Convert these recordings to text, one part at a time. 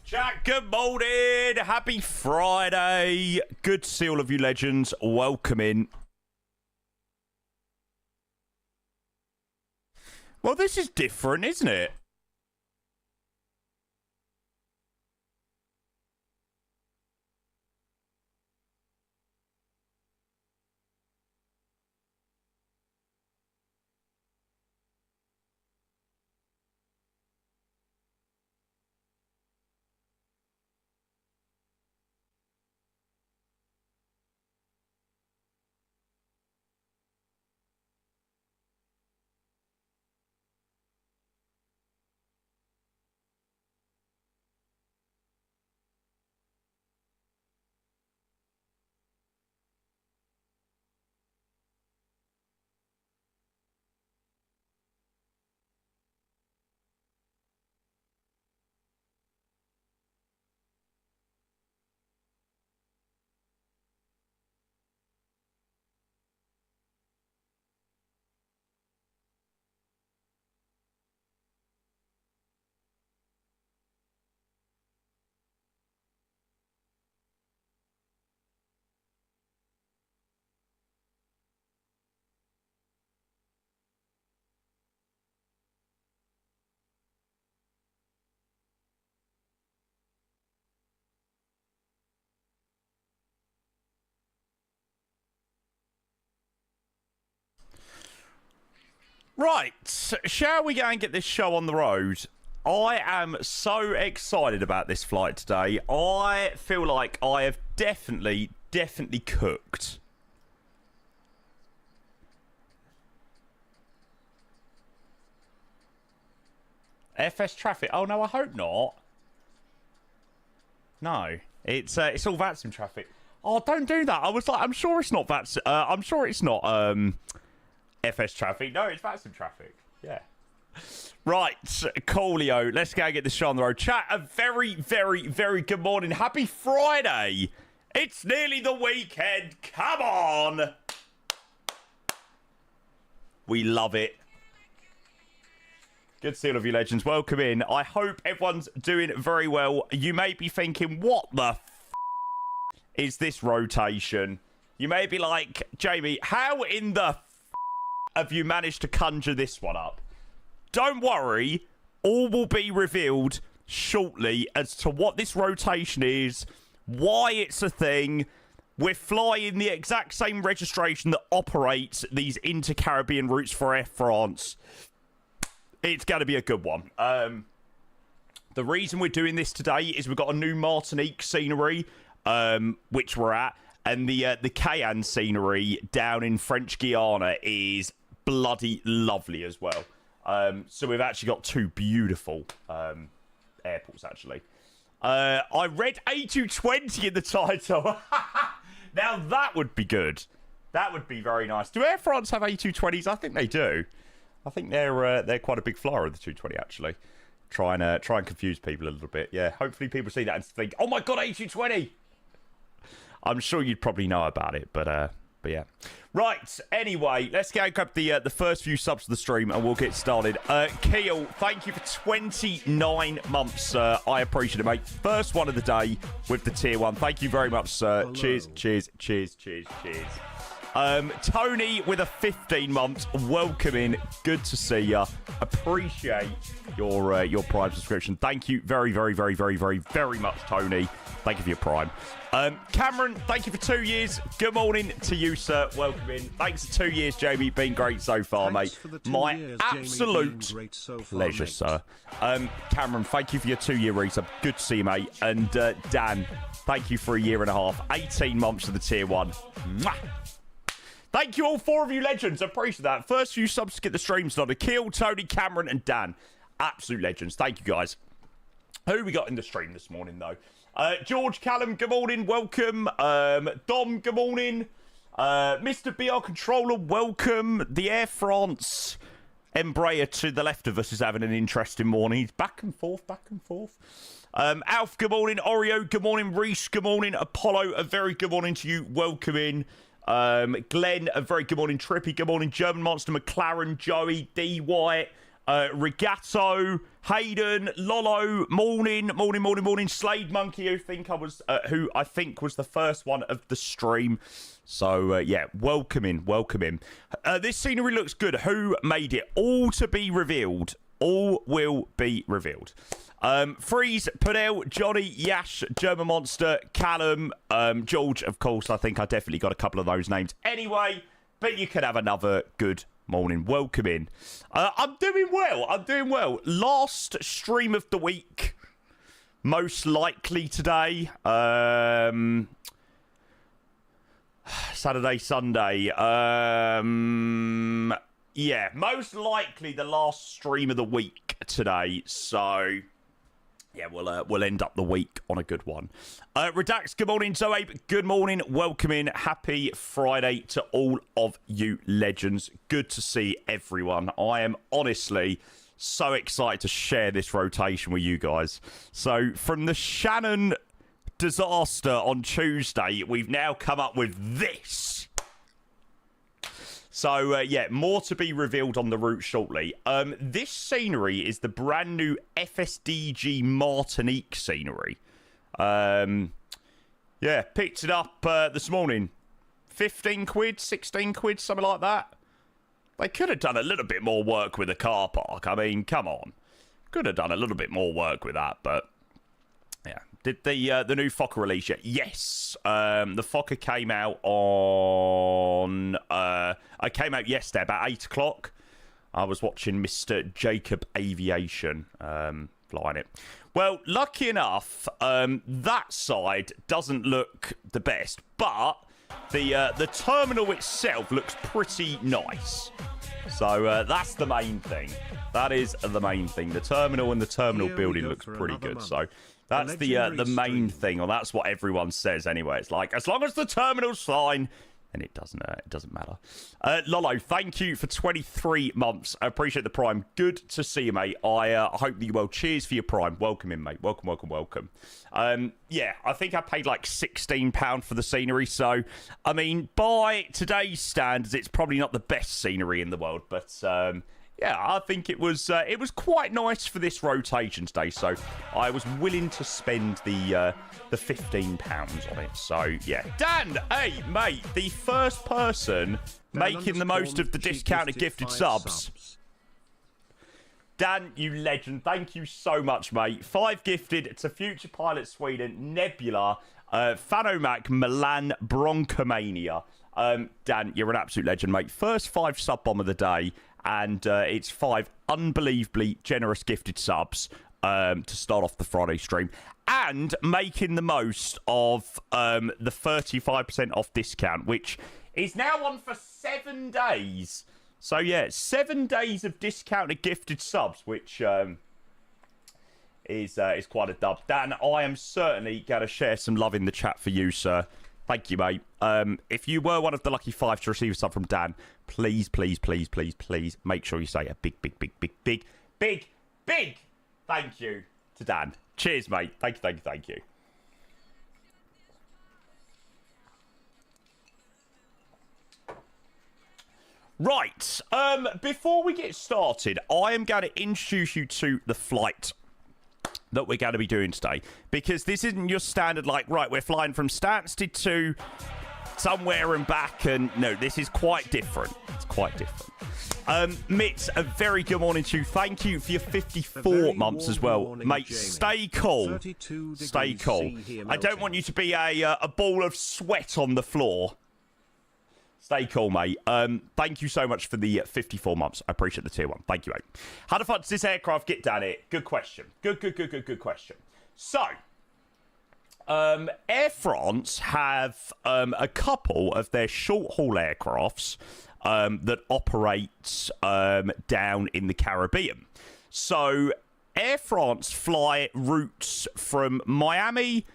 Jack, good morning. Happy Friday. Good to see all of you legends. Welcome in. Well, this is different, isn't it? Right, shall we go and get this show on the road? I am so excited about this flight today. I feel like I have definitely cooked. FS traffic. Oh no, I hope not. No, it's all VATSIM traffic. Oh, don't do that. I was like, I'm sure it's not VATSIM. I'm sure it's not FS traffic. No, it's VATSIM traffic. Yeah. Right, Coolio. Let's go and get this show on the road. Chat, a very good morning. Happy Friday. It's nearly the weekend. Come on. We love it. Good to see all of you legends. Welcome in. I hope everyone's doing very well. You may be thinking, what the is this rotation? You may be like, Jamie, how in the have you managed to conjure this one up? Don't worry, all will be revealed shortly as to what this rotation is, why it's a thing. We're flying the exact same registration that operates these inter-Caribbean routes for Air France. It's going to be a good one. The reason we're doing this today is we've got a new Martinique scenery, which we're at, and the Cayenne scenery down in French Guiana is bloody lovely as well. So we've actually got two beautiful airports, actually. I read A320 in the title. Now, that would be good. That would be very nice. Do Air France have A320s? I think they do. I think they're quite a big flyer of the 220, actually. Try and confuse people a little bit. Yeah, hopefully people see that and think, oh my God, A320! I'm sure you'd probably know about it, but yeah. Right, anyway, let's go and grab the first few subs to the stream and we'll get started. Keel, thank you for 29 months, sir. I appreciate it, mate. First one of the day with the tier 1. Thank you very much, sir. Hello. Cheers. Tony with a 15 months. Welcome in. Good to see ya. Appreciate your Prime subscription. Thank you very much, Tony. Thank you for your Prime. Cameron, thank you for 2 years. Good morning to you, sir. Welcome in. Thanks for 2 years, Jamie. Been great so far, mate. My absolute pleasure, sir. Cameron, thank you for your 2-year resub. Good to see you, mate. And Dan, thank you for a year and a half. 18 months of the tier 1. Mwah! Thank you all 4 of you legends. I appreciate that. First few subs to get the stream started. Keel, Tony, Cameron, and Dan. Absolute legends. Thank you, guys. Who we got in the stream this morning, though? George, Callum, good morning. Welcome. Dom, good morning. Mr. BR Controller, welcome. The Air France Embraer to the left of us is having an interesting morning. He's back and forth. Alf, good morning. Oreo, good morning. Reese, good morning. Apollo, a very good morning to you. Welcome in. Glenn, a very good morning. Trippy, good morning. German Monster, McLaren, Joey, D. White, Regato, Hayden, Lolo, morning. Slade Monkey, who I think was the first one of the stream. So yeah, welcome in. This scenery looks good. Who made it? All to be revealed. All will be revealed. Freeze, Padel, Johnny, Yash, German Monster, Callum, George, of course. I think I definitely got a couple of those names anyway, but you could have another good morning. Welcome in. I'm doing well. Last stream of the week, most likely today. Saturday, Sunday. Yeah, most likely the last stream of the week today. So yeah, we'll end up the week on a good one. Redax, good morning. Zoe, good morning. Welcome in. Happy Friday to all of you legends. Good to see everyone. I am honestly so excited to share this rotation with you guys. So from the Shannon disaster on Tuesday, we've now come up with this. So, yeah, more to be revealed on the route shortly. This scenery is the brand new FSDG Martinique scenery. Yeah, picked it up this morning. 15 quid, 16 quid, something like that. They could have done a little bit more work with the car park. I mean, come on. Could have done a little bit more work with that, but yeah. Did the new FOCA release yet? Yes. The FOCA came out on... I came out yesterday about 8 o'clock. I was watching Mr. Jacob Aviation flying it. Well, lucky enough, that side doesn't look the best, but the terminal itself looks pretty nice. So that's the main thing. That is the main thing. The terminal and the terminal building looks pretty good. So that's the main thing, or that's what everyone says anyway. It's like, as long as the terminal's fine, and it doesn't matter. Lolo, thank you for 23 months. I appreciate the Prime. Good to see you, mate. I hope that you're well. Cheers for your Prime. Welcome in, mate. Welcome. Yeah, I think I paid like £16 for the scenery. So, I mean, by today's standards, it's probably not the best scenery in the world. But, yeah, I think it was quite nice for this rotation today. So, I was willing to spend the £15 on it. So, yeah. Dan, hey, mate, the first person making the most of the discounted gifted subs. Dan, you legend. Thank you so much, mate. 5 gifted to Future Pilot Sweden, Nebula, Fanomac, Milan, Broncomania. Dan, you're an absolute legend, mate. First 5 sub bomb of the day, and it's 5 unbelievably generous gifted subs to start off the Friday stream, and making the most of the 35% off discount, which is now on for 7 days. So, yeah, 7 days of discounted gifted subs, which is quite a dub. Dan, I am certainly going to share some love in the chat for you, sir. Thank you, mate. If you were one of the lucky 5 to receive a sub from Dan, please make sure you say a big thank you to Dan. Cheers, mate. Thank you. Right, before we get started, I am going to introduce you to the flight that we're going to be doing today, because this isn't your standard, like, right, we're flying from Stansted to somewhere and back, and no, this is quite different. It's quite different. Mitz, a very good morning to you. Thank you for your 54 months as well. Mate, stay cool. Stay cool. I don't want you to be a ball of sweat on the floor. Stay cool, mate. Thank you so much for the 54 months. I appreciate the tier 1. Thank you, mate. How the fuck does this aircraft get down here? Good question. Good question. So, Air France have a couple of their short-haul aircrafts that operate down in the Caribbean. So, Air France fly routes from Miami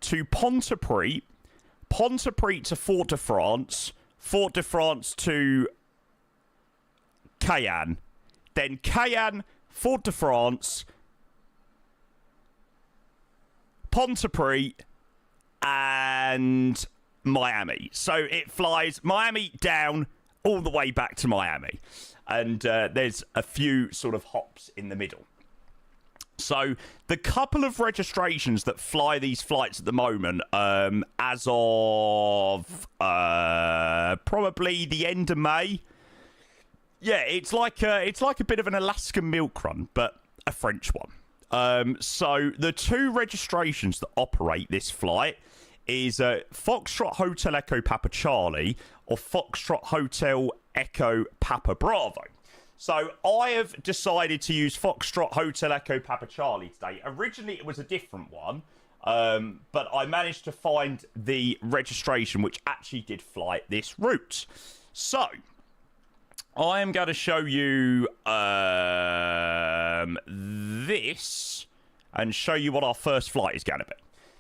to Pontypridd, Pontypridd to Fort-de-France, Fort-de-France to Cayenne, then Cayenne, Fort-de-France, Pontypridd, and Miami. So it flies Miami down all the way back to Miami. And there's a few sort of hops in the middle. So the couple of registrations that fly these flights at the moment, as of probably the end of May, yeah, it's like a bit of an Alaskan milk run, but a French one. So the two registrations that operate this flight is Foxtrot Hotel Echo Papa Charlie or Foxtrot Hotel Echo Papa Bravo. So I have decided to use Foxtrot Hotel Echo Papa Charlie today. Originally, it was a different one, but I managed to find the registration which actually did fly this route. So I am going to show you this and show you what our first flight is going to be.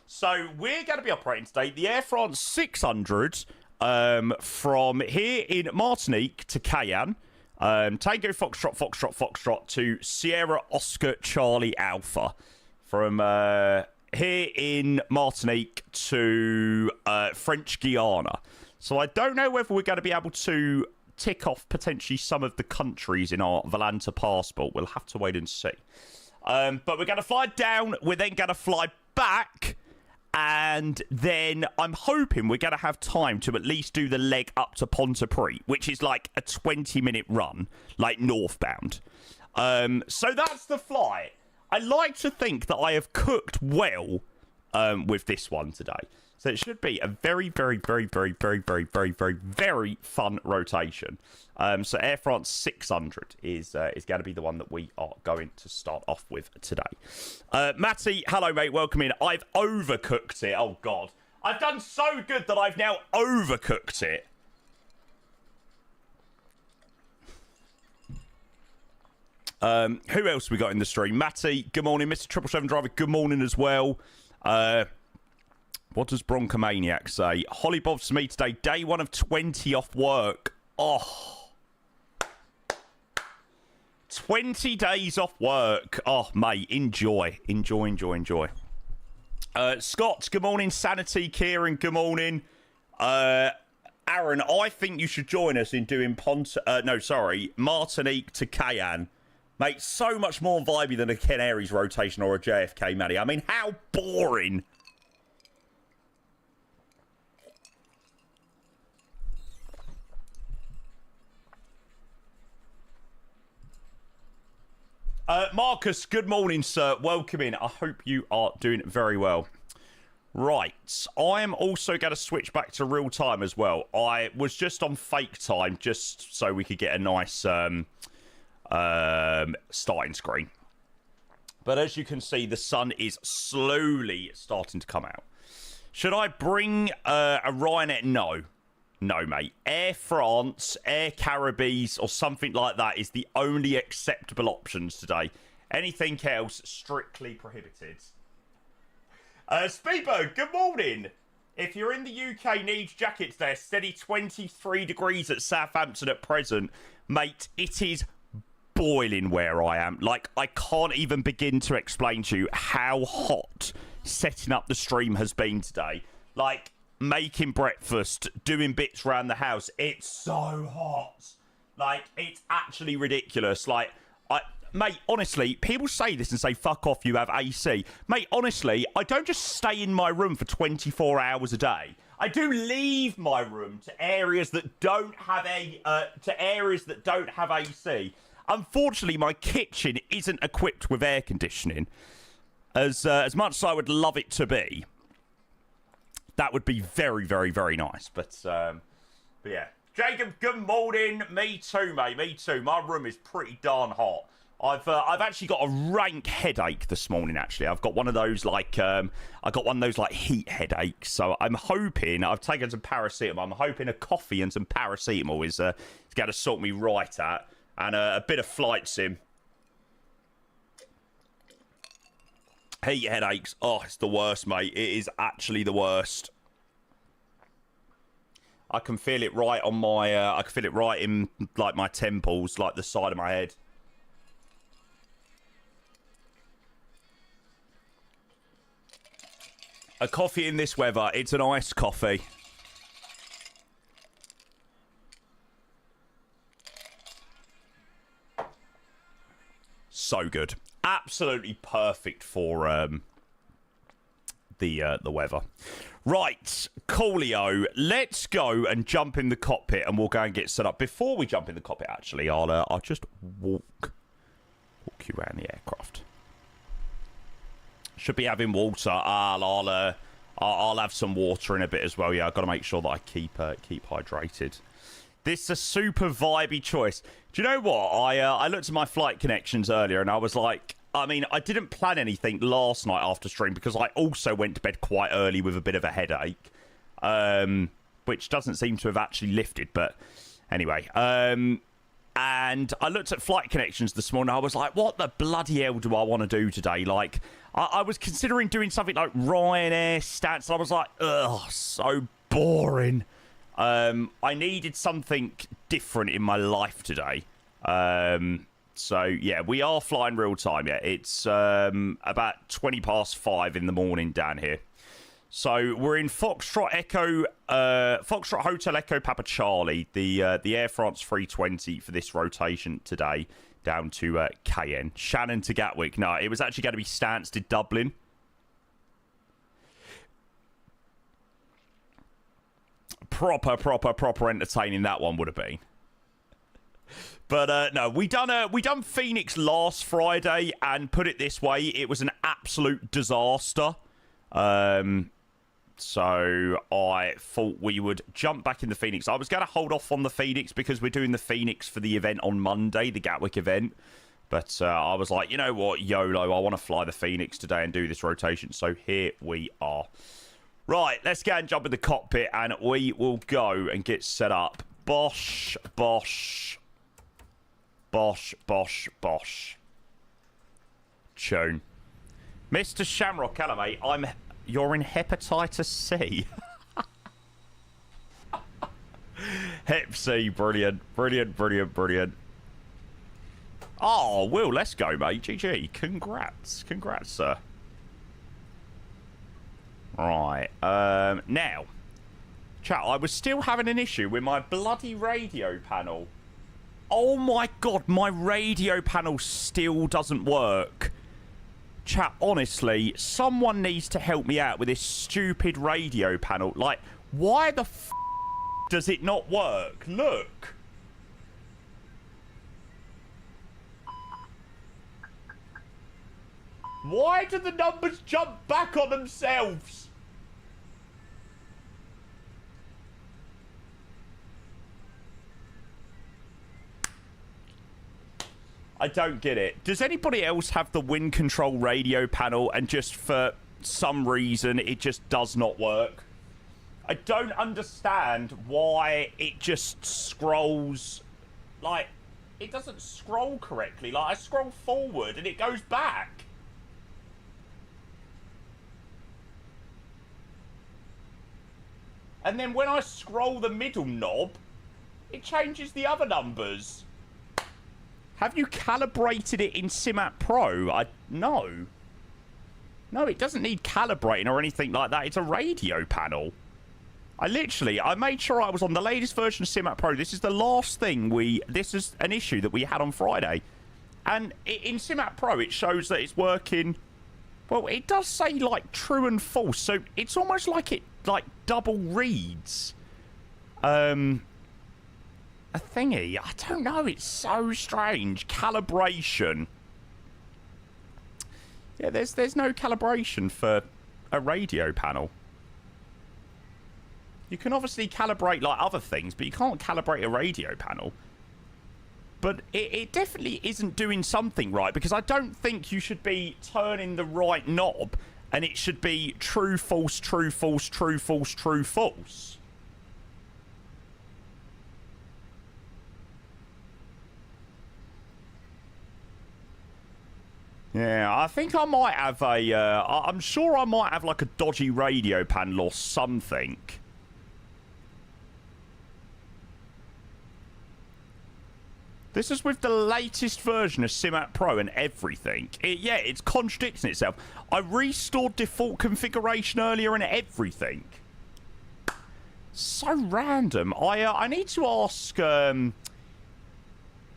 So we're going to be operating today the Air France 600 from here in Martinique to Cayenne. Tango Foxtrot, Foxtrot, Foxtrot to Sierra Oscar Charlie Alpha. From here in Martinique to French Guiana. So I don't know whether we're going to be able to tick off potentially some of the countries in our Volanta passport. We'll have to wait and see. But we're going to fly down. We're then going to fly back. And then I'm hoping we're going to have time to at least do the leg up to Pontypridd, which is like a 20-minute run, like northbound. So that's the flight. I like to think that I have cooked well with this one today. So it should be a very, very, very, very, very, very, very, very, very fun rotation. So Air France 600 is going to be the one that we are going to start off with today. Matty, hello, mate. Welcome in. I've overcooked it. Oh, God. I've done so good that I've now overcooked it. Who else we got in the stream? Matty, good morning. Mr. 777 Driver, good morning as well. What does Broncomaniac say? Holly Bob's to me today. Day 1 of 20 off work. Oh. 20 days off work. Oh, mate, enjoy. Enjoy, enjoy, enjoy. Scott, good morning. Sanity, Kieran, good morning. Aaron, I think you should join us in doing Martinique to Cayenne. Mate, so much more vibey than a Canaries rotation or a JFK, Matty. I mean, how boring. Marcus, good morning, sir. Welcome in. I hope you are doing very well. Right. I am also going to switch back to real time as well. I was just on fake time just so we could get a nice starting screen. But as you can see, the sun is slowly starting to come out. Should I bring a Ryanair? No. No, mate. Air France, Air Caribbees, or something like that is the only acceptable options today. Anything else, strictly prohibited. Speedbird, good morning. If you're in the UK, needs jackets there. Steady 23 degrees at Southampton at present. Mate, it is boiling where I am. Like, I can't even begin to explain to you how hot setting up the stream has been today. Like, making breakfast, doing bits around the house. It's so hot. Like, it's actually ridiculous. Like, mate, honestly, people say this and say, fuck off, you have AC. Mate, honestly, I don't just stay in my room for 24 hours a day. I do leave my room to areas that don't have AC. Unfortunately, my kitchen isn't equipped with air conditioning. As much as I would love it to be. That would be very, very, very nice. But yeah. Jacob, good morning. Me too, mate. Me too. My room is pretty darn hot. I've actually got a rank headache this morning, actually. I've got one of those, like, heat headaches. So I'm hoping, I've taken some paracetamol. I'm hoping a coffee and some paracetamol is going to sort me right out. And a bit of flight sim. Heat headaches. Oh, it's the worst, mate. It is actually the worst. I can feel it right on my... I can feel it right in, like, my temples, like the side of my head. A coffee in this weather. It's an iced coffee. So good. Absolutely perfect for the weather. Right, coolio. Let's go and jump in the cockpit, and we'll go and get set up. Before we jump in the cockpit, actually, I'll just walk you around the aircraft. Should be having water. I'll have some water in a bit as well. Yeah, I've got to make sure that I keep hydrated. This is a super vibey choice. Do you know what? I looked at my flight connections earlier, and I was like, I mean, I didn't plan anything last night after stream because I also went to bed quite early with a bit of a headache, which doesn't seem to have actually lifted. But anyway, and I looked at flight connections this morning. I was like, what the bloody hell do I want to do today? Like, I was considering doing something like Ryanair stats. And I was like, ugh, so boring. I needed something different in my life today. So, yeah, we are flying real time. Yeah, it's about 20 past 5 in the morning down here. So we're in Foxtrot Hotel Echo Papa Charlie, the Air France 320 for this rotation today down to Cayenne. Shannon to Gatwick. No, it was actually going to be Stansted Dublin. Proper entertaining that one would have been. But no, we done Phoenix last Friday, and put it this way, it was an absolute disaster. So I thought we would jump back in the Phoenix. I was going to hold off on the Phoenix because we're doing the Phoenix for the event on Monday, the Gatwick event. But I was like, you know what, YOLO, I want to fly the Phoenix today and do this rotation. So here we are. Right, let's go and jump in the cockpit, and we will go and get set up. Bosh, bosh. Bosh, bosh, bosh. Tune. Mr. Shamrock, hello, mate. You're in hepatitis C. Hep C, brilliant. Brilliant. Oh, Will, let's go, mate. GG. Congrats, sir. Right. Now, chat, I was still having an issue with my bloody radio panel. Oh my god, my radio panel still doesn't work. Chat, honestly, someone needs to help me out with this stupid radio panel. Like, why the f does it not work? Look. Why do the numbers jump back on themselves? I don't get it. Does anybody else have the wind control radio panel and just for some reason it just does not work? I don't understand why it just scrolls, like, it doesn't scroll correctly. Like, I scroll forward and it goes back. And then when I scroll the middle knob, it changes the other numbers. Have you calibrated it in Simat Pro? No. No, it doesn't need calibrating or anything like that. It's a radio panel. I made sure I was on the latest version of Simat Pro. This is the last thing this is an issue that we had on Friday. And in Simat Pro, it shows that it's working. Well, it does say, like, true and false. So it's almost like it, like, double reads. A thingy. I don't know. It's so strange. Calibration. Yeah, there's no calibration for a radio panel. You can obviously calibrate like other things, but you can't calibrate a radio panel. But it definitely isn't doing something right, because I don't think you should be turning the right knob and it should be true, false, true, false, true, false, true, false. Yeah, I think I might have I'm sure I might have like a dodgy radio panel or something. This is with the latest version of Simat Pro and everything. Yeah, it's contradicting itself. I restored default configuration earlier and everything. So random. I need to ask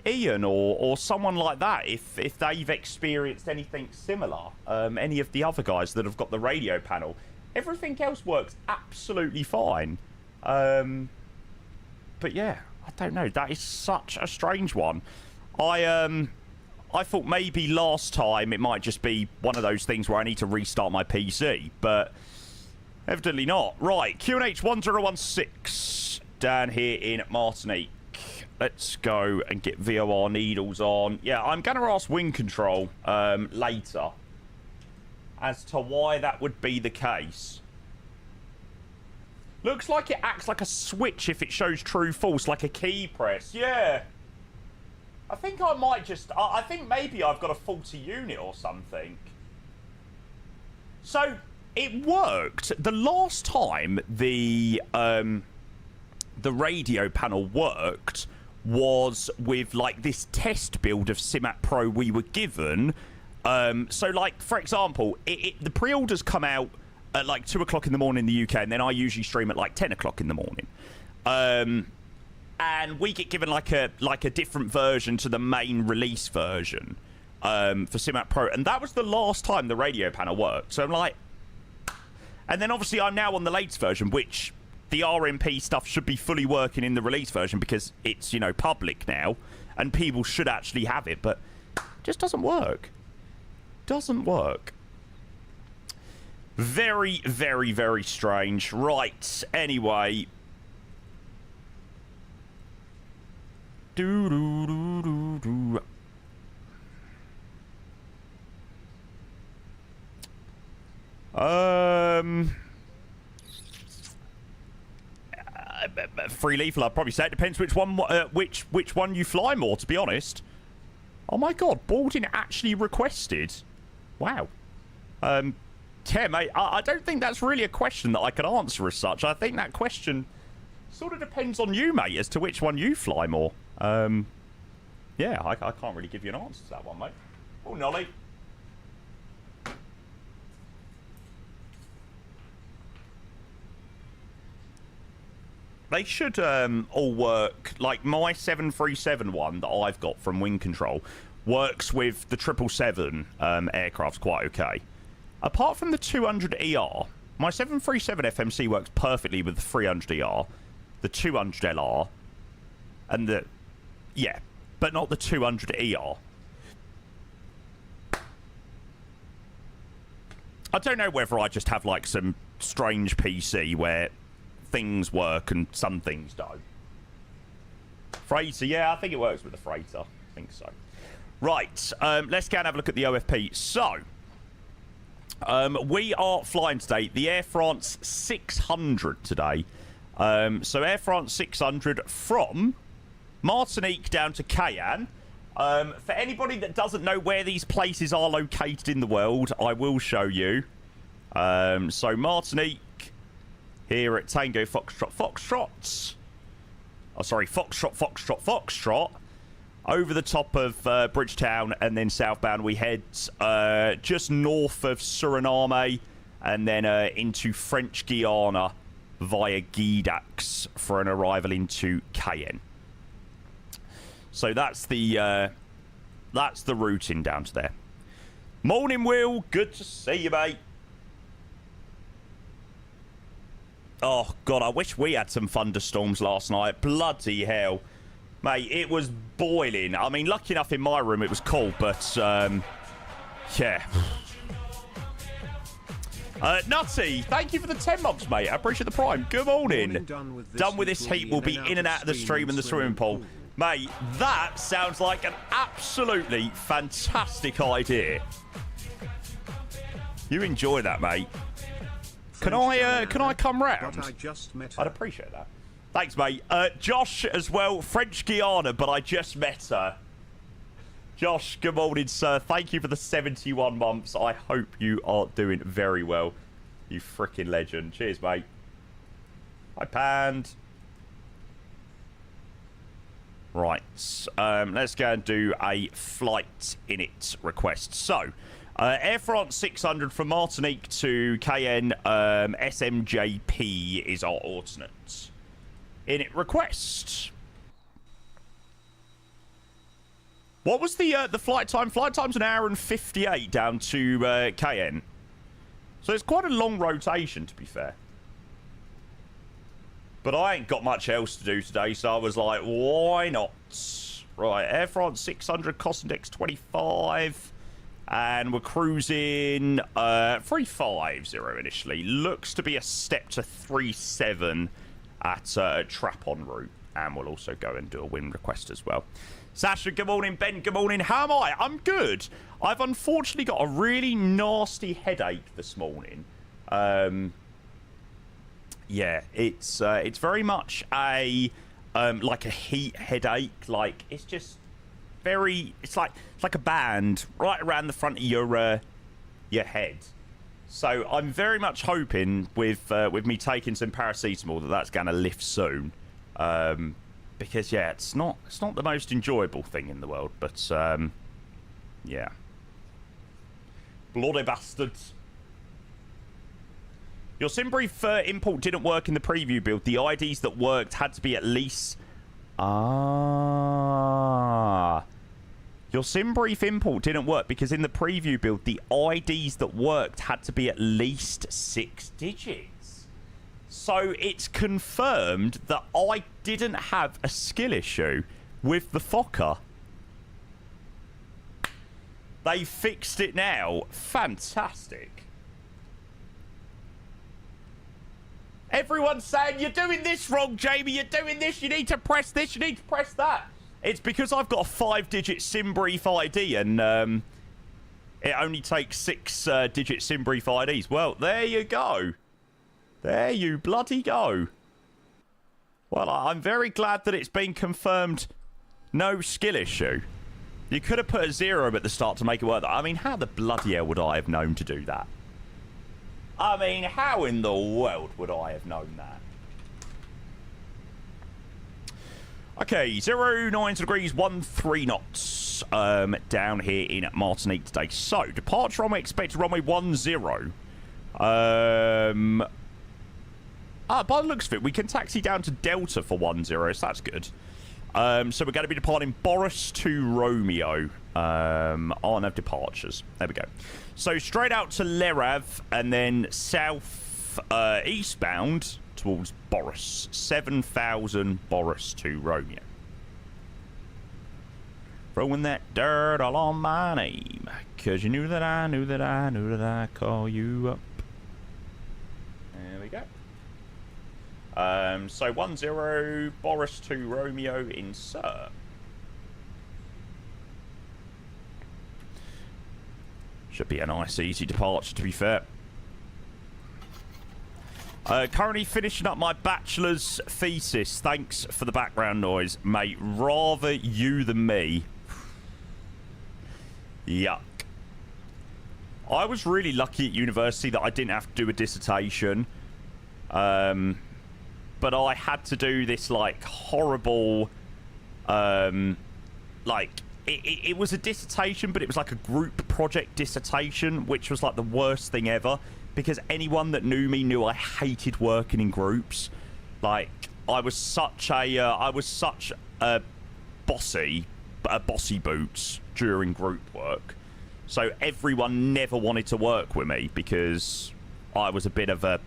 Ian or someone like that if they've experienced anything similar. Any of the other guys that have got the radio panel. Everything else works absolutely fine. But yeah, I don't know. That is such a strange one. I thought maybe last time it might just be one of those things where I need to restart my PC, but evidently not. Right, QNH 1016 down here in Martinique. Let's go and get VOR needles on. Yeah, I'm going to ask Wing Control later as to why that would be the case. Looks like it acts like a switch if it shows true false, like a key press. Yeah. I think I might just... I think maybe I've got a faulty unit or something. So, it worked. The last time the radio panel worked was with, like, this test build of Simat Pro we were given. So, like, for example, the pre-orders come out at, like, 2 o'clock in the morning in the UK, and then I usually stream at, like, 10 o'clock in the morning. And we get given like a different version to the main release version for Simat Pro, and that was the last time the radio panel worked. So I'm like, and then obviously I'm now on the latest version, which the RMP stuff should be fully working in the release version because it's, you know, public now, and people should actually have it, but it just doesn't work. Doesn't work. Very, very, very strange. Right. Anyway. Free lethal, I'd probably say it depends which one you fly more, to be honest. Oh my god, boarding actually requested. Wow. Yeah, mate, I don't think that's really a question that I can answer as such. I think that question sort of depends on you, mate, as to which one you fly more. Yeah, I can't really give you an answer to that one, mate. Oh, Nolly. They should all work. Like, my 737 one that I've got from Wing Control works with the 777 aircraft quite okay. Apart from the 200ER, my 737 FMC works perfectly with the 300ER, the 200LR, and the... Yeah, but not the 200ER. I don't know whether I just have, like, some strange PC where things work and some things don't. Freighter, yeah, I think it works with the freighter. I think so. Right, let's go and have a look at the OFP. So, we are flying today the Air France 600 today. So Air France 600 from Martinique down to Cayenne. For anybody that doesn't know where these places are located in the world, I will show you. So Martinique, here at Tango Foxtrot Foxtrot. Oh, sorry, Foxtrot Foxtrot Foxtrot. Over the top of Bridgetown, and then southbound we head just north of Suriname, and then into French Guiana via Gdańsk for an arrival into Cayenne. So that's the routing down to there. Morning, Will. Good to see you, mate. Oh, God, I wish we had some thunderstorms last night. Bloody hell. Mate, it was boiling. I mean, lucky enough in my room it was cold, but, yeah. Nutty, thank you for the 10 months, mate. I appreciate the prime. Good morning. Done with this heat. We'll be in and out of the stream and the swimming pool. Mate, that sounds like an absolutely fantastic idea. You enjoy that, mate. Can I come round? I'd appreciate that. Thanks, mate. Josh as well. French Guiana, but I just met her. Josh, good morning, sir. Thank you for the 71 months. I hope you are doing very well. You freaking legend. Cheers, mate. Hi, Pand. Right. Let's go and do a flight in it request. So, Air France 600 from Martinique to Cayenne, SMJP is our alternate. In it request. What was the flight time? Flight time's an hour and 58 down to Cayenne. So it's quite a long rotation, to be fair. But I ain't got much else to do today, so I was like, why not? Right, Air France 600, cost index 25. And we're cruising 350 initially. Looks to be a step to 37 at Trap-on route. And we'll also go and do a wind request as well. Sasha, good morning. Ben, good morning. How am I? I'm good. I've unfortunately got a really nasty headache this morning. Yeah, it's very much a like a heat headache. Like it's just very. It's like a band right around the front of your head. So I'm very much hoping with me taking some paracetamol that's going to lift soon. Because yeah, it's not the most enjoyable thing in the world, but yeah. Bloody bastards. Your sim brief import didn't work in the preview build. The IDs that worked had to be at least... Your sim brief import didn't work because in the preview build, the IDs that worked had to be at least 6 digits. So it's confirmed that I didn't have a skill issue with the FOCA. They fixed it now. Fantastic. Everyone's saying, you're doing this wrong, Jamie. You're doing this. You need to press this. You need to press that. It's because I've got a 5-digit SimBrief ID and it only takes 6-digit SimBrief IDs. Well, there you go. There you bloody go. Well, I'm very glad that it's been confirmed no skill issue. You could have put a 0 at the start to make it work. I mean, how the bloody hell would I have known to do that? I mean, how in the world would I have known that? Okay, 09 degrees, 13 knots down here in Martinique today. So, departure runway expected runway 10. By the looks of it, we can taxi down to Delta for 10, so that's good. So we're going to be departing Boris to Romeo on of departures. There we go. So straight out to Lerav and then south eastbound towards Boris. 7,000 Boris to Romeo. Throwing that dirt all on my name. Because you knew that I knew that I knew that I call you up. There we go. So 10 Boris to Romeo insert. Should be a nice easy departure to be fair. Currently finishing up my bachelor's thesis. Thanks for the background noise, mate. Rather you than me. Yuck. I was really lucky at university that I didn't have to do a dissertation. But I had to do this, like, horrible, like, it was a dissertation, but it was like a group project dissertation, which was, like, the worst thing ever, because anyone that knew me knew I hated working in groups. Like, I was such a bossy boots during group work. So everyone never wanted to work with me because I was a bit of a,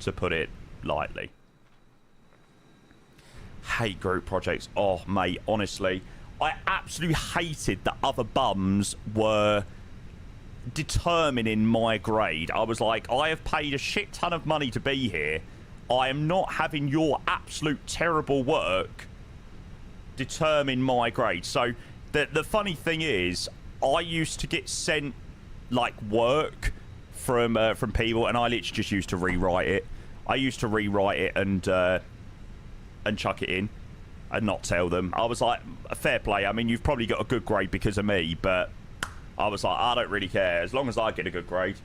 to put it lightly. Hate group projects. Oh, mate, honestly. I absolutely hated that other bums were determining my grade. I was like, I have paid a shit ton of money to be here. I am not having your absolute terrible work determine my grade. So the funny thing is, I used to get sent like work from people, and I literally just used to rewrite it. I used to rewrite it and chuck it in and not tell them. I was like, fair play. I mean, you've probably got a good grade because of me, but I was like, I don't really care as long as I get a good grade.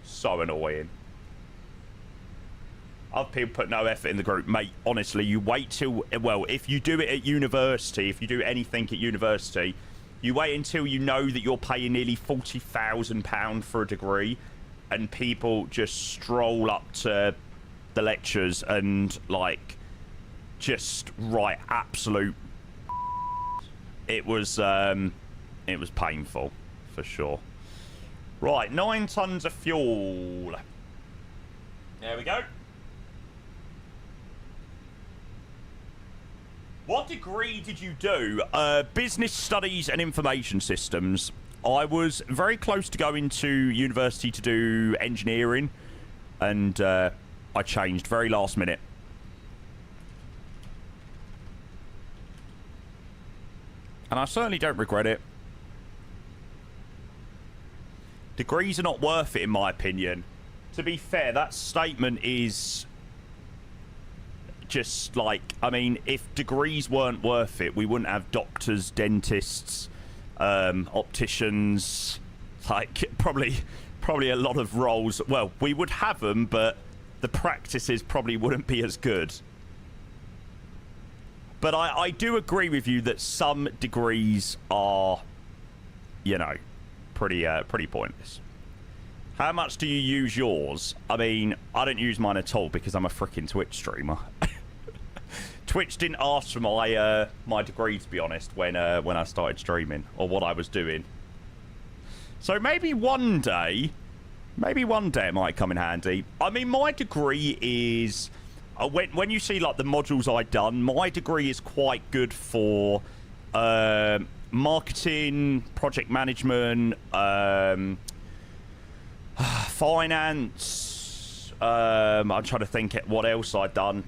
So annoying. Other people put no effort in the group. Mate, honestly, you wait till... Well, if you do it at university, if you do anything at university, you wait until you know that you're paying nearly £40,000 for a degree, and people just stroll up to the lectures and, like, just write absolute... It was painful, for sure. Right, 9 tons of fuel. There we go. What degree did you do? Business Studies and Information Systems. I was very close to going to university to do engineering, and I changed very last minute. And I certainly don't regret it. Degrees are not worth it, in my opinion. To be fair, that statement is just like, I mean, if degrees weren't worth it, we wouldn't have doctors, dentists, opticians, like probably a lot of roles. Well, we would have them, but the practices probably wouldn't be as good. But I do agree with you that some degrees are, you know, pretty pointless. How much do you use yours? I mean, I don't use mine at all because I'm a freaking Twitch streamer. Twitch didn't ask for my my degree, to be honest, when I started streaming, or what I was doing. So maybe one day it might come in handy. I mean, my degree is when you see like the modules I've done, my degree is quite good for marketing, project management, finance. I'm trying to think what else I've done.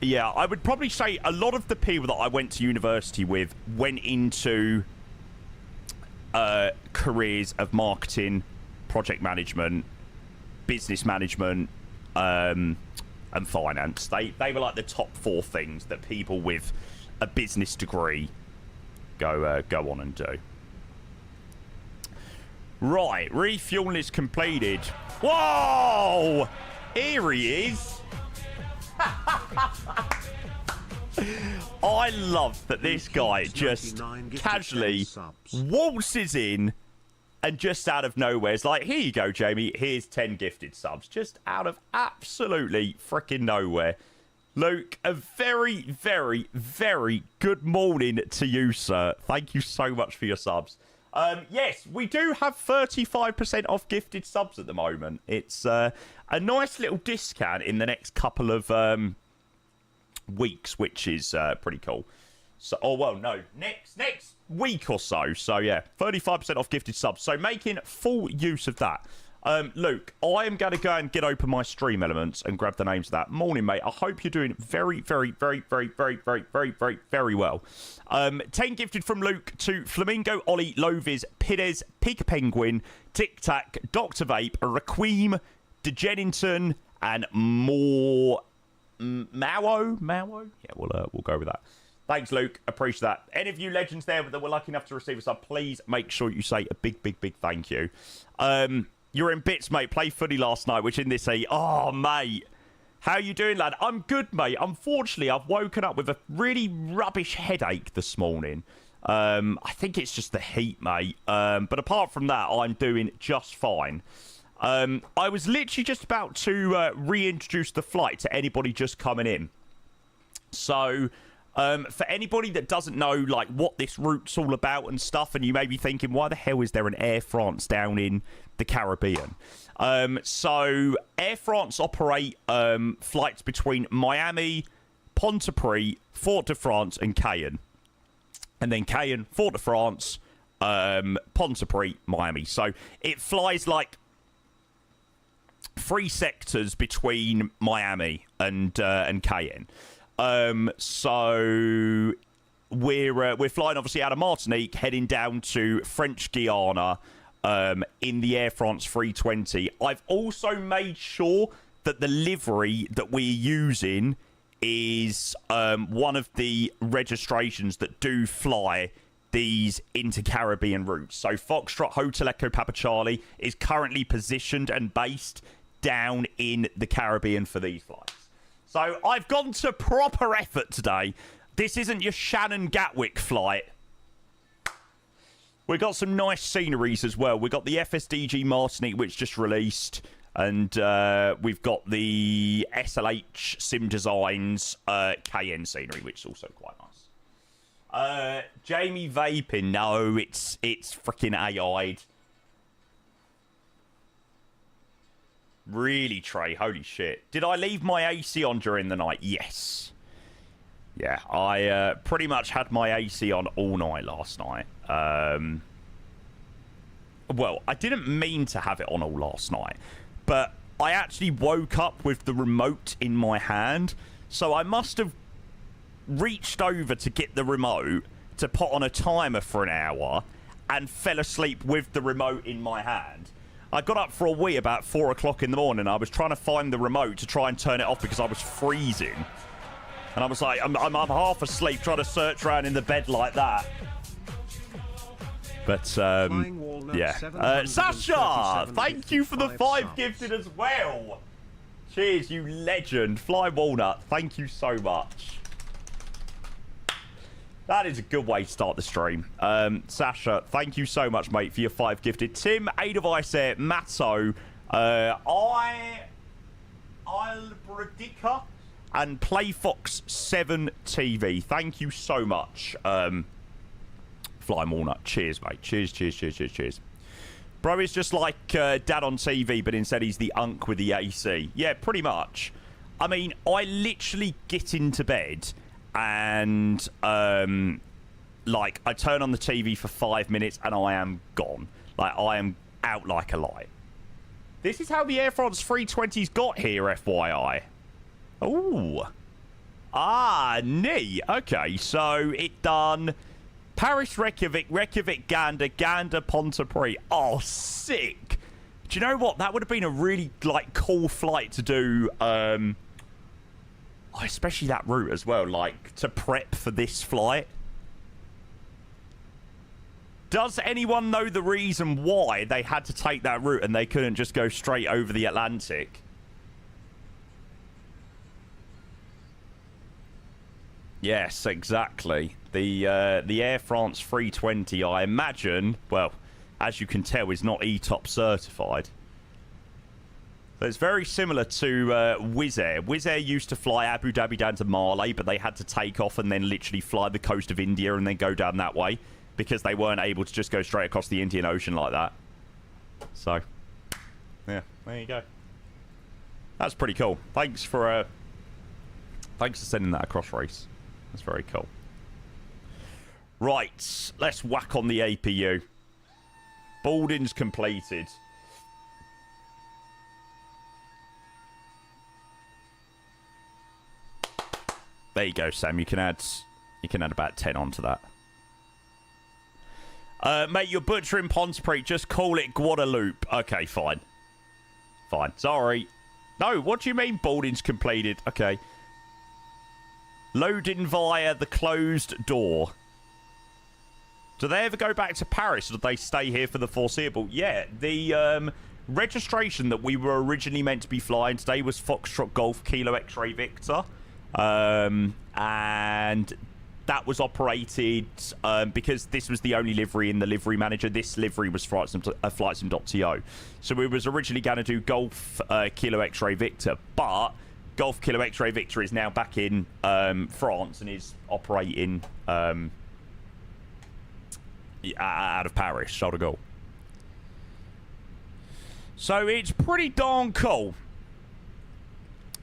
Yeah, I would probably say a lot of the people that I went to university with went into careers of marketing, project management, business management, and finance. They were like the top 4 things that people with a business degree go on and do. Right, refueling is completed. Whoa! Here he is. I love that this guy just casually waltzes in and just out of nowhere is like, here you go, Jamie, here's 10 gifted subs. Just out of absolutely freaking nowhere. Luke, a very, very, very good morning to you, sir. Thank you so much for your subs. Yes, we do have 35% off gifted subs at the moment. It's a nice little discount in the next couple of weeks, which is pretty cool. So, oh well, no, next week or so. So yeah, 35% off gifted subs. So making full use of that. Luke, I am going to go and get open my stream elements and grab the names of that. Morning, mate. I hope you're doing very, very, very, very, very, very, very, very, very well. 10 gifted from Luke to Flamingo, Ollie, Lovis, Pidez, Pig Penguin, Tic Tac, Dr. Vape, Requiem, DeJennington, and more. Mao? Yeah, we'll go with that. Thanks, Luke. Appreciate that. Any of you legends there that were lucky enough to receive a sub, please make sure you say a big, big, big thank you. You're in bits, mate. Played footy last night, which in this oh, mate. How you doing, lad? I'm good, mate. Unfortunately, I've woken up with a really rubbish headache this morning. I think it's just the heat, mate. But apart from that, I'm doing just fine. I was literally just about to reintroduce the flight to anybody just coming in. So, for anybody that doesn't know, like, what this route's all about and stuff, and you may be thinking, why the hell is there an Air France down in the Caribbean? So, Air France operate flights between Miami, Pontypridd, Fort-de-France, and Cayenne. And then Cayenne, Fort-de-France, Pontypridd, Miami. So, it flies, like, 3 sectors between Miami and Cayenne. So we're flying obviously out of Martinique, heading down to French Guiana in the Air France 320. I've also made sure that the livery that we're using is one of the registrations that do fly these inter-Caribbean routes. So Foxtrot Hotel Echo Papa Charlie is currently positioned and based down in the Caribbean for these flights. So I've gone to proper effort today. This isn't your Shannon Gatwick flight. We got some nice sceneries as well. We got the FSDG Martinique, which just released. And we've got the SLH Sim Designs Cayenne scenery, which is also quite nice. Jamie vaping. No, it's freaking AI'd. Really, Trey? Holy shit. Did I leave my AC on during the night? Yes. Yeah, I pretty much had my AC on all night last night. Well, I didn't mean to have it on all last night, but I actually woke up with the remote in my hand, so I must have reached over to get the remote to put on a timer for an hour and fell asleep with the remote in my hand. I got up for a wee about 4 o'clock in the morning. I was trying to find the remote to try and turn it off because I was freezing. And I was like, I'm half asleep trying to search around in the bed like that. But, yeah. Sasha! Thank you for the 5 gifted as well. Cheers, you legend. Fly Walnut, thank you so much. That is a good way to start the stream. Sasha, thank you so much, mate, for your 5 gifted. Tim, Adevice, Matto, Bradica, and PlayFox7 TV. Thank you so much. Fly Walnut. Cheers, mate. Cheers, cheers, cheers, cheers, cheers. Bro is just like Dad on TV, but instead he's the unk with the AC. Yeah, pretty much. I mean, I literally get into bed and, like, I turn on the TV for 5 minutes and I am gone. Like, I am out like a light. This is how the Air France 320's got here, FYI. Ooh. Ah, neat. Okay, so it done Paris, Reykjavik, Reykjavik, Gander, Gander, Pontypridd. Oh, sick. Do you know what? That would have been a really, like, cool flight to do, especially that route as well, like, to prep for this flight. Does anyone know the reason why they had to take that route and they couldn't just go straight over the Atlantic? Yes, exactly. The Air France 320, I imagine, well, as you can tell, is not ETOP certified. So it's very similar to Wizz Air. Wizz Air used to fly Abu Dhabi down to Male, but they had to take off and then literally fly the coast of India and then go down that way because they weren't able to just go straight across the Indian Ocean like that. So, yeah, there you go. That's pretty cool. Thanks for sending that across, Race. That's very cool. Right, let's whack on the APU. Boarding's completed. There you go, Sam. You can add about 10 onto that. Mate, you're butchering Pontypridd. Just call it Guadeloupe. Okay, fine. Fine. Sorry. No, what do you mean boarding's completed? Okay. Loading via the closed door. Do they ever go back to Paris, or do they stay here for the foreseeable? Yeah, the registration that we were originally meant to be flying today was Foxtrot Golf Kilo X-Ray Victor. And that was operated because this was the only livery in the livery manager. This livery was flightsim.to. So we was originally going to do Golf Kilo X-Ray Victor, but Golf Kilo X-Ray Victor is now back in France and is operating out of Paris, Charles de Gaulle. So it's pretty darn cool.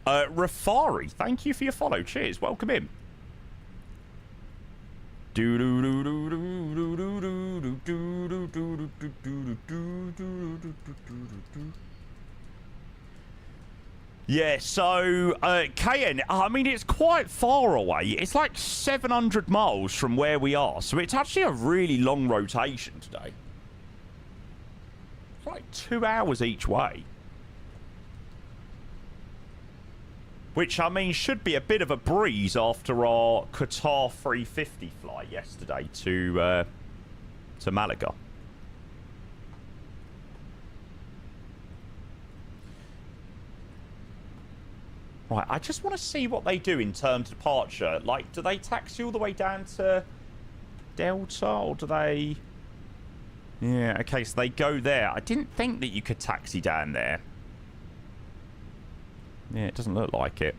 Rafari, thank you for your follow. Cheers. Welcome in. Yeah, so Cayenne, I mean, it's quite far away. It's like 700 miles from where we are. So it's actually a really long rotation today. It's like 2 hours each way. Which, I mean, should be a bit of a breeze after our Qatar 350 flight yesterday to Malaga. Right, I just want to see what they do in terms of departure. Like, do they taxi all the way down to Delta, or do they... Yeah, okay, so they go there. I didn't think that you could taxi down there. Yeah, it doesn't look like it.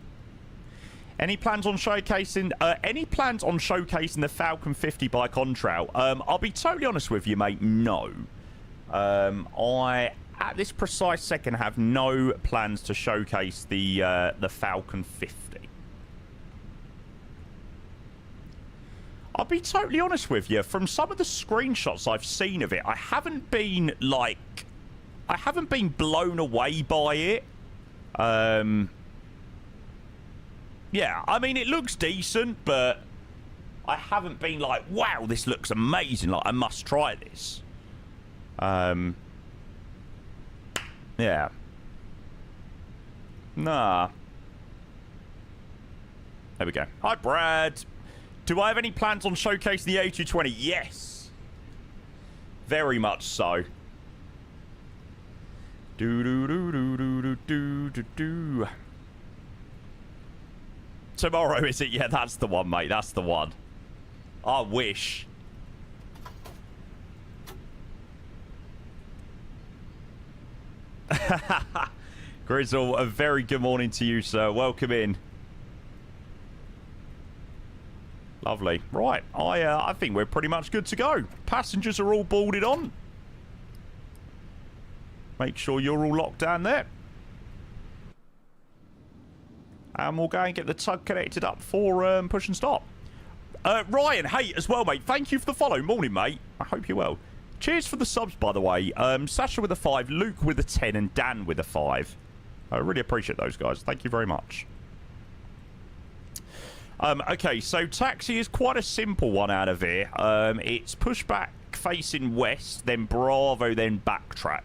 Any plans on showcasing the Falcon 50 by Contrail? I'll be totally honest with you, mate. No. I, at this precise second, have no plans to showcase the Falcon 50. I'll be totally honest with you. From some of the screenshots I've seen of it, I haven't been blown away by it. Yeah, I mean, it looks decent, but I haven't been like, wow, this looks amazing. Like, I must try this. Yeah. Nah. There we go. Hi, Brad. Do I have any plans on showcasing the A320? Yes. Very much so. Do. Tomorrow, is it? Yeah, that's the one, mate. That's the one. I wish. Grizzle, a very good morning to you, sir. Welcome in. Lovely. Right, I think we're pretty much good to go. Passengers are all boarded on. Make sure you're all locked down there. And we'll go and get the tug connected up for push and stop. Ryan, hey, as well, mate. Thank you for the follow. Morning, mate. I hope you're well. Cheers for the subs, by the way. Sasha with a 5, Luke with a 10, and Dan with a 5. I really appreciate those guys. Thank you very much. Okay, so taxi is quite a simple one out of here. It's pushback facing west, then Bravo, then backtrack.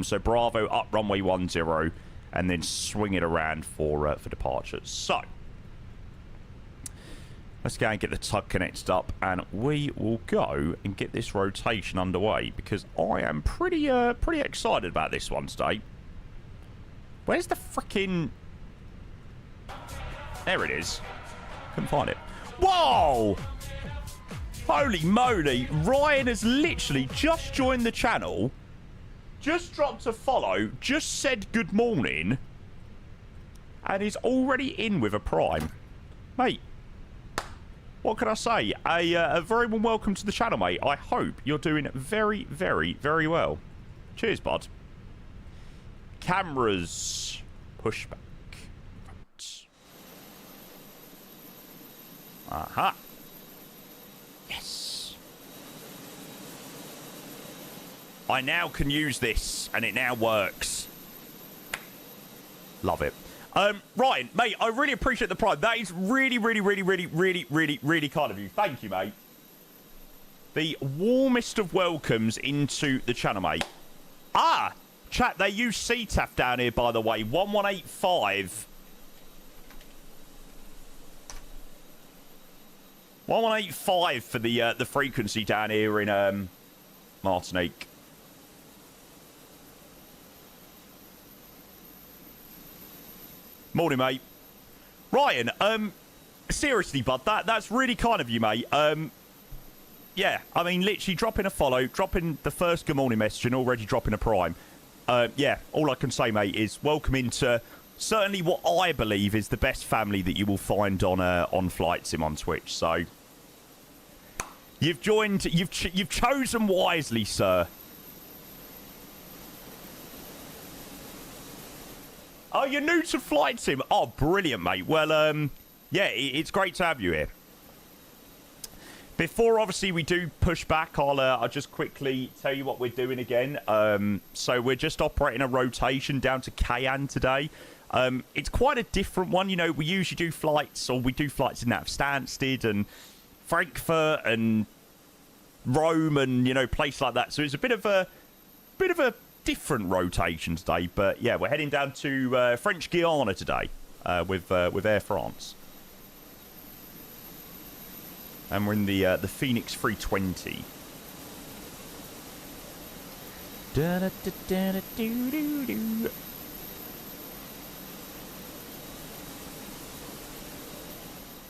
So Bravo up runway 10, and then swing it around for departures. So let's go and get the tug connected up, and we will go and get this rotation underway because I am pretty excited about this one today. Where's the freaking? There it is. Couldn't find it. Whoa! Holy moly! Ryan has literally just joined the channel, just dropped a follow, just said good morning, and is already in with a prime. Mate, what can I say? A very warm welcome to the channel, mate. I hope you're doing very, very, very well. Cheers, bud. Cameras. Pushback. Aha. Yes. I now can use this, and it now works. Love it. Ryan, mate, I really appreciate the prime. That is really, really, really, really, really, really, really kind of you. Thank you, mate. The warmest of welcomes into the channel, mate. Ah, chat, they use CTAF down here, by the way. 1185. 1185 for the frequency down here in Martinique. Morning, mate. Ryan, seriously, bud, that's really kind of you, mate. Yeah, I mean, literally dropping a follow, dropping the first good morning message, and already dropping a prime. Yeah, all I can say, mate, is welcome into certainly what I believe is the best family that you will find on Flight Sim on Twitch. So you've joined, you've chosen wisely, sir. Oh, you're new to Flight Sim. Oh, brilliant, mate. Well, yeah, it's great to have you here. Before, obviously, we do push back, I'll just quickly tell you what we're doing again. So we're just operating a rotation down to Cayenne today. It's quite a different one. You know, we usually do flights, or we do flights in that of Stansted and Frankfurt and Rome and, you know, place like that. So it's a bit of a different rotation today. But yeah, we're heading down to French Guiana today with Air France. And we're in the Phoenix 320.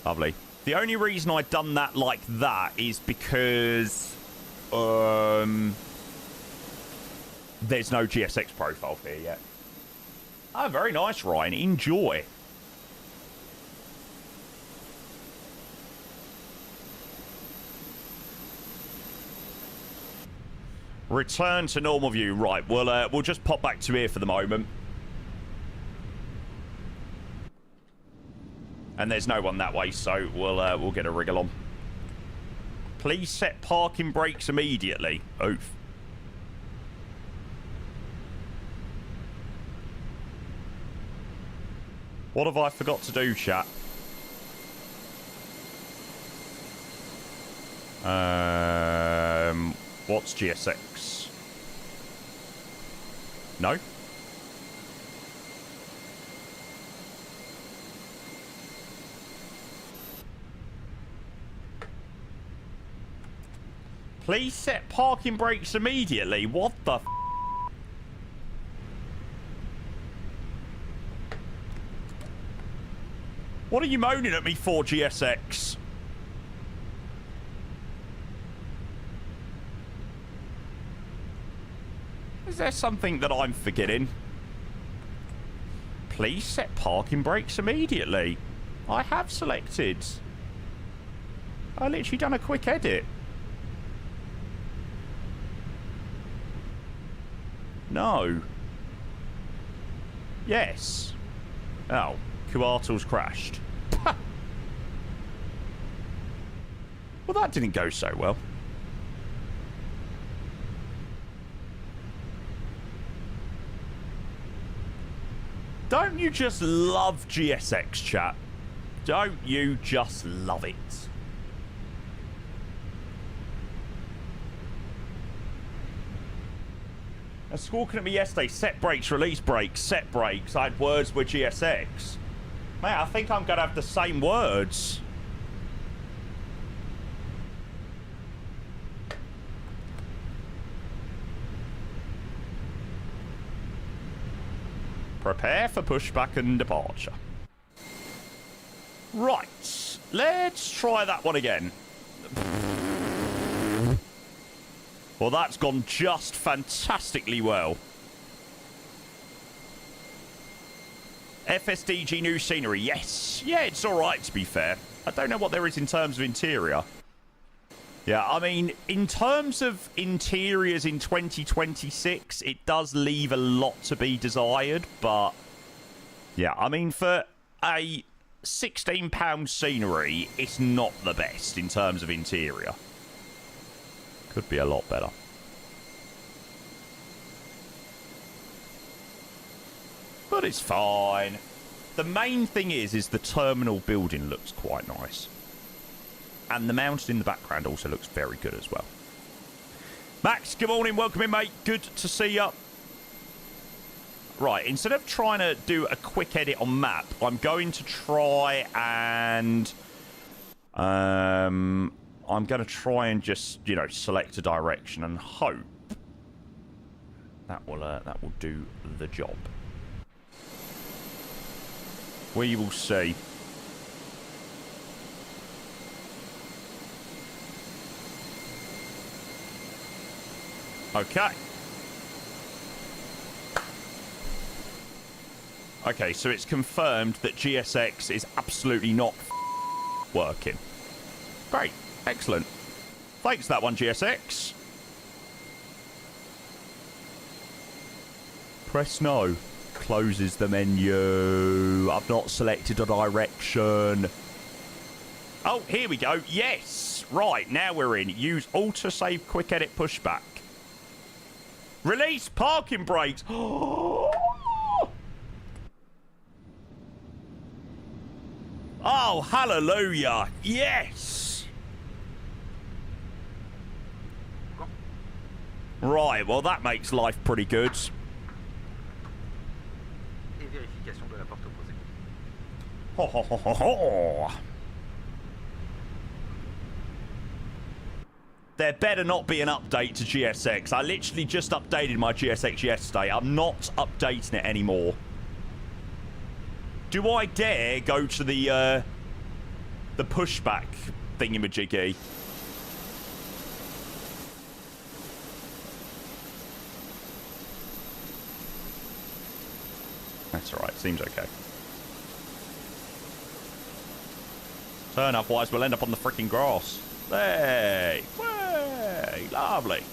Lovely. The only reason I'd done that like that is because there's no GSX profile here yet. Oh, very nice, Ryan. Enjoy. Return to normal view. Right, we'll just pop back to here for the moment. And there's no one that way, so we'll get a wriggle on. Please set parking brakes immediately. Oof. What have I forgot to do, chat? What's GSX? No? Please set parking brakes immediately. What the f? What are you moaning at me for, GSX? Is there something that I'm forgetting? Please set parking brakes immediately. I have selected. I literally done a quick edit. No. Yes. Oh, Kuartal's crashed. Well, that didn't go so well. Don't you just love GSX, chat? Don't you just love it? And squawking at me yesterday, set brakes, release brakes, set brakes. I had words with GSX. Mate, I think I'm going to have the same words. Prepare for pushback and departure. Right. Let's try that one again. Well, that's gone just fantastically well. FSDG new scenery. Yes. Yeah, it's all right, to be fair. I don't know what there is in terms of interior. Yeah, I mean, in terms of interiors in 2026, it does leave a lot to be desired, but yeah, I mean, for a £16 scenery, it's not the best in terms of interior. Could be a lot better. But it's fine. The main thing is the terminal building looks quite nice. And the mountain in the background also looks very good as well. Max, good morning. Welcome in, mate. Good to see you. Right, instead of trying to do a quick edit on map, I'm going to try and... I'm going to try and just, you know, select a direction and hope that will do the job. We will see. Okay. Okay, so it's confirmed that GSX is absolutely not working. Great. Excellent. Thanks for that one, GSX. Press no. Closes the menu. I've not selected a direction. Oh, here we go. Yes. Right, now we're in. Use auto-save quick edit pushback. Release parking brakes. Oh, hallelujah. Yes. Right, well, that makes life pretty good. Ho, ho, ho, ho, ho. There better not be an update to GSX. I literally just updated my GSX yesterday. I'm not updating it anymore. Do I dare go to the pushback thingamajiggy? That's alright, seems okay. Turn, otherwise we'll end up on the freaking grass. Hey! Way! Lovely!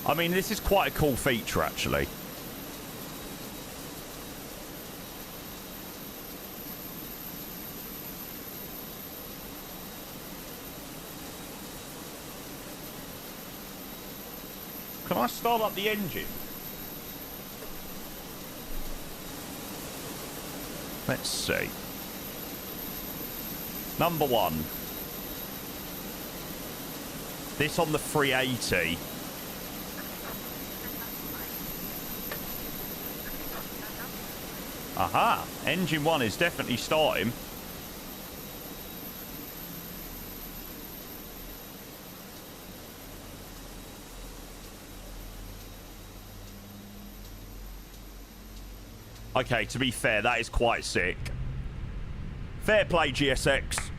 I mean, this is quite a cool feature, actually. Can I start up the engine? Let's see. Number one. This on the 380. Aha! Engine one is definitely starting. Okay, to be fair, that is quite sick. Fair play, GSX.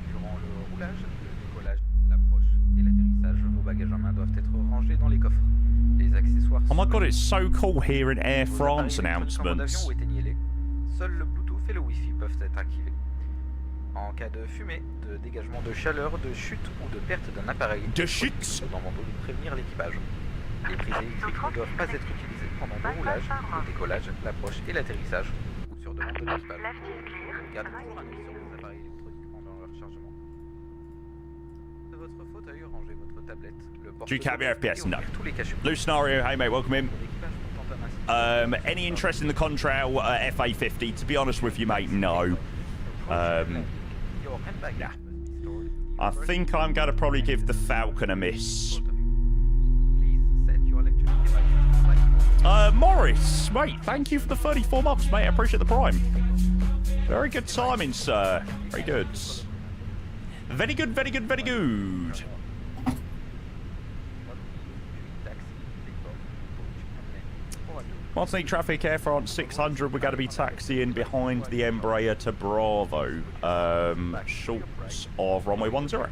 Durant le roulage, le décollage, l'approche et l'atterrissage, vos bagages en main doivent être rangés dans les coffres. Les accessoires. Oh my god, it's so cool hearing Air France announcements. Éteignez-les. Seul le Bluetooth et le Wi-Fi peuvent être activés. En cas de fumée, de dégagement de chaleur, de chute ou de perte d'un appareil, de chute dans mon dos de prévenir l'équipage. Les prises électriques ne doivent pas être utilisées pendant le roulage, le décollage, l'approche et l'atterrissage, ou sur demande de l'équipage. Gardez toujours un œil sur vos appareils électroniques pendant leur chargement. De votre fauteuil, rangez votre tablette, le porte-monnaie FPS, no. tous les cachets. Blue Scenario, hey mate, welcome in. Any interest in the Contrail FA50? To be honest with you, mate, no. Nah. I think I'm going to probably give the Falcon a miss. Morris, mate, thank you for the 34 months, mate. I appreciate the prime. Very good timing, sir. Very good. Very good, very good, very good. Martinique traffic, Air France 600. We're going to be taxiing behind the Embraer to Bravo. Short of runway 10.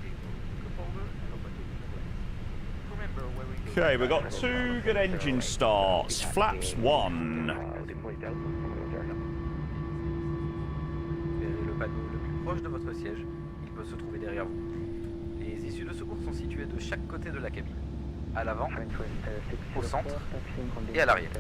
Okay, we've got two good engine starts. Flaps 1. Verrez le panneau le plus proche de votre siège. Il peut se trouver derrière vous. Les issues de secours sont situées de chaque côté de la cabine. À l'avant, au centre et à l'arrière.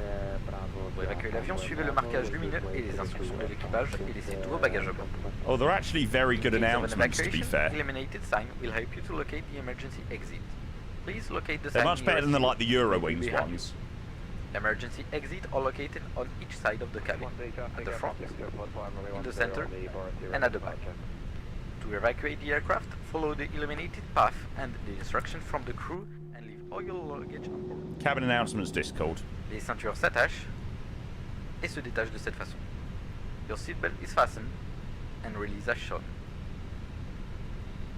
Pour évacuer l'avion, suivez le marquage lumineux et les instructions de l'équipage et laissez tous vos bagages à bord. Oh, they're actually very good announcements, to be fair. Illuminated sign will help you to locate the emergency exit. Please locate the They're sign much better than like the Eurowings ones. Emergency exit are located on each side of the cabin, at the front, in the center, and at the back. To evacuate the aircraft, follow the illuminated path and the instruction from the crew and leave all your luggage on board. Cabin announcements Discord. Les ceintures s'attachent et se détachent de cette façon. Your seatbelt is fastened and release as shown.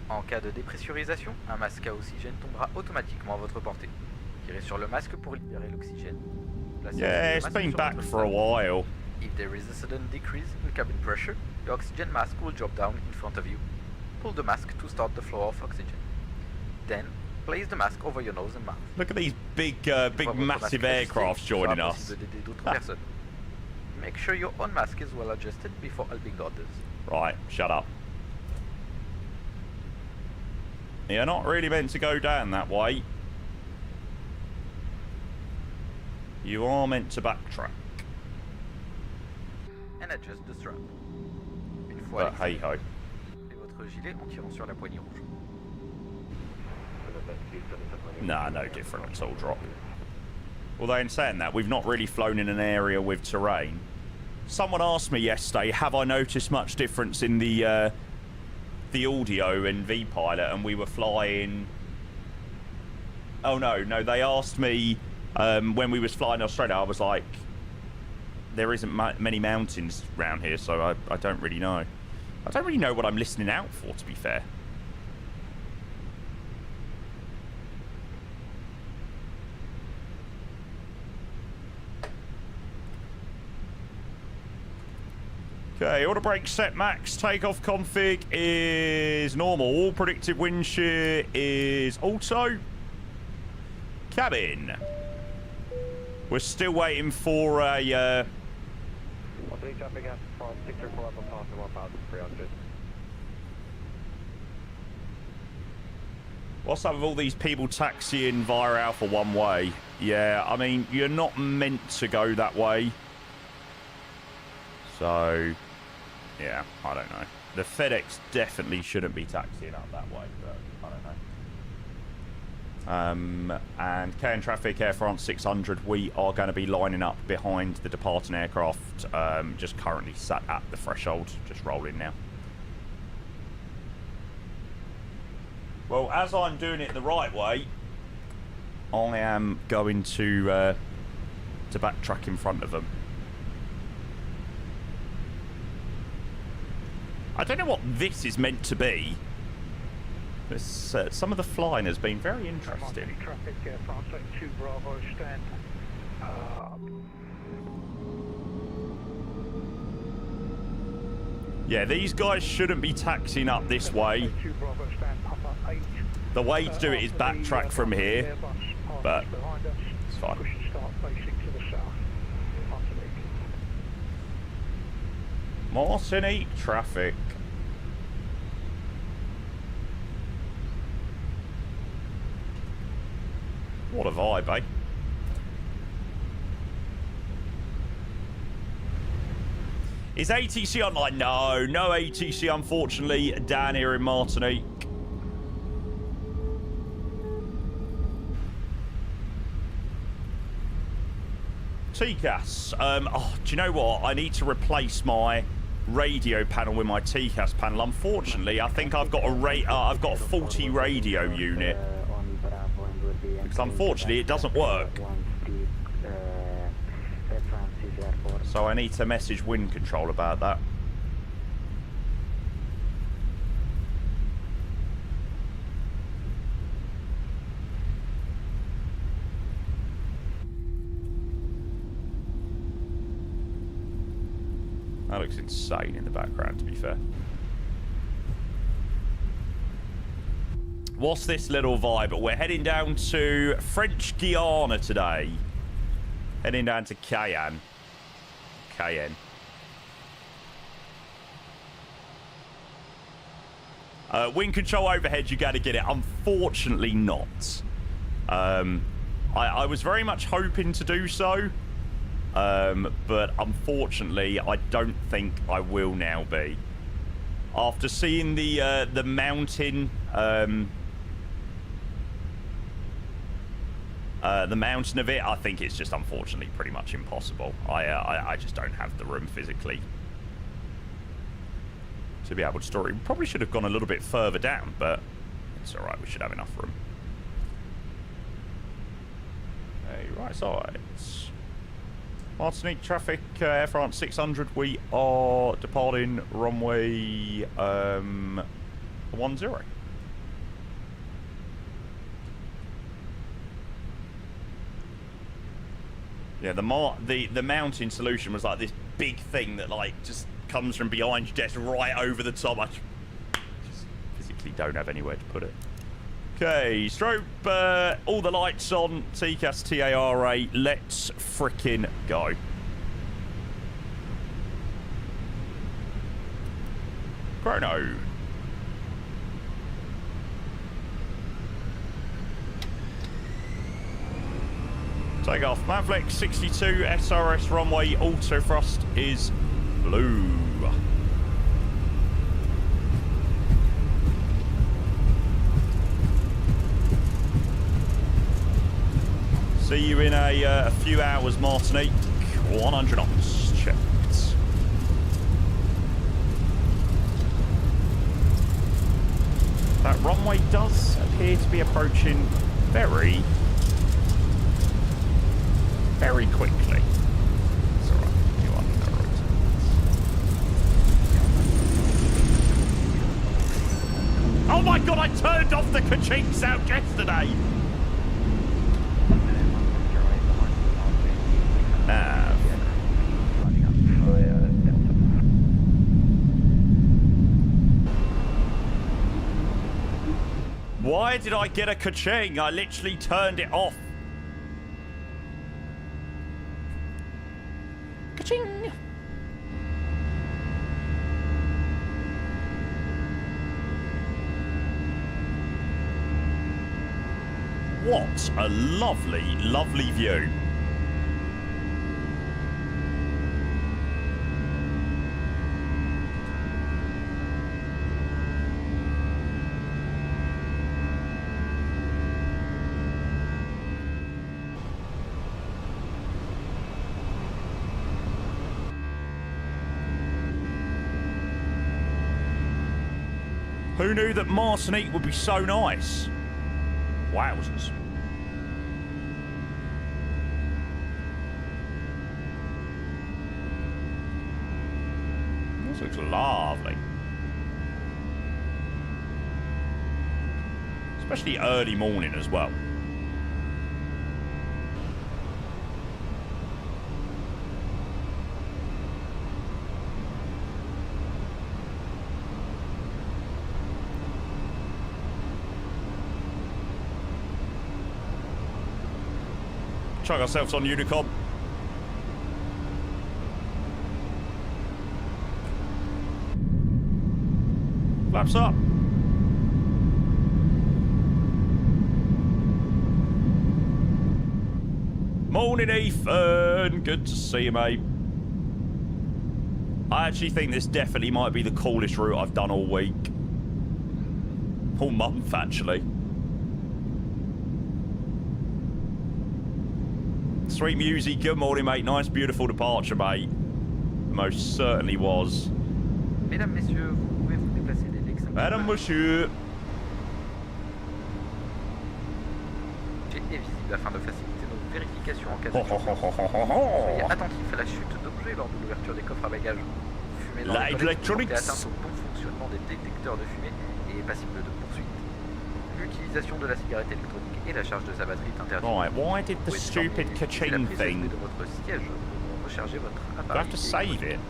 En cas de dépressurisation, un masque à oxygène tombera automatiquement à votre portée. Tirez sur le masque pour libérer l'oxygène. Yeah, it's been back for a while. If there is a sudden decrease in cabin pressure, the oxygen mask will drop down in front of you. Pull the mask to start the flow of oxygen. Then, place the mask over your nose and mouth. Look at these big massive aircrafts joining us. Make sure your own mask is well adjusted before helping others. Right, shut up. You're not really meant to go down that way. You are meant to backtrack. And adjust the strap. Une But fois hey ho. et votre gilet en tirant sur la poignée rouge. Nah, no different at all, drop. Although in saying that, we've not really flown in an area with terrain. Someone asked me yesterday, have I noticed much difference in the audio in V-Pilot, and we were flying... Oh no, they asked me when we was flying Australia, I was like, there isn't many mountains around here, so I don't really know. I don't really know what I'm listening out for, to be fair. Okay, order brake set max. Takeoff config is normal. All predicted wind shear is auto. cabin. We're still waiting for a... traffic from 634 up on passing 1,300. What's up with all these people taxiing via Alpha one way? Yeah, I mean, you're not meant to go that way. So, yeah, I don't know. The FedEx definitely shouldn't be taxiing up that way, but I don't know. And Cayenne traffic, Air France 600, we are going to be lining up behind the departing aircraft, just currently sat at the threshold, just rolling now. Well, as I'm doing it the right way, I am going to backtrack in front of them. I don't know what this is meant to be. This, some of the flying has been very interesting. Traffic, Air France 2 Bravo, stand. Yeah, these guys shouldn't be taxiing up this way. The way to do it is backtrack from here, but it's fine. Martinique traffic. What a vibe, eh? Is ATC online? No, no ATC, unfortunately, down here in Martinique. TCAS. Oh, do you know what? I need to replace my radio panel with my TCAS panel. Unfortunately, I think I've got a faulty radio unit. Because unfortunately, it doesn't work. So I need to message wind control about that. That looks insane in the background, to be fair. What's this little vibe? We're heading down to French Guiana today. Heading down to Cayenne. Wind control overhead, you got to get it. Unfortunately not. I was very much hoping to do so. But unfortunately, I don't think I will now be. After seeing the mountain, the mountain of it, I think it's just unfortunately pretty much impossible. I just don't have the room physically to be able to store it. We probably should have gone a little bit further down, but it's all right. We should have enough room. Hey, right side. Martinique traffic, Air France 600. We are departing runway 10. Yeah, the mountain solution was like this big thing that like just comes from behind your desk right over the top. I just physically don't have anywhere to put it. Okay, strobe, all the lights on, TCAS TARA, let's frickin' go. Chrono. Take off. Manflex 62, SRS runway, auto thrust is blue. See you in a few hours, Martinique. 100 knots checked. That runway does appear to be approaching very quickly. It's alright. You are no roads. Oh my god, I turned off the ka-ching sound yesterday! Why did I get a ka-ching? I literally turned it off what a lovely, lovely view. Who knew that Martinique would be so nice? Wowzers. This looks lovely. Especially early morning as well. Chuck ourselves on Unicom. Flaps up. Morning, Ethan. Good to see you, mate. I actually think this definitely might be the coolest route I've done all week. All month, actually. Sweet music. Good morning, mate. Nice, beautiful departure, mate. Most certainly was. Mesdames, messieurs, vous pouvez vous déplacer des legs. Madame, monsieur. Est visible afin de faciliter nos vérifications en cas de Soyez attentifs à la chute d'objets lors de l'ouverture des coffres à bagages. Fumée dans les toilettes peut porter atteinte au bon fonctionnement des détecteurs de fumée et est passible de poursuite. L'utilisation de la cigarette électronique et la charge de sa batterie est interdite. Right, why did the stupid ka-ching thing? De votre siège pour recharger votre Do I appareil. have to save it?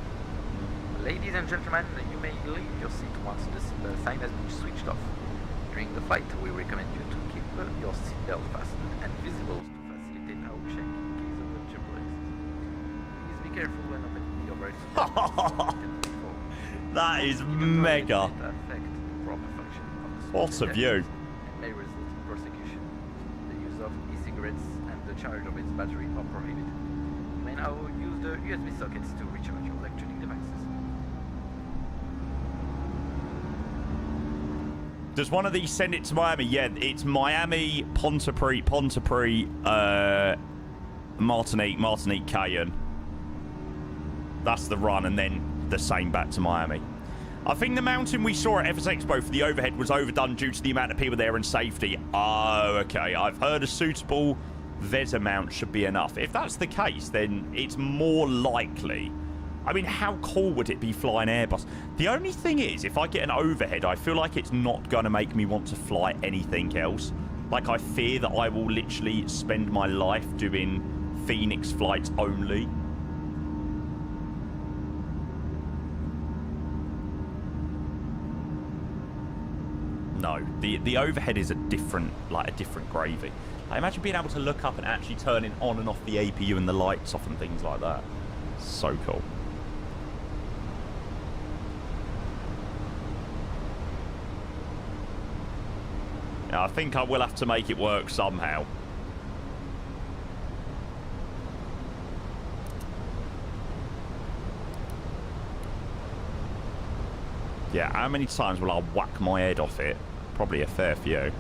Ladies and gentlemen, you may leave your seat once the sign has been switched off. During the flight, we recommend you to keep your seatbelt fastened and visible to facilitate our check in case of a turbulence. Please be careful when opening your right seatbelt. That is mega. What a view. May result in prosecution. The use of e-cigarettes and the charge of its battery are prohibited. You may now use the USB sockets to recharge your electronic devices. Does one of these send it to Miami? Yeah, it's Miami, Pontypridd, Martinique, Cayenne. That's the run, and then the same back to Miami. I think the mountain we saw at FS Expo for the overhead was overdone due to the amount of people there and safety. Oh, okay. I've heard a suitable VES amount should be enough. If that's the case, then it's more likely. I mean, how cool would it be flying Airbus? The only thing is, if I get an overhead, I feel like it's not going to make me want to fly anything else. Like, I fear that I will literally spend my life doing Phoenix flights only. No, the overhead is a different gravy. I imagine being able to look up and actually turning on and off the APU and the lights off and things like that. So cool. Yeah, I think I will have to make it work somehow. Yeah, how many times will I whack my head off it? Probably a fair few.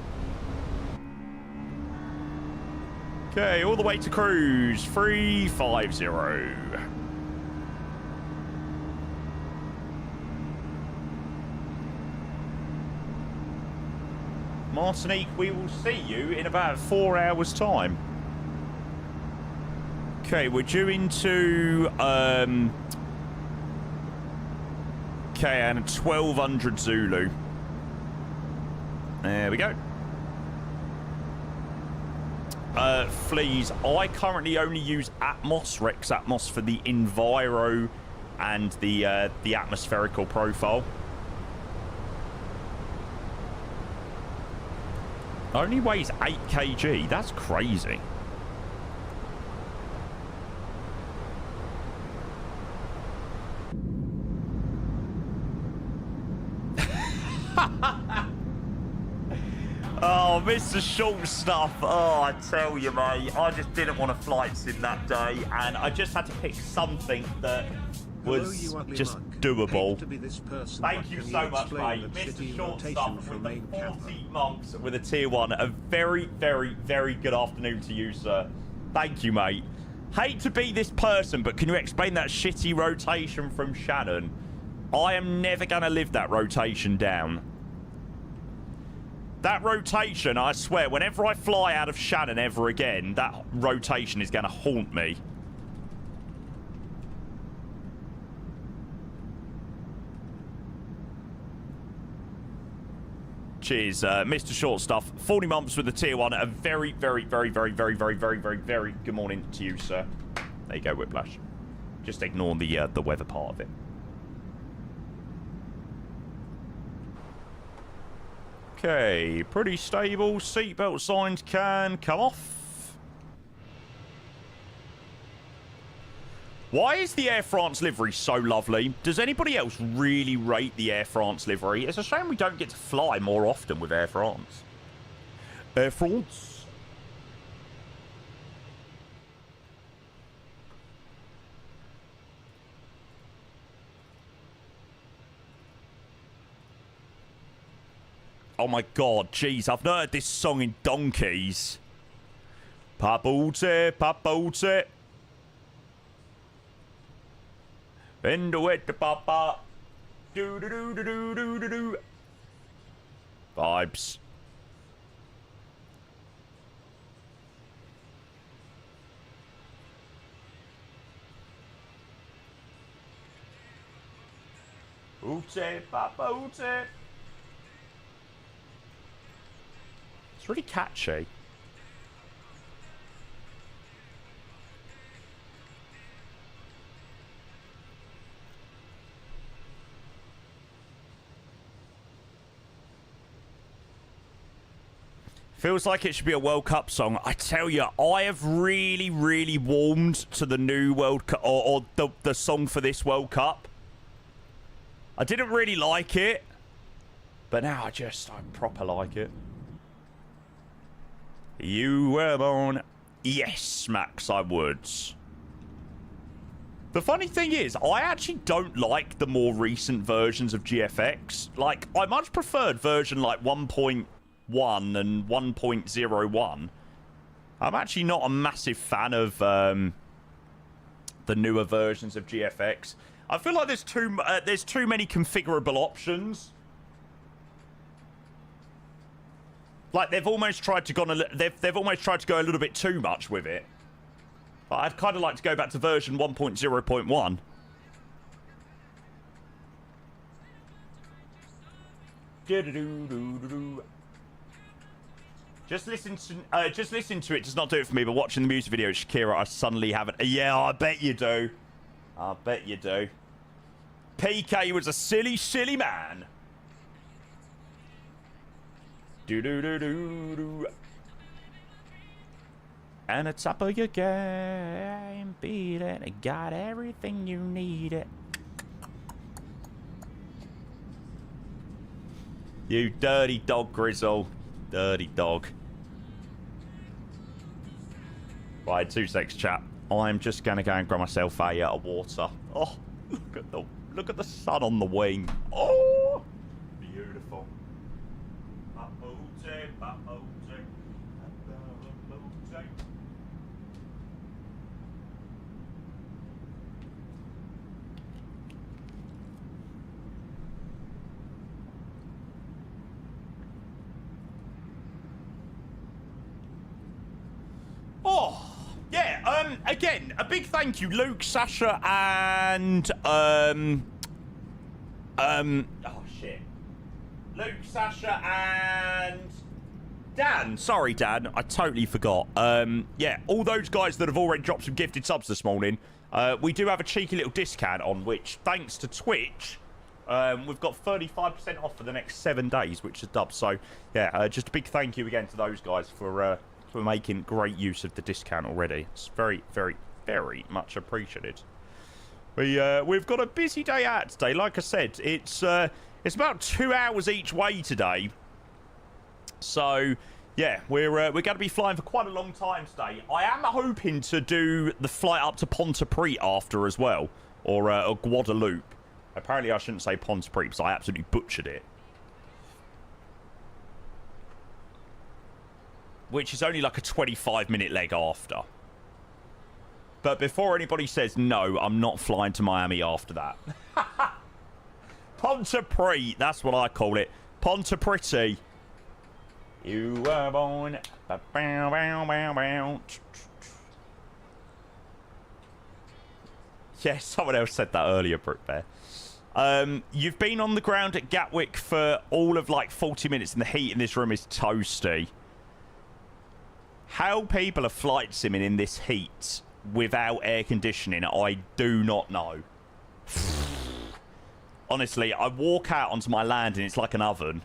Okay, all the way to cruise. 350. Martinique, we will see you in about 4 hours' time. Okay, we're due into Cayenne, 1200 Zulu. There we go. Fleas, I currently only use Atmos, Rex Atmos, for the Enviro and the atmospherical profile. Only weighs 8 kg. That's crazy. Oh, Mr. Short Stuff. Oh, I tell you, mate. I just didn't want a flight sim that day, and I just had to pick something that was just doable. Thank you so much, mate. Mr. Short Stuff with the 40 months with a tier 1. A very, very, very good afternoon to you, sir. Thank you, mate. Hate to be this person, but can you explain that shitty rotation from Shannon? I am never going to live that rotation down. That rotation, I swear, whenever I fly out of Shannon ever again, that rotation is going to haunt me. Cheers, Mr. Short Stuff. 40 months with the tier 1. A very, very, very, very, very, very, very, very, very good morning to you, sir. There you go, Whiplash. Just ignore the weather part of it. Okay, pretty stable. Seatbelt signs can come off. Why is the Air France livery so lovely? Does anybody else really rate the Air France livery? It's a shame we don't get to fly more often with Air France. Air France. Oh my god, jeez, I've not heard this song in donkeys. Papote, papote. Bend with the papa. Do do do do do do do do. Vibes. Ute, papa, ute. It's really catchy. Feels like it should be a World Cup song. I tell you, I have really, really warmed to the new World Cup, or the song for this World Cup. I didn't really like it, but now I proper like it. You were born. Yes, Max, I would. The funny thing is, I actually don't like the more recent versions of GFX. Like, I much preferred version like 1.1 and 1.01. I'm actually not a massive fan of the newer versions of GFX. I feel like there's too many configurable options. Like they've almost tried to go a little bit too much with it. But I'd kind of like to go back to version 1.0.1. Just listen to it does not do it for me, but watching the music video, Shakira, I suddenly haven't. Yeah, I bet you do. I bet you do. PK was a silly, silly man. Do-do-do-do-do. And the top of your game, beat it. Got everything you need it. You dirty dog, Grizzle. Dirty dog. Right, 2 secs, chat. I'm just gonna go and grab myself a water. Oh, look at the sun on the wing. Oh, beautiful. Oh, yeah, again, a big thank you, Luke, Sasha, and, oh, shit. Luke, Sasha, and Dan. Sorry, Dan, I totally forgot. Yeah, all those guys that have already dropped some gifted subs this morning, we do have a cheeky little discount on, which, thanks to Twitch, we've got 35% off for the next 7 days, which is dub. So, yeah, just a big thank you again to those guys for making great use of the discount already. It's very, very, very much appreciated. We've got a busy day out today. Like I said, it's about 2 hours each way today. So, yeah, we're going to be flying for quite a long time today. I am hoping to do the flight up to Pontypridd after as well, or Guadeloupe. Apparently, I shouldn't say Pontypridd because I absolutely butchered it. Which is only like a 25-minute leg after. But before anybody says no, I'm not flying to Miami after that. Pontypridd, that's what I call it. Pontypridd. You were born. Yeah, someone else said that earlier, Brooke Bear. You've been on the ground at Gatwick for all of like 40 minutes and the heat in this room is toasty. How people are flight simming in this heat without air conditioning, I do not know. Honestly, I walk out onto my landing, it's like an oven.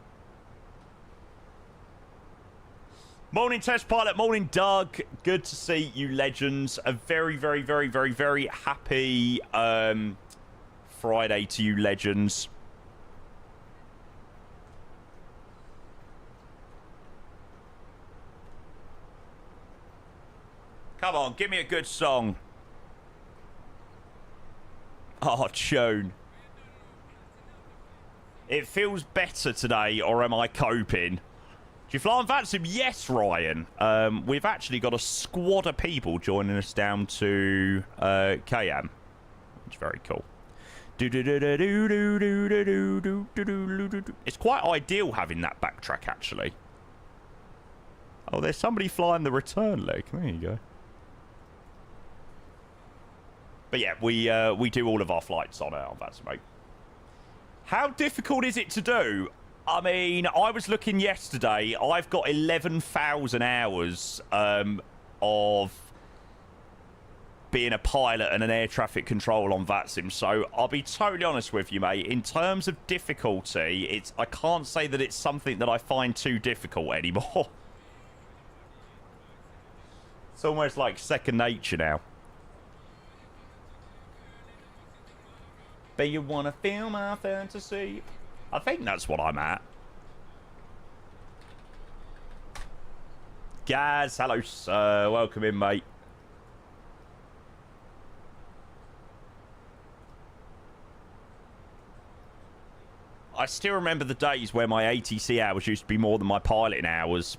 Morning, Test Pilot. Morning, Doug. Good to see you, legends. A very, very, very, very, very happy Friday to you, legends. Come on, give me a good song. Oh, tune. It feels better today, or am I coping? Do you fly on VATSIM? Yes, Ryan. We've actually got a squad of people joining us down to Cayenne, which is very cool. It's quite ideal having that backtrack, actually. Oh, there's somebody flying the return leg. There you go. But yeah, we do all of our flights on VATSIM, mate. How difficult is it to do? I mean, I was looking yesterday. I've got 11,000 hours of being a pilot and an air traffic control on VATSIM. So I'll be totally honest with you, mate. In terms of difficulty, I can't say that it's something that I find too difficult anymore. It's almost like second nature now. But you want to feel my fantasy? I think that's what I'm at. Gaz, hello, sir. Welcome in, mate. I still remember the days where my ATC hours used to be more than my piloting hours.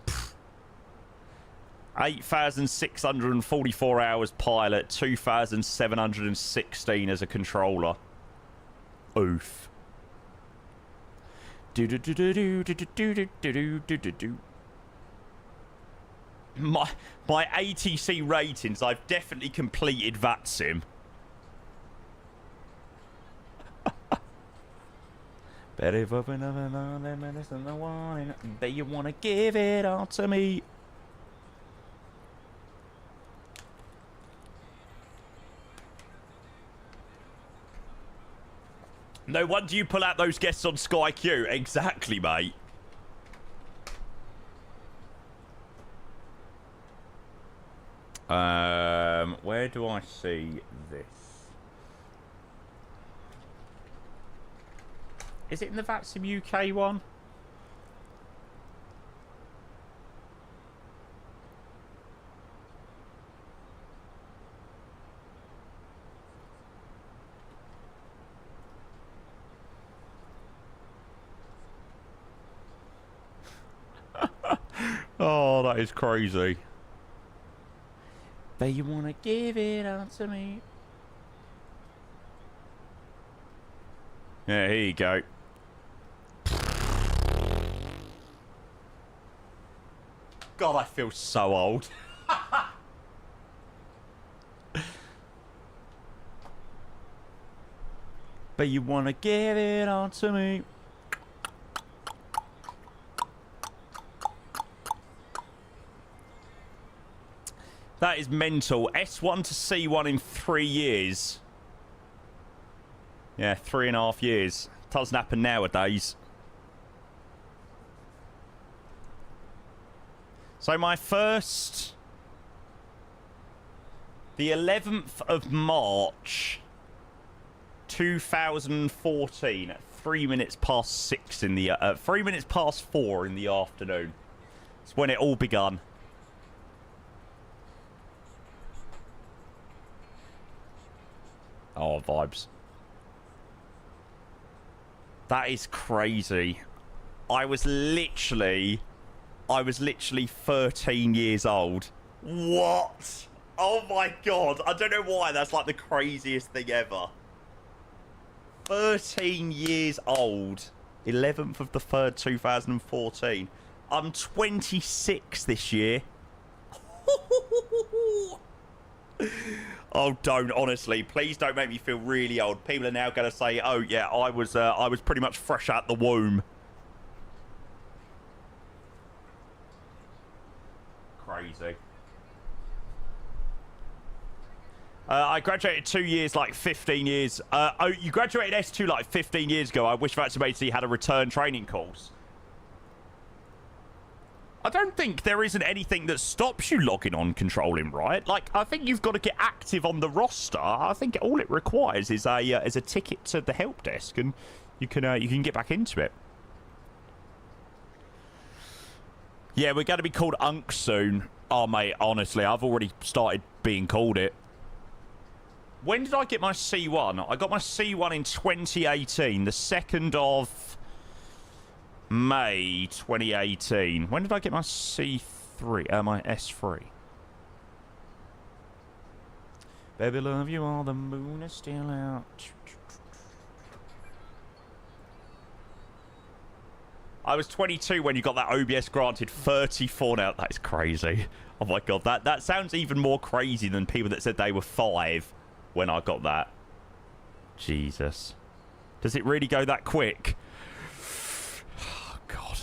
8,644 hours pilot, 2,716 as a controller. Oof. My ATC ratings, I've definitely completed VATSIM. Better if open up another medicine the one, but you wanna give it all to me. No wonder you pull out those guests on Sky Q. Exactly, mate. Where do I see this? Is it in the VATSIM UK one? Oh, that is crazy. But you wanna give it all to me. Yeah, here you go. God, I feel so old. But you wanna give it all to me. That is mental. S1 to C1 in 3 years. Yeah, 3.5 years. Doesn't happen nowadays. So my first... The 11th of March, 2014, at 3 minutes past 6 in the... 3 minutes past 4 in the afternoon. It's when it all begun. Oh, vibes. That is crazy. I was literally 13 years old. What? Oh my god. I don't know why. That's like the craziest thing ever. 13 years old. 11th of the 3rd, 2014. I'm 26 this year. Oh, don't, honestly. Please don't make me feel really old. People are now going to say, oh, yeah, I was pretty much fresh out the womb. Crazy. I graduated 2 years, like 15 years. Oh, you graduated S2 like 15 years ago. I wish Vaccinated had a return training course. I don't think there isn't anything that stops you logging on controlling, right? Like, I think you've got to get active on the roster. I think all it requires is a ticket to the help desk, and you can get back into it. Yeah, we're going to be called Unk soon. Oh, mate, honestly, I've already started being called it. When did I get my C1? I got my C1 in 2018, the 2nd of May 2018. When did I get my C3? My S3. Baby, love you all, the moon is still out. I was 22 when you got that OBS granted. 34 now. That is crazy. Oh my god, that sounds even more crazy than people that said they were 5 when I got that. Jesus. Does it really go that quick? Oh, God.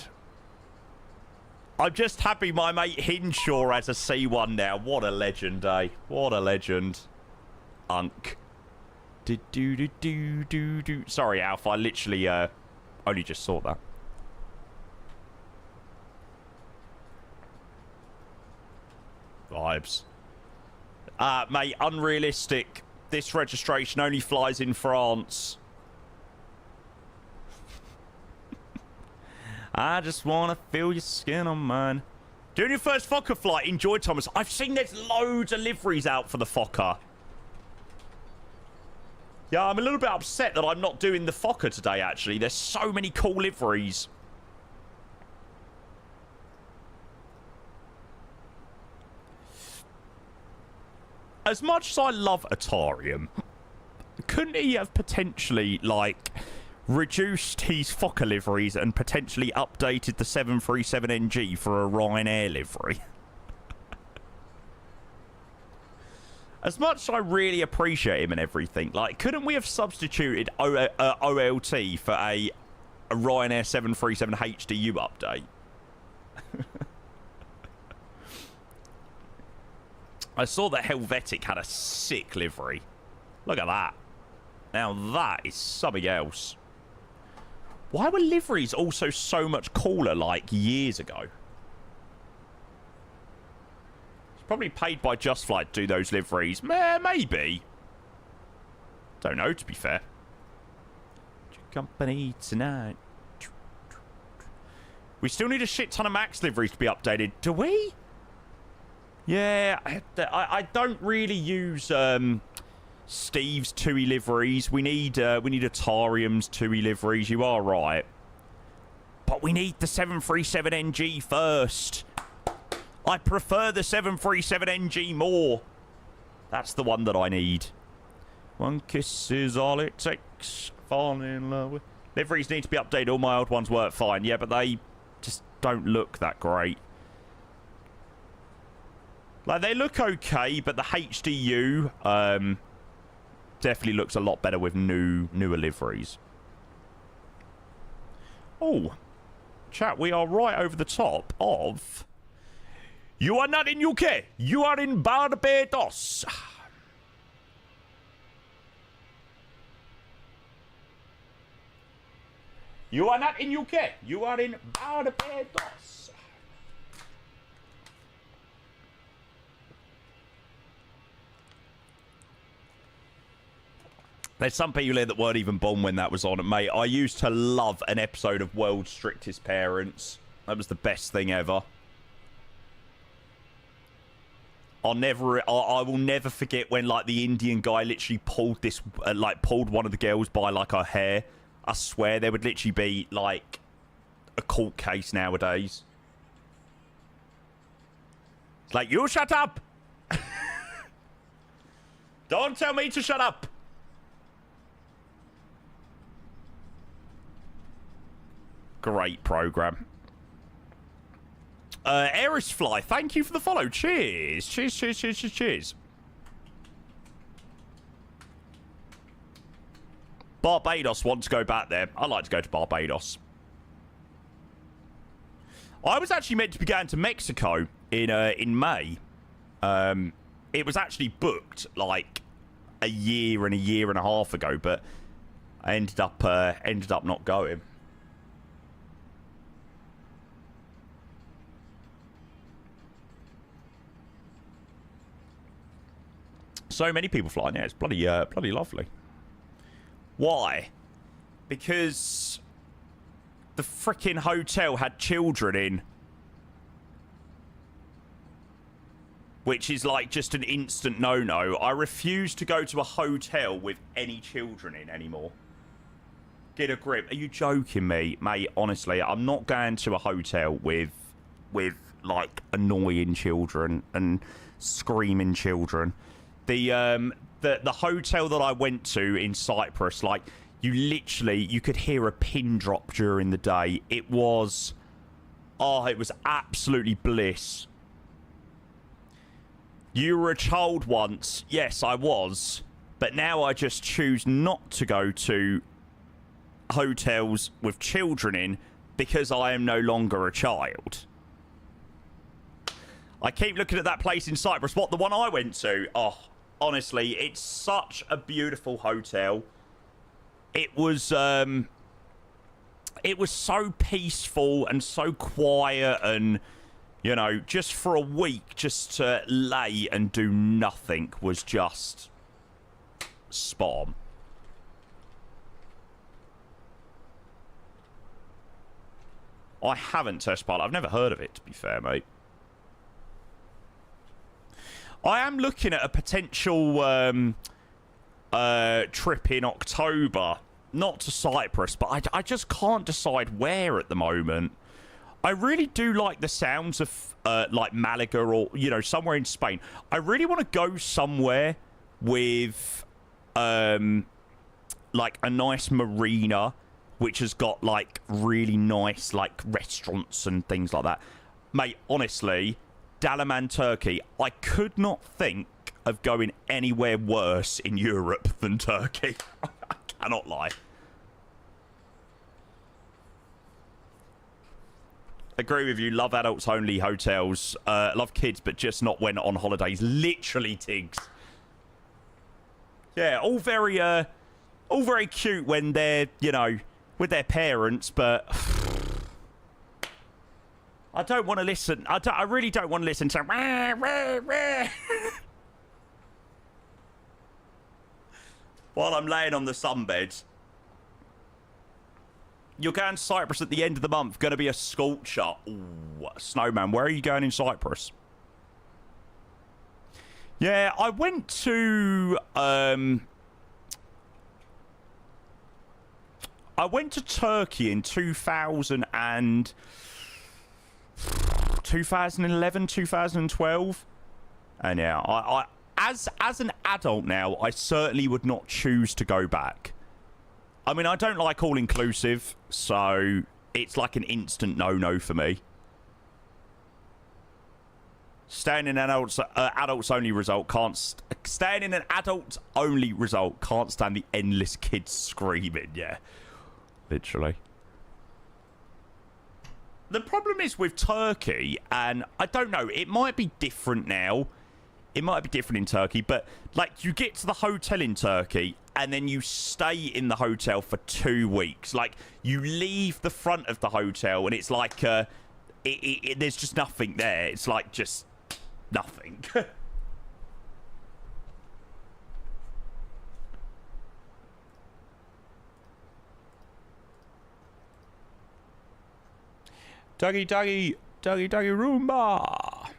I'm just happy my mate Hinshaw has a C1 now. What a legend, eh? What a legend. Unk. Do. Sorry, Alf. I literally only just saw that. Vibes. Mate, unrealistic. This registration only flies in France. I just want to feel your skin on mine. Doing your first Fokker flight. Enjoy, Thomas. I've seen there's loads of liveries out for the Fokker. Yeah, I'm a little bit upset that I'm not doing the Fokker today, actually. There's so many cool liveries. As much as I love Atarium, couldn't he have potentially, like, reduced his Fokker liveries and potentially updated the 737NG for a Ryanair livery? As much as I really appreciate him and everything, like, couldn't we have substituted OLT for a Ryanair 737 HDU update? I saw that Helvetic had a sick livery. Look at that. Now that is something else. Why were liveries also so much cooler, like, years ago? It's probably paid by Just Flight to do those liveries. Maybe. Don't know, to be fair. Company tonight. We still need a shit ton of Max liveries to be updated. Do we? Yeah, I don't really use Steve's TUI liveries. We need Atarium's TUI liveries. You are right, but we need the 737NG first. I prefer the 737NG more. That's the one that I need. One kiss is all it takes. Falling in love with. Liveries need to be updated. All my old ones work fine. Yeah, but they just don't look that great. Like, they look okay, but the HDU definitely looks a lot better with newer liveries. Oh, chat, we are right over the top of... You are not in UK. You are in Barbados. You are not in UK. You are in Barbados. There's some people here that weren't even born when that was on. Mate, I used to love an episode of World's Strictest Parents. That was the best thing ever. I will never forget when, like, the Indian guy literally pulled this, pulled one of the girls by, like, her hair. I swear there would literally be, like, a court case nowadays. It's like, you shut up! Don't tell me to shut up! Great program. Erisfly, thank you for the follow. Cheers. Cheers, cheers, cheers, cheers, cheers. Barbados want to go back there. I'd like to go to Barbados. I was actually meant to be going to Mexico in May. It was actually booked like a year and a half ago, but I ended up not going. So many people flying. Yeah, it's bloody lovely. Why? Because the freaking hotel had children in, which is like just an instant no-no. I refuse to go to a hotel with any children in anymore. Get a grip. Are you joking me, mate? Honestly, I'm not going to a hotel with like annoying children and screaming children. The hotel that I went to in Cyprus, like, you could hear a pin drop during the day. It was absolutely bliss. You were a child once. Yes, I was. But now I just choose not to go to hotels with children in because I am no longer a child. I keep looking at that place in Cyprus. What, the one I went to? Oh, honestly, it's such a beautiful hotel. It was so peaceful and so quiet, and, you know, just for a week, just to lay and do nothing was just spot on. I haven't test pilot. I've never heard of it, to be fair, mate. I am looking at a potential trip in October. Not to Cyprus, but I just can't decide where at the moment. I really do like the sounds of like Malaga or, you know, somewhere in Spain. I really want to go somewhere with like a nice marina, which has got like really nice like restaurants and things like that. Mate, honestly, Dalaman, Turkey, I could not think of going anywhere worse in Europe than Turkey. I cannot lie. Agree with you. Love adults only hotels. Love kids, but just not when on holidays. Literally, Tiggs. Yeah, all very cute when they're, you know, with their parents, but I don't want to listen. I really don't want to listen to rah, rah, rah. While I'm laying on the sunbed. You're going to Cyprus at the end of the month. Going to be a sculpture. Ooh, snowman. Where are you going in Cyprus? Yeah, I went to Turkey in 2011, 2012. And yeah, I as an adult now, I certainly would not choose to go back. I mean, I don't like all-inclusive, so it's like an instant no-no for me. Staying in an adults-only result can't... Staying in an adult-only result can't stand the endless kids screaming, yeah. Literally. The problem is with Turkey, and I don't know, it might be different now. It might be different in Turkey, but, like, you get to the hotel in Turkey, and then you stay in the hotel for 2 weeks. Like, you leave the front of the hotel, and it's like, there's just nothing there. It's like, just nothing. Dougie, Dougie, Dougie, Dougie, Roomba.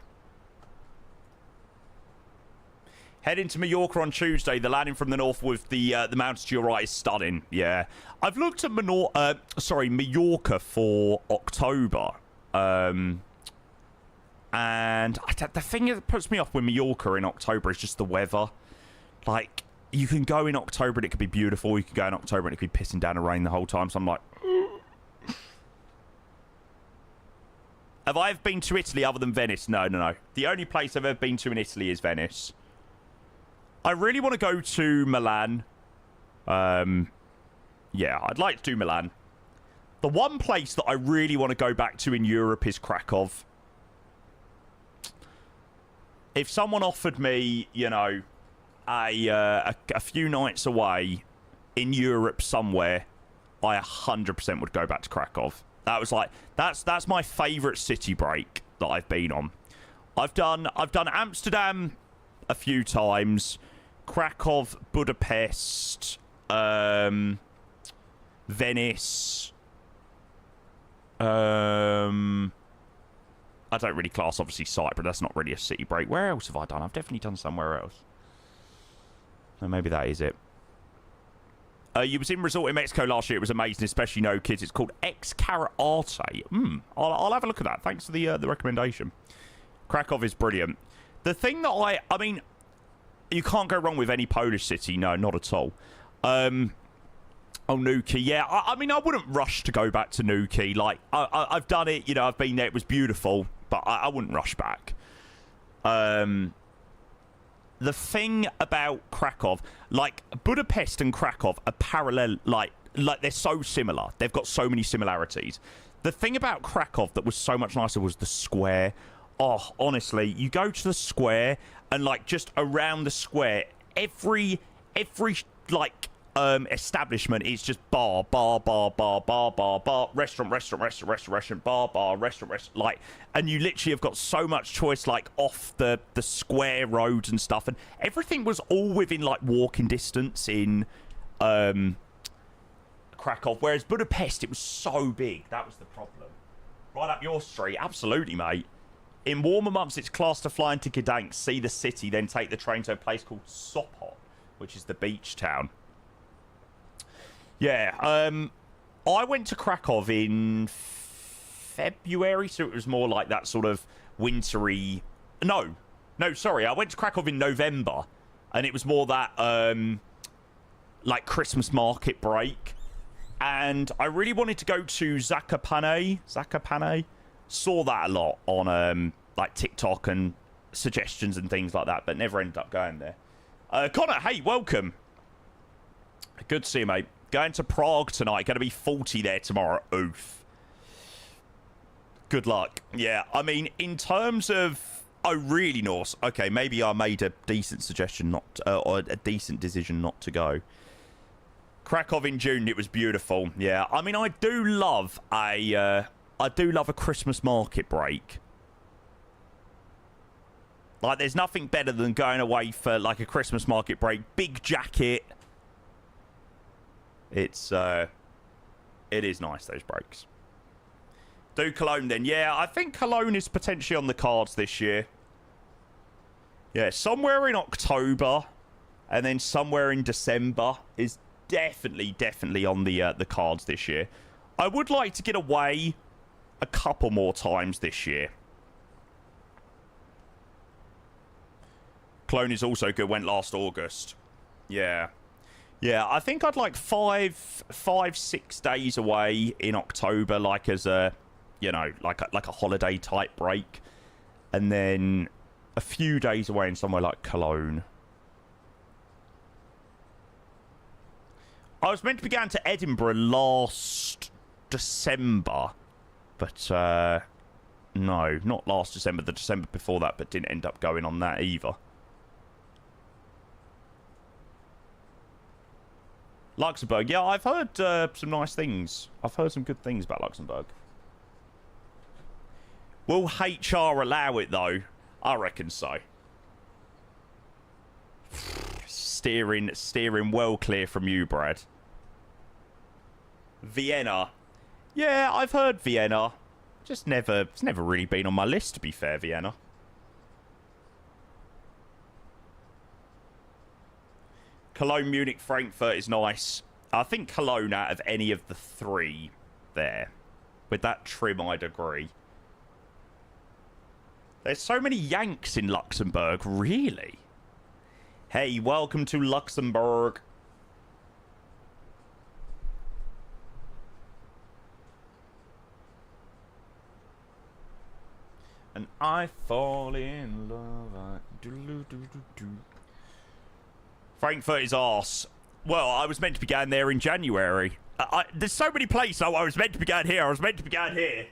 Heading to Mallorca on Tuesday. The landing from the north with the mountains to your right is stunning. Yeah. I've looked at Mallorca for October. And the thing that puts me off with Mallorca in October is just the weather. Like, you can go in October and it could be beautiful. You can go in October and it could be pissing down the rain the whole time. So I'm like... Have I ever been to Italy other than Venice? No. The only place I've ever been to in Italy is Venice. I really want to go to Milan. Yeah, I'd like to do Milan. The one place that I really want to go back to in Europe is Krakow. If someone offered me, you know, a few nights away in Europe somewhere, I 100% would go back to Krakow. That was like that's my favourite city break that I've been on. I've done Amsterdam a few times, Krakow, Budapest, Venice. I don't really class obviously Cyprus. That's not really a city break. Where else have I done? I've definitely done somewhere else. So maybe that is it. You was in resort in Mexico last year. It was amazing, especially no kids. It's called Ex-Carate. I'll have a look at that. Thanks for the recommendation. Krakow is brilliant. The thing that I mean, you can't go wrong with any Polish city. No, not at all. Nuki. Yeah, I mean, I wouldn't rush to go back to Nuki. Like, I've done it. You know, I've been there. It was beautiful, but I wouldn't rush back. The thing about Krakow, like Budapest and Krakow are parallel, like they're so similar. They've got so many similarities. The thing about Krakow that was so much nicer was the square. Oh, honestly, you go to the square and like just around the square, every like establishment is just bar, restaurant, bar, restaurant, like, and you literally have got so much choice, like, off the square roads and stuff, and everything was all within, like, walking distance in Krakow, whereas Budapest, it was so big. That was the problem. Right up your street, absolutely, mate. In warmer months, it's class to fly into Gdansk, see the city, then take the train to a place called Sopot, which is the beach town. Yeah, I went to Krakow in February, so it was more like that sort of wintry... No, sorry, I went to Krakow in November, and it was more that, like, Christmas market break. And I really wanted to go to Zakopane. Saw that a lot on, like, TikTok and suggestions and things like that, but never ended up going there. Connor, hey, welcome. Good to see you, mate. Going to Prague tonight. Going to be 40 there tomorrow. Oof. Good luck. Yeah, I mean, in terms of... Oh, really, Norse? Okay, maybe I made a decent suggestion not... or a decent decision not to go. Krakow in June, it was beautiful. Yeah, I mean, I do love a Christmas market break. Like, there's nothing better than going away for, like, a Christmas market break. Big jacket... it is nice, those breaks. Do Cologne then. Yeah, I think Cologne is potentially on the cards this year. Yeah, somewhere in October and then somewhere in December is definitely on the cards this year. I would like to get away a couple more times this year. Cologne is also good. Went last August. Yeah. Yeah, I think I'd like 6 days away in October, like as a, you know, like a holiday type break, and then a few days away in somewhere like Cologne. I was meant to be going to Edinburgh last December, but no, not last December, the December before that, but didn't end up going on that either. Luxembourg. Yeah, I've heard some nice things. I've heard some good things about Luxembourg. Will HR allow it, though? I reckon so. Steering well clear from you, Brad. Vienna. Yeah, I've heard Vienna. Just never... It's never really been on my list, to be fair, Vienna. Cologne, Munich, Frankfurt is nice. I think Cologne out of any of the three there. With that trim, I'd agree. There's so many Yanks in Luxembourg, really? Hey, welcome to Luxembourg. And I fall in love. Frankfurt is arse. Well, I was meant to be going there in January. There's so many places. Oh, I was meant to be going here. I was meant to be going here.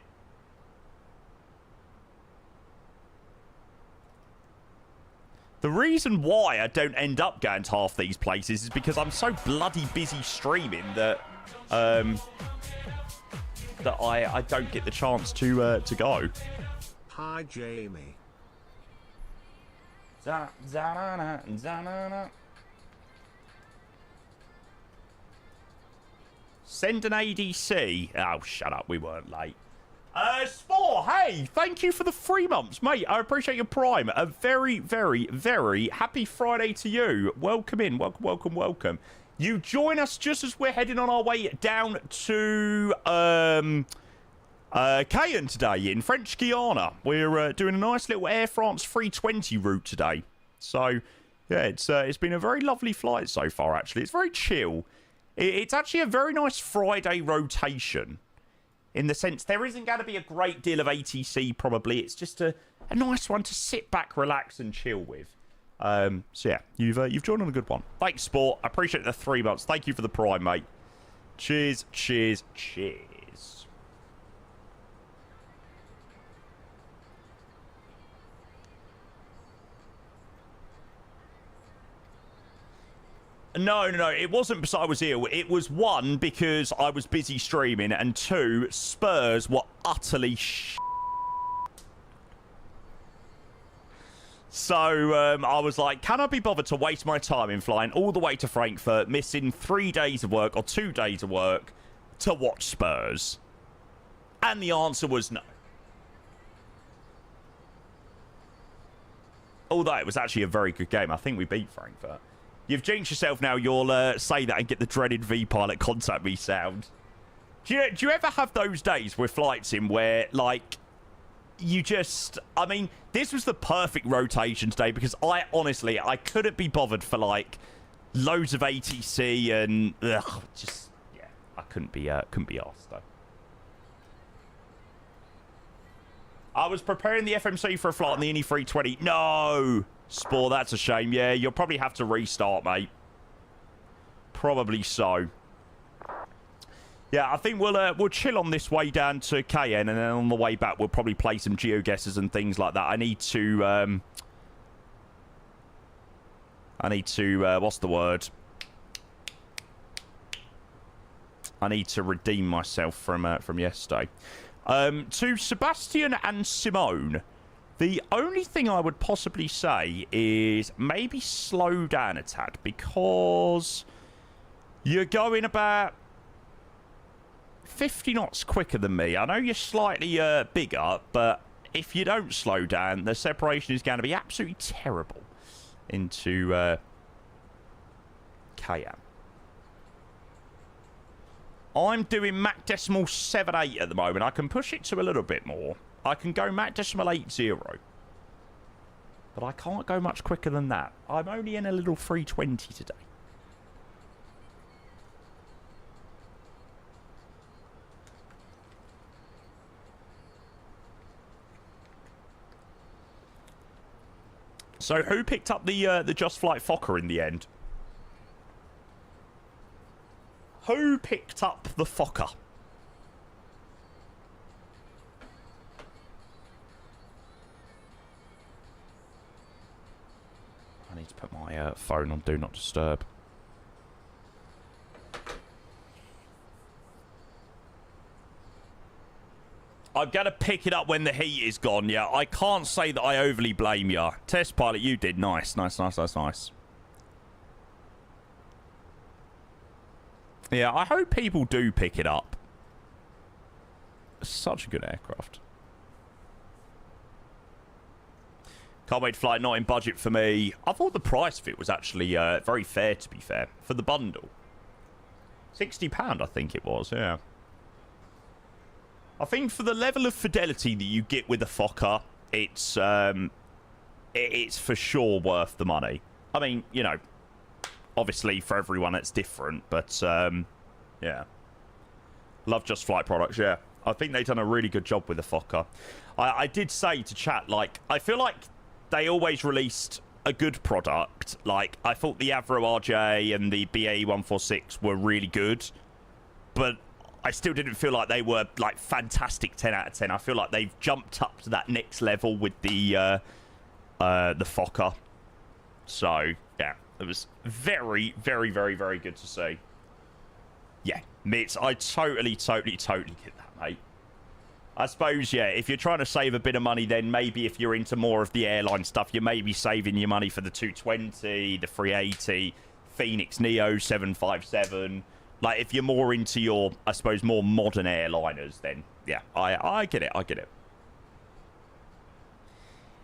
The reason why I don't end up going to half these places is because I'm so bloody busy streaming that I don't get the chance to go. Hi, Jamie. Send an ADC. Oh, shut up. We weren't late. Spore, hey, thank you for the 3 months, mate. I appreciate your prime. A very, very, very happy Friday to you. Welcome in. Welcome, welcome, welcome. You join us just as we're heading on our way down to Cayenne today in French Guiana. We're doing a nice little Air France 320 route today. So, yeah, it's been a very lovely flight so far, actually. It's very chill. It's actually a very nice Friday rotation. In the sense, there isn't going to be a great deal of ATC, probably. It's just a nice one to sit back, relax, and chill with. So, yeah, you've joined on a good one. Thanks, Sport. I appreciate the 3 months. Thank you for the prime, mate. Cheers, cheers, cheers. No. It wasn't because I was ill. It was, 1, because I was busy streaming, and 2, Spurs were utterly So, I was like, can I be bothered to waste my time in flying all the way to Frankfurt, missing 3 days of work or 2 days of work to watch Spurs? And the answer was no. Although it was actually a very good game. I think we beat Frankfurt. You've jinxed yourself now. You'll say that and get the dreaded V-Pilot contact me sound. Do you ever have those days with flights in where, like, you just... I mean, this was the perfect rotation today because I couldn't be bothered for, like, loads of ATC and... just, yeah, I couldn't be arsed, though. I was preparing the FMC for a flight on the A320. No! Spore, that's a shame. Yeah, you'll probably have to restart, mate. Probably so. Yeah, I think we'll chill on this way down to Cayenne, and then on the way back we'll probably play some GeoGuessrs and things like that. I need to what's the word? I need to redeem myself from yesterday. To Sebastian and Simone. The only thing I would possibly say is maybe slow down a tad because you're going about 50 knots quicker than me. I know you're slightly bigger, but if you don't slow down, the separation is going to be absolutely terrible into Cayenne. I'm doing Mach decimal 78 at the moment. I can push it to a little bit more. I can go Mach decimal 80. But I can't go much quicker than that. I'm only in a little 320 today. So who picked up the Just Flight Fokker in the end? Who picked up the Fokker? I need to put my phone on Do Not Disturb. I'm going to pick it up when the heat is gone, yeah. I can't say that I overly blame you. Test pilot, you did. Nice. Yeah, I hope people do pick it up. Such a good aircraft. Can't wait to fly. Not in budget for me. I thought the price of it was actually very fair, to be fair, for the bundle. £60, I think it was, yeah. I think for the level of fidelity that you get with the Fokker, it's for sure worth the money. I mean, you know, obviously for everyone it's different, but yeah. Love Just Flight products, yeah. I think they've done a really good job with the Fokker. I did say to chat, like, I feel like they always released a good product. Like, I thought the Avro RJ and the BAE 146 were really good, but I still didn't feel like they were, like, fantastic 10 out of 10. I feel like they've jumped up to that next level with the Fokker. So, yeah, it was very, very, very, very good to see. Yeah, Mitz, I totally get that, mate. I suppose, yeah, if you're trying to save a bit of money, then maybe if you're into more of the airline stuff, you may be saving your money for the 220, the 380, Phoenix Neo 757. Like, if you're more into your, I suppose, more modern airliners, then, yeah, I get it, I get it.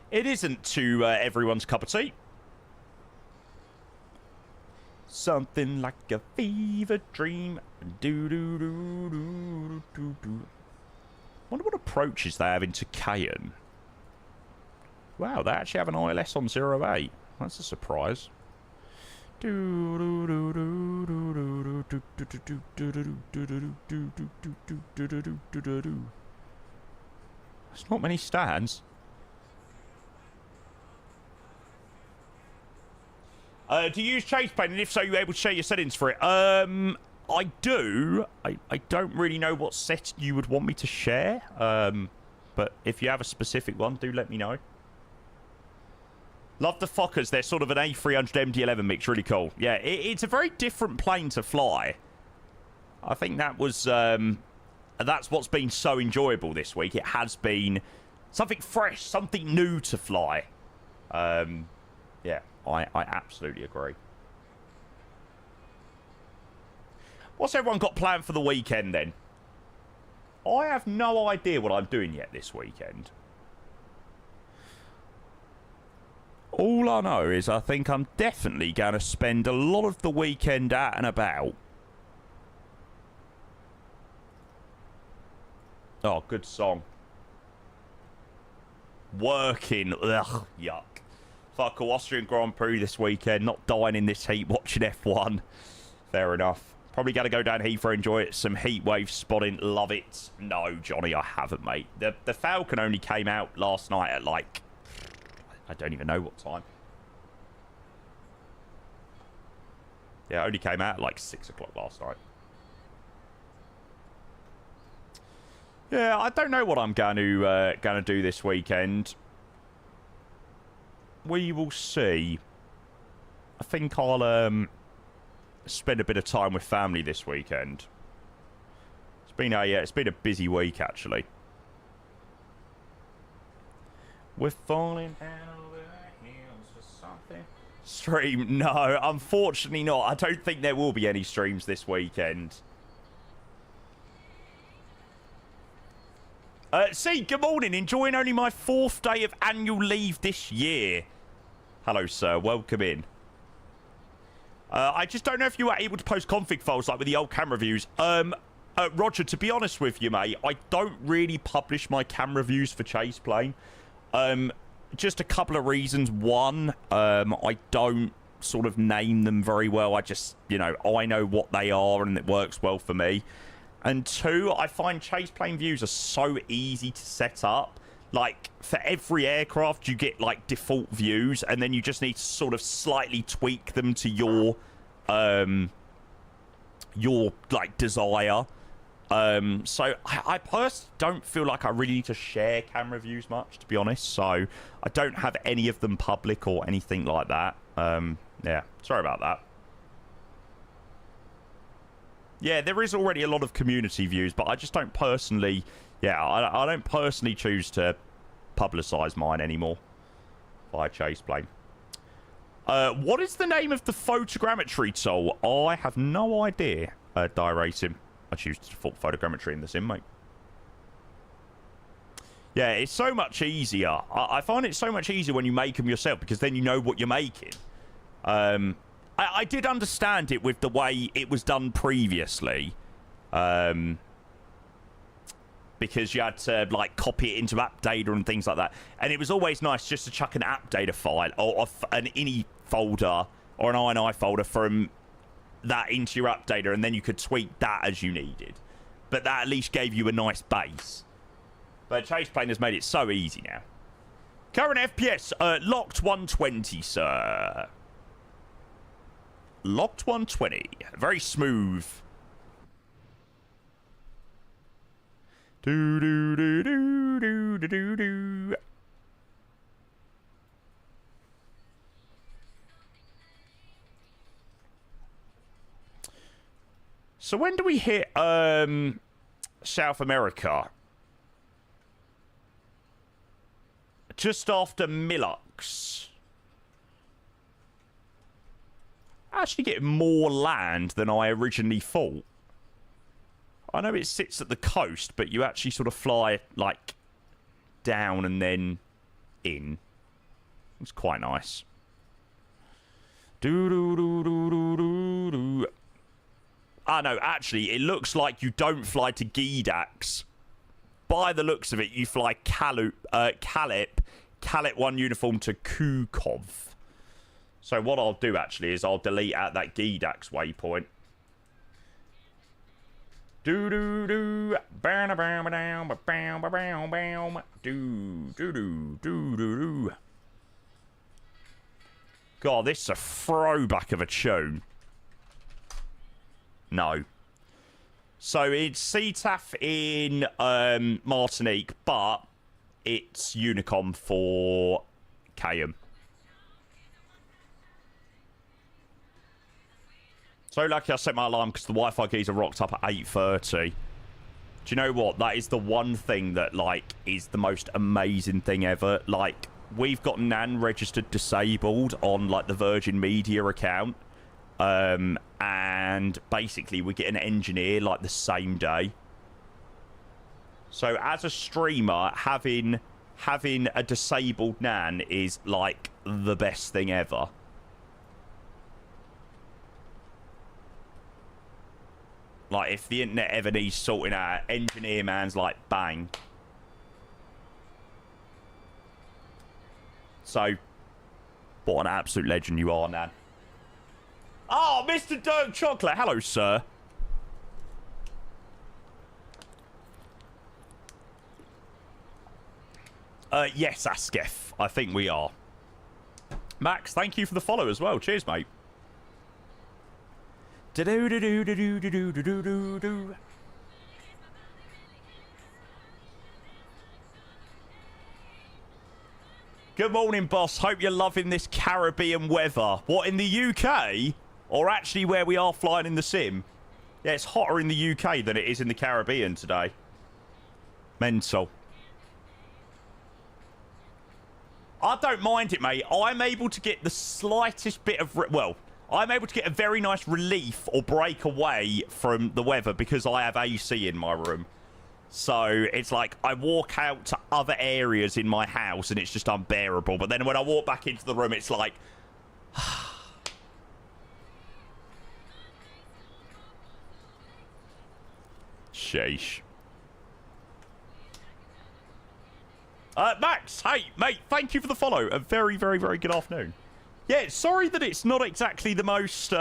It isn't to everyone's cup of tea. Something like a fever dream. Do-do-do-do-do-do-do. Wonder what approaches they have into Cayenne. Wow, they actually have an ILS on 08. That's a surprise. There's not many stands. Do you use Chase Plane? And if so, are you able to share your settings for it? I do. I don't really know what set you would want me to share. But if you have a specific one, do let me know. Love the Fokkers. They're sort of an A300 MD-11 mix. Really cool. Yeah, it's a very different plane to fly. I think that was... that's what's been so enjoyable this week. It has been something fresh, something new to fly. Yeah, I absolutely agree. What's everyone got planned for the weekend, then? I have no idea what I'm doing yet this weekend. All I know is I think I'm definitely going to spend a lot of the weekend out and about. Oh, good song. Working. Ugh, yuck. Fuck, Austrian Grand Prix this weekend. Not dying in this heat watching F1. Fair enough. Probably going to go down Heathrow, enjoy it. Some heat wave spotting. Love it. No, Johnny, I haven't, mate. The Falcon only came out last night at, like... I don't even know what time. Yeah, it only came out at, like, 6 o'clock last night. Yeah, I don't know what I'm going to do this weekend. We will see. I think I'll spend a bit of time with family this weekend. It's been a busy week, actually. We're falling down over the hills for something. Stream? No, unfortunately not. I don't think there will be any streams this weekend. See, good morning. Enjoying only my 4th day of annual leave this year. Hello, sir. Welcome in. I just don't know if you were able to post config files like with the old camera views. Roger, to be honest with you, mate, I don't really publish my camera views for Chase Plane. Just a couple of reasons. One, I don't sort of name them very well. I just, you know, I know what they are and it works well for me. And two, I find Chase Plane views are so easy to set up. Like, for every aircraft, you get, like, default views, and then you just need to sort of slightly tweak them to your like, desire. So, I personally don't feel like I really need to share camera views much, to be honest. So, I don't have any of them public or anything like that. Yeah, sorry about that. Yeah, there is already a lot of community views, but I just don't personally... Yeah, I don't personally choose to publicise mine anymore via Chase Plane. What is the name of the photogrammetry tool? I have no idea. Die Racing. I choose to default photogrammetry in the sim, mate. Yeah, it's so much easier. I find it so much easier when you make them yourself because then you know what you're making. I did understand it with the way it was done previously. Because you had to, like, copy it into app data and things like that. And it was always nice just to chuck an app data file or an ini folder or an INI folder from that into your app data, and then you could tweak that as you needed. But that at least gave you a nice base. But Chase Plane has made it so easy now. Current FPS, locked 120, sir. Locked 120. Very smooth. Do do do do do do do do. So when do we hit South America? Just after Milux. Actually getting more land than I originally thought. I know it sits at the coast, but you actually sort of fly, like, down and then in. It's quite nice. Do-do-do-do-do-do-do. Ah, no, actually, it looks like you don't fly to Gidax. By the looks of it, you fly Calet 1 uniform to Kukov. So what I'll do, actually, is I'll delete out that Gidax waypoint. Do do do, bam bam bam bam bam bam, do do do do do do. God, this is a throwback of a tune. No. So it's CTAF in Martinique, but it's Unicom for Cayenne. So lucky I set my alarm because the Wi-Fi keys are rocked up at 8:30. Do you know what? That is the one thing that, like, is the most amazing thing ever. Like, we've got NAN registered disabled on, like, the Virgin Media account. And basically we get an engineer, like, the same day. So as a streamer, having a disabled NAN is, like, the best thing ever. Like, if the internet ever needs sorting out, engineer man's like, bang. So, what an absolute legend you are, Nan. Oh, Mr. Dirk Chocolate. Hello, sir. Yes, Askef. I think we are. Max, thank you for the follow as well. Cheers, mate. Do-do-do-do-do-do-do-do-do-do. Good morning, boss. Hope you're loving this Caribbean weather. What, in the UK? Or actually where we are flying in the sim? Yeah, it's hotter in the UK than it is in the Caribbean today. Mental. I don't mind it, mate. I'm able to get the slightest bit of... well, I'm able to get a very nice relief or break away from the weather because I have AC in my room. So it's like I walk out to other areas in my house and it's just unbearable. But then when I walk back into the room, it's like... sheesh. Max, hey, mate, thank you for the follow. A very, very, very good afternoon. Yeah, sorry that it's not exactly the most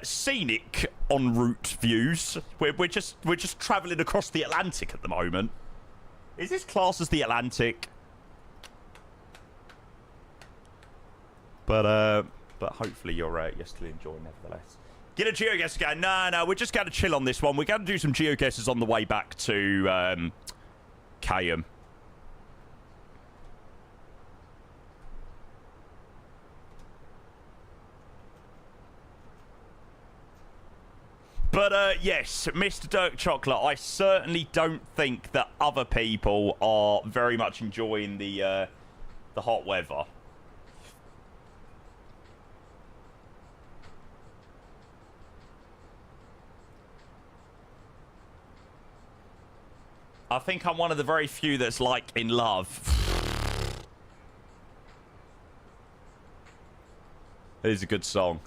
scenic en route views. We're just travelling across the Atlantic at the moment. Is this classed as the Atlantic? But hopefully you're still enjoying nevertheless. Get a geoguess again. No, we're just going to chill on this one. We're going to do some geoguesses on the way back to Cayenne. But, yes, Mr. Dirk Chocolate, I certainly don't think that other people are very much enjoying the hot weather. I think I'm one of the very few that's, like, in love. It is a good song.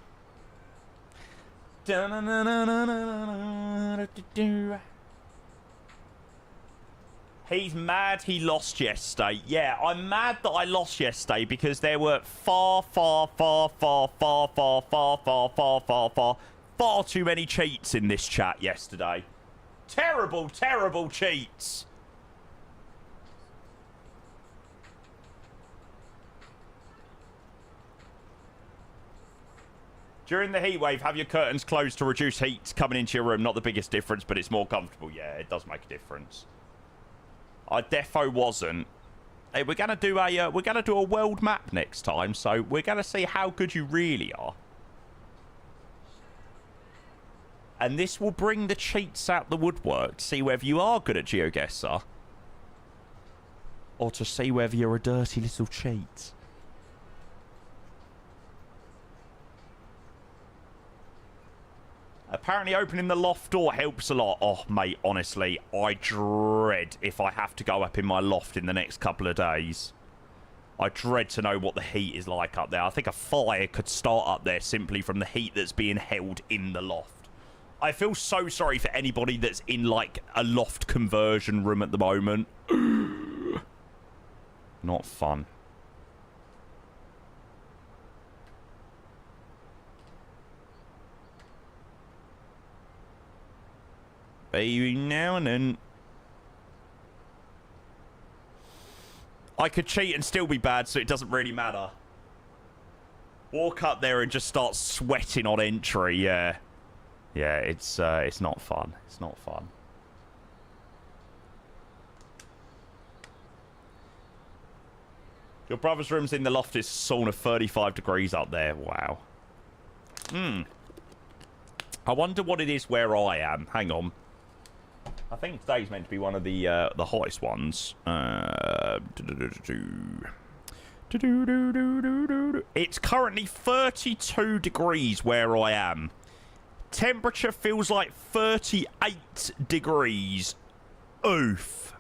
He's mad he lost yesterday. Yeah, I'm mad that I lost yesterday because there were far too many cheats in this chat yesterday. Terrible, terrible cheats. During the heat wave, have your curtains closed to reduce heat coming into your room. Not the biggest difference, but it's more comfortable. Yeah, it does make a difference. I defo wasn't. Hey, we're gonna do a world map next time, so we're gonna see how good you really are. And this will bring the cheats out the woodwork to see whether you are good at GeoGuessr, or to see whether you're a dirty little cheat. Apparently opening the loft door helps a lot. Oh, mate, honestly, I dread if I have to go up in my loft in the next couple of days. I dread to know what the heat is like up there. I think a fire could start up there simply from the heat that's being held in the loft. I feel so sorry for anybody that's in, like, a loft conversion room at the moment. Not fun. Baby, now and then. I could cheat and still be bad, so it doesn't really matter. Walk up there and just start sweating on entry, yeah. Yeah, it's not fun. It's not fun. Your brother's room's in the loft. It's sauna 35 degrees up there. Wow. I wonder what it is where I am. Hang on. I think today's meant to be one of the hottest ones. It's currently 32 degrees where I am. Temperature feels like 38 degrees. Oof.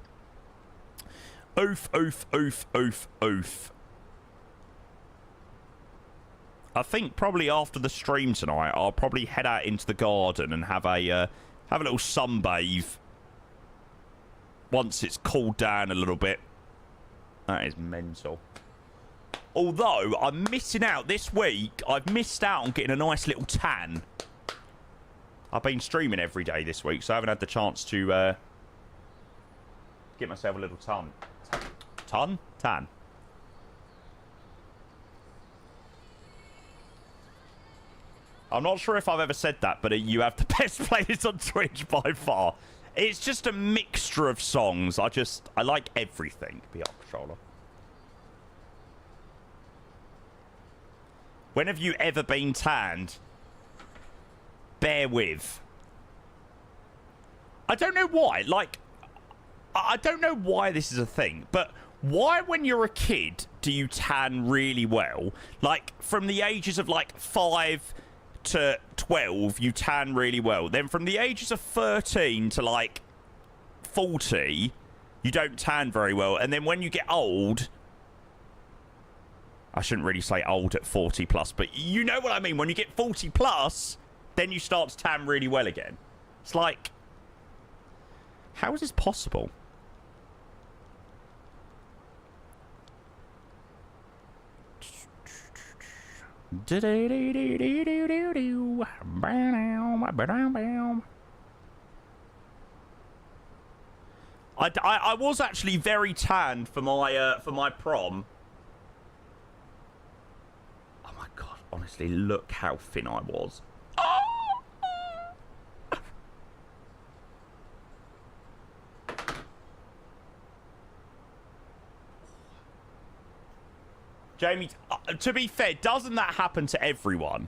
Oof, oof, oof, oof, oof. I think probably after the stream tonight, I'll probably head out into the garden and have a little sunbathe. Once it's cooled down a little bit. That is mental. Although, I'm missing out this week. I've missed out on getting a nice little tan. I've been streaming every day this week, so I haven't had the chance to get myself a little tan. Tan? I'm not sure if I've ever said that, but you have the best playlist on Twitch by far. It's just a mixture of songs. I like everything. PR controller. When have you ever been tanned? Bear with. I don't know why. Like, I don't know why this is a thing, but why when you're a kid do you tan really well? Like, from the ages of, like, 5 to 12, you tan really well. Then from the ages of 13 to, like, 40, you don't tan very well. And then when you get old... I shouldn't really say old at 40 plus, but you know what I mean. When you get 40 plus, then you start to tan really well again. It's like... how is this possible? I was actually very tanned for my prom. Oh my god! Honestly, look how thin I was. Jamie, to be fair, doesn't that happen to everyone?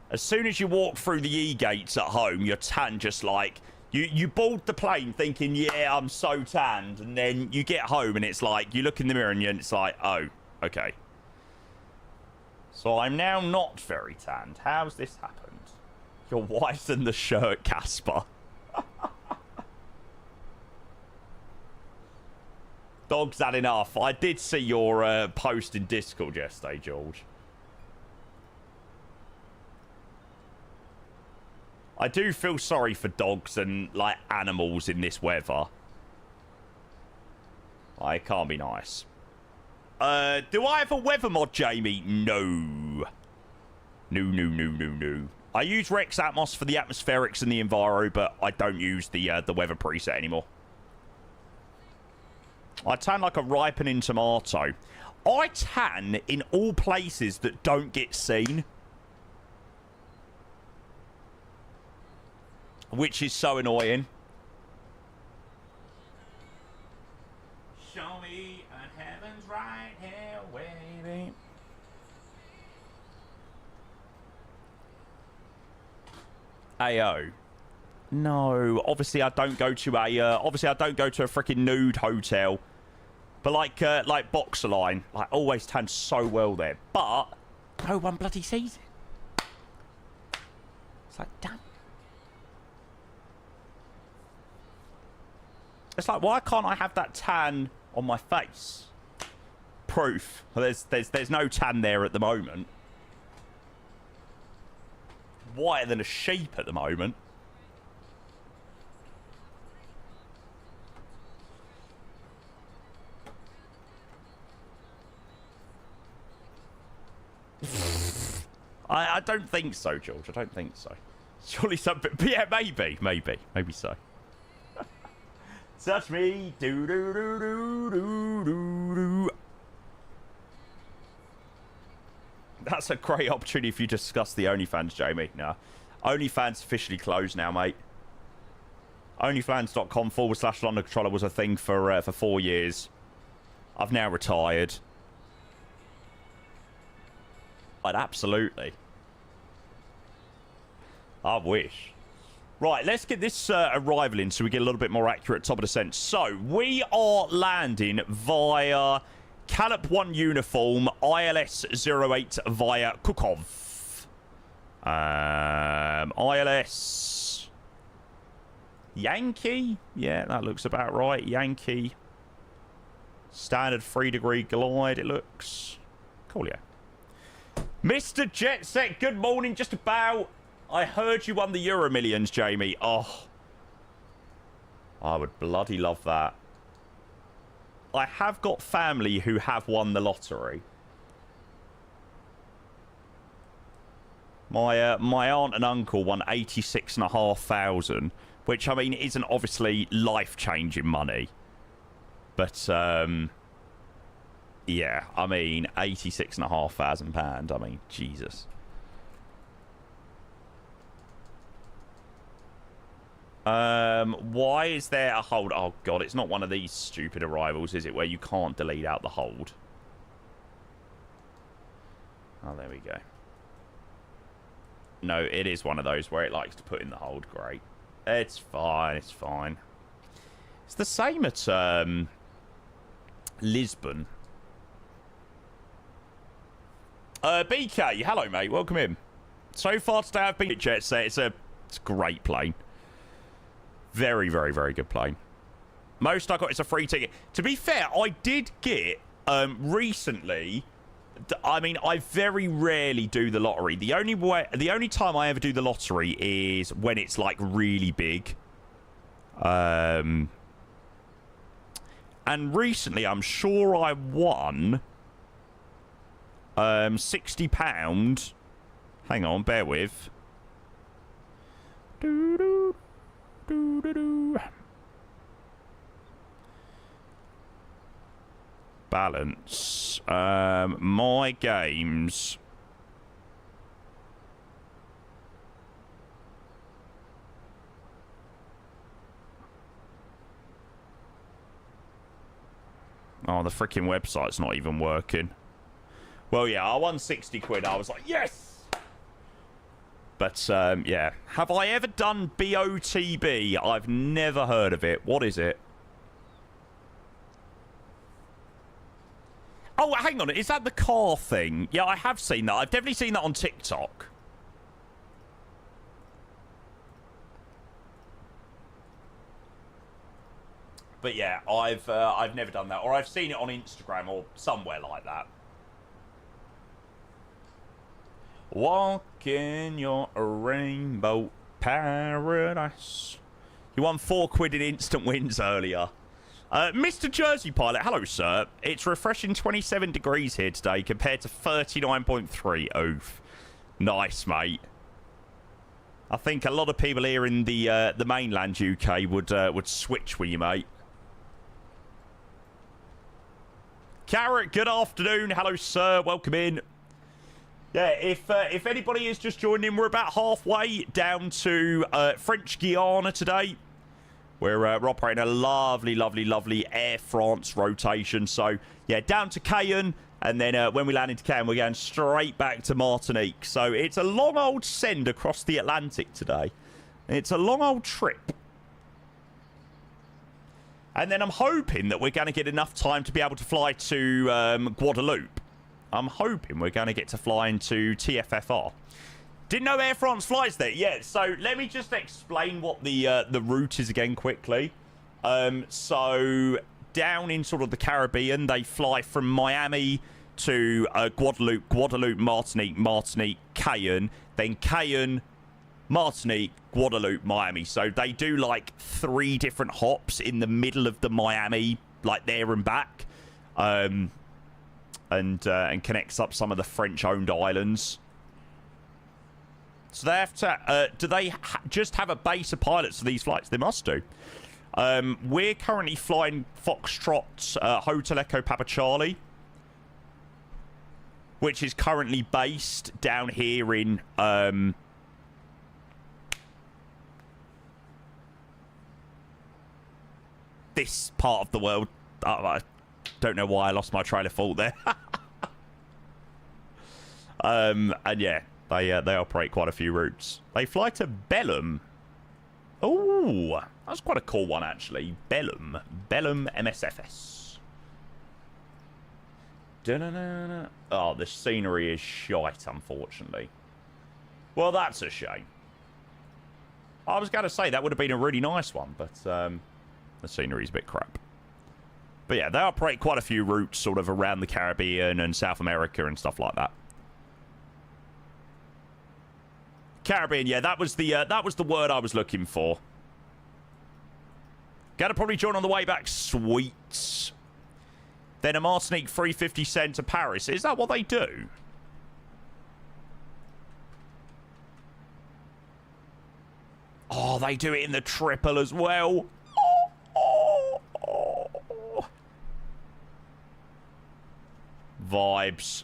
As soon as you walk through the E-gates at home, you're tan just like... You board the plane thinking, yeah, I'm so tanned. And then you get home and it's like, you look in the mirror and it's like, oh, okay. So I'm now not very tanned. How's this happened? You're whiter than the shirt, Casper. Dog's had enough. I did see your post in Discord yesterday, George. I do feel sorry for dogs and, like, animals in this weather. It can't be nice. Do I have a weather mod, Jamie? No. No. I use Rex Atmos for the atmospherics and the Enviro, but I don't use the weather preset anymore. I tan like a ripening tomato. I tan in all places that don't get seen. Which is so annoying. Show me a heaven's right here, baby. Ayo. No, obviously I don't go to a freaking nude hotel. But like Boxer Line, I always tan so well there. But no one bloody sees it. It's like, damn. It's like, why can't I have that tan on my face? Proof. There's no tan there at the moment. Whiter than a sheep at the moment. I don't think so, George. I don't think so. Surely something. But yeah, maybe so. Touch me, do do do do do do do. That's a great opportunity if you discuss the OnlyFans, Jamie. Nah, OnlyFans officially closed now, mate. OnlyFans.com/London Controller was a thing for 4 years. I've now retired. But absolutely, I wish. Right, let's get this arrival in so we get a little bit more accurate top of descent. So, we are landing via Calip 1 uniform, ILS 08 via Kukov. ILS Yankee? Yeah, that looks about right. Yankee. Standard 3-degree glide, it looks. Cool, yeah. Mr. Jet Set, good morning, just about. I heard you won the Euro Millions, Jamie. Oh. I would bloody love that. I have got family who have won the lottery. My aunt and uncle won 86,500, which, I mean, isn't obviously life-changing money. But, yeah, I mean, £86,500. I mean, Jesus. Why is there a hold? Oh god, it's not one of these stupid arrivals, is it, where you can't delete out the hold? Oh, there we go. No, it is one of those where it likes to put in the hold. Great. It's fine, it's fine. It's the same at Lisbon. BK, hello mate, welcome in. So far today I've been at Jet Set. It's a great plane. Very, very, very good plane. Most I got is a free ticket. To be fair, I did get recently. I mean, I very rarely do the lottery. The only time I ever do the lottery is when it's like really big. And recently, I'm sure I won £60. Hang on, bear with. Doo-doo. Balance. My games. Oh, the freaking website's not even working. Well, yeah, I won 60 quid. I was like, yes! But, yeah. Have I ever done BOTB? I've never heard of it. What is it? Oh, hang on. Is that the car thing? Yeah, I have seen that. I've definitely seen that on TikTok. But yeah, I've never done that, or I've seen it on Instagram or somewhere like that. Walk in your rainbow paradise. You won £4 in instant wins earlier. Mr. Jersey Pilot, hello, sir. It's refreshing 27 degrees here today compared to 39.3. Oof. Nice, mate. I think a lot of people here in the mainland UK would switch with you, mate. Carrot, good afternoon. Hello, sir. Welcome in. Yeah, if anybody is just joining in, we're about halfway down to French Guiana today. We're operating a lovely, lovely, lovely Air France rotation. So, yeah, down to Cayenne. And then when we land into Cayenne, we're going straight back to Martinique. So, it's a long old send across the Atlantic today. It's a long old trip. And then I'm hoping that we're going to get enough time to be able to fly to Guadeloupe. I'm hoping we're going to get to fly into TFFR. Didn't know Air France flies there. Yeah, so let me just explain what the route is again quickly. So down in sort of the Caribbean, they fly from Miami to Guadeloupe, Guadeloupe, Martinique, Martinique, Cayenne, then Cayenne, Martinique, Guadeloupe, Miami. So they do like 3 different hops in the middle of the Miami, like there and back, and connects up some of the French-owned islands. So they have to. Do they just have a base of pilots for these flights? They must do. We're currently flying Foxtrot Hotel Echo Papa Charlie, which is currently based down here in this part of the world. I don't know why I lost my train of thought there. And yeah, they operate quite a few routes. They fly to Belém. Oh, that's quite a cool one actually. Belém MSFS. Da-na-na-na. Oh, the scenery is shite, unfortunately. Well, that's a shame. I was going to say that would have been a really nice one, but the scenery's a bit crap. But yeah, they operate quite a few routes sort of around the Caribbean and South America and stuff like that. Caribbean, yeah, that was the word I was looking for. Gonna probably join on the way back. Sweet. Then a Martinique 350 cent to Paris. Is that what they do? Oh, they do it in the triple as well. Vibes.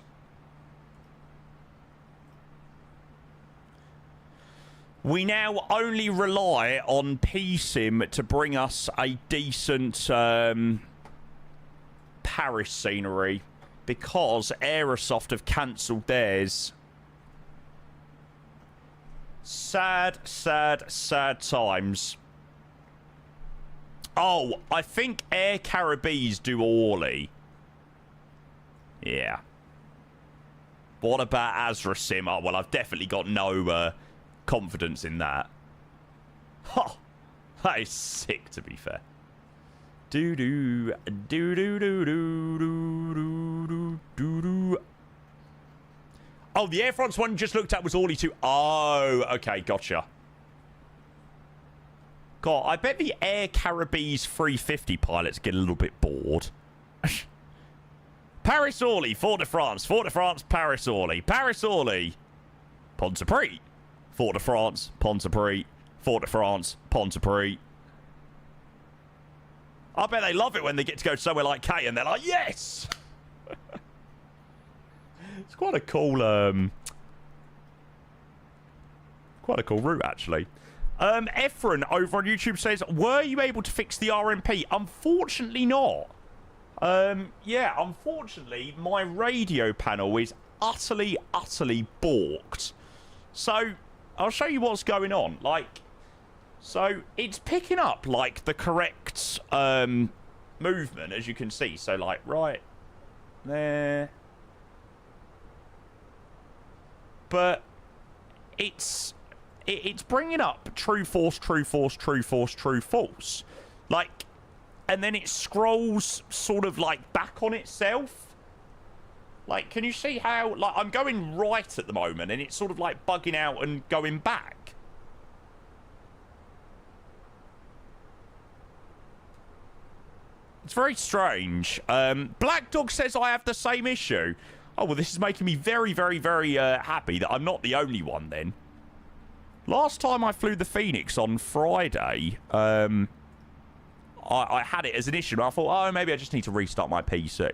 We now only rely on PSIM to bring us a decent Paris scenery because Aerosoft have cancelled theirs. Sad, sad, sad times. Oh, I think Air Caribbees do Orly. Yeah. What about Azrasim? Oh, well, I've definitely got no confidence in that. Ha! That is sick, to be fair. Do-do. Do-do-do-do-do-do-do-do. Oh, the Air France one you just looked at was Orly too. Oh, okay, gotcha. God, I bet the Air Caribbees 350 pilots get a little bit bored. Paris Orly, Fort de France, Paris Orly, Paris Orly, Pontypridd, Fort de France, Pontypridd, Fort de France, Pontypridd. I bet they love it when they get to go somewhere like Cayenne. They're like, yes! It's quite a cool, route, actually. Efren over on YouTube says, were you able to fix the RMP? Unfortunately not. Yeah, unfortunately, my radio panel is utterly balked. So, I'll show you what's going on. Like, so it's picking up, like, the correct, movement, as you can see. So, like, right there. But it's bringing up true, false, true, false, true, false, true, false. Like, and then it scrolls sort of like back on itself. Like, can you see how, like, I'm going right at the moment and it's sort of like bugging out and going back? It's very strange. Black Dog says I have the same issue. Oh, well, this is making me very, very, very happy that I'm not the only one then. Last time I flew the Phoenix on Friday, I had it as an issue. And I thought, oh, maybe I just need to restart my PC.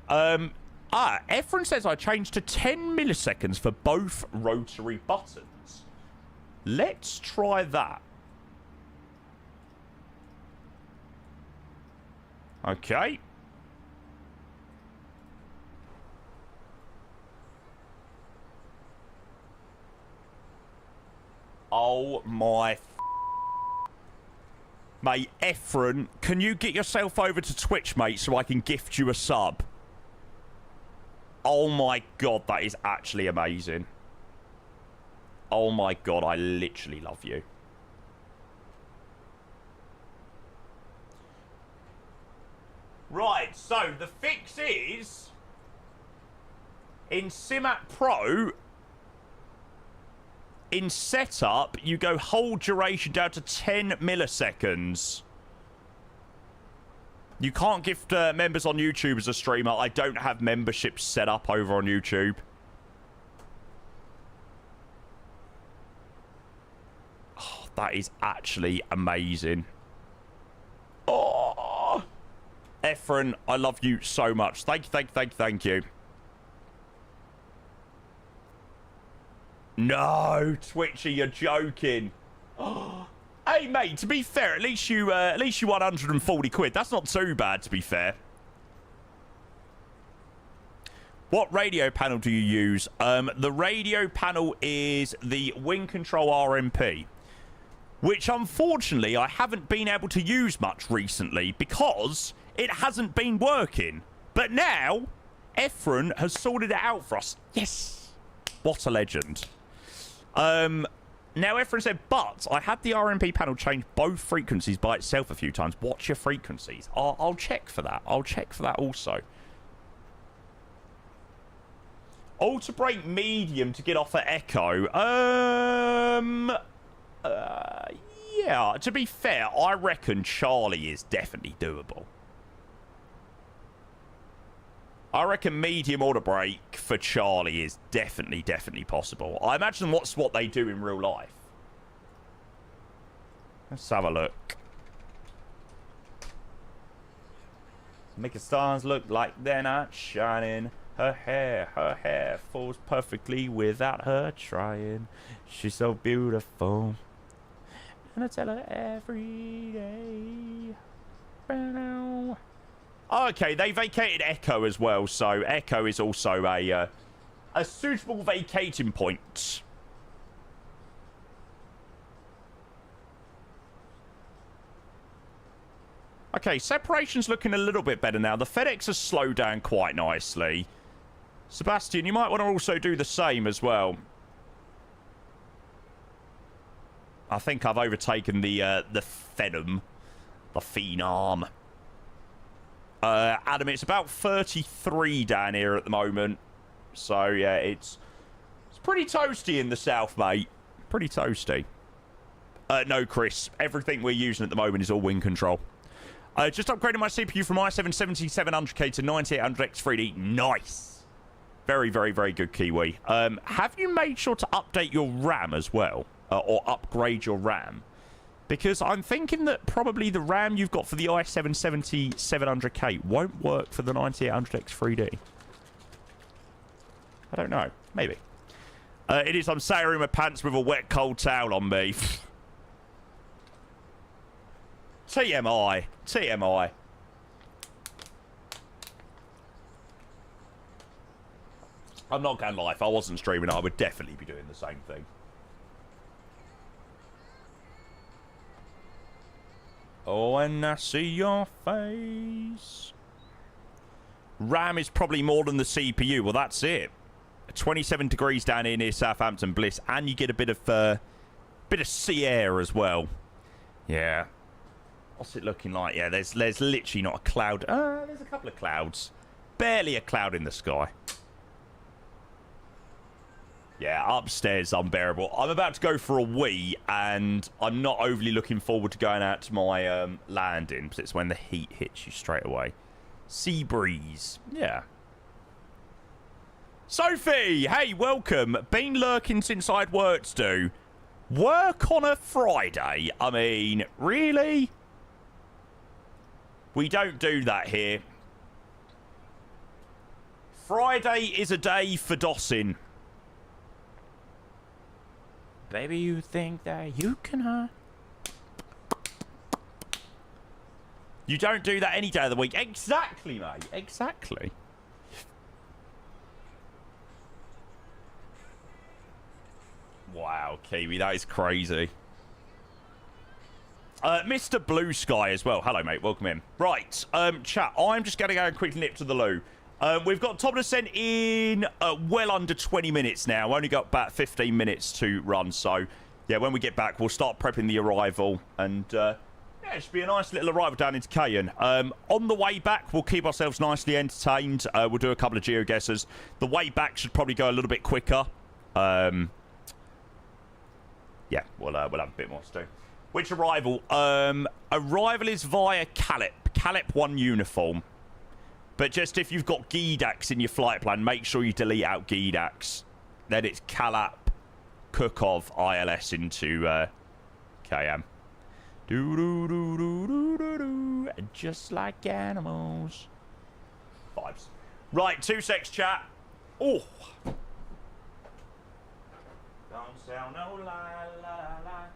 Efren says I changed to 10 milliseconds for both rotary buttons. Let's try that. Okay. Oh my... Mate, Efren, can you get yourself over to Twitch, mate, so I can gift you a sub? Oh my god, that is actually amazing. Oh my god, I literally love you. Right, so the fix is... in Simat Pro... in setup, you go hold duration down to 10 milliseconds. You can't gift members on YouTube as a streamer. I don't have memberships set up over on YouTube. Oh, that is actually amazing. Oh, Efren, I love you so much. Thank you. No, Twitchy, you're joking. Hey, mate, to be fair, at least you won 140 quid. That's not too bad, to be fair. What radio panel do you use? The radio panel is the Wing Control RMP, which, unfortunately, I haven't been able to use much recently because it hasn't been working. But now, Efren has sorted it out for us. Yes. What a legend. Now, Efren said, but I had the RMP panel change both frequencies by itself a few times. What's your frequencies? I'll check for that. I'll check for that also. Alter brake medium to get off at Echo. Yeah, to be fair, I reckon Charlie is definitely doable. I reckon medium auto brake for Charlie is definitely possible. I imagine that's what they do in real life. Let's have a look. Making stars look like they're not shining. Her hair falls perfectly without her trying. She's so beautiful. And I tell her every day. Okay, they vacated Echo as well, so Echo is also a suitable vacating point. Okay, separation's looking a little bit better now. The FedEx has slowed down quite nicely. Sebastian, you might want to also do the same as well. I think I've overtaken the Phenom. The Phenom. Adam, it's about 33 down here at the moment. So, yeah, it's pretty toasty in the south, mate. Pretty toasty. No, Chris. Everything we're using at the moment is all wing control. Just upgraded my CPU from i7-7700K to 9800X3D. Nice. Very good, Kiwi. Have you made sure to update your RAM as well? Or upgrade your RAM? Because I'm thinking that probably the RAM you've got for the i7-7700K won't work for the 9800X3D. I don't know. Maybe. It is. I'm sat here in my pants with a wet, cold towel on me. TMI. TMI. I'm not going to lie. If I wasn't streaming, I would definitely be doing the same thing. Oh, and I see your face. RAM is probably more than the CPU. Well, that's it. 27 degrees down here near Southampton Bliss, and you get a bit of sea air as well. Yeah. What's it looking like? Yeah, there's literally not a cloud. There's a couple of clouds. Barely a cloud in the sky. Yeah, upstairs unbearable. I'm about to go for a wee, and I'm not overly looking forward to going out to my landing, because it's when the heat hits you straight away. Sea breeze. Yeah. Sophie, hey, welcome. Been lurking since I'd work to do. Work on a Friday? I mean, really? We don't do that here. Friday is a day for dossing. Baby, you think that you can, You don't do that any day of the week. Exactly, mate. Exactly. Wow, Kiwi, that is crazy. Mr. Blue Sky as well. Hello, mate. Welcome in. Right, chat. I'm just going to go and quickly nip to the loo. We've got top of descent in well under 20 minutes now. Only got about 15 minutes to run. So, yeah, when we get back, we'll start prepping the arrival. And, yeah, it should be a nice little arrival down into Cayenne. On the way back, we'll keep ourselves nicely entertained. We'll do a couple of geoguesses. The way back should probably go a little bit quicker. Yeah, we'll have a bit more to do. Which arrival? Arrival is via Calip. Calip 1 uniform. But just if you've got GDAX in your flight plan, make sure you delete out GDAX. Then it's Calip Cookov ILS into KM. Do-do-do-do-do-do-do. Just like animals. Vibes. Right, 2 secs, chat. Oh. Don't sound no lie, lie, lie.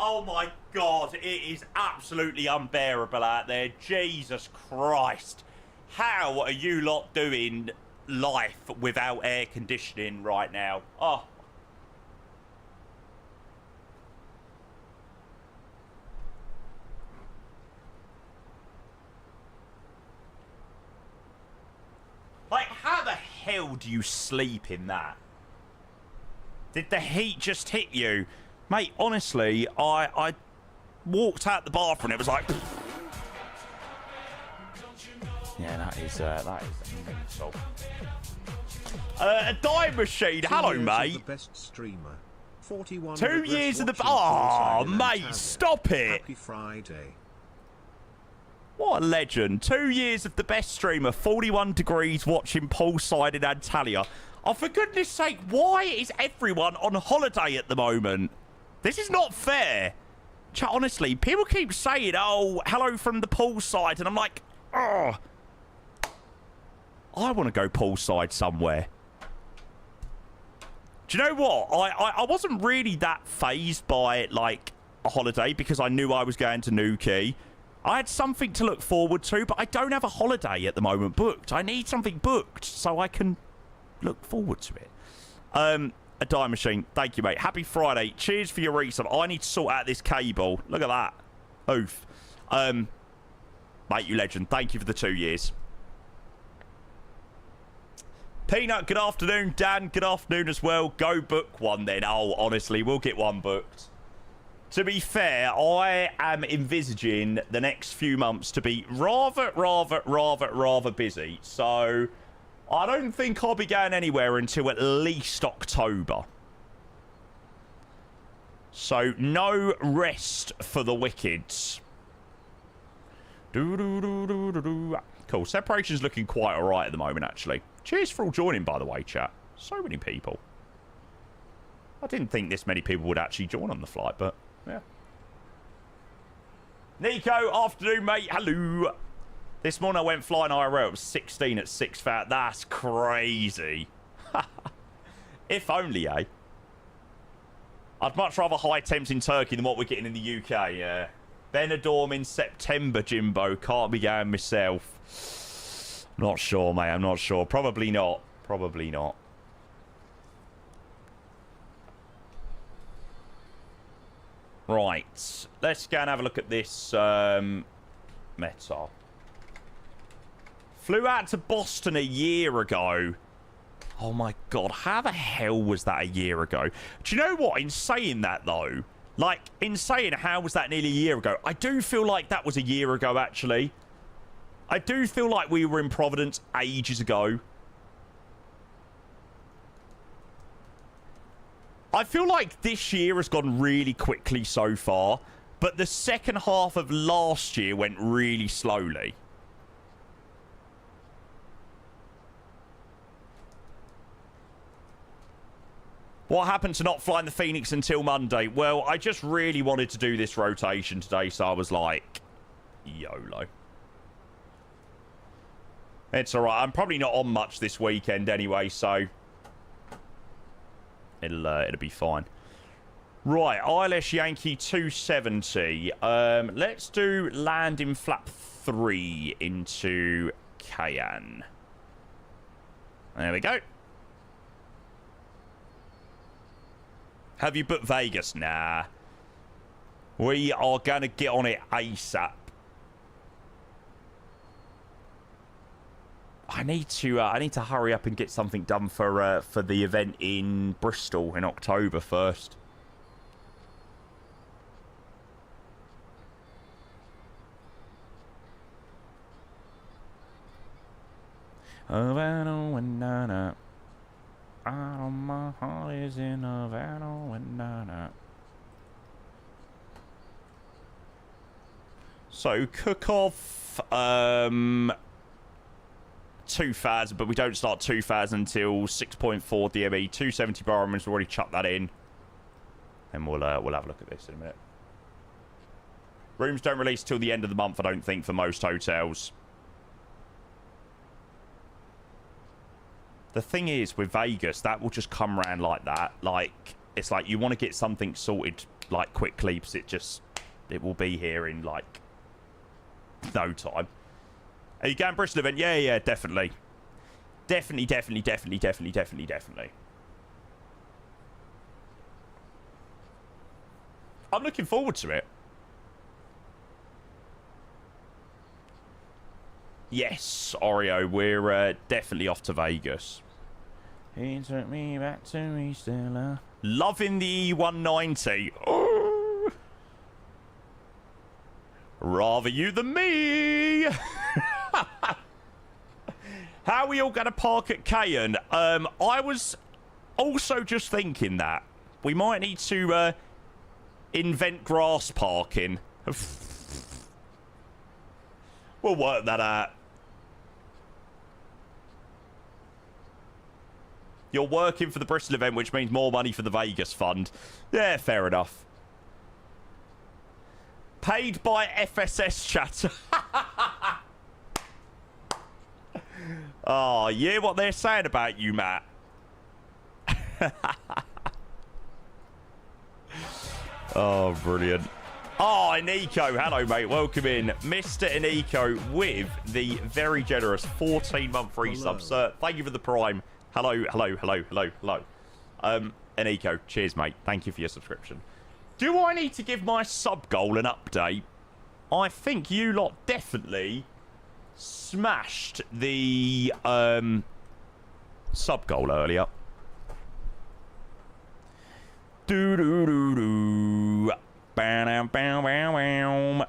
Oh my God, it is absolutely unbearable out there. Jesus Christ. How are you lot doing life without air conditioning right now? Oh. Like, how the hell do you sleep in that? Did the heat just hit you? Mate, honestly, I walked out the bathroom and it was like... Yeah, that is mental. A dime machine. Hello, mate. The best streamer. 41 2 years of the... Oh, mate, stop it. Happy Friday. What a legend. 2 years of the best streamer, 41 degrees watching poolside in Antalya. Oh, for goodness sake, why is everyone on holiday at the moment? This is not fair. Chat, honestly, people keep saying, oh, hello from the poolside, and I'm like, oh, I want to go poolside somewhere. Do you know what? I wasn't really that phased by, like, a holiday because I knew I was going to Nuki. I had something to look forward to, but I don't have a holiday at the moment booked. I need something booked so I can look forward to it. A dime machine. Thank you, mate. Happy Friday. Cheers for your resub. I need to sort out this cable. Look at that. Oof. Mate, you legend. Thank you for the 2 years. Peanut, good afternoon. Dan, good afternoon as well. Go book one then. Oh, honestly, we'll get one booked. To be fair, I am envisaging the next few months to be rather busy. So I don't think I'll be going anywhere until at least October. So no rest for the wickeds. Cool. Separation's looking quite alright at the moment, actually. Cheers for all joining, by the way, chat. So many people. I didn't think this many people would actually join on the flight, but yeah. Nico, afternoon, mate. Hello. This morning I went flying IRL. It was 16 at 6,000. That's crazy. If only, eh? I'd much rather high temps in Turkey than what we're getting in the UK, yeah. Benidorm in September, Jimbo. Can't be going myself. Not sure, mate. I'm not sure. Probably not. Probably not. Right. Let's go and have a look at this meta. Flew out to Boston a year ago. Oh, my God. How the hell was that a year ago? Do you know what? In saying that, though, like, in saying how was that nearly a year ago, I do feel like that was a year ago, actually. I do feel like we were in Providence ages ago. I feel like this year has gone really quickly so far, but the second half of last year went really slowly. What happened to not flying the Phoenix until Monday? Well, I just really wanted to do this rotation today, so I was like, YOLO. It's alright. I'm probably not on much this weekend anyway, so it'll be fine. Right, ILS Yankee 270. Let's do landing flap 3 into Cayenne. There we go. Have you booked Vegas? Nah. We are going to get on it ASAP. I need to hurry up and get something done for the event in Bristol in October first. Havana when nana. Out of my heart is in Havana when nana. So cook off 2,000, but we don't start 2,000 until 6.4 DME. 270 Barrowman's already chucked that in. And we'll have a look at this in a minute. Rooms don't release till the end of the month, I don't think, for most hotels. The thing is, with Vegas, that will just come around like that. Like, it's like you want to get something sorted, like, quickly, because it will be here in, like, no time. Are you going Bristol event? Yeah, definitely. Definitely. I'm looking forward to it. Yes, Oreo, we're definitely off to Vegas. He took me back to East Stella. Loving the E190. Oh. Rather you than me. How are we all going to park at Cayenne? I was also just thinking that we might need to invent grass parking. We'll work that out. You're working for the Bristol event, which means more money for the Vegas fund. Yeah, fair enough. Paid by FSS chat. Oh, yeah, what they're saying about you, Matt. Oh, brilliant. Oh, Nico. Hello, mate. Welcome in. Mr. Nico with the very generous 14-month resub. Sir, thank you for the prime. Hello. Nico, cheers, mate. Thank you for your subscription. Do I need to give my sub goal an update? I think you lot definitely smashed the sub goal earlier. Do. 2-2.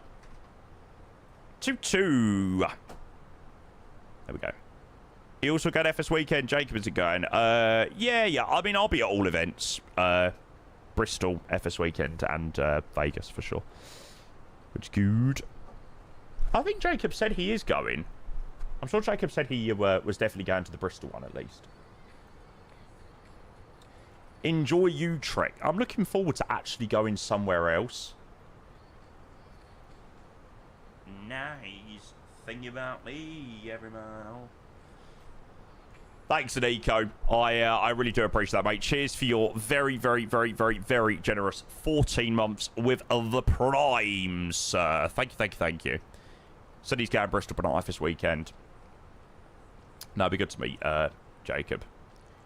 There we go. He also got FS Weekend. Jacob isn't going. Yeah. I mean, I'll be at all events. Bristol, FS Weekend, and Vegas for sure. Which is good. I think Jacob said he is going. I'm sure Jacob said he was definitely going to the Bristol one at least. Enjoy Utrecht. I'm looking forward to actually going somewhere else. Nice. Think about me, everyone. Thanks, Nico. I really do appreciate that, mate. Cheers for your very, very, very, very, very generous 14 months with the Primes, sir. Thank you. Said he's going to Bristol tonight this weekend. No, it'd be good to meet Jacob.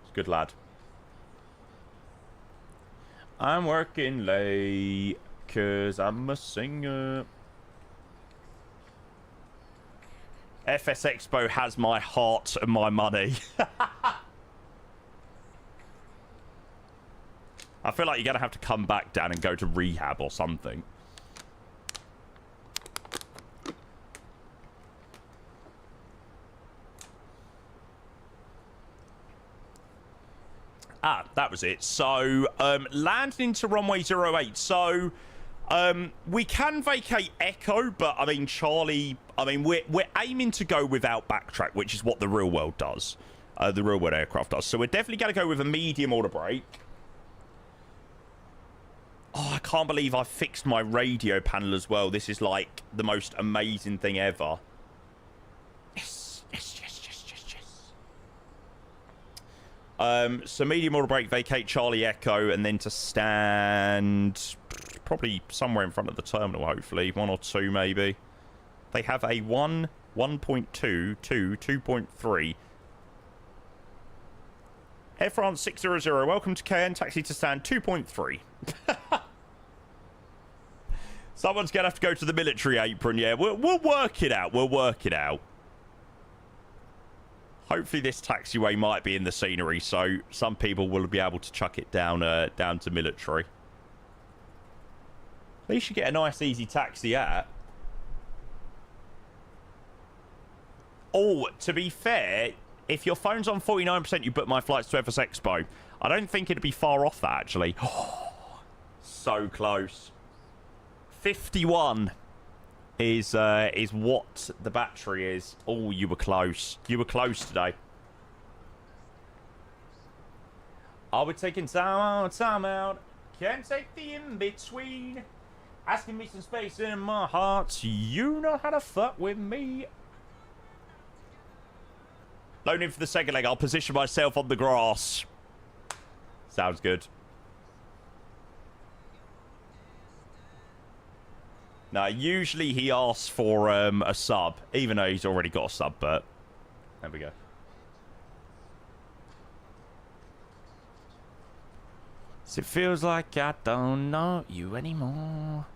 He's a good lad. I'm working late because I'm a singer. FS Expo has my heart and my money. I feel like you're going to have to come back down and go to rehab or something. Ah, that was it. So, landing into runway 08. So, we can vacate Echo, but, I mean, Charlie... I mean, we're aiming to go without backtrack, which is what the real world does. The real world aircraft does. So, we're definitely going to go with a medium order break. Oh, I can't believe I fixed my radio panel as well. This is, like, the most amazing thing ever. Yes. So medium order break, vacate Charlie Echo, and then to stand probably somewhere in front of the terminal, hopefully. 1 or 2, maybe. They have a 1, 1.2, 2, 2.3. Air France 600, welcome to Cayenne, taxi to stand 2.3. Someone's going to have to go to the military apron, yeah. We'll work it out, Hopefully this taxiway might be in the scenery, so some people will be able to chuck it down down to military. At least you get a nice, easy taxi at. Oh, to be fair, if your phone's on 49%, you book my flights to FS Expo. I don't think it'd be far off that, actually. So close. 51 is what the battery is. Oh, you were close. You were close today. Are we taking time out? Can't take the in-between. Asking me some space in my heart. You know how to fuck with me. Loading for the second leg. I'll position myself on the grass. Sounds good. Now, usually he asks for a sub, even though he's already got a sub, but there we go. So it feels like I don't know you anymore.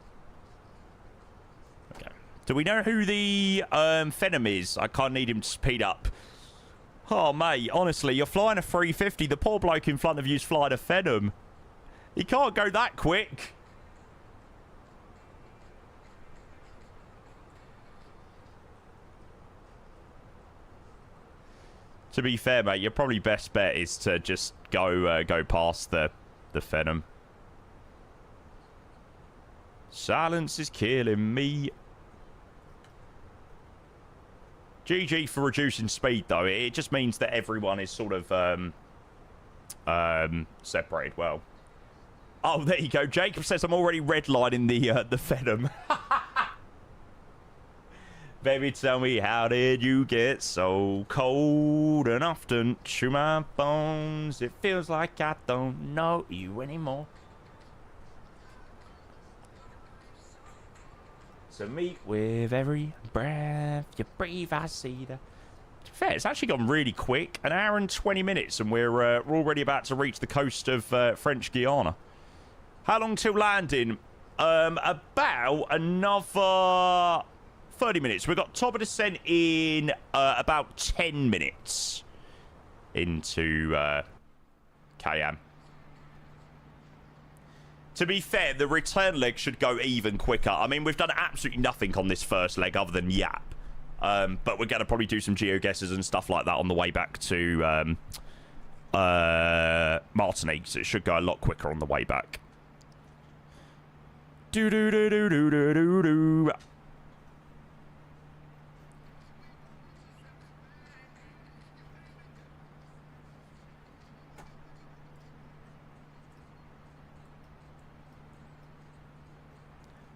Okay. Do we know who the Phenom is? I can't need him to speed up. Oh, mate, honestly, you're flying a 350. The poor bloke in front of you's flying a Phenom. He can't go that quick. To be fair, mate, your probably best bet is to just go past the Phenom. Silence is killing me. GG for reducing speed, though. It just means that everyone is sort of separated well. Oh, there you go. Jacob says I'm already redlining the Phenom. Baby, tell me, how did you get so cold and often to my bones? It feels like I don't know you anymore. to meet with every breath you breathe. I see the. To be fair, it's actually gone really quick. An hour and 20 minutes, and we're already about to reach the coast of French Guiana. How long till landing? About another 30 minutes. We've got top of descent in about 10 minutes into Cayenne. To be fair, the return leg should go even quicker. I mean, we've done absolutely nothing on this first leg other than yap. But we're going to probably do some geoguesses and stuff like that on the way back to Martinique, so it should go a lot quicker on the way back. Do-do-do-do-do-do-do-do.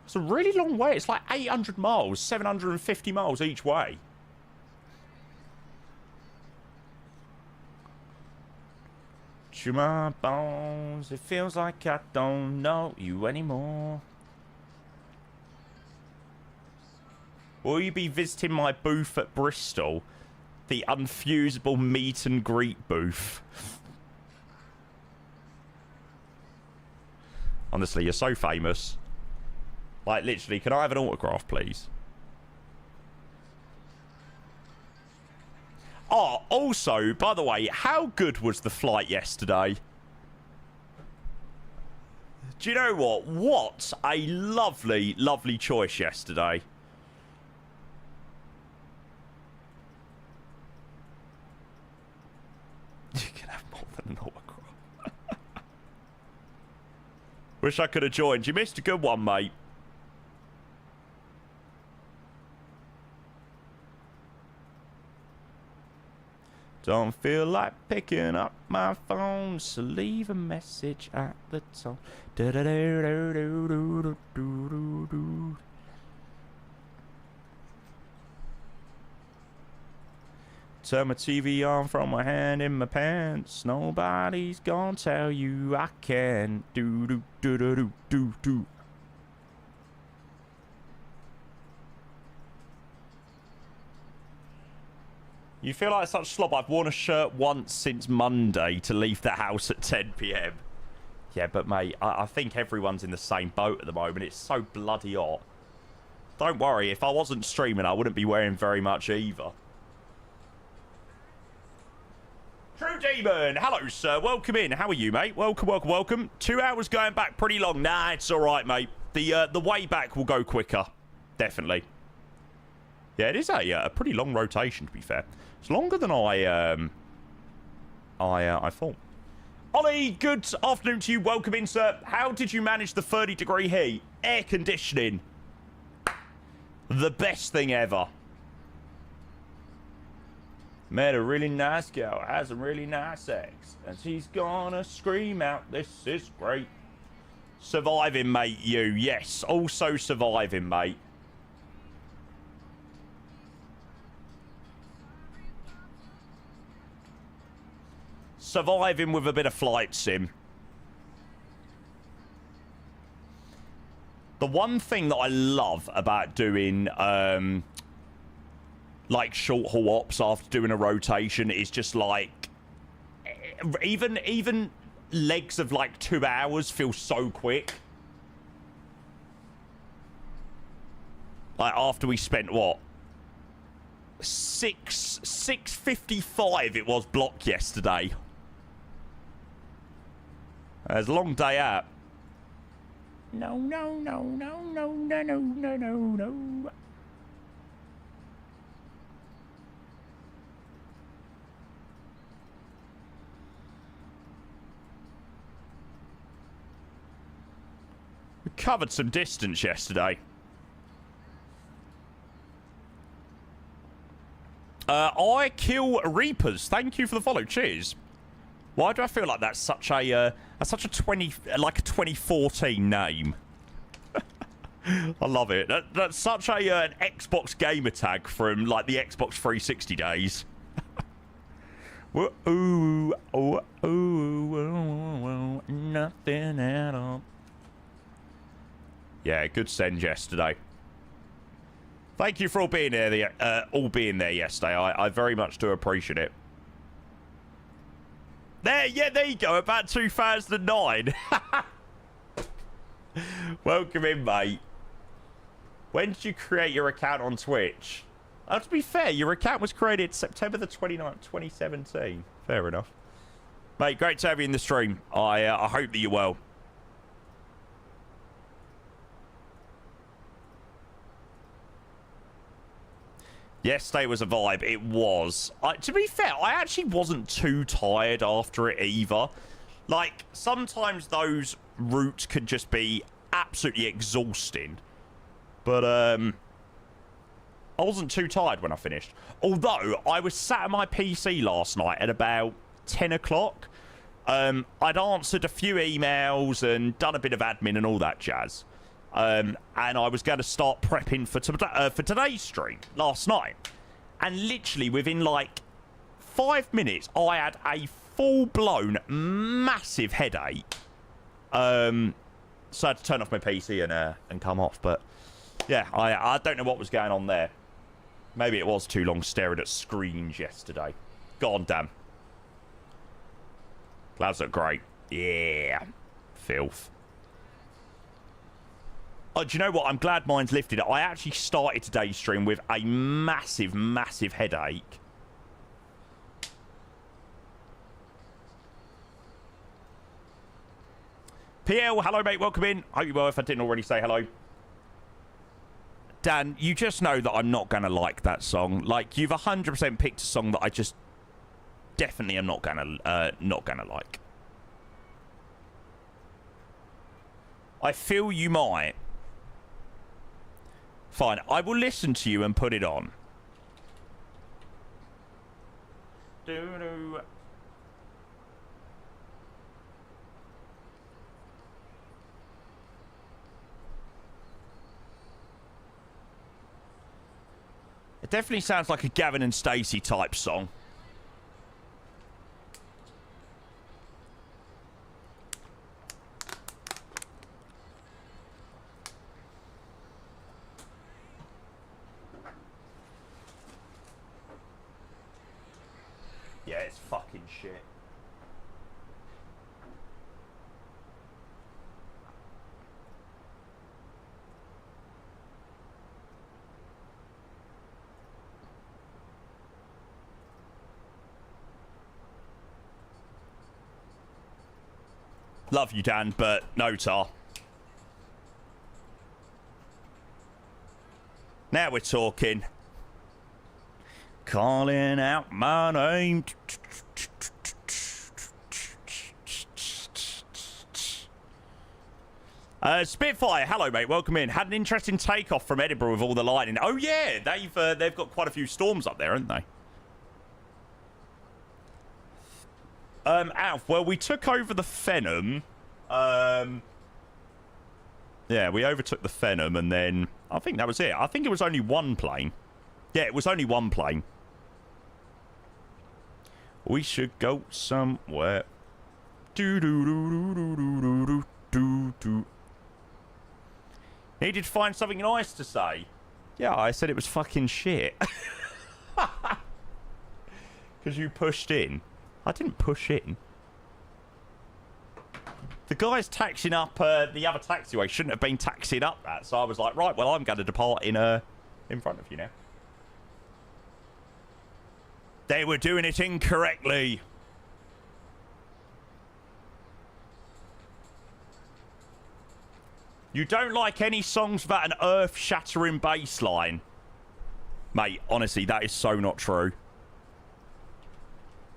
It's a really long way. It's like 800 miles, 750 miles each way. To my bones, it feels like I don't know you anymore. Will you be visiting my booth at Bristol? The unfusable meet and greet booth. Honestly, you're so famous. Like, literally, can I have an autograph, please? Oh, also, by the way, how good was the flight yesterday? Do you know what? What a lovely, lovely choice yesterday. You can have more than an autograph. Wish I could have joined. You missed a good one, mate. Don't feel like picking up my phone, so leave a message at the tone. Turn my TV on from my hand in my pants. Nobody's gonna tell you I can. Do do do do do do do. You feel like such slob. I've worn a shirt once since Monday to leave the house at 10 PM. Yeah, but mate, I think everyone's in the same boat at the moment. It's so bloody hot. Don't worry, if I wasn't streaming, I wouldn't be wearing very much either. True Demon, hello sir, welcome in. How are you, mate? Welcome, welcome, welcome. 2 hours going back pretty long. Nah, it's all right, mate. The way back will go quicker, definitely. Yeah, it is a pretty long rotation, to be fair. It's longer than I thought. Ollie, good afternoon to you. Welcome in, sir. How did you manage the 30-degree heat? Air conditioning. The best thing ever. Met a really nice girl, has some really nice sex, and she's gonna scream out, "This is great." Surviving, mate, you. Yes, also surviving, mate. Surviving with a bit of flight sim. The one thing that I love about doing like short haul ops after doing a rotation is just like even legs of like 2 hours feel so quick. Like after we spent what, 6:55 it was block yesterday. It was a long day out. No, no, no, no, no, no, no, no, no, no. We covered some distance yesterday. I kill Reapers. Thank you for the follow. Cheers. Why do I feel like that's such a 2014 name? I love it. That's such an Xbox gamer tag from like the Xbox 360 days. Ooh, oh, ooh, nothing at all. Yeah, good send yesterday. Thank you for all being there yesterday. I very much do appreciate it. There you go. About 2009. Welcome in, mate. When did you create your account on Twitch? To be fair, your account was created September the 29th, 2017. Fair enough. Mate, great to have you in the stream. I hope that you're well. Yesterday was a vibe. It was. To be fair, I actually wasn't too tired after it either. Like, sometimes those routes could just be absolutely exhausting. But, I wasn't too tired when I finished. Although, I was sat at my PC last night at about 10 o'clock. I'd answered a few emails and done a bit of admin and all that jazz. And I was going to start prepping for today's stream last night. And literally within like 5 minutes, I had a full-blown massive headache. So I had to turn off my PC and come off. But yeah, I don't know what was going on there. Maybe it was too long staring at screens yesterday. God damn. Clouds look great. Yeah. Filth. Oh, do you know what? I'm glad mine's lifted. I actually started today's stream with a massive, massive headache. PL, hello, mate. Welcome in. Hope you're well if I didn't already say hello. Dan, you just know that I'm not going to like that song. Like, you've 100% picked a song that I just definitely am not going to like. I feel you might. Fine, I will listen to you and put it on. Doo-doo. It definitely sounds like a Gavin and Stacey type song. Yeah, it's fucking shit. Love you, Dan, but no tar. Now we're talking. Calling out my name. Spitfire, hello mate, welcome in. Had an interesting takeoff from Edinburgh with all the lightning. Oh yeah, they've got quite a few storms up there, haven't they? Alf, well, we took over the Phenom. Yeah, we overtook the Phenom, and then I think that was it. I think it was only one plane. Yeah, it was only one plane. We should go somewhere. Do-do-do-do-do-do-do-do. Needed to find something nice to say. Yeah, I said it was fucking shit. Because you pushed in. I didn't push in. The guys taxiing up the other taxiway shouldn't have been taxiing up that. So I was like, right, well, I'm going to depart in front of you now. They were doing it incorrectly. You don't like any songs without an earth-shattering bass line. Mate, honestly, that is so not true.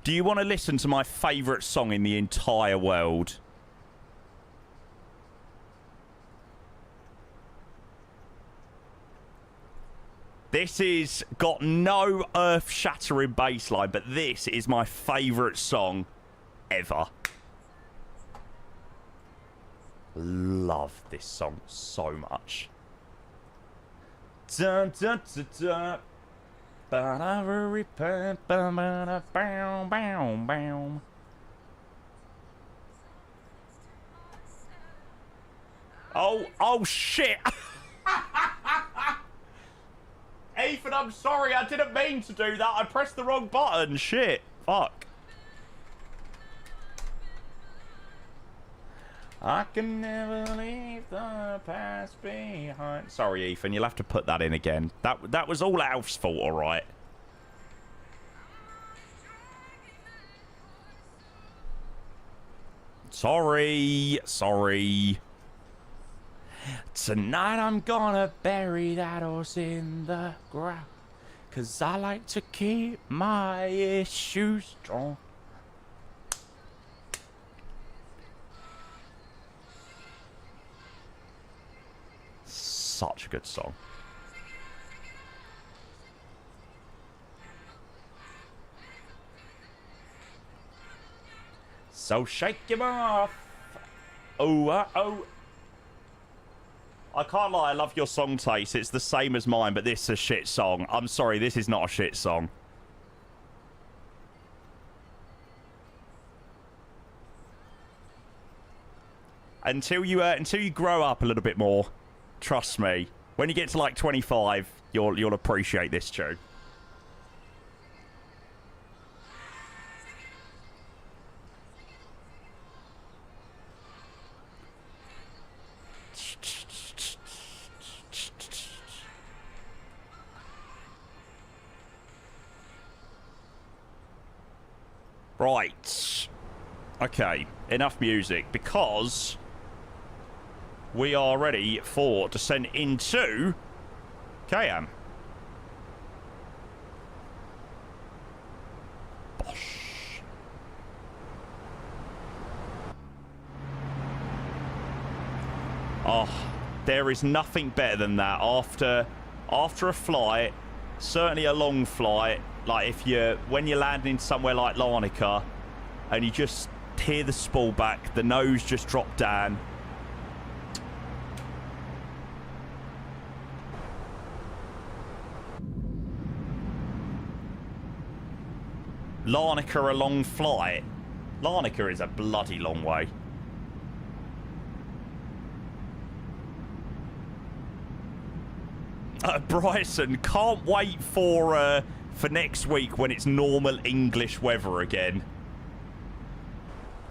Do you want to listen to my favourite song in the entire world? This is got no earth-shattering bass line, but this is my favourite song ever. Love this song so much. Dun, dun, dun, dun. Oh shit. Ethan, I'm sorry. I didn't mean to do that. I pressed the wrong button. Shit. Fuck. I can never leave the past behind. Sorry, Ethan. You'll have to put that in again. That was all Alf's fault, all right? Sorry. Sorry. Tonight I'm gonna bury that horse in the ground, 'cause I like to keep my issues strong. Such a good song. So shake him off. Oh, oh. I can't lie, I love your song taste. It's the same as mine, but this is a shit song. I'm sorry, this is not a shit song. Until you grow up a little bit more, trust me. When you get to like 25, you'll appreciate this tune. Right. Okay, enough music, because we are ready for descent into Cayenne. Bosh. Oh, there is nothing better than that after a flight, certainly a long flight. Like when you're landing somewhere like Larnaca and you just hear the spool back, the nose just drop down. Larnaca a long flight. Larnaca is a bloody long way. Bryson, can't wait for next week when it's normal English weather again.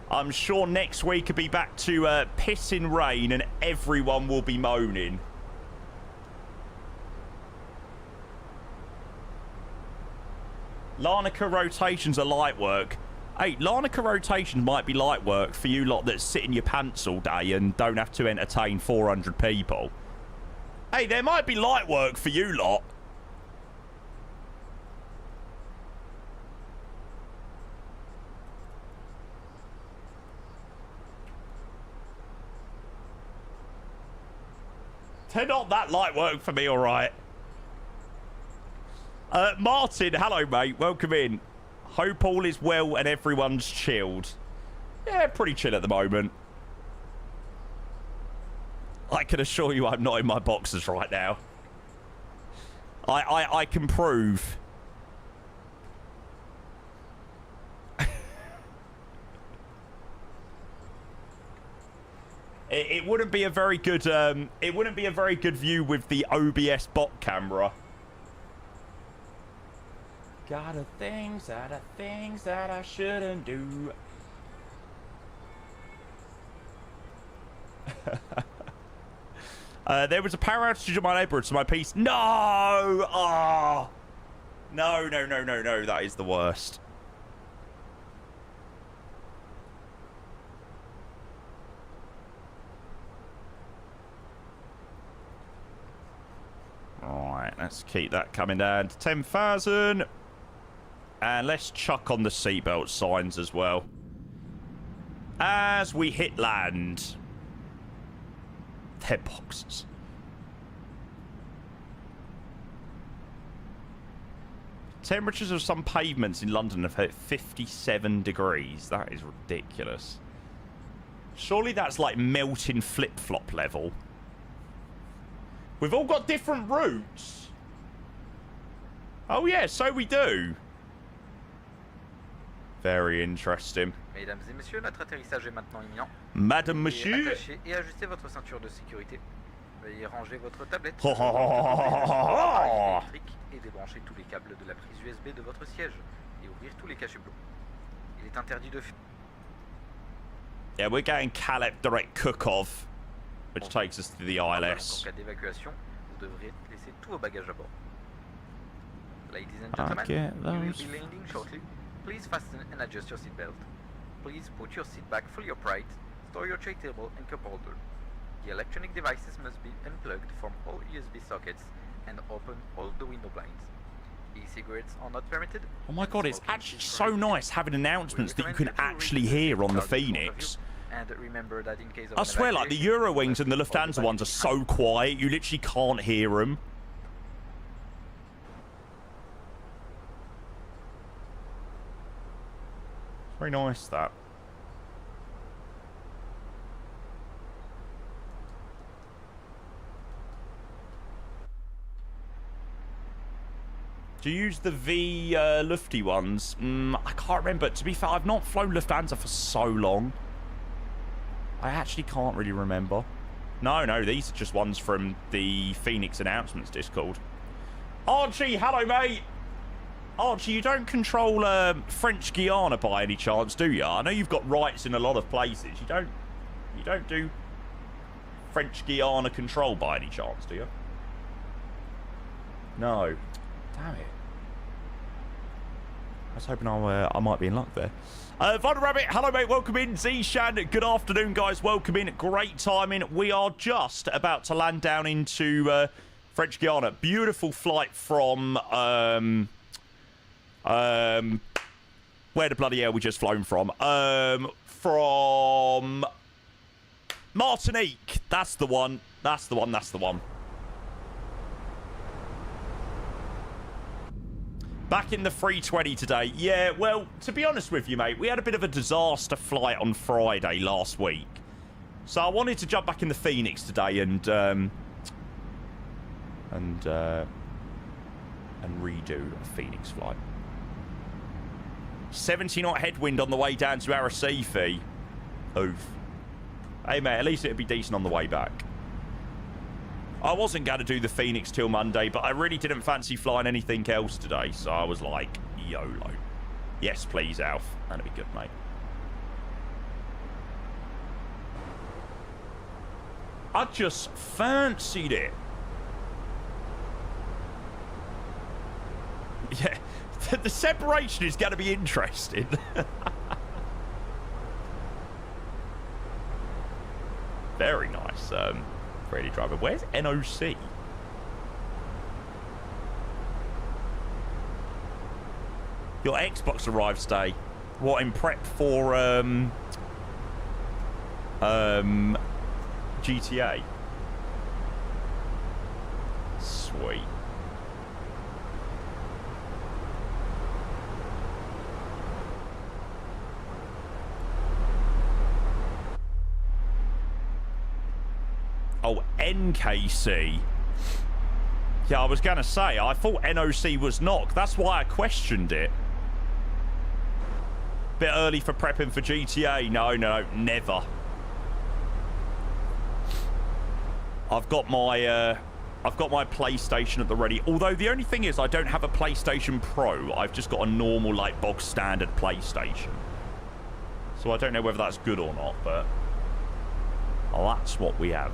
I'm sure next week will be back to pissing rain and everyone will be moaning. Larnaca rotations are light work. Hey, Larnaca rotations might be light work for you lot that sit in your pants all day and don't have to entertain 400 people. Hey, there might be light work for you lot. They're not that light work for me, all right. Martin, hello, mate. Welcome in. Hope all is well and everyone's chilled. Yeah, pretty chill at the moment. I can assure you I'm not in my boxers right now. I can prove. It wouldn't be a very good it wouldn't be a very good view with the OBS bot camera. Got a things that I shouldn't do. There was a power outage in my neighborhood, so my piece. No! Oh! No. That is the worst. Right, let's keep that coming down to 10,000. And let's chuck on the seatbelt signs as well. As we hit land. They're boxes. Temperatures of some pavements in London have hit 57 degrees. That is ridiculous. Surely that's like melting flip-flop level. We've all got different routes. Oh yeah, so we do. Very interesting. Mesdames et messieurs, notre atterrissage est maintenant imminent. Madame, monsieur. Attachez et ajustez votre ceinture de sécurité. Veuillez ranger votre tablette Oh, oh, oh, oh, oh, oh, oh. électrique et débrancher tous les câbles de la prise USB de votre siège et ouvrir tous les cachets bleus. Il est interdit de fumer. Yeah, we're getting Caleb Direct Cook-Off, which takes us to the En ILS. cas d'évacuation, vous devrez laisser tous vos bagages à bord. Ladies and gentlemen, get you will those. be landing shortly. Please fasten and adjust your seatbelt. Please put your seat back fully upright. Store your tray table and cup holder. The electronic devices must be unplugged from all USB sockets and open all the window blinds. E-cigarettes are not permitted. Oh my god, it's Smoking actually is so prohibited. nice having announcements that you can We recommend actually you to read hear on the the cards in front of Phoenix. you, and remember that in case of I an swear, like, the evacuation, Eurowings and the all Lufthansa devices ones are so quiet, you literally can't hear them. Very nice, that. Do you use the V Lufty ones? I can't remember. To be fair, I've not flown Lufthansa for so long. I actually can't really remember. No, these are just ones from the Phoenix announcements Discord. Archie, hello, mate. Archie, you don't control French Guiana by any chance, do you? I know you've got rights in a lot of places. You don't do French Guiana control by any chance, do you? No. Damn it. I was hoping I might be in luck there. Von Rabbit, hello mate, welcome in. Zishan, good afternoon guys, welcome in. Great timing. We are just about to land down into French Guiana. Beautiful flight from where the bloody hell we just flown from? From Martinique. That's the one. That's the one. Back in the 320 today. Yeah, well, to be honest with you, mate, we had a bit of a disaster flight on Friday last week. So I wanted to jump back in the Phoenix today and redo a Phoenix flight. 70-knot headwind on the way down to Arrecife. Oof. Hey, mate, at least it'd be decent on the way back. I wasn't going to do the Phoenix till Monday, but I really didn't fancy flying anything else today, so I was like, YOLO. Yes, please, Alf. That'd be good, mate. I just fancied it. Yeah, the separation is going to be interesting. Very nice. Ready driver. Where's NOC? Your Xbox arrived today. What, in prep for GTA? Sweet. Oh, NKC. Yeah, I was going to say, I thought NOC was knock. That's why I questioned it. Bit early for prepping for GTA. No, never. I've got my PlayStation at the ready. Although the only thing is I don't have a PlayStation Pro. I've just got a normal, like, bog standard PlayStation. So I don't know whether that's good or not, but that's what we have.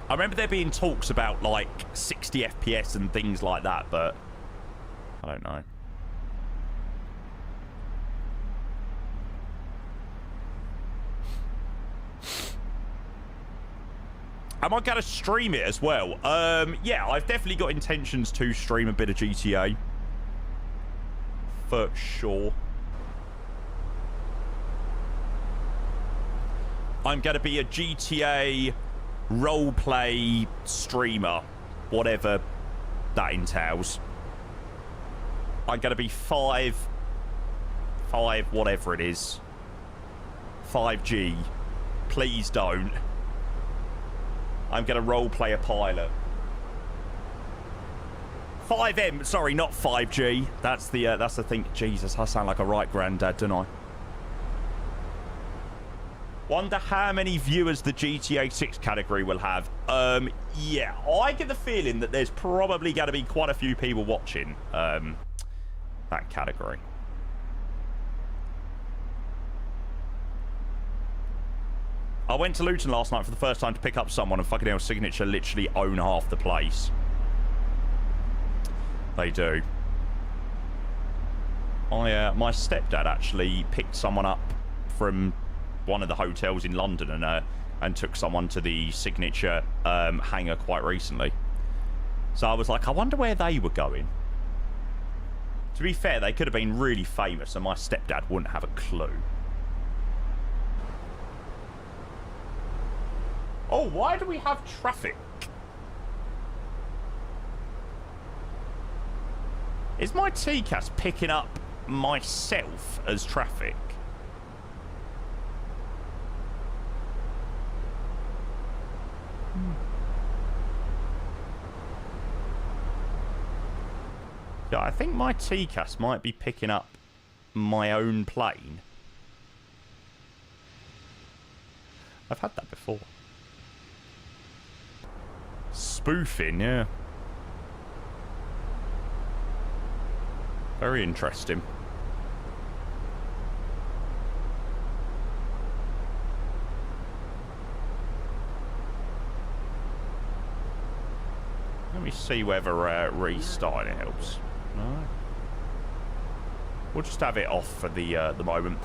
I remember there being talks about, like, 60 FPS and things like that, but I don't know. Am I going to stream it as well? Yeah, I've definitely got intentions to stream a bit of GTA. For sure. I'm going to be a GTA roleplay streamer, whatever that entails. I'm going to be 5 whatever it is. 5G. Please don't. I'm going to roleplay a pilot. 5M, sorry, not 5G. That's the thing. Jesus, I sound like a right granddad, don't I? Wonder how many viewers the GTA 6 category will have. Yeah, I get the feeling that there's probably going to be quite a few people watching that category. I went to Luton last night for the first time to pick up someone, and fucking hell, Signature literally own half the place. They do. My stepdad actually picked someone up from one of the hotels in London and took someone to the Signature hangar quite recently. So I was like, I wonder where they were going. To be fair, they could have been really famous and my stepdad wouldn't have a clue. Oh, why do we have traffic? Is my TCAS picking up myself as traffic? Yeah, I think my TCAS might be picking up my own plane. I've had that before. Spoofing, yeah. Very interesting. Let me see whether restarting helps. No. We'll just have it off for the moment.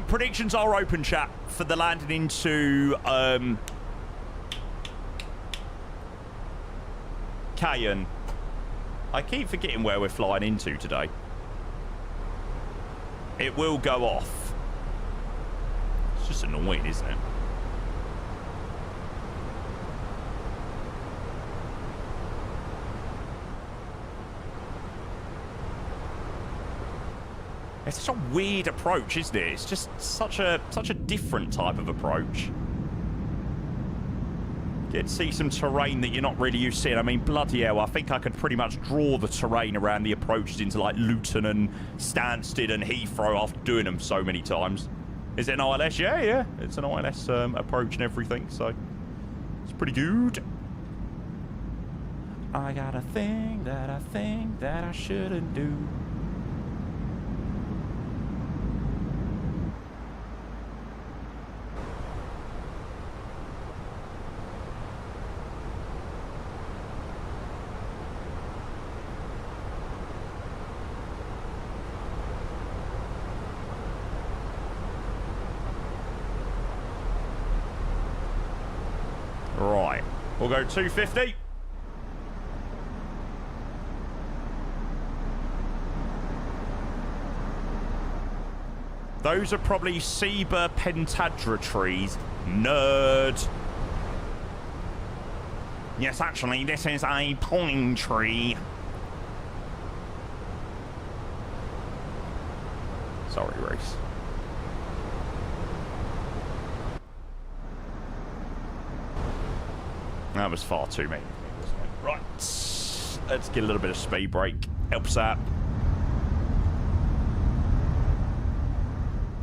Predictions are open, chat, for the landing into Cayenne. I keep forgetting where we're flying into today. It will go off. It's just annoying, isn't it? It's such a weird approach, isn't it? It's just such a different type of approach. Get to see some terrain that you're not really used to seeing. I mean, bloody hell, I think I could pretty much draw the terrain around the approaches into, like, Luton and Stansted and Heathrow after doing them so many times. Is it an ILS? Yeah, yeah. It's an ILS approach and everything, so it's pretty good. I got a thing that I shouldn't do. Right, we'll go 250. Those are probably Ceiba pentadra trees. Nerd. Yes, actually, this is a pine tree. Sorry, Reese. That was far too many. Right, let's get a little bit of speed brake. Helps out.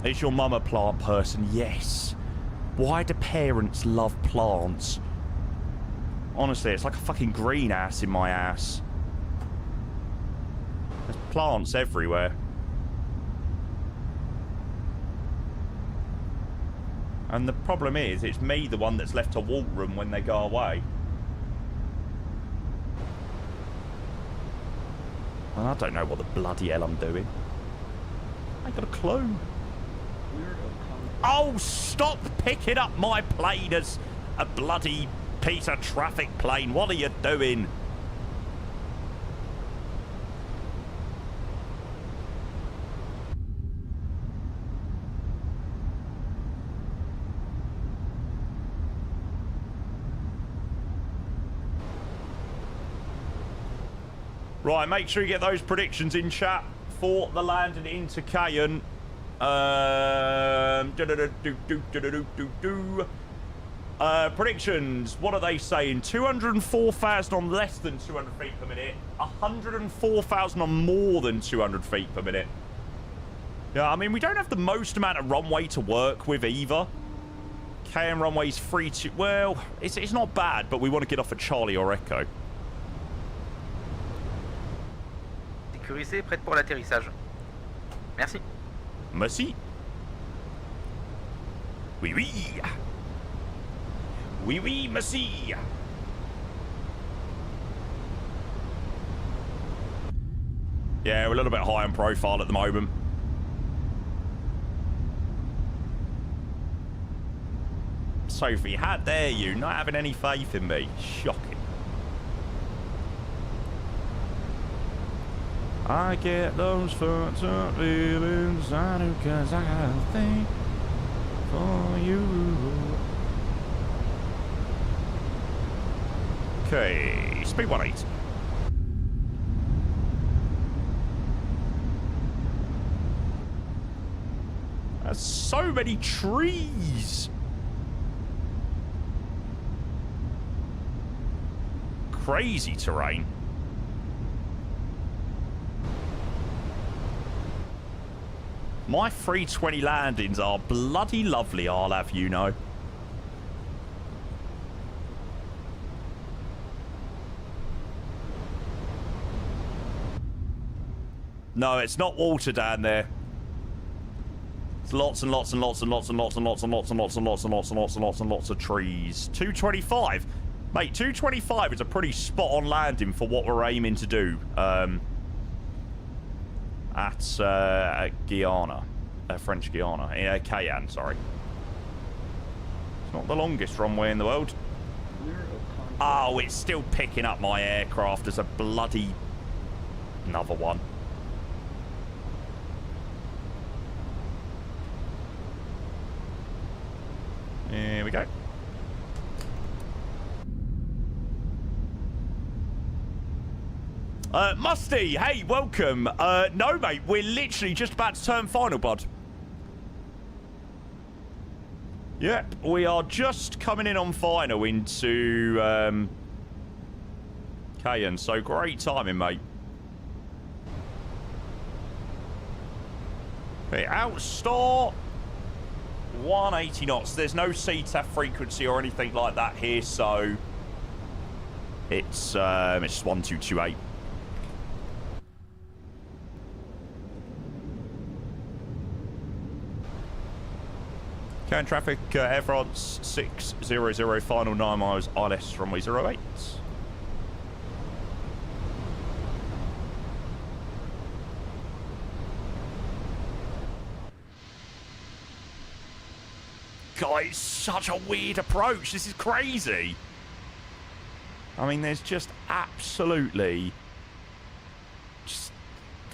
Is your mum a plant person? Yes. Why do parents love plants? Honestly, it's like a fucking greenhouse in my house. There's plants everywhere. And the problem is, it's me, the one that's left to water them when they go away. And I don't know what the bloody hell I'm doing. I ain't got a clue. Oh, stop picking up my plane as a bloody piece of traffic plane. What are you doing? Right, make sure you get those predictions in chat for the landing into Cayenne. Predictions. What are they saying? 204,000 on less than 200 feet per minute. 104,000 on more than 200 feet per minute. Yeah, I mean, we don't have the most amount of runway to work with either. Cayenne runways 32. Well, it's not bad, but we want to get off at Charlie or Echo. Sécurisé, prête pour l'atterrissage. Merci. Merci. Oui, oui. Oui, oui, merci. Yeah, we're a little bit high on profile at the moment. Sophie, how dare you not having any faith in me? Shocking. I get those fucked up feelings I do 'cause I think for you. Okay, speed 180. There's so many trees. Crazy terrain. My 320 landings are bloody lovely, I'll have you know. No, it's not water down there. It's lots and lots and lots and lots and lots and lots and lots and lots and lots and lots and lots and lots and lots of trees. 225. Mate, 225 is a pretty spot-on landing for what we're aiming to do at Guyana. French Guiana. Cayenne, sorry. It's not the longest runway in the world. Oh, it's still picking up my aircraft as a bloody... another one. Here we go. Musty, hey, welcome. No, mate, we're literally just about to turn final, bud. Yep, we are just coming in on final into Cayenne, so great timing, mate. Okay, outstart 180 knots. There's no CTAF frequency or anything like that here, so it's 1228. Cayenne traffic, Air France 600, final 9 miles, ILS runway 08. God, it's such a weird approach. This is crazy. I mean, there's just absolutely...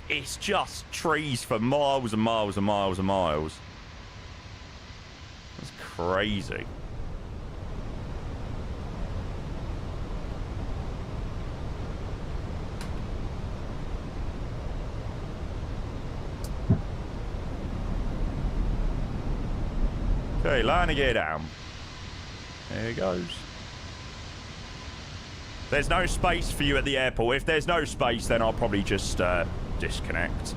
it's just trees for miles and miles and miles and miles. That's crazy. Okay, landing gear down. There it goes. There's no space for you at the airport. If there's no space, then I'll probably just disconnect.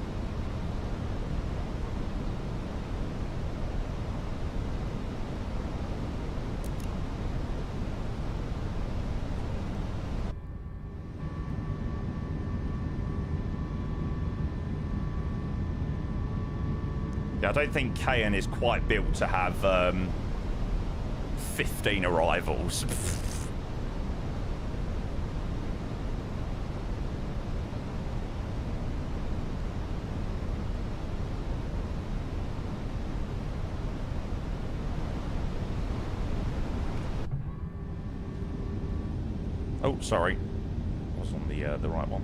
I don't think Cayenne is quite built to have 15 arrivals. Oh, sorry. I was on the right one.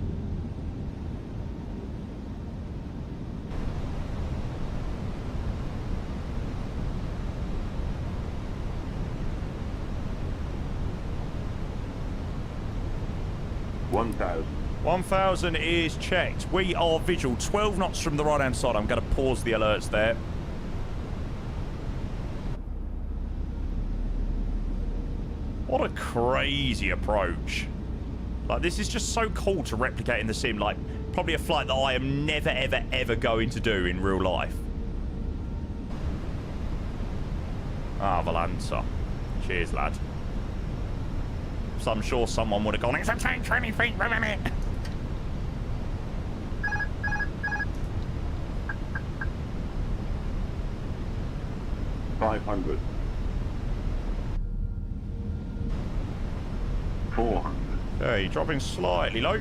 $1,000. 1,000 is checked. We are visual. 12 knots from the right-hand side. I'm going to pause the alerts there. What a crazy approach. Like, this is just so cool to replicate in the sim. Like, probably a flight that I am never, ever, ever going to do in real life. Ah, Valanta. Cheers, lad. So I'm sure someone would have gone, it's a 20 feet per minute. $500. $400. Okay, dropping slightly low.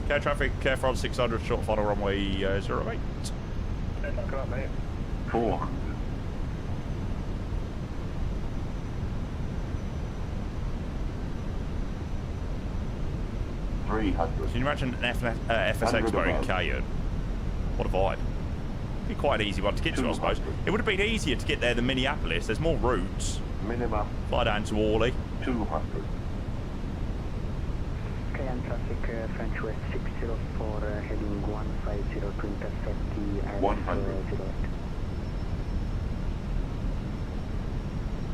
Air traffic, Air France 600, short final runway 08. Knock it up, mate. $400. $300. Can you imagine an FS Expo in Cayenne? What a vibe. Be quite an easy one to get to, I suppose. It would have been easier to get there than Minneapolis. There's more routes. Minimum Fly down to Orly. 200. Cayenne traffic, French West 604, heading 150 to intercept the ILS 100.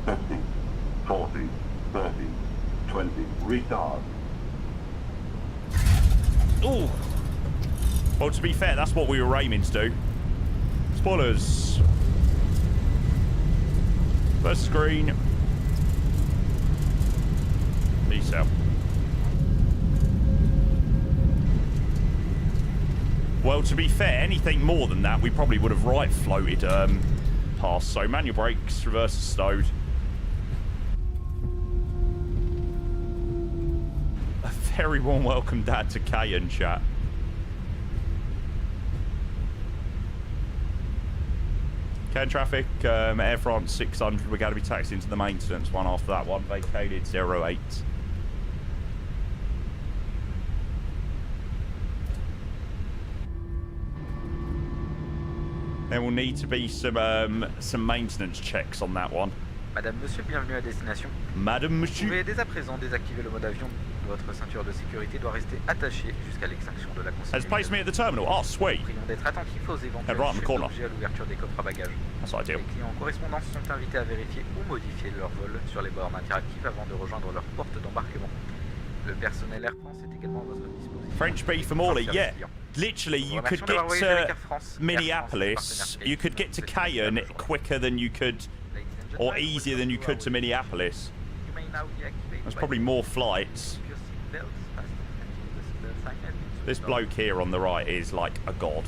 50, 40, 30, 20. Retard. Ooh. Well, to be fair, that's what we were aiming to do. Spoilers. First screen. Peace out. Well, to be fair, anything more than that, we probably would have right floated past. So manual brakes, reverse stowed. A very warm welcome, Dad, to Cayenne chat. Cayenne traffic, Air France 600. We're going to be taxiing to the maintenance one after that one. Vacated 08. There will need to be some maintenance checks on that one. Madame, monsieur, bienvenue à destination. Madame, Vous monsieur. pouvez dès à présent désactiver le mode avion. Votre ceinture de sécurité doit rester attachée jusqu'à l'extinction de la consigne. Has placed me at the terminal. Oh, sweet. Prions d'être attentifs aux éventuels right in the chutes corner. d'objets à l'ouverture des coffres à bagages. That's ideal. Les clients en correspondance sont invités à vérifier ou modifier leur vol sur les bornes interactives avant de rejoindre leur porte d'embarquement. Le personnel Air France est également à votre disposition. French beef from Orly, yeah. Literally, you could get to Minneapolis, you could get to Cayenne quicker than you could, or easier than you could to Minneapolis. There's probably more flights. This bloke here on the right is like a god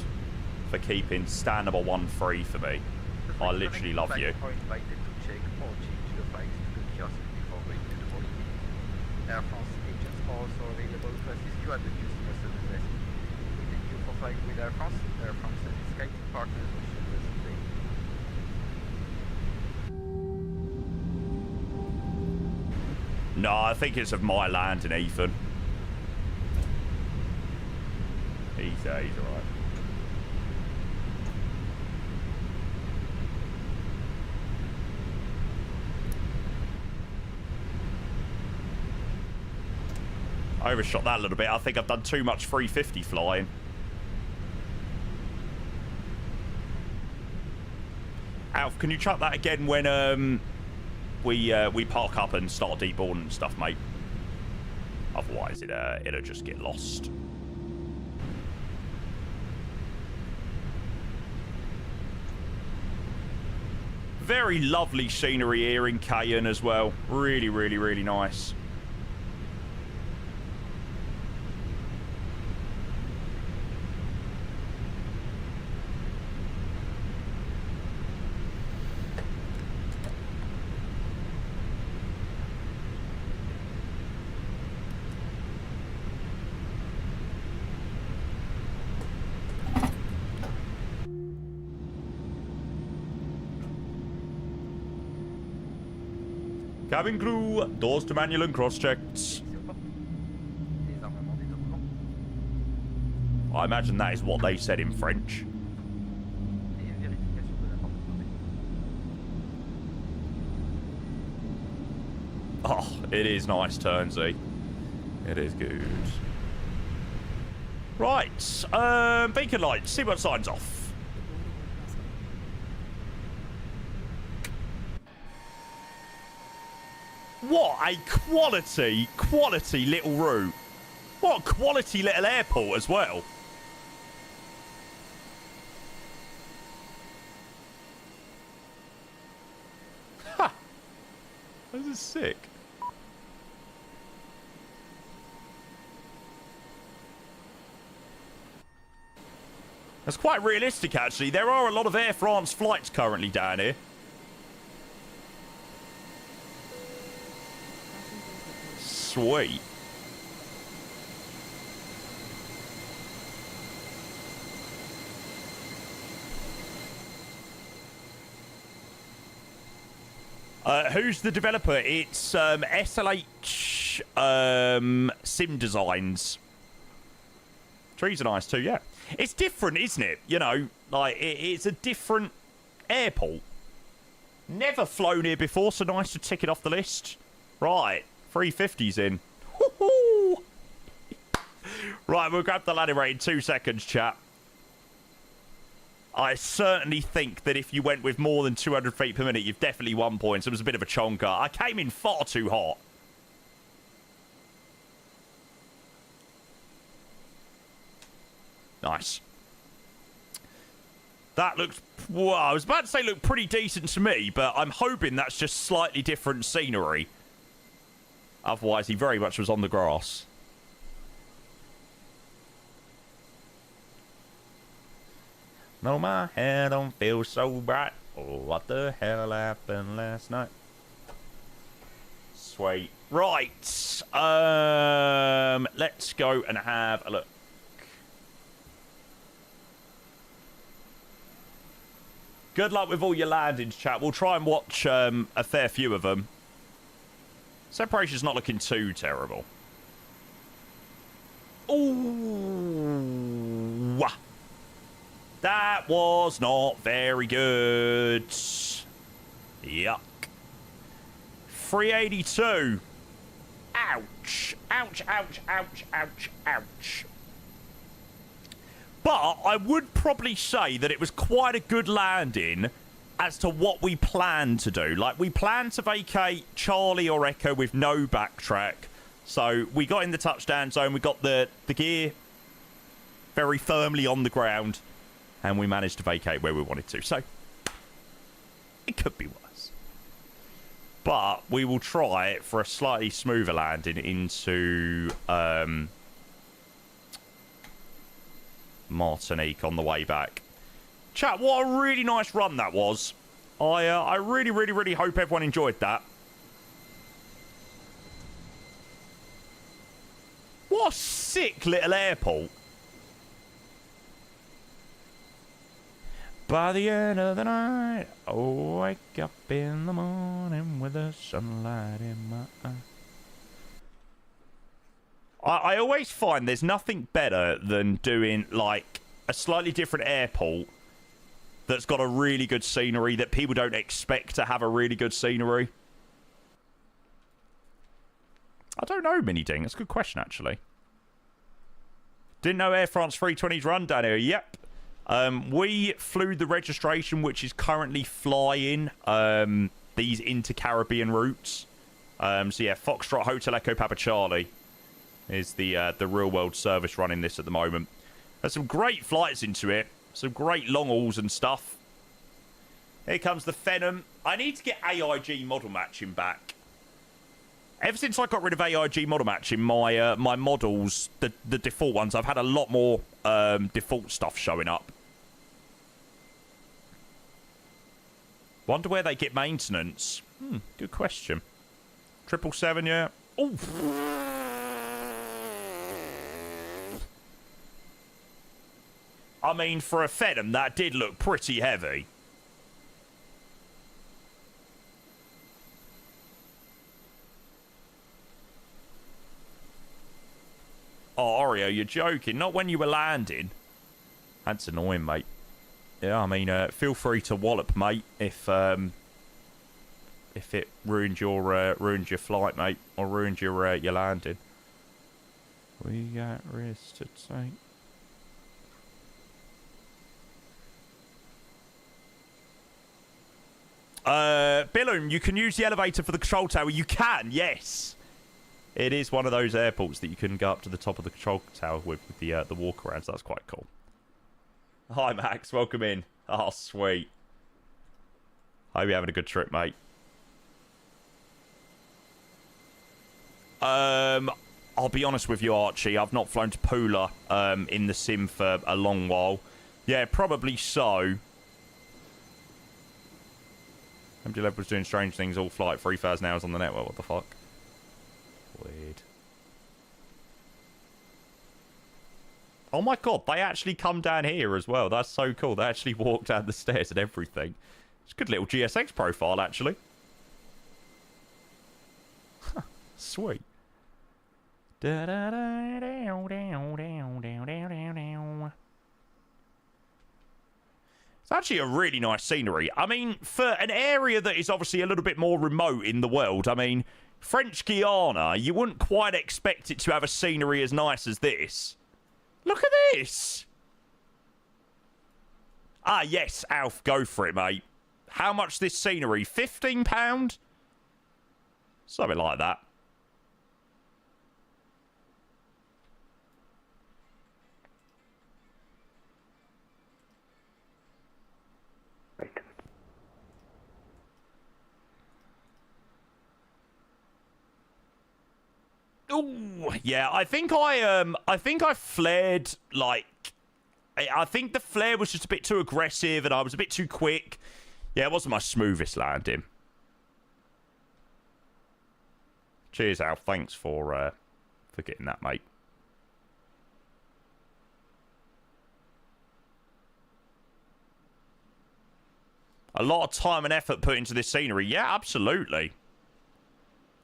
for keeping stand number 13 for me. I literally love you. Air France agents are also available to assist you at the customer service desk. We thank you for flying with Air France. Air France and its SkyTeam partners wish you a pleasant day. No, I think it's of my landing, Ethan. He's alright. I overshot that a little bit. I think I've done too much 350 flying. Alf, can you chuck that again when we park up and start deboarding and stuff, mate? Otherwise, it'll just get lost. Very lovely scenery here in Cayenne as well. Really, really, really nice. Cabin crew, doors to manual and cross-checked. I imagine that is what they said in French. Oh, it is nice, Turnsey. It is good. Right, beacon lights, see what signs off. What a quality little route. What a quality little airport as well. Ha! This is sick. That's quite realistic, actually. There are a lot of Air France flights currently down here. Sweet. Who's the developer? It's SLH Sim Designs. Trees are nice too, yeah. It's different, isn't it? You know, like, it's a different airport. Never flown here before, so nice to tick it off the list. Right, 350's in. Woo-hoo! Right, we'll grab the landing rate in 2 seconds, chat. I certainly think that if you went with more than 200 feet per minute, you've definitely won points. It was a bit of a chonker. I came in far too hot. Nice. That looks... Well, I was about to say looked pretty decent to me, but I'm hoping that's just slightly different scenery. Otherwise, he very much was on the grass. No, my hair don't feel so bright. Oh, what the hell happened last night? Sweet. Right. Let's go and have a look. Good luck with all your landings, chat. We'll try and watch a fair few of them. Separation's not looking too terrible. Ooh. That was not very good. Yuck. 382. Ouch. Ouch, ouch, ouch, ouch, ouch. But I would probably say that it was quite a good landing as to what we planned to do. Like, we planned to vacate Charlie or Echo with no backtrack. So we got in the touchdown zone. We got the gear very firmly on the ground. And we managed to vacate where we wanted to. So it could be worse. But we will try it for a slightly smoother landing into... Martinique on the way back. Chat, what a really nice run that was. I really, really, really hope everyone enjoyed that. What a sick little airport. By the end of the night, I wake up in the morning with the sunlight in my eye. I always find there's nothing better than doing, like, a slightly different airport that's got a really good scenery that people don't expect to have a really good scenery. I don't know, Mini Ding. That's a good question, actually. Didn't know Air France 320's run down here. Yep. We flew the registration, which is currently flying these inter-Caribbean routes. So, yeah, Foxtrot Hotel Echo Papa Charlie is the real-world service running this at the moment. There's some great flights into it. Some great long hauls and stuff. Here comes the Phenom. I need to get AIG model matching back. Ever since I got rid of AIG model matching, my my models, the default ones, I've had a lot more default stuff showing up. Wonder where they get maintenance. Good question. 777, yeah. Oh. I mean, for a Phenom, that did look pretty heavy. Oh, Oreo, you're joking. Not when you were landing. That's annoying, mate. Yeah, I mean, feel free to wallop, mate, if it ruined your flight, mate, or ruined your landing. We got risks to take. Billum, you can use the elevator for the control tower. You can, yes. It is one of those airports that you can go up to the top of the control tower with the walk-arounds. That's quite cool. Hi, Max. Welcome in. Oh, sweet. Hope you're having a good trip, mate. I'll be honest with you, Archie. I've not flown to Pula in the sim for a long while. Yeah, probably so. MD Lev was doing strange things all flight 3,000 hours on the network. What the fuck? Weird. Oh my god, they actually come down here as well. That's so cool. They actually walk down the stairs and everything. It's a good little GSX profile, actually. Huh, sweet. It's actually a really nice scenery. I mean, for an area that is obviously a little bit more remote in the world, I mean, French Guiana, you wouldn't quite expect it to have a scenery as nice as this. Look at this! Ah, yes, Alf, go for it, mate. How much this scenery? £15? Something like that. Ooh, yeah, I think I flared, like, I think the flare was just a bit too aggressive and I was a bit too quick. Yeah, it wasn't my smoothest landing. Cheers, Al. Thanks for getting that, mate. A lot of time and effort put into this scenery. Yeah, absolutely.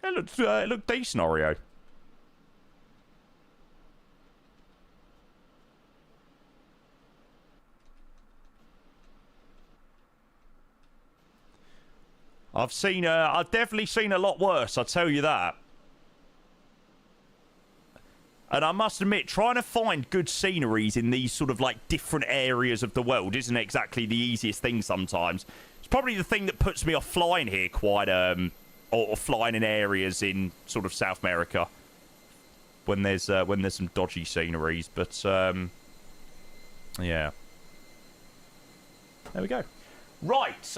It looked decent, Oreo. I've definitely seen a lot worse, I'll tell you that. And I must admit, trying to find good sceneries in these sort of, like, different areas of the world isn't exactly the easiest thing sometimes. It's probably the thing that puts me off flying here quite, or flying in areas in sort of South America. When there's some dodgy sceneries, but, yeah. There we go. Right,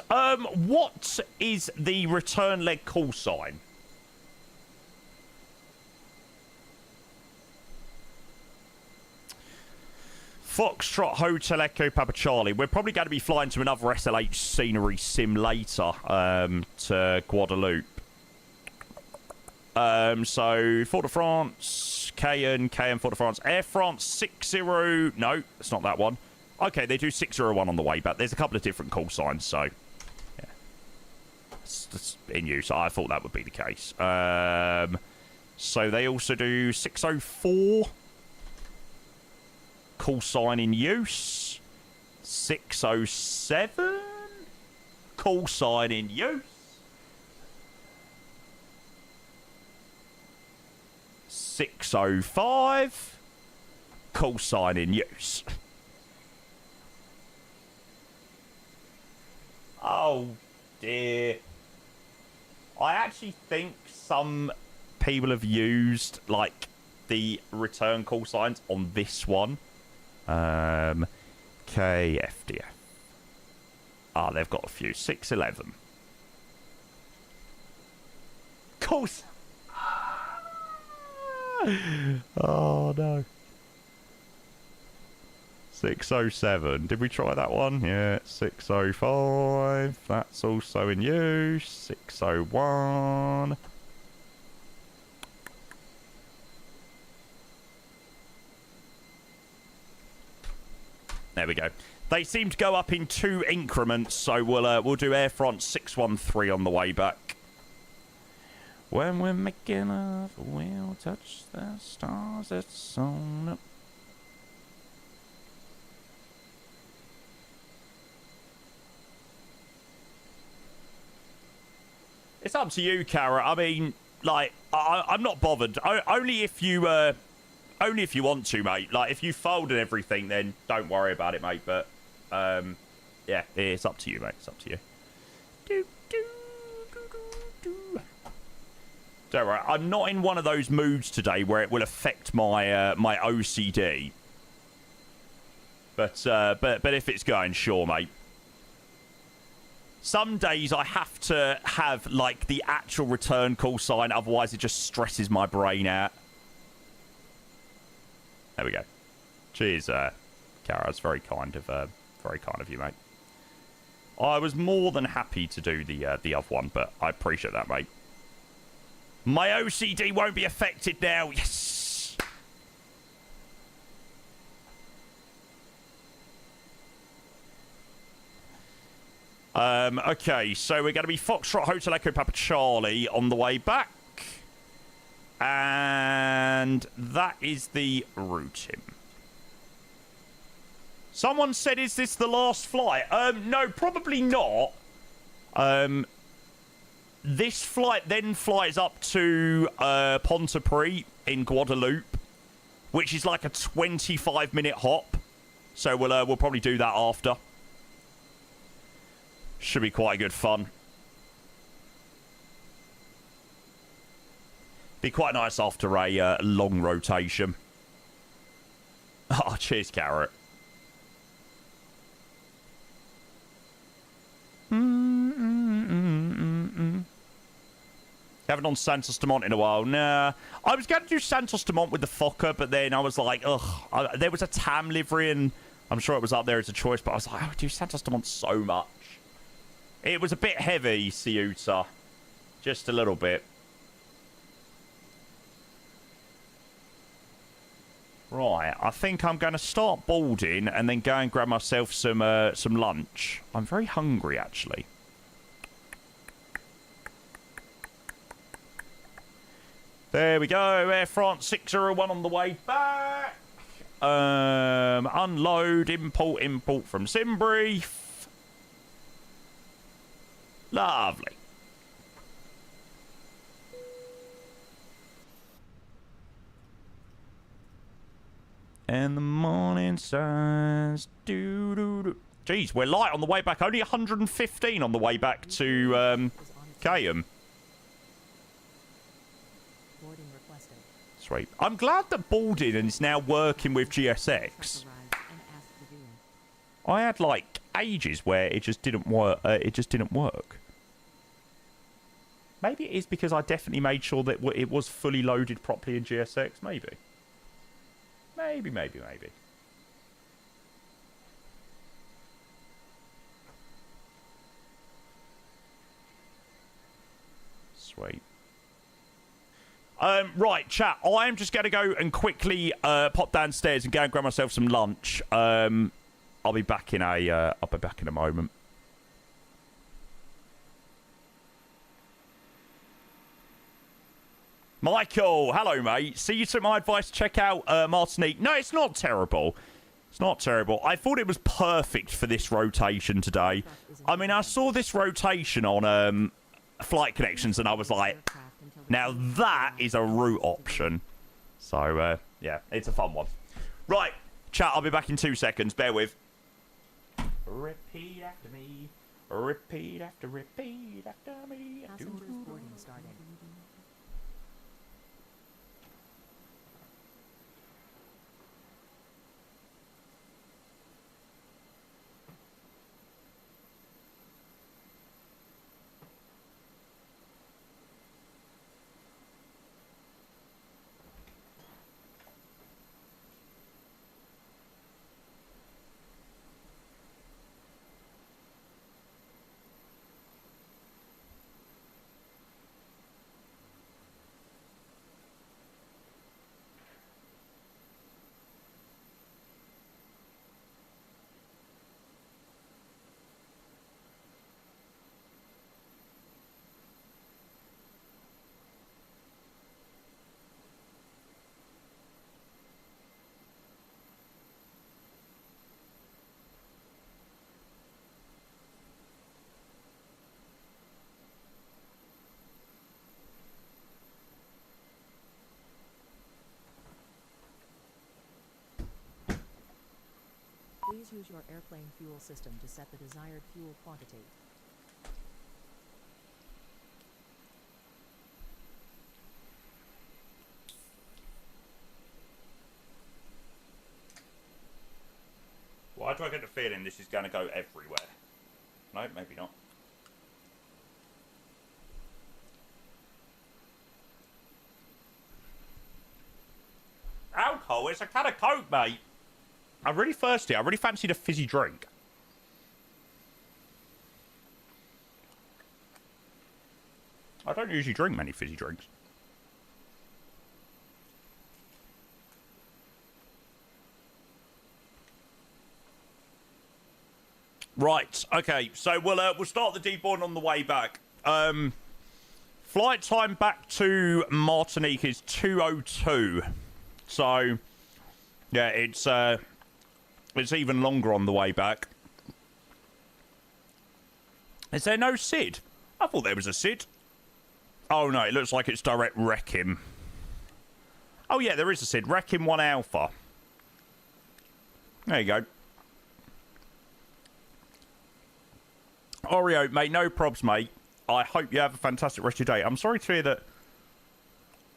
what is the return leg call sign? Foxtrot Hotel Echo Papa Charlie. We're probably going to be flying to another SLH scenery sim later, to Guadeloupe. So, Fort de France, Cayenne, Fort de France, Air France 60... No, it's not that one. Okay, they do 601 on the way back. There's a couple of different call signs, so... Yeah. It's in use. I thought that would be the case. So they also do 604. Call sign in use. 607. Call sign in use. 605. Call sign in use. Oh, dear. I actually think some people have used, like, the return call signs on this one. KFDF. Ah, they've got a few. 611. Calls. Oh, no. 607. Did we try that one? Yeah, 605. That's also in use. 601. There we go. They seem to go up in 2 increments, so we'll do Air France 613 on the way back. When we're making love, we'll touch the stars. It's on up. It's up to you, Kara. I mean, like, I'm not bothered. Only if you want to, mate. Like, if you fold and everything, then don't worry about it, mate. But, yeah, it's up to you, mate. It's up to you. Don't worry. I'm not in one of those moods today where it will affect my my OCD. But if it's going, sure, mate. Some days I have to have, like, the actual return call sign, otherwise it just stresses my brain out. There we go. Cheers, Kara. That's very kind of you, mate. I was more than happy to do the other one, but I appreciate that, mate. My OCD won't be affected now. Yes. Okay, so we're going to be Foxtrot Hotel Echo Papa Charlie on the way back. And that is the routing. Someone said, is this the last flight? No, probably not. This flight then flies up to Pontypridd in Guadeloupe, which is like a 25-minute hop. So we'll probably do that after. Should be quite good fun. Be quite nice after a long rotation. Oh, cheers, Carrot. Haven't done Santos Dumont in a while. Nah. I was going to do Santos Dumont with the Fokker, but then I was like, ugh. There was a TAM livery, and I'm sure it was up there as a choice, but I was like, I would do Santos Dumont so much. It was a bit heavy, Ceuta. Just a little bit. Right, I think I'm going to start boarding and then go and grab myself some lunch. I'm very hungry, actually. There we go. Air France 601 on the way back. Unload, import from Simbrief. Lovely. And the morning sun's doo-doo-doo. Jeez, we're light on the way back. Only 115 on the way back to Cayenne. Sweet. I'm glad that boarding is now working with GSX. I had, like, ages where it just didn't work. Maybe it is because I definitely made sure that it was fully loaded properly in GSX. Maybe. Maybe. Sweet. Right, chat. I'm just going to go and quickly pop downstairs and go and grab myself some lunch. I'll be back in a moment. Michael, hello, mate. See, you took my advice. Check out Martinique. No, it's not terrible. It's not terrible. I thought it was perfect for this rotation today. I mean, I saw this rotation on Flight Connections, and I was like, now that is a route option. So, yeah, it's a fun one. Right, chat, I'll be back in 2 seconds. Bear with. Repeat after me. Repeat after me. Passengers boarding started. Please use your airplane fuel system to set the desired fuel quantity. Why do I get the feeling this is going to go everywhere? No, maybe not. alcohol. It's a can of Coke, mate. I'm really thirsty. I really fancied a fizzy drink. I don't usually drink many fizzy drinks. Right, okay, so we'll start the deboarding on the way back. Flight time back to Martinique is 2:02. So, yeah, it's even longer on the way back. Is there no SID? I thought there was a SID. Oh no, it looks like it's direct Wrecking. Oh yeah, there is a SID. Wrecking 1 Alpha. There you go. Oreo, mate, no probs, mate. I hope you have a fantastic rest of your day. I'm sorry to hear that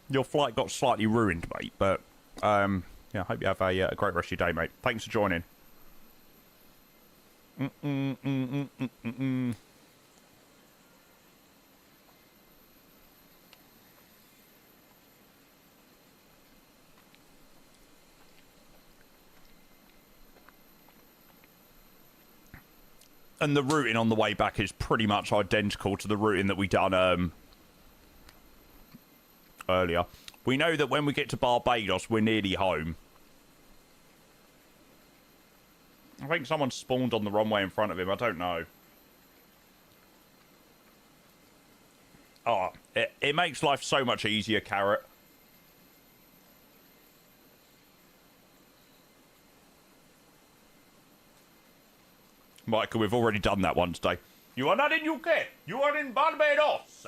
your flight got slightly ruined, mate. But, yeah, I hope you have a great rest of your day, mate. Thanks for joining. And the routing on the way back is pretty much identical to the routing that we done earlier. We know that when we get to Barbados, we're nearly home. I think someone spawned on the runway in front of him. I don't know. Oh, it makes life so much easier, Carrot. Michael, we've already done that one today. You are not in UK. You are in Barbados.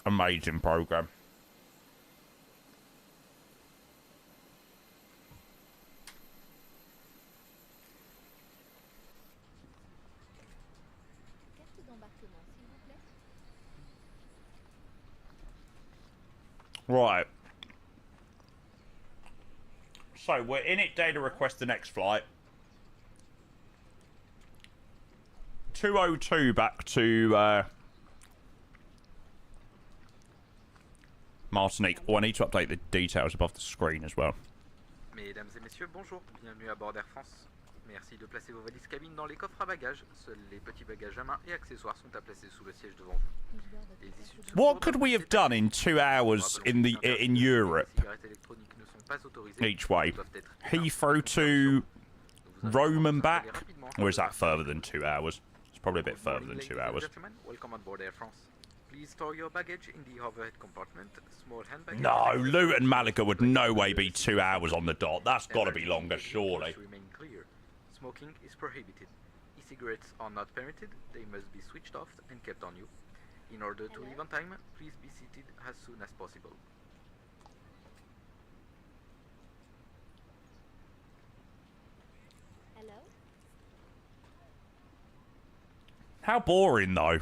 Amazing program. Right. So, we're in it day to request the next flight. 2:02 back to Martinique. Oh, I need to update the details above the screen as well. Mesdames et messieurs, bonjour. Bienvenue à bord d'Air France. Merci de placer vos valises cabines dans les coffres à bagages. Seuls les petits bagages à main et accessoires sont à placer sous le siège devant vous. Les issues de What could we have done in 2 hours in Europe each way? Heathrow to Rome and back? Or is that further than 2 hours? It's probably a bit further than 2 hours. Welcome on board Air France. Please store your baggage in the overhead compartment. Small handbag. No, Luton Malaga would no way be 2 hours on the dot. That's got to be longer, surely. Remain clear. Smoking is prohibited. E-cigarettes are not permitted. They must be switched off and kept on you. In order to leave on time, please be seated as soon as possible. Hello? How boring, though.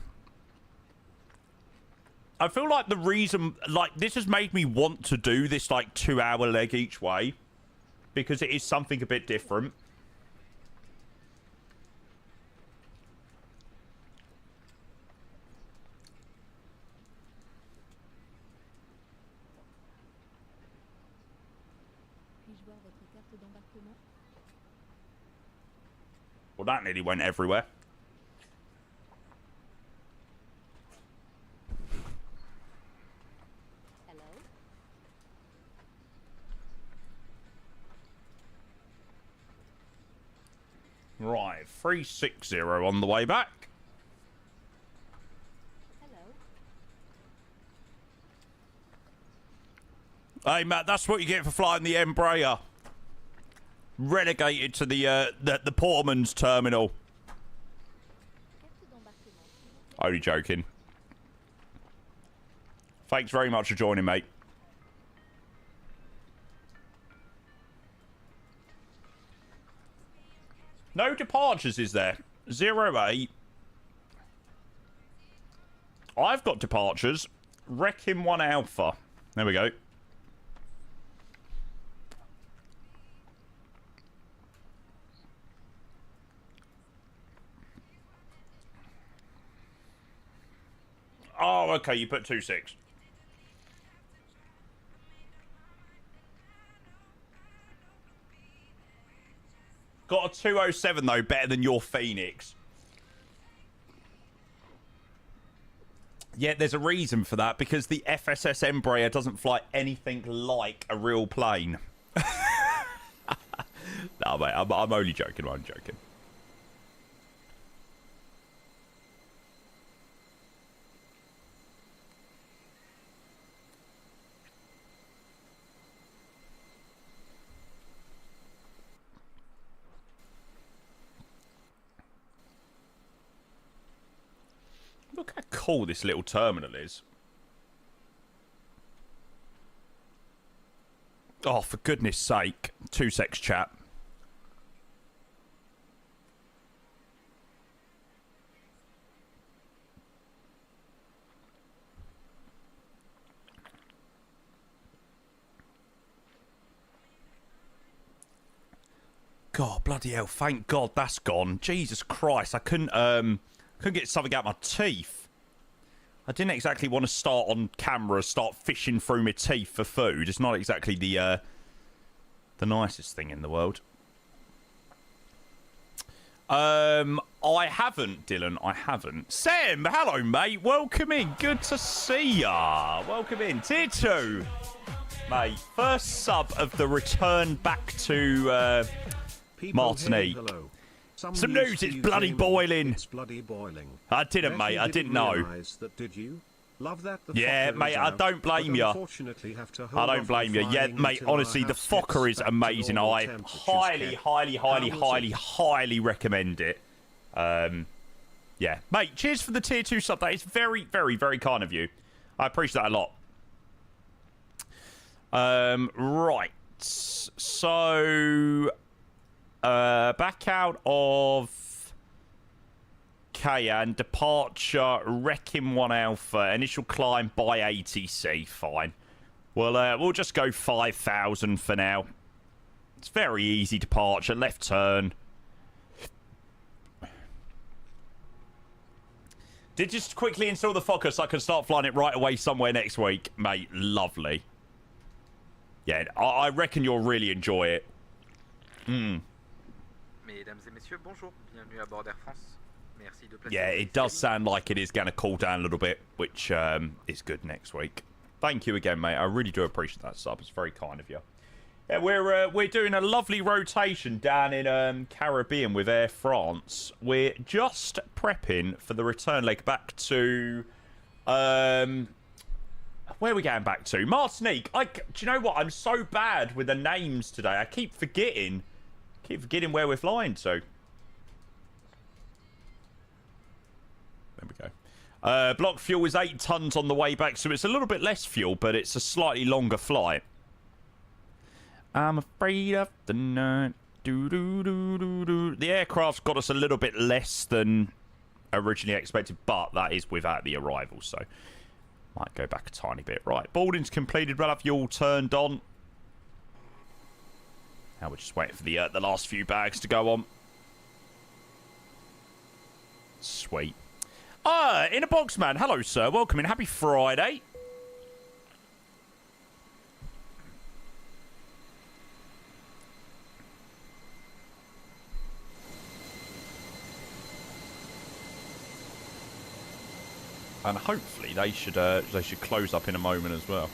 I feel like the reason, like, this has made me want to do this, like, 2 hour leg each way. Because it is something a bit different. Well, that nearly went everywhere. Right, 360 on the way back. Hello? Hey, Matt, that's what you get for flying the Embraer. Relegated to the Portman's terminal. Only joking. Thanks very much for joining, mate. No departures, is there? 08. I've got departures. Wrecking 1 Alpha. There we go. okay, you put 2.6. Got a 207 though, better than your Phoenix. Yeah, there's a reason for that, because the FSS Embraer doesn't fly anything like a real plane. No, mate, I'm only joking, I'm joking. Look how cool this little terminal is. Oh, for goodness sake. 2 secs, chat. God, bloody hell, thank God that's gone. Jesus Christ, I couldn't get something out my teeth. I didn't exactly want to start on camera, start fishing through my teeth for food. It's not exactly the nicest thing in the world. I haven't, Dylan, I haven't. Sam, hello, mate. Welcome in. Good to see ya. Welcome in. Tier 2. Mate, first sub of the return back to Martinique. Hello. Some news, it's bloody boiling. It's bloody boiling. I didn't, mate. I didn't know. That, did you? Love that. Yeah, mate, I don't blame you. I don't blame you. Yeah, mate, honestly, the Fokker is amazing. I highly, highly, highly, highly, highly recommend it. Yeah. Mate, cheers for the tier 2 sub. That is very, very, very kind of you. I appreciate that a lot. Right. So, back out of Cayenne, departure, Wrecking 1 Alpha, initial climb by ATC, fine. We'll just go 5,000 for now. It's very easy departure, left turn. Did just quickly install the Fokker so I can start flying it right away somewhere next week. Mate, lovely. Yeah, I reckon you'll really enjoy it. Mesdames et messieurs, bonjour. Bienvenue à bord d'Air France. Merci de placer. Yeah, it does sound like it is going to cool down a little bit, which is good next week. Thank you again, mate. I really do appreciate that sub. It's very kind of you. Yeah, we're doing a lovely rotation down in Caribbean with Air France. We're just prepping for the return leg back to where are we going back to? Martinique. Do you know what? I'm so bad with the names today. I keep forgetting where we're flying to. There we go. Block fuel is 8 tons on the way back, so it's a little bit less fuel, but it's a slightly longer flight. I'm afraid of the night. The aircraft's got us a little bit less than originally expected, but that is without the arrival, so might go back a tiny bit. Right, boarding's completed. We'll have you all turned on. Now we're just waiting for the last few bags to go on. Sweet. In a box, man. Hello, sir. Welcome in. Happy Friday. And hopefully they should close up in a moment as well.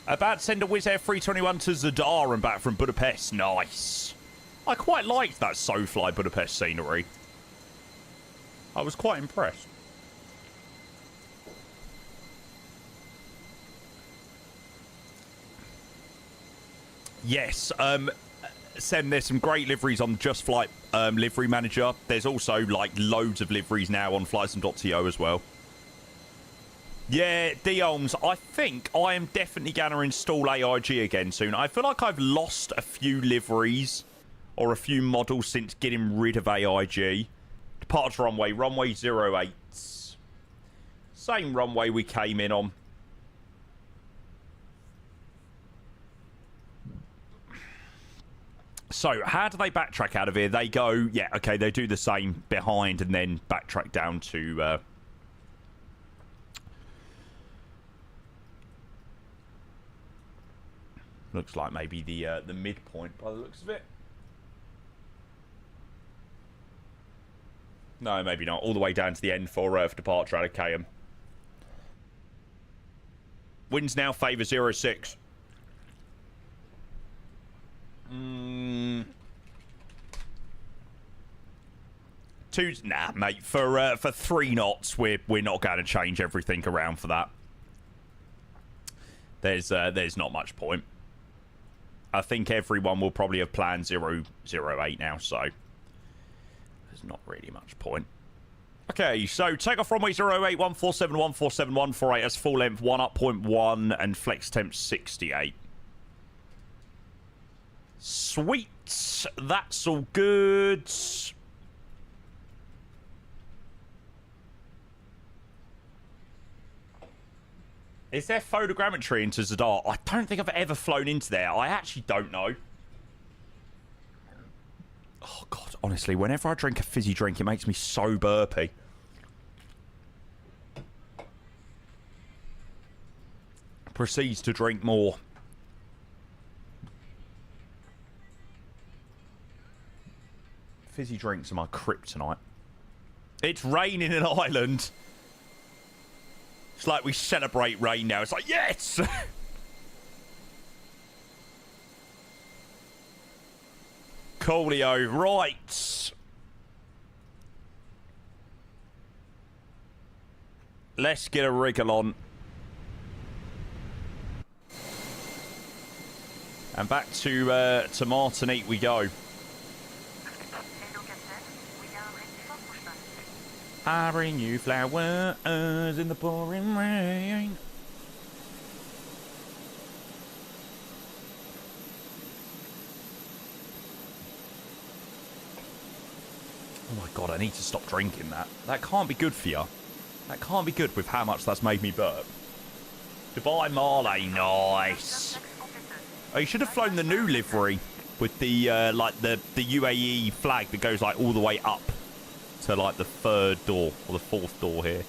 About to send a Wizz Air 321 to Zadar and back from Budapest. Nice. I quite liked that SoFly Budapest scenery. I was quite impressed. Yes, Sam, there's some great liveries on Just Flight Livery Manager. There's also, like, loads of liveries now on flightsum.to as well. Yeah, Dioms, I think I am definitely going to install AIG again soon. I feel like I've lost a few liveries or a few models since getting rid of AIG. Departure runway, runway 08. Same runway we came in on. So, how do they backtrack out of here? They go, yeah, okay, they do the same behind and then backtrack down to... looks like maybe the midpoint by the looks of it. No, maybe not. All the way down to the end for departure out of Cayenne. Winds now favour 06. Nah, mate. For 3 knots, we're not going to change everything around for that. There's not much point. I think everyone will probably have planned 008 now, so there's not really much point. Okay, so take off runway 08, 147, 147, 148 as full length, 1 up, 0.1, and flex temp 68. Sweet. That's all good. Is there photogrammetry into Zadar? I don't think I've ever flown into there. I actually don't know. Oh, God, honestly, whenever I drink a fizzy drink, it makes me so burpy. Proceeds to drink more. Fizzy drinks are my kryptonite. It's raining in Ireland. It's like we celebrate rain now. It's like, yes! Coolio, right. Let's get a wriggle on. And back to Martinique we go. I bring you flowers in the pouring rain. Oh my God, I need to stop drinking that. That can't be good for you. That can't be good with how much that's made me burp. Goodbye, Marley. Nice. Oh, you should have flown the new livery with the like the UAE flag that goes like all the way up to like the 3rd door or the 4th door here.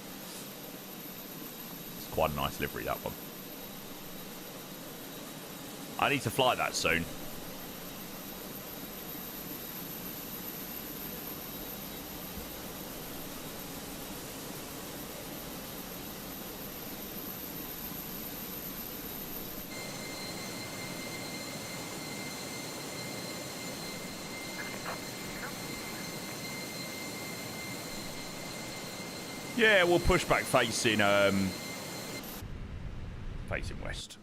It's quite a nice livery, that one. I need to fly that soon. Yeah, we'll push back facing west.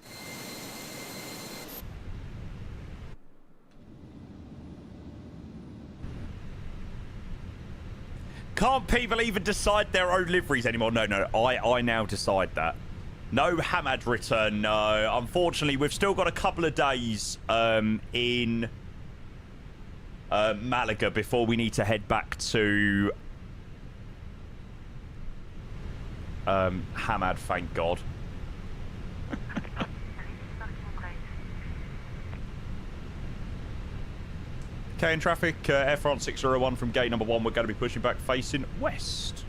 Can't people even decide their own liveries anymore? No, I now decide that. No Hamad return, no. Unfortunately, we've still got a couple of days in Malaga before we need to head back to Hamad, thank God. Okay, in traffic, Air France 601 from gate number 1. We're going to be pushing back facing west.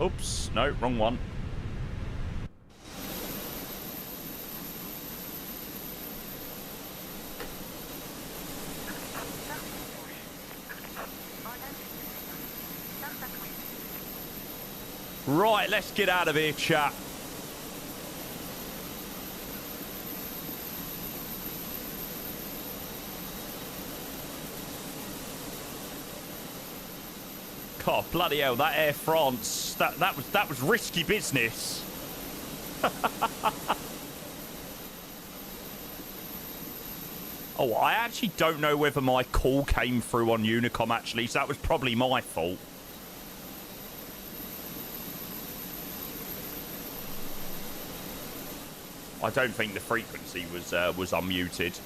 Oops, no, wrong one. Right, let's get out of here, chat. God, bloody hell, that Air France, that was risky business. Oh, I actually don't know whether my call came through on Unicom, actually, so that was probably my fault. I don't think the frequency was unmuted.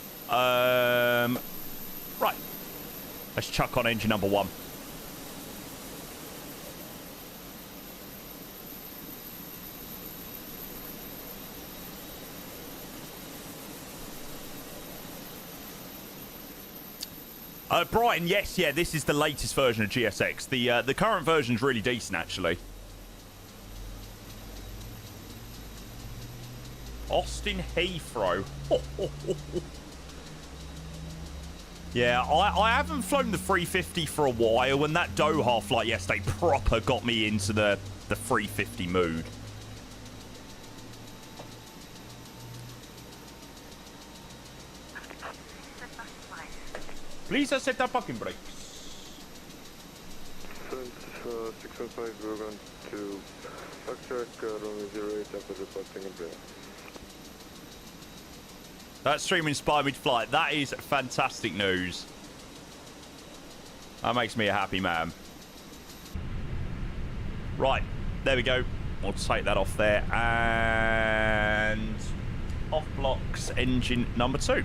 Right. Let's chuck on engine number 1. Brighton, yes, yeah, this is the latest version of GSX. The current version's really decent, actually. Austin Heathrow. Yeah, I haven't flown the 350 for a while, and that Doha flight yesterday proper got me into the 350 mood. Please set the parking brakes. Since 605, we're going to backtrack runway 08 after departing and bring. That stream inspired me to fly. That is fantastic news. That makes me a happy man. Right, there we go. We'll take that off there. And off blocks engine number 2. Un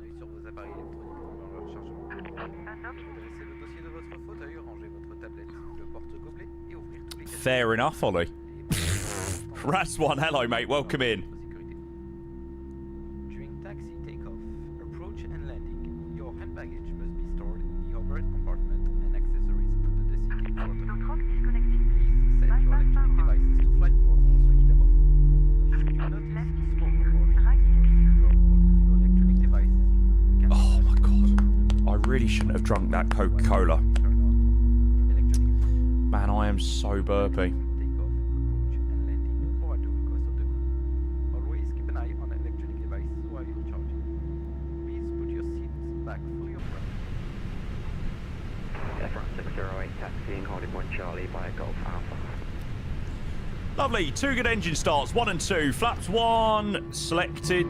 œil sur vos appareils électroniques pendant leur chargement. Dressez le dossier de votre fauteuil, rangez votre tablette, le porte-gobelet et ouvrir tous les cassettes. Fair enough, Ollie. Ras1, hello, mate. Welcome in. During taxi takeoff, approach and landing, your hand baggage must be stored in the overhead compartment and accessories under the seat in front of you. Please set your electronic devices to flight mode or switch them off. Should you notice smoke or heat drop or use your electronic devices, we can Oh my god. I really shouldn't have drunk that Coca-Cola. Man, I am so burpy. Takeoff, approach and landing, or at the request of the crew. Always keep an eye on electronic devices while you're charging. Please put your seats back for your friend. AFR 608 taxiing Hollywood Charlie by Golf Alpha. Lovely. 2 good engine starts. 1 and 2. Flaps 1 selected.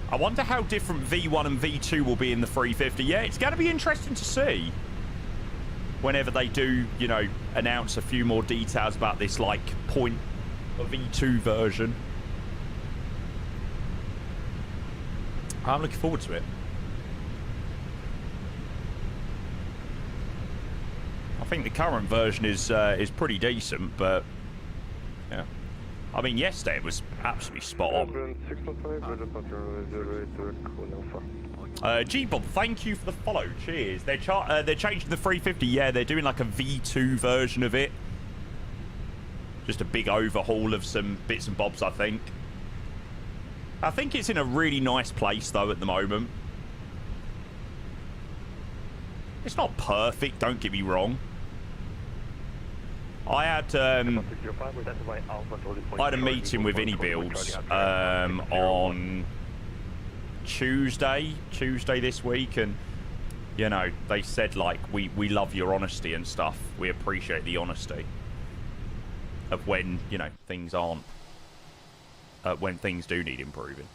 I wonder how different V1 and V2 will be in the 350. Yeah, it's going to be interesting to see whenever they do, you know, announce a few more details about this, like, point of V2 version. I'm looking forward to it. I think the current version is pretty decent, but yeah. I mean, yesterday it was absolutely spot on. 615, we're departing runway 08 Alpha. G-Bob, thank you for the follow. Cheers. They're changing the 350. Yeah, they're doing like a V2 version of it. Just a big overhaul of some bits and bobs, I think. I think it's in a really nice place, though, at the moment. It's not perfect, don't get me wrong. I had a meeting with AnyBuilds on Tuesday this week, and you know, they said like we love your honesty and stuff. We appreciate the honesty of when, you know, things aren't when things do need improving.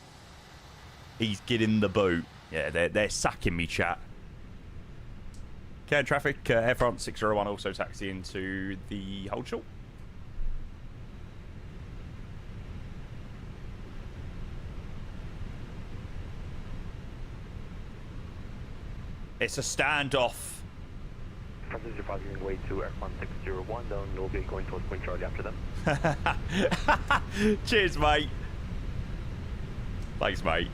He's getting the boot. Yeah, they're sacking me, chat. Cayenne traffic, Air France 601 also taxi into the hold short. It's a standoff. Passenger passing way to Air France 601, then we'll be going towards Point Charlie after them. Cheers, mate. Thanks, mate.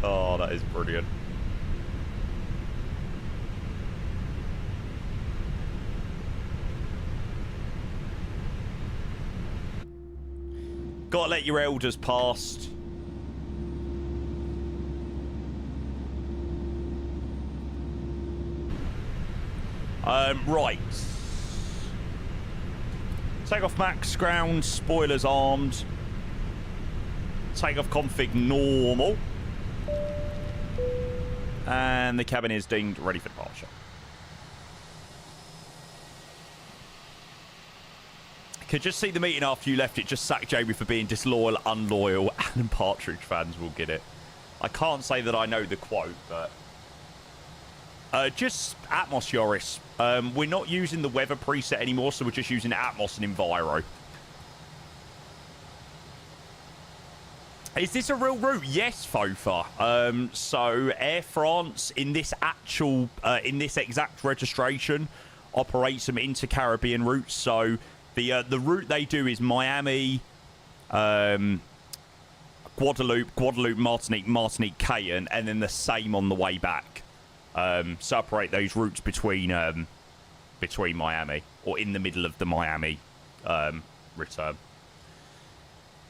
Oh, that is brilliant. Gotta let your elders past. Right. Takeoff max, ground, spoilers armed. Takeoff config normal. And the cabin is dinged, ready for departure. Could just see the meeting after you left it. Just sacked Jamie for being disloyal, unloyal. Alan Partridge fans will get it. I can't say that I know the quote, but... just Atmos, Yoris. We're not using the weather preset anymore, so we're just using Atmos and Enviro. Is this a real route? Yes, Fofa. So Air France, in this exact registration, operates some inter-Caribbean routes. So The route they do is Miami, Guadeloupe, Martinique, Cayenne, and then the same on the way back. Separate those routes between Miami, or in the middle of the Miami return.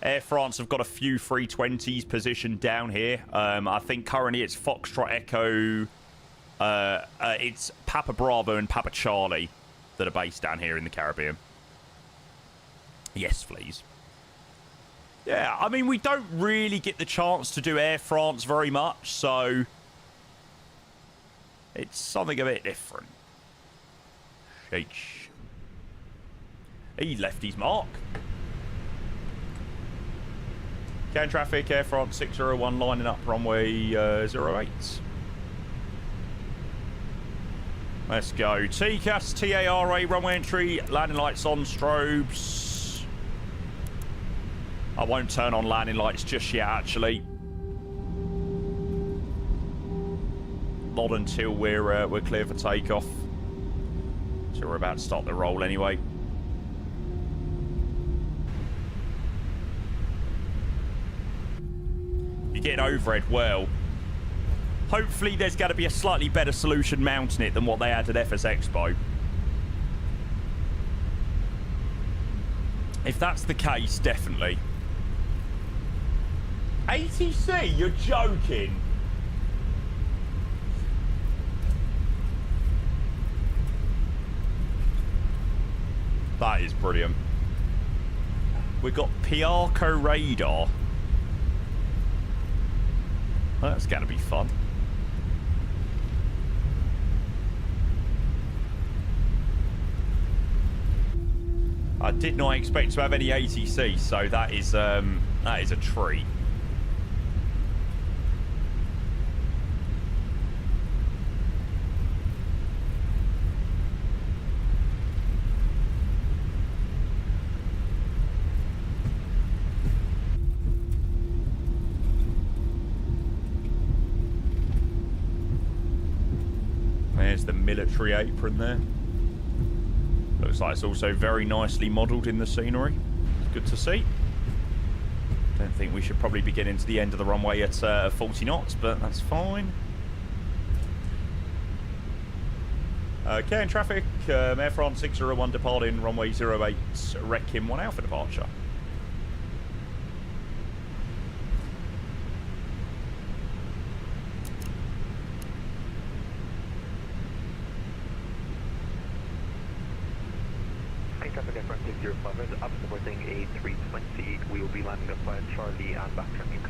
Air France have got a few 320s positioned down here. I think currently it's Foxtrot Echo, it's Papa Bravo and Papa Charlie that are based down here in the Caribbean. Yes, please. Yeah, I mean, we don't really get the chance to do Air France very much, so it's something a bit different. Sheesh. He left his mark. Cayenne traffic, Air France 601 lining up runway 08. Let's go. TCAS, TARA, runway entry, landing lights on, strobes. I won't turn on landing lights just yet, actually. Not until we're clear for takeoff. So we're about to start the roll anyway. You're getting overhead well. Hopefully there's got to be a slightly better solution mounting it than what they had at FS Expo. If that's the case, definitely. ATC? You're joking. That is brilliant. We've got Piarco radar. Well, that's going to be fun. I did not expect to have any ATC, so that is a treat. There's the military apron there. Looks like it's also very nicely modelled in the scenery. It's good to see. Don't think we should probably be getting to the end of the runway at 40 knots, but that's fine. Cayenne traffic, Air France 601 departing, runway 08, Requiem 1 Alpha departure. Up supporting A320, we will be landing up by Charlie and backtracking.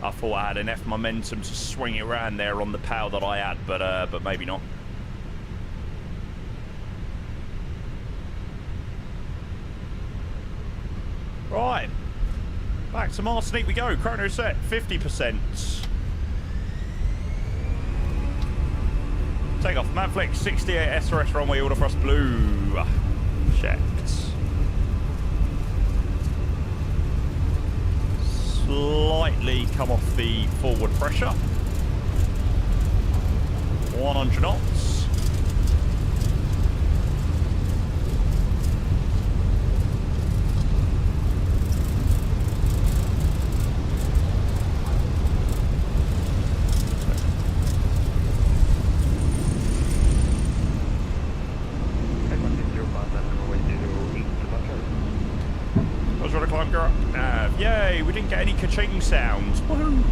I thought I had enough momentum to swing it around there on the power that I had, but maybe not. Right, back to Martinique we go. Chrono set 50%. Take off. Manflex 68 SRS runway order for us blue. Checked. Slightly come off the forward pressure. 100 knots. Yay, we didn't get any ka-ching sounds. Woohoo!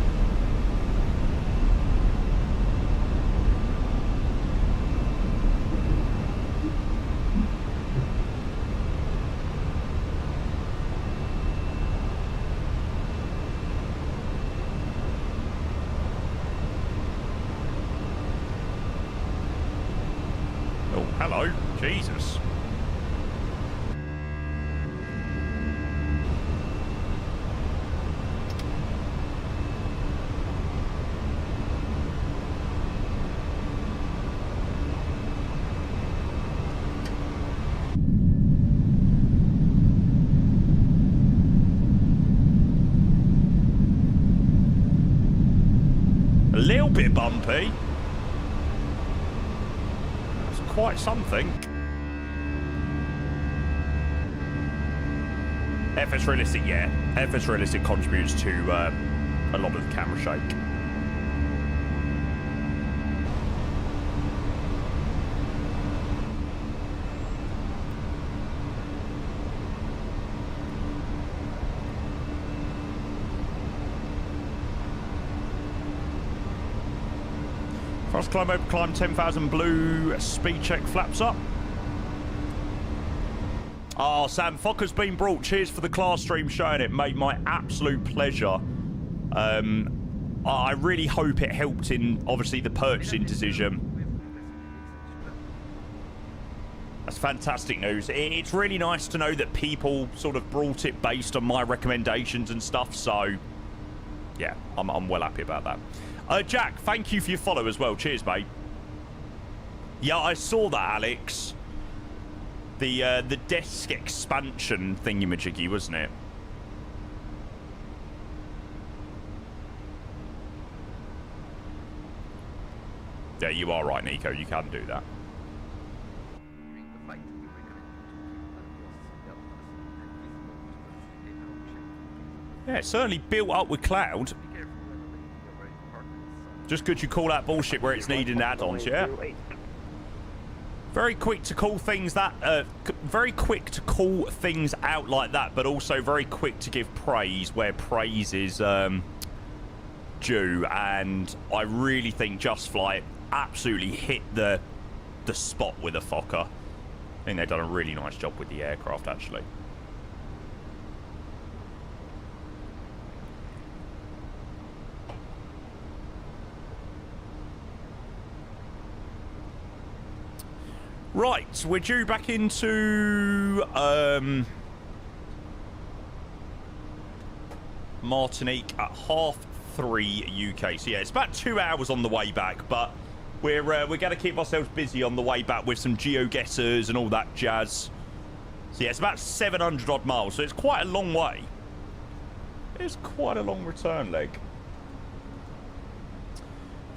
Oh, hello. Jesus. A little bit bumpy. It's quite something. FS Realistic, yeah. FS Realistic contributes to a lot of the camera shake. First climb over, climb 10,000 blue, speed check flaps up. Oh, Sam, Focker's been brought. Cheers for the class stream showing it, mate. My absolute pleasure. I really hope it helped in, obviously, the purchasing decision. That's fantastic news. It's really nice to know that people sort of brought it based on my recommendations and stuff, so yeah, I'm well happy about that. Jack, thank you for your follow as well. Cheers, mate. Yeah, I saw that, Alex. The desk expansion thingy-majiggy, wasn't it? Yeah, you are right, Nico. You can do that. Yeah, it's certainly built up with cloud. Just good you call out bullshit where it's needed in add-ons, yeah? Very quick to call things that, very quick to call things out like that, but also very quick to give praise where praise is due. And I really think Just Flight absolutely hit the spot with a Fokker. I think they've done a really nice job with the aircraft, actually. Right, we're due back into Martinique at 3:30 UK. So yeah, it's about 2 hours on the way back, but we're going to keep ourselves busy on the way back with some geoguessers and all that jazz. So yeah, it's about 700 odd miles, so it's quite a long way. It's quite a long return leg.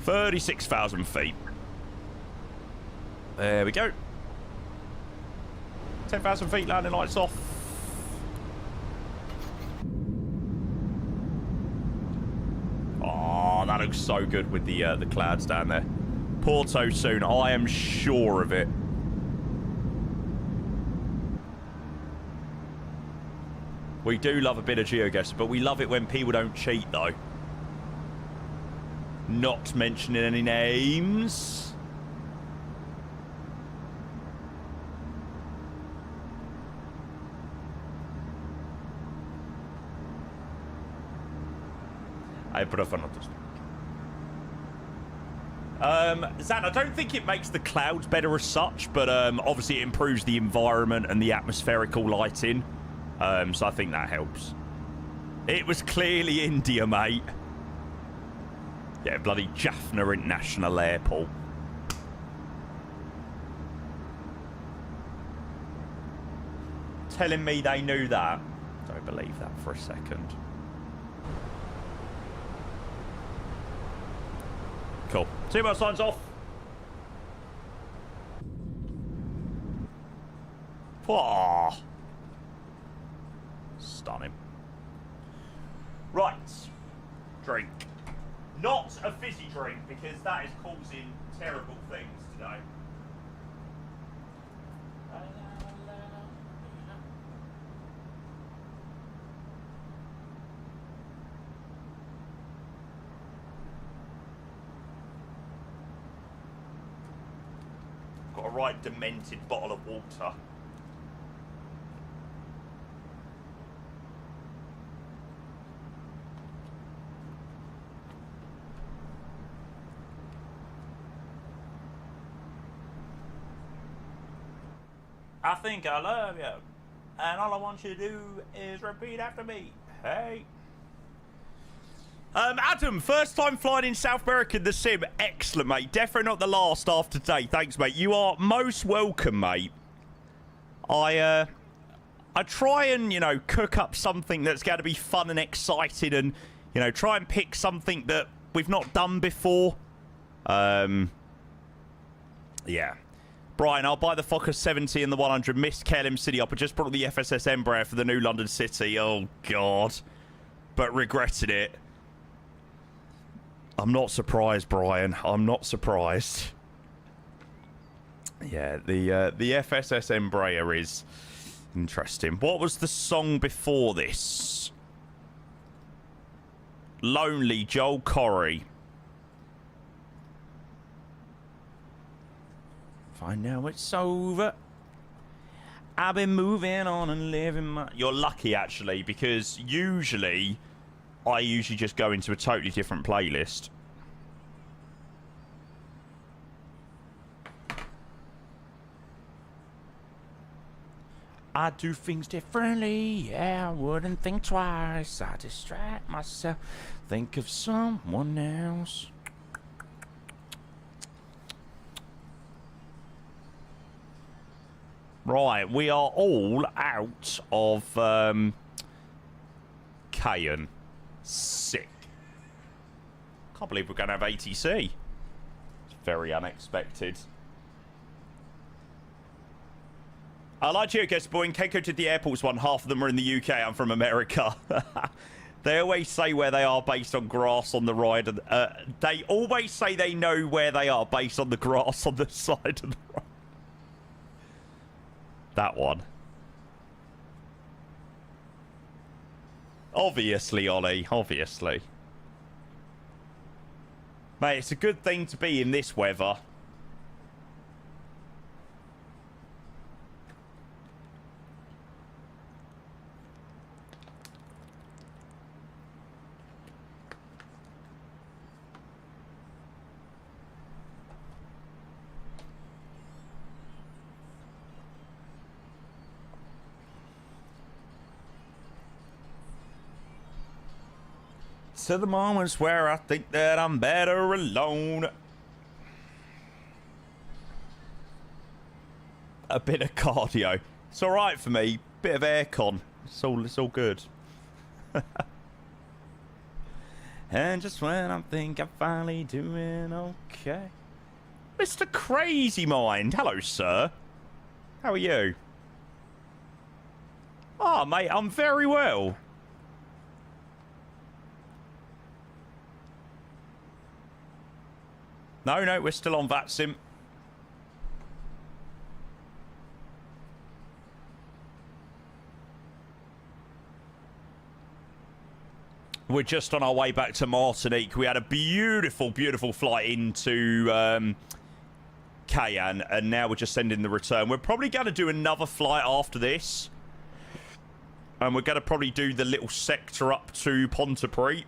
36,000 feet. There we go. 10,000 feet, landing lights off. Oh, that looks so good with the clouds down there. Porto soon, I am sure of it. We do love a bit of geoguessing, but we love it when people don't cheat, though. Not mentioning any names. Zan, I don't think it makes the clouds better as such, but obviously it improves the environment and the atmospherical lighting. So I think that helps. It was clearly India, mate. Yeah, bloody Jaffna International Airport. Telling me they knew that? Don't believe that for a second. Cool. Seatbelt signs off. Aww. Stunning. Right. Drink. Not a fizzy drink, because that is causing terrible things today. Got a right demented bottle of water. I think I love you, and all I want you to do is repeat after me. Hey. Adam, first time flying in South America in the sim. Excellent, mate. Definitely not the last after today. Thanks, mate. You are most welcome, mate. I try and, you know, cook up something that's going to be fun and exciting, and, you know, try and pick something that we've not done before. Yeah. Brian, I'll buy the Fokker 70 and the 100. Missed KLM City up. I just brought the FSS Embraer for the new London City. Oh, God. But regretted it. I'm not surprised, Brian. I'm not surprised. Yeah, the FSS Embraer is interesting. What was the song before this? Lonely, Joel Corey. Fine, now it's over. I've been moving on and living my... You're lucky, actually, because usually I just go into a totally different playlist. I do things differently, yeah, I wouldn't think twice. I distract myself, think of someone else. Right, we are all out of Cayenne. Sick. Can't believe we're going to have ATC. It's very unexpected. I like you, guess, boy. When Keiko did the airports one, half of them are in the UK. I'm from America. They always say where they are based on grass on the ride. They always say they know where they are based on the grass on the side of the road. That one. Obviously, Ollie. Obviously. Mate, it's a good thing to be in this weather. To the moments where I think that I'm better alone. A bit of cardio. It's alright for me. Bit of aircon. It's all good. And just when I think I'm finally doing okay. Mr. Crazy Mind. Hello, sir. How are you? Oh, mate, I'm very well. No, we're still on VATSIM. We're just on our way back to Martinique. We had a beautiful, beautiful flight into Cayenne, and now we're just sending the return. We're probably going to do another flight after this. And we're going to probably do the little sector up to Pontypridd.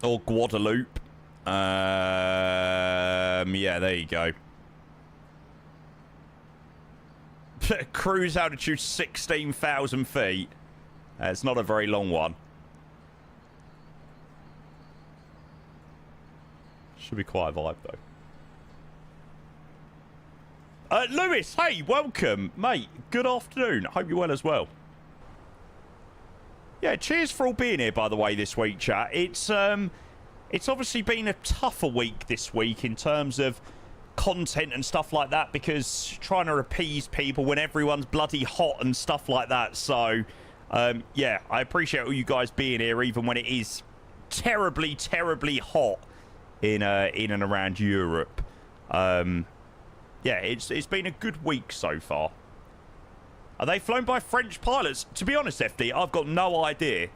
Or Guadeloupe. Yeah, there you go. Cruise altitude 16,000 feet. It's not a very long one. Should be quite a vibe, though. Lewis, hey, welcome. Mate, good afternoon. I hope you're well as well. Yeah, cheers for all being here, by the way, this week, chat. It's obviously been a tougher week this week in terms of content and stuff like that, because trying to appease people when everyone's bloody hot and stuff like that. So, yeah, I appreciate all you guys being here, even when it is terribly, terribly hot in and around Europe. Yeah, it's been a good week so far. Are they flown by French pilots? To be honest, FD, I've got no idea.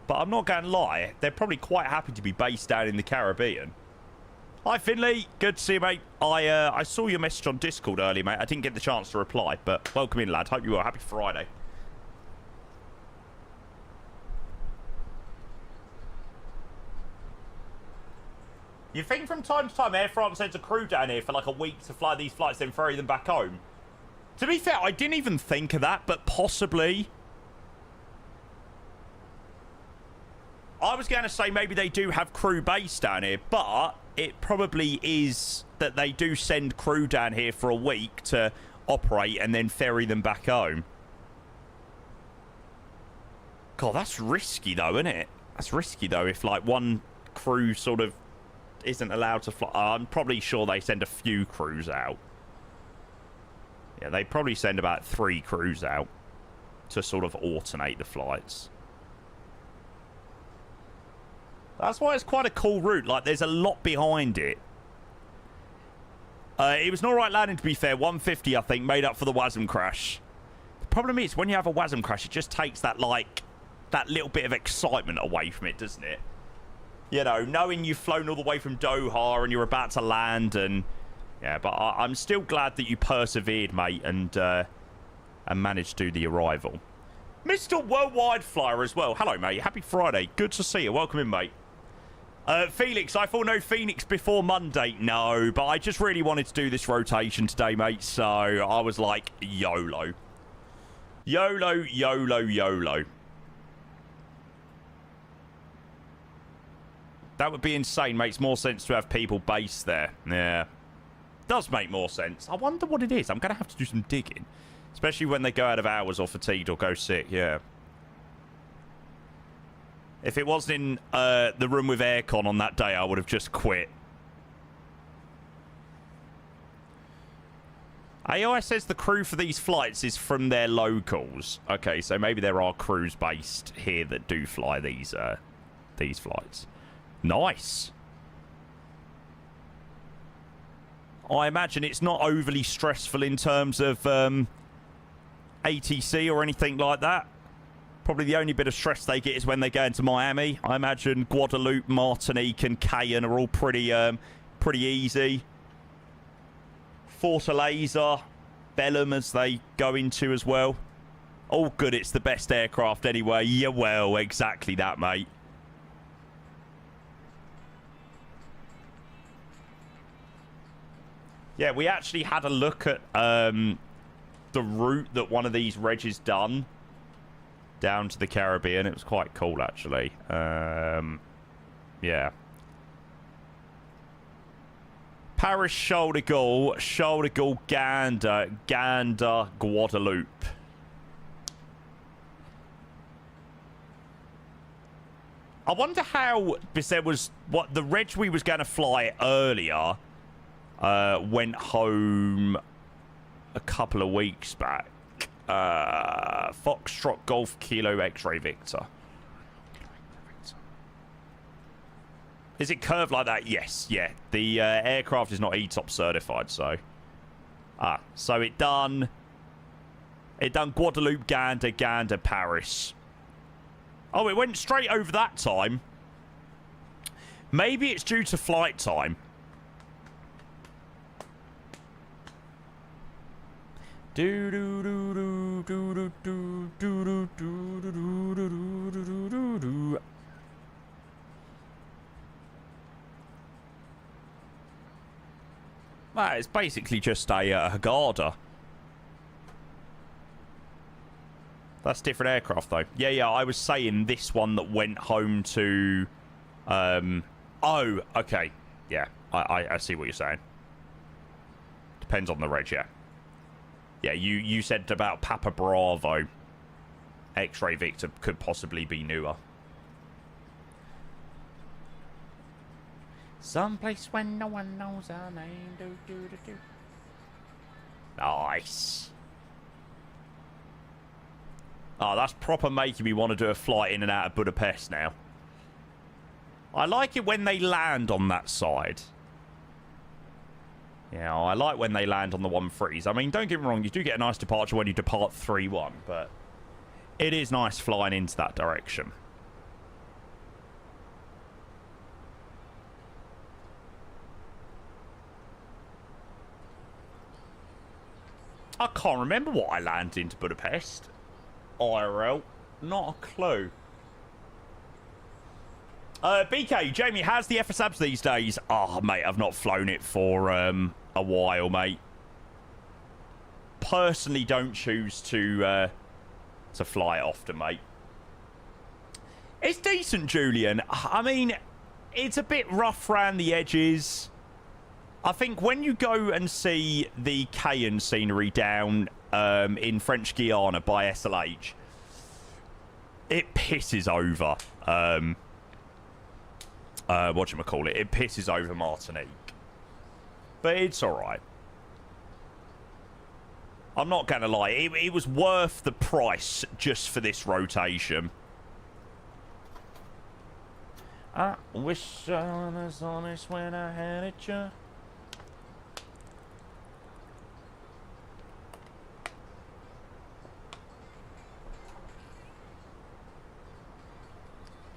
But I'm not going to lie. They're probably quite happy to be based down in the Caribbean. Hi, Finley. Good to see you, mate. I saw your message on Discord earlier, mate. I didn't get the chance to reply, but welcome in, lad. Hope you are. Happy Friday. You think from time to time Air France sends a crew down here for like a week to fly these flights, then ferry them back home? To be fair, I didn't even think of that, but possibly. I was going to say maybe they do have crew based down here, but it probably is that they do send crew down here for a week to operate and then ferry them back home. God, that's risky though, isn't it? That's risky, though, if, like, one crew sort of isn't allowed to fly. I'm probably sure they send a few crews out. Yeah, they probably send about 3 crews out to sort of alternate the flights. That's why it's quite a cool route. Like, there's a lot behind it. It was an alright landing, to be fair. 150, I think, made up for the WASM crash. The problem is, when you have a WASM crash, it just takes that, like, that little bit of excitement away from it, doesn't it? You know, knowing you've flown all the way from Doha and you're about to land and... Yeah, but I'm still glad that you persevered, mate, and managed to do the arrival. Mr. Worldwide Flyer as well. Hello, mate. Happy Friday. Good to see you. Welcome in, mate. Felix, I thought no Phoenix before Monday. No, but I just really wanted to do this rotation today, mate, so I was like, YOLO. YOLO, YOLO, YOLO. That would be insane. Makes more sense to have people based there. Yeah. Does make more sense. I wonder what it is. I'm going to have to do some digging. Especially when they go out of hours or fatigued or go sick. Yeah. If it wasn't in the room with aircon on that day, I would have just quit. AI says the crew for these flights is from their locals. Okay, so maybe there are crews based here that do fly these flights. Nice. I imagine it's not overly stressful in terms of ATC or anything like that. Probably the only bit of stress they get is when they go into Miami. I imagine Guadeloupe, Martinique and Cayenne are all pretty easy. Fortaleza, Bellum as they go into as well. All good, it's the best aircraft anyway. Yeah, well, exactly that, mate. Yeah, we actually had a look at the route that one of these regs done down to the Caribbean. It was quite cool, actually. Yeah. Paris, Charles de Gaulle, Gander, Guadeloupe. I wonder how, because there was, what, the reg we was going to fly earlier went home a couple of weeks back. Foxtrot Golf Kilo X-Ray Victor. Is it curved like that? Yes, yeah. The aircraft is not ETOP certified, so... so it done Guadeloupe, Gander, Paris. Oh, it went straight over that time. Maybe it's due to flight time. Well, it's basically just a Haggarda. That's different aircraft, though. Yeah, I was saying this one that went home to... Oh, okay. Yeah, I see what you're saying. Depends on the reg, yeah. Yeah, you said about Papa Bravo. X-Ray Victor could possibly be newer. Someplace when no one knows our name. Do. Nice. Oh, that's proper making me want to do a flight in and out of Budapest now. I like it when they land on that side. Yeah, I like when they land on the 1-3s. I mean, don't get me wrong, you do get a nice departure when you depart 3-1, but it is nice flying into that direction. I can't remember what I landed into Budapest. IRL. Not a clue. BK, Jamie, how's the FSABs these days? Oh, mate, I've not flown it for a while, mate. Personally, don't choose to fly it often, mate. It's decent, Julian. I mean, it's a bit rough around the edges. I think when you go and see the Cayenne scenery down in French Guiana by SLH, it pisses over. whatchamacallit, it pisses over Martinique. But it's alright. I'm not going to lie, it was worth the price just for this rotation. I wish I was honest when I had it, ya.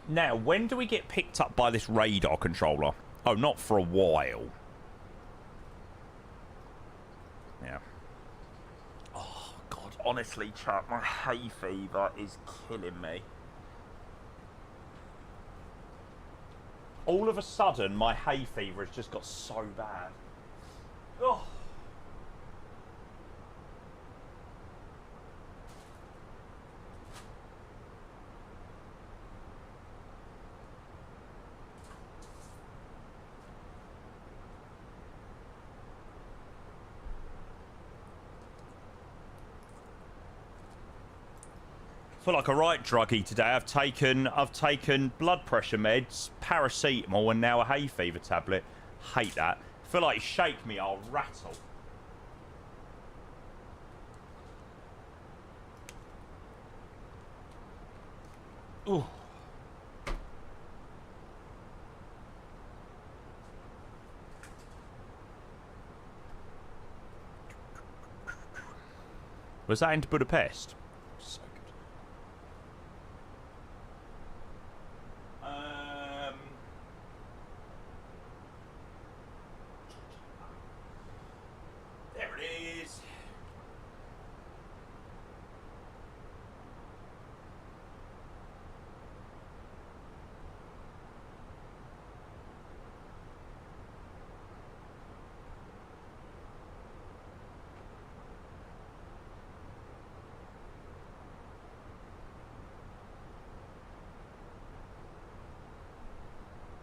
Now, when do we get picked up by this radar controller? Oh, not for a while. Yeah. Oh, God, honestly, Chuck, my hay fever is killing me. All of a sudden, my hay fever has just got so bad. Oh. I feel like a right druggie today. I've taken blood pressure meds, paracetamol, and now a hay fever tablet. Hate that. I feel like shake me, I'll rattle. Ooh. Was that into Budapest? So good. There it is.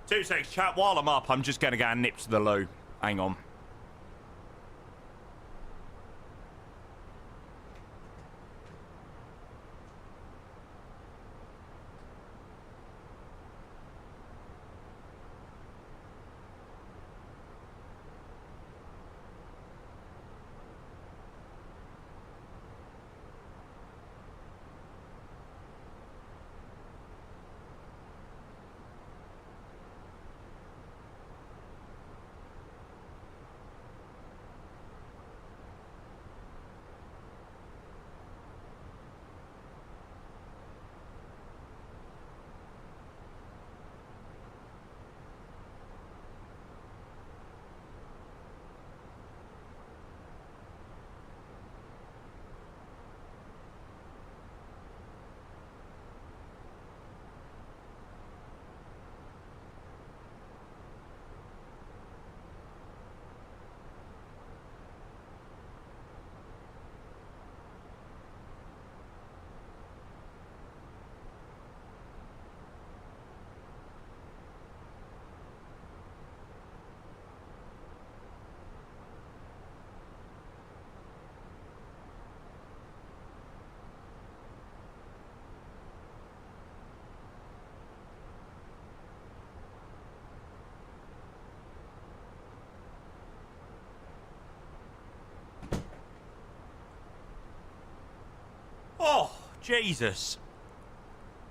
Two seconds, chat. While I'm up, I'm just going to go and nip to the loo. Hang on. Oh, Jesus.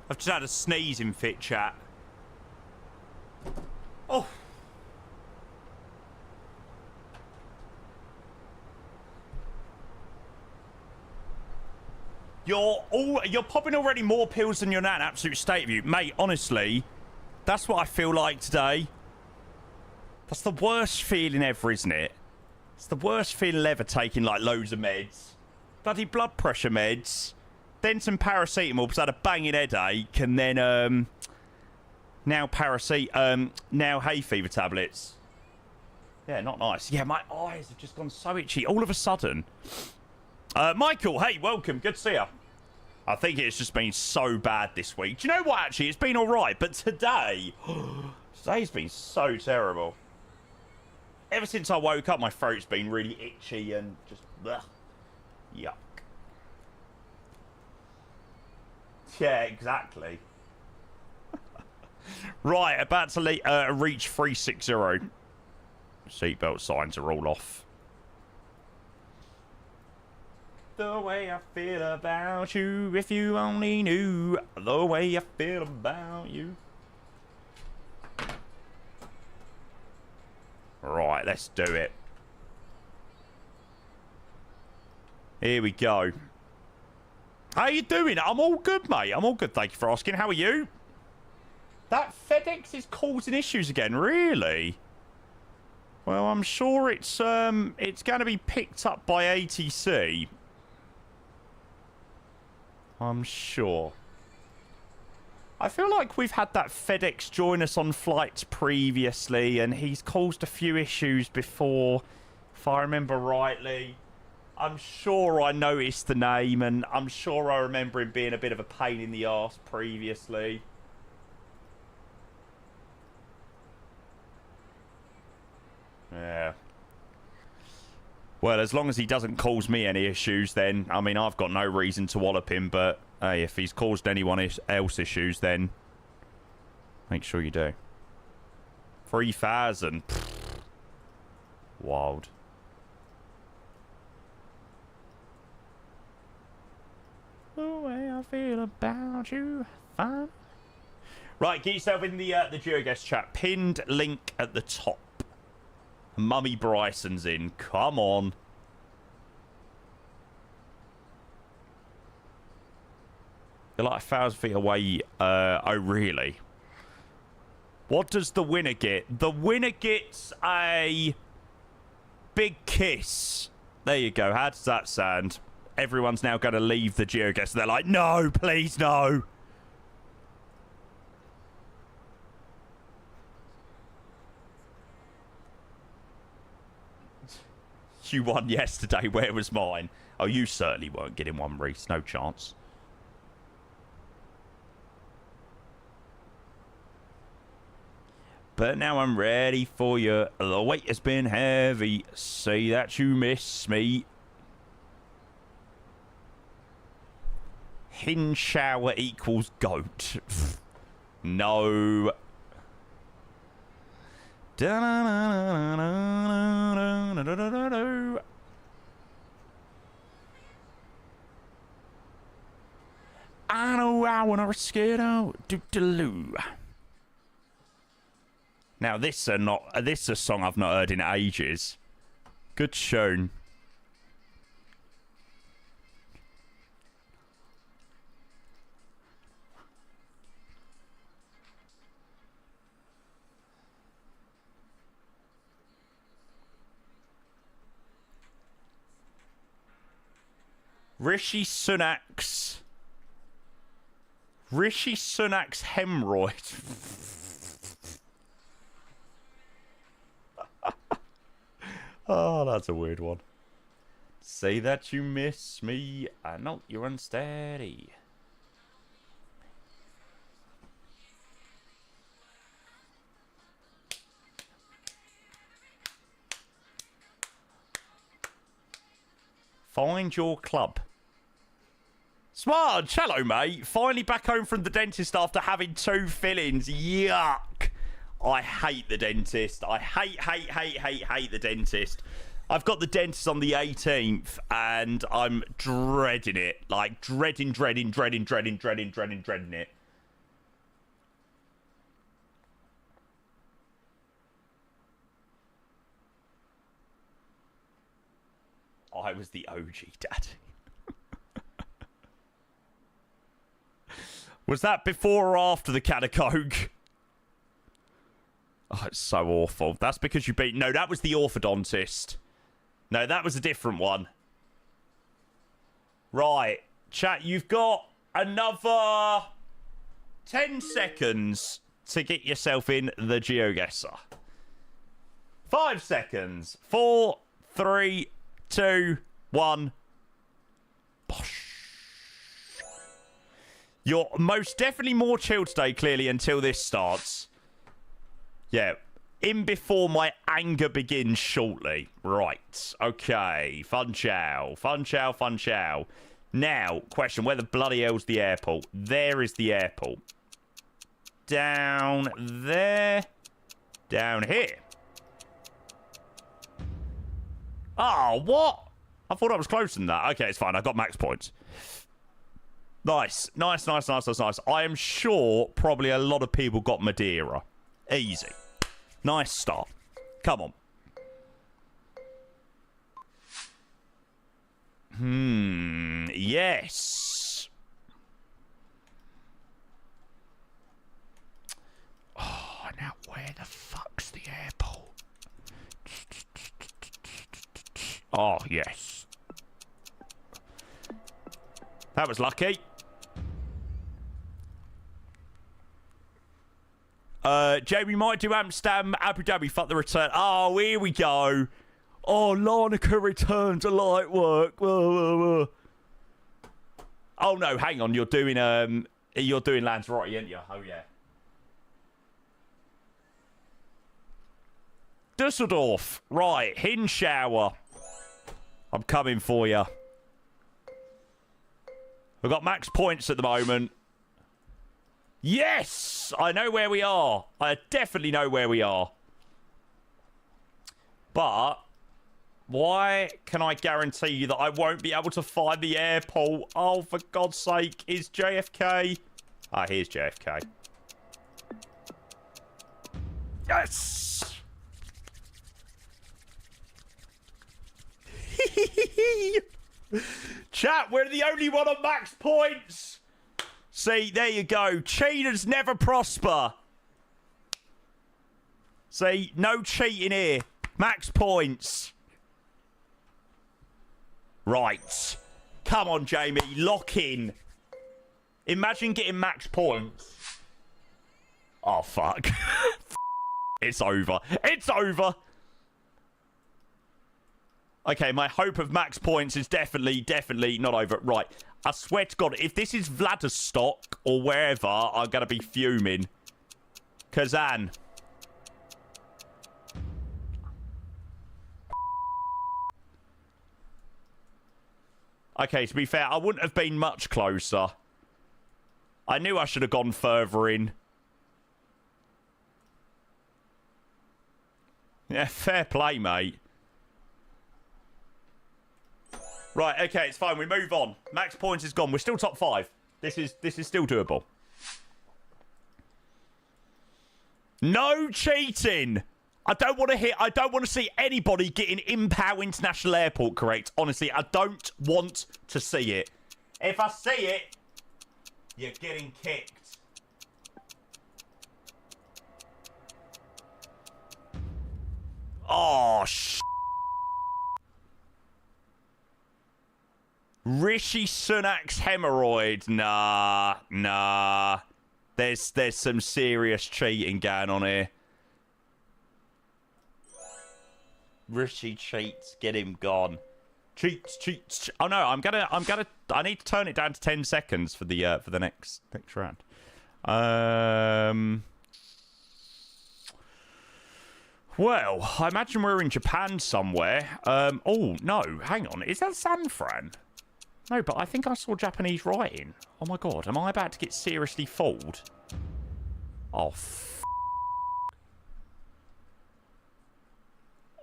I've just had a sneezing fit, chat. Oh. You're popping already more pills than you're in an absolute state of you. Mate, honestly, that's what I feel like today. That's the worst feeling ever, isn't it? It's the worst feeling ever, taking like loads of meds. Bloody blood pressure meds. Then some paracetamol because I had a banging headache, and then now hay fever tablets. Yeah, not nice. Yeah, my eyes have just gone so itchy all of a sudden. Michael, hey, welcome. Good to see you. I think it's just been so bad this week. Do you know what, actually? It's been all right, but today's been so terrible. Ever since I woke up, my throat's been really itchy and just... Ugh. Yuck. Yeah, exactly. Right, about to reach 360. Seatbelt signs are all off. The way I feel about you, if you only knew the way I feel about you. Right, let's do it. Here we go. How you doing? I'm all good, mate. I'm all good, thank you for asking. How are you? That FedEx is causing issues again, really? Well, I'm sure it's going to be picked up by ATC. I'm sure. I feel like we've had that FedEx join us on flights previously, and he's caused a few issues before, if I remember rightly. I'm sure I noticed the name, and I'm sure I remember him being a bit of a pain in the arse previously. Yeah. Well, as long as he doesn't cause me any issues, then, I mean, I've got no reason to wallop him, but, hey, if he's caused anyone else issues, then make sure you do. 3,000. Wild. The way I feel about you. Fine. Right, get yourself in the GeoGuess chat. Pinned link at the top. Mummy Bryson's in. Come on. You're like 1,000 feet away. Oh, really? What does the winner get? The winner gets a big kiss. There you go. How does that sound? Everyone's now going to leave the GeoGuess. They're like, no, please, no. You won yesterday. Where was mine? Oh, you certainly weren't getting one, Reese. No chance. But now I'm ready for you. The weight has been heavy. Say that you miss me. Hinge shower equals goat. No. I know I wanna risk it all. Do-do-loo. Now this is a song I've not heard in ages. Good tune. Rishi Sunak's hemorrhoid. Oh, that's a weird one. Say that you miss me. I know you're unsteady. Find your club. Smart, hello, mate. Finally back home from the dentist after having 2 fillings. Yuck. I hate the dentist. I hate the dentist. I've got the dentist on the 18th, and I'm dreading it. Like, dreading it. I was the OG daddy. Was that before or after the can of Coke? Oh, it's so awful. That's because you beat... No, that was the orthodontist. No, that was a different one. Right. Chat, you've got another 10 seconds to get yourself in the GeoGuessr. 5 seconds. 4, 3, 2, 1. Bosh. You're most definitely more chilled today, clearly, until this starts. Yeah. In before my anger begins shortly. Right. Okay. Fun chow. Fun chow, fun chow. Now, question, where the bloody hell's the airport? There is the airport. down there. Down here. Oh, what? I thought I was closer than that. Okay, it's fine. I got max points. Nice. Nice. I am sure probably a lot of people got Madeira. Easy. Nice start. Come on. Yes. Oh, now where the fuck's the airport? Oh, yes. That was lucky. Jamie might do Amsterdam, Abu Dhabi, fuck the return. Oh, here we go. Oh, Larnaca return to light work. Oh no, hang on. You're doing Lanzarote, aren't you? Oh yeah. Dusseldorf. Right, Hinshower. I'm coming for you. We've got max points at the moment. Yes! I know where we are. I definitely know where we are. But why can I guarantee you that I won't be able to find the airport? Oh, for God's sake. Is JFK? Ah, here's JFK. Yes! Chat, we're the only one on max points. See, there you go. Cheaters never prosper. See, no cheating here. Max points. Right. Come on, Jamie. Lock in. Imagine getting max points. Oh, fuck. It's over. It's over. Okay, my hope of max points is definitely not over. Right. I swear to God, if this is Vladivostok or wherever, I'm going to be fuming. Kazan. Okay, to be fair, I wouldn't have been much closer. I knew I should have gone further in. Yeah, fair play, mate. Right, okay, it's fine. We move on. Max points is gone. We're still top 5. This is still doable. No cheating. I don't want to see anybody getting Impao International Airport correct. Honestly, I don't want to see it. If I see it, you're getting kicked. Oh, Rishi Sunak's hemorrhoid. Nah. There's some serious cheating going on here. Rishi cheats. Get him gone. Cheats. Oh no, I need to turn it down to 10 seconds for the next round. Well, I imagine we're in Japan somewhere. Oh no, hang on. Is that San Fran? No, but I think I saw Japanese writing. Oh my God, am I about to get seriously fooled? Oh,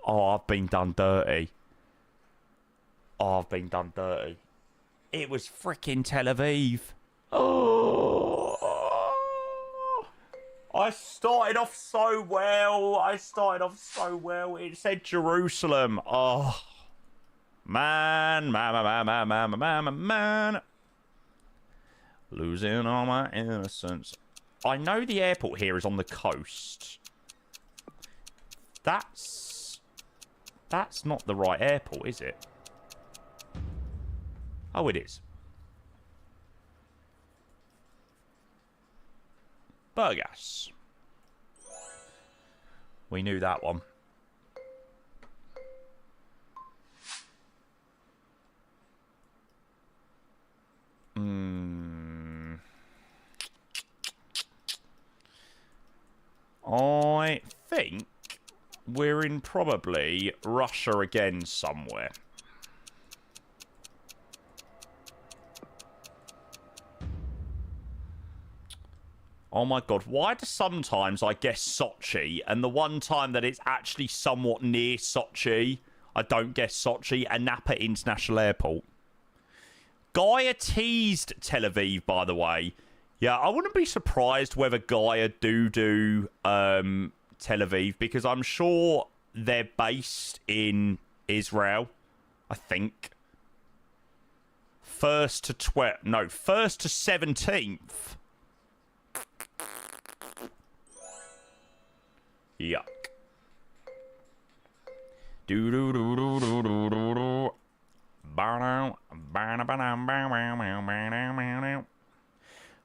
oh, I've been done dirty. Oh, I've been done dirty. It was freaking Tel Aviv. Oh, I started off so well. It said Jerusalem. Oh. Man. Losing all my innocence. I know the airport here is on the coast. That's not the right airport, is it? Oh, it is. Burgas. We knew that one. I think we're in probably Russia again somewhere. Oh my god, why do sometimes I guess Sochi, and the one time that it's actually somewhat near Sochi, I don't guess Sochi, and Napa International Airport. Gaia teased Tel Aviv, by the way. Yeah, I wouldn't be surprised whether Gaia do Tel Aviv, because I'm sure they're based in Israel, I think. 1st to 17th. Yuck. Do do do do do do do do.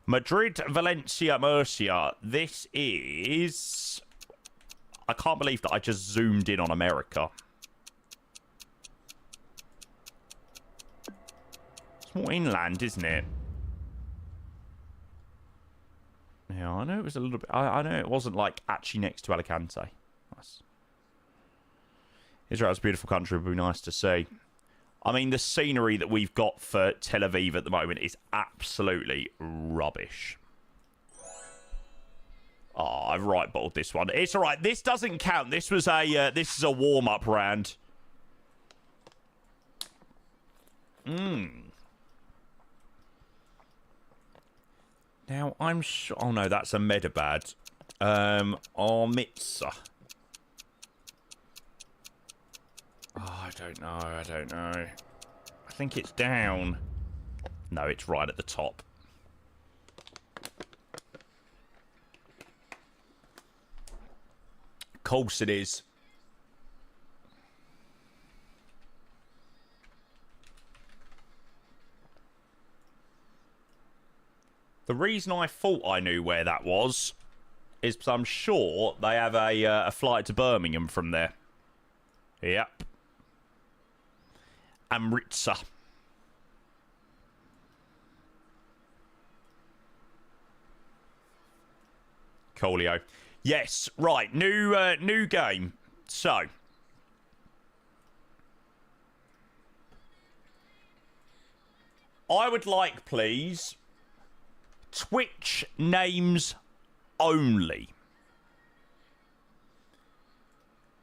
Madrid, Valencia, Murcia. This is... I can't believe that I just zoomed in on America. It's more inland, isn't it? Yeah, I know it was a little bit... I know it wasn't, like, actually next to Alicante. Nice. Israel's a beautiful country. It would be nice to see. I mean, the scenery that we've got for Tel Aviv at the moment is absolutely rubbish. Oh, I've right bottled this one. It's all right. This doesn't count. This was a this is a warm-up round. Now, I'm sure... Oh, no, that's a Medabad. Armitsa. Oh, I don't know. I think it's down. No, it's right at the top. Of course it is. The reason I thought I knew where that was is because I'm sure they have a flight to Birmingham from there. Yep. Amritsar. Coolio. Yes, right. New game. So. I would like, please, Twitch names only.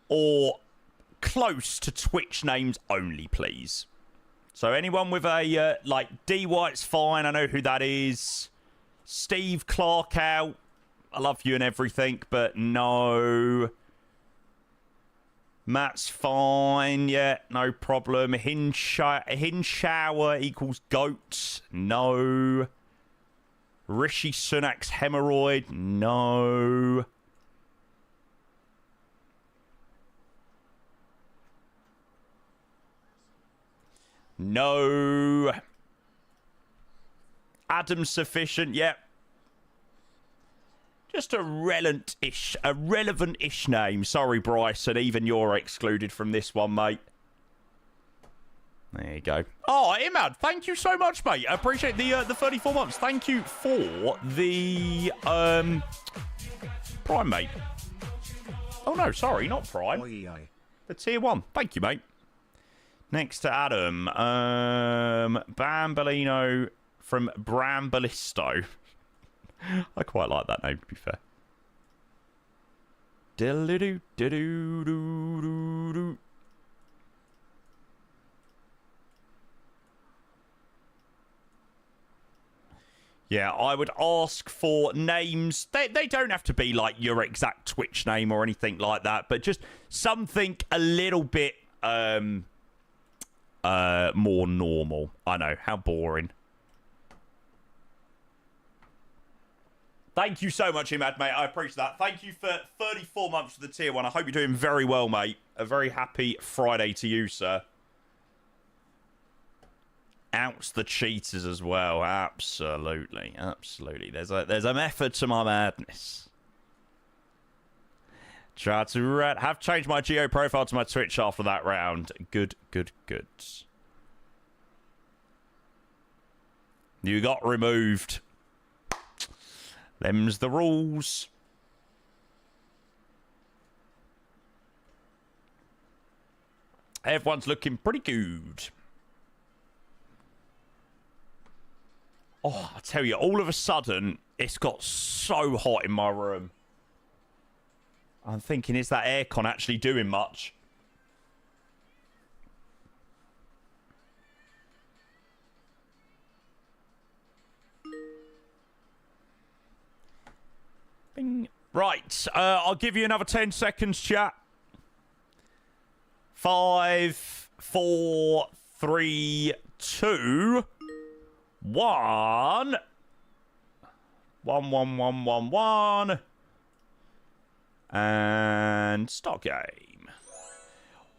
Or close to Twitch names only, please. So anyone with a, like, D White's fine. I know who that is. Steve Clark out. I love you and everything, but no. Matt's fine. Yeah, no problem. Hinshower equals goats. No. Rishi Sunak's hemorrhoid. No. No. Adam sufficient, yep. Just a relevant-ish name. Sorry, Bryson, even you're excluded from this one, mate. There you go. Oh, Imad, thank you so much, mate. I appreciate the 34 months. Thank you for the Prime, mate. Oh no, sorry, not Prime. The tier 1. Thank you, mate. Next to Adam, Bambolino from Brambolisto. I quite like that name, to be fair. Diddle-doo-doo-doo-doo-doo. Yeah, I would ask for names. They don't have to be like your exact Twitch name or anything like that, but just something a little bit more normal. I know, how boring. Thank you so much, Imad, mate. I appreciate that. Thank you for 34 months for the tier 1. I hope you're doing very well, mate. A very happy Friday to you, sir. Outs the cheaters as well. Absolutely. Absolutely. There's a method to my madness. Try to have changed my geo profile to my Twitch after that round. Good, good, good. You got removed. Them's the rules. Everyone's looking pretty good. Oh, I tell you, all of a sudden, it's got so hot in my room. I'm thinking, is that aircon actually doing much? Bing. Right, I'll give you another 10 seconds, chat. 5, 4, 3, 2, 1. 1, 1, 1, 1, 1. And start game.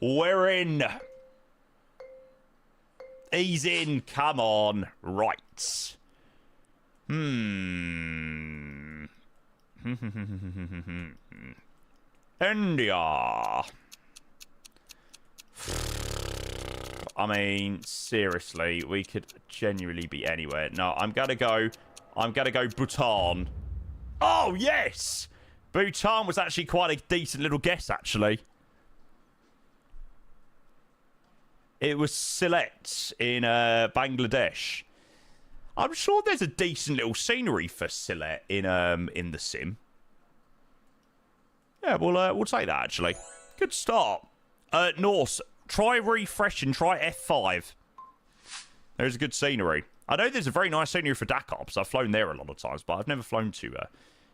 We're in. He's in. Come on. Right. India. I mean, seriously, we could genuinely be anywhere. No, I'm gonna go Bhutan. Oh, yes! Bhutan was actually quite a decent little guess, actually. It was Sylhet in Bangladesh. I'm sure there's a decent little scenery for Sylhet in the sim. Yeah, we'll take that, actually. Good start. Norse, try refresh and try F5. There's a good scenery. I know there's a very nice scenery for Dakar, because I've flown there a lot of times, but I've never flown to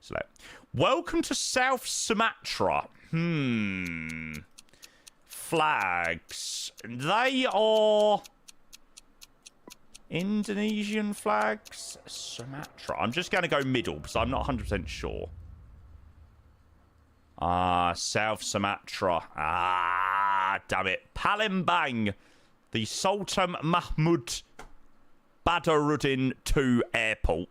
Sylhet. Welcome to South Sumatra. Flags. They are Indonesian flags. Sumatra. I'm just going to go middle, because I'm not 100% sure. South Sumatra. Damn it. Palembang. The Sultan Mahmud Badaruddin II Airport.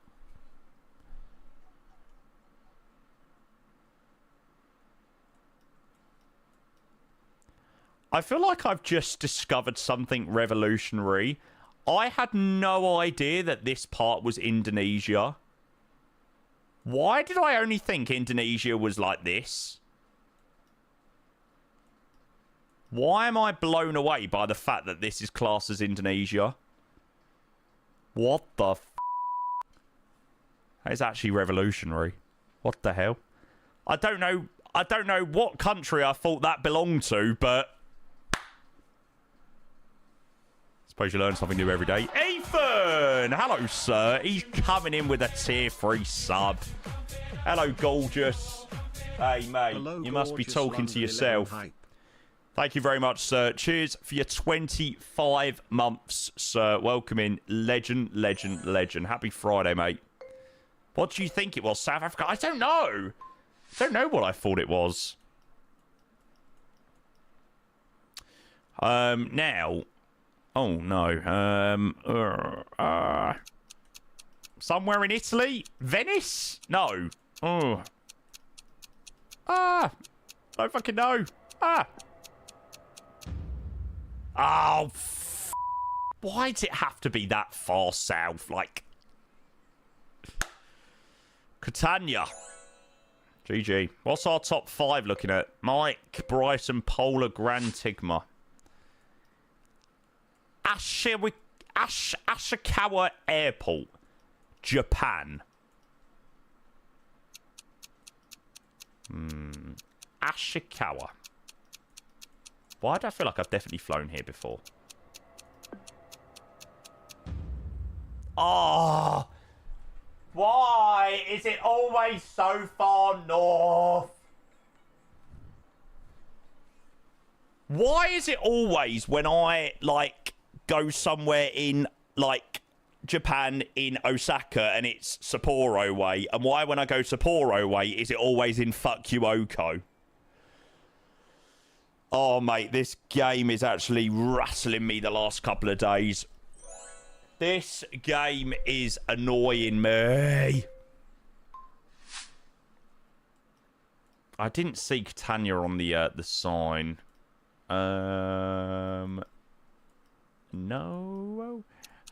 I feel like I've just discovered something revolutionary. I had no idea that this part was Indonesia. Why did I only think Indonesia was like this? Why am I blown away by the fact that this is classed as Indonesia? What the f***? That is actually revolutionary. What the hell? I don't know what country I thought that belonged to, but suppose you learn something new every day. Ethan! Hello, sir. He's coming in with a tier 3 sub. Hello, gorgeous. Hey, mate. Hello, you must be gorgeous talking London to yourself. 11 hype. Thank you very much, sir. Cheers for your 25 months, sir. Welcome in. Legend, legend, legend. Happy Friday, mate. What do you think it was? South Africa? I don't know. I don't know what I thought it was. Now... Oh, no. Somewhere in Italy? Venice? No. Oh. Don't fucking know. Oh, why does it have to be that far south? Like, Catania. GG. What's our top 5 looking at? Mike, Bryson, Polar, Grand Tigma. Ashikawa Airport, Japan. Ashikawa. Why do I feel like I've definitely flown here before? Oh, why is it always so far north? Why is it always when I, like, go somewhere in, like, Japan in Osaka and it's Sapporo way, and why when I go Sapporo way is it always in Fukuoka? Oh, mate, this game is actually rattling me the last couple of days. This game is annoying me. I didn't see Catania on the sign. No,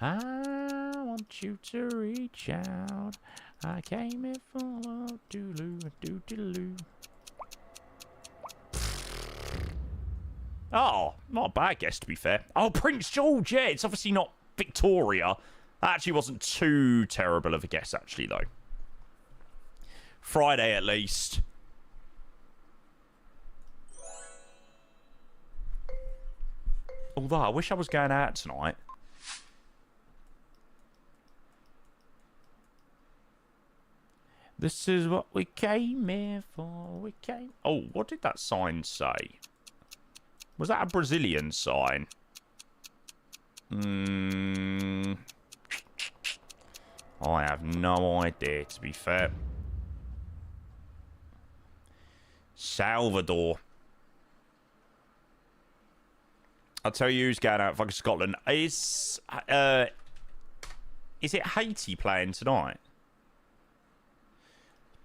I want you to reach out. I came here for a doo-doo. Oh, not a bad guess, to be fair. Oh, Prince George, yeah. It's obviously not Victoria. That actually wasn't too terrible of a guess, actually, though. Friday, at least. Although, I wish I was going out tonight. This is what we came here for. We came... Oh, what did that sign say? Was that a Brazilian sign? I have no idea, to be fair. Salvador. I'll tell you who's going out fucking Scotland. Is it Haiti playing tonight?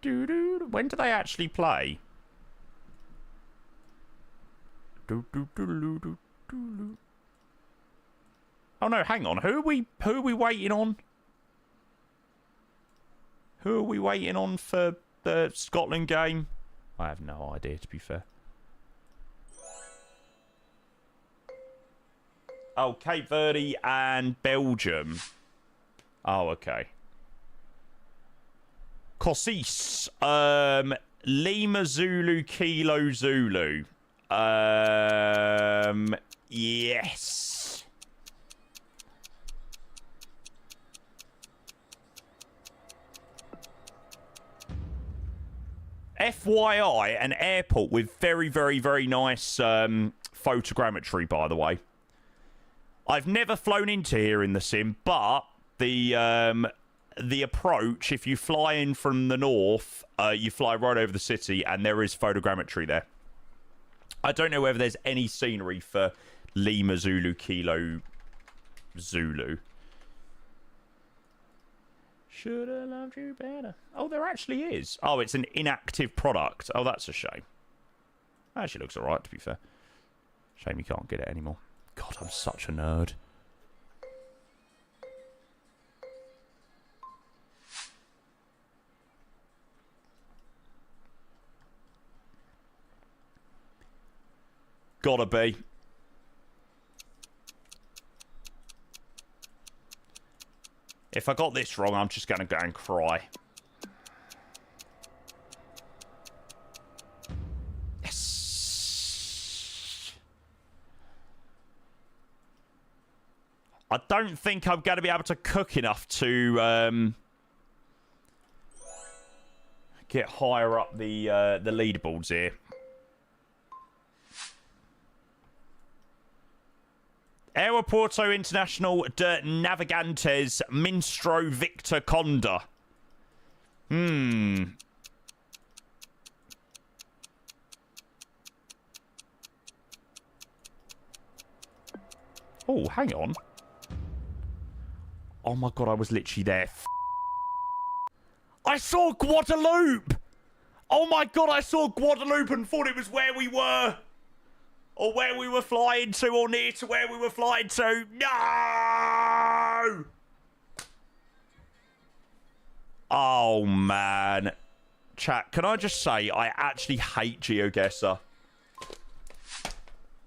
When do they actually play? Oh no, hang on. Who are we waiting on? Who are we waiting on for the Scotland game? I have no idea, to be fair. Oh, Cape Verde and Belgium. Oh, okay. Cosis. Lima Zulu Kilo Zulu. Yes. FYI, an airport with very, very, very nice photogrammetry, by the way. I've never flown into here in the sim, but the approach, if you fly in from the north, you fly right over the city, and there is photogrammetry there. I don't know whether there's any scenery for Lima Zulu Kilo Zulu. Should have loved you better. Oh, there actually is. Oh, it's an inactive product. Oh, that's a shame. Actually looks alright, to be fair. Shame you can't get it anymore. God, I'm such a nerd. Gotta be. If I got this wrong, I'm just going to go and cry. Yes. I don't think I'm going to be able to cook enough to get higher up the leaderboards here. Aeroporto International de Navegantes Minstro Victor Conda. Oh, hang on. Oh my god, I was literally there. I saw Guadeloupe! Oh my god, I saw Guadeloupe and thought it was where we were. Or where we were flying to, or near to where we were flying to. No! Oh, man. Chat, can I just say, I actually hate GeoGuessr.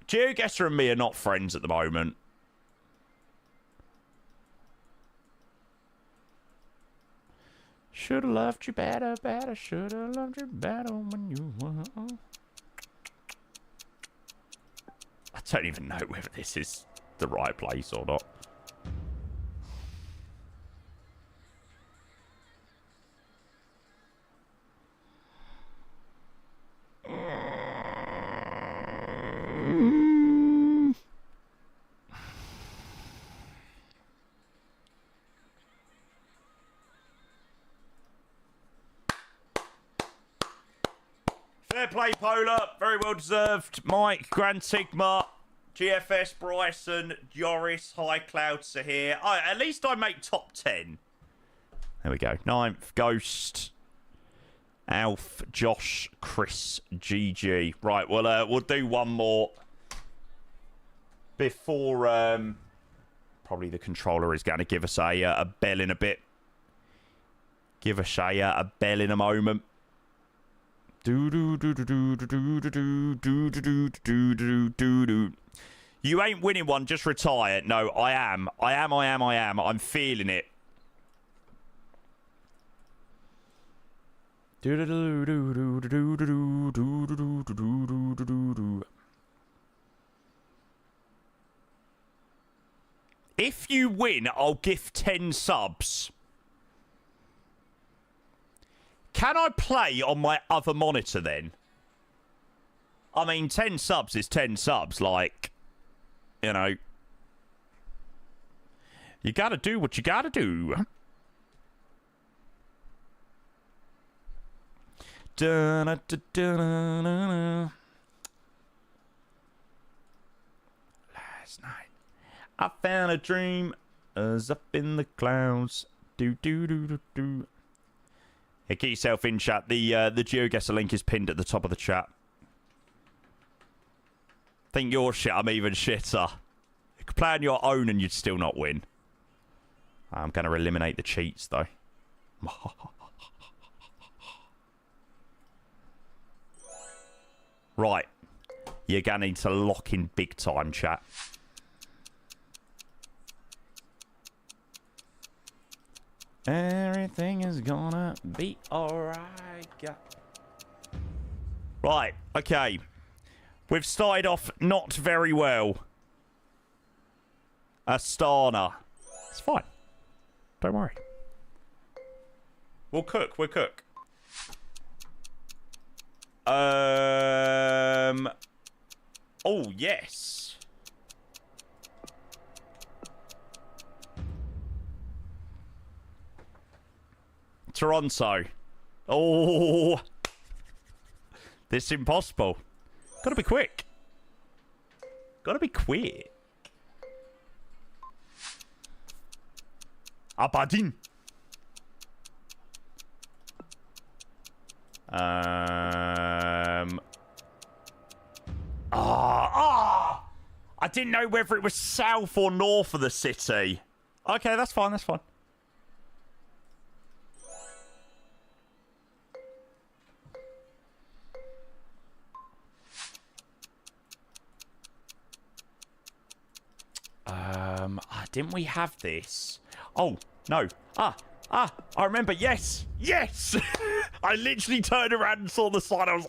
GeoGuessr and me are not friends at the moment. Should've loved you better, better. Should've loved you better when you were... I don't even know whether this is the right place or not. Fair play, Polar. Very well deserved. Mike, Grand Sigma, GFS, Bryson, Joris, High Clouds are here. At least I make top 10. There we go. 9th, Ghost, Alf, Josh, Chris, GG. Right, we'll do one more before probably the controller is going to give us a bell in a bit. Give us a bell in a moment. You ain't winning one, just retire. No, I am. I'm feeling it. If you win, I'll gift 10 subs. Can I play on my other monitor then? I mean, 10 subs is 10 subs, like, you know. You gotta do what you gotta do. Last night, I found a dream. Us up in the clouds. Do. Hey, get yourself in, chat. The GeoGuessr link is pinned at the top of the chat. Think you're shit, I'm even shitter. You could play on your own and you'd still not win. I'm going to eliminate the cheats, though. Right. You're going to need to lock in big time, chat. Everything is gonna be alright. Right, okay. We've started off not very well. Astana. It's fine. Don't worry. We'll cook. Oh, yes. Toronto. Oh. This is impossible. Gotta be quick. Aberdeen. I didn't know whether it was south or north of the city. Okay, that's fine. Didn't we have this? Oh, no. I remember. Yes. I literally turned around and saw the sign. I was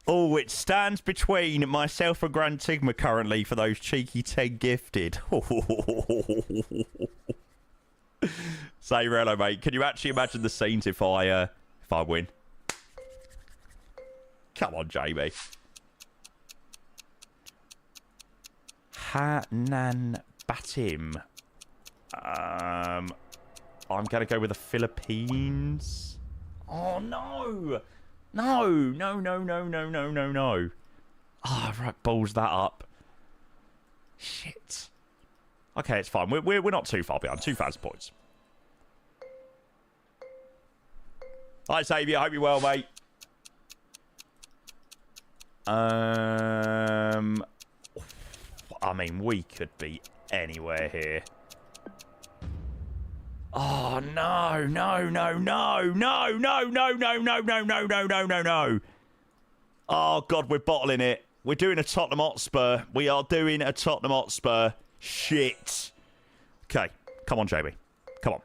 oh, it stands between myself and Grand Tigma currently for those cheeky 10 gifted. Say hello, mate. Can you actually imagine the scenes if I win? Come on, Jamie. Hanan Batim. I'm going to go with the Philippines. Oh, no. No. Ah, oh, right, balls that up. Shit. Okay, it's fine. We're not too far behind. 2,000 points. Hi, Xavier. I hope you're well, mate. I mean, we could be anywhere here. Oh, no. Oh, God, we're bottling it. We're doing a Tottenham Hotspur. We are doing a Tottenham Hotspur. Shit. Okay. Come on, JB. Come on.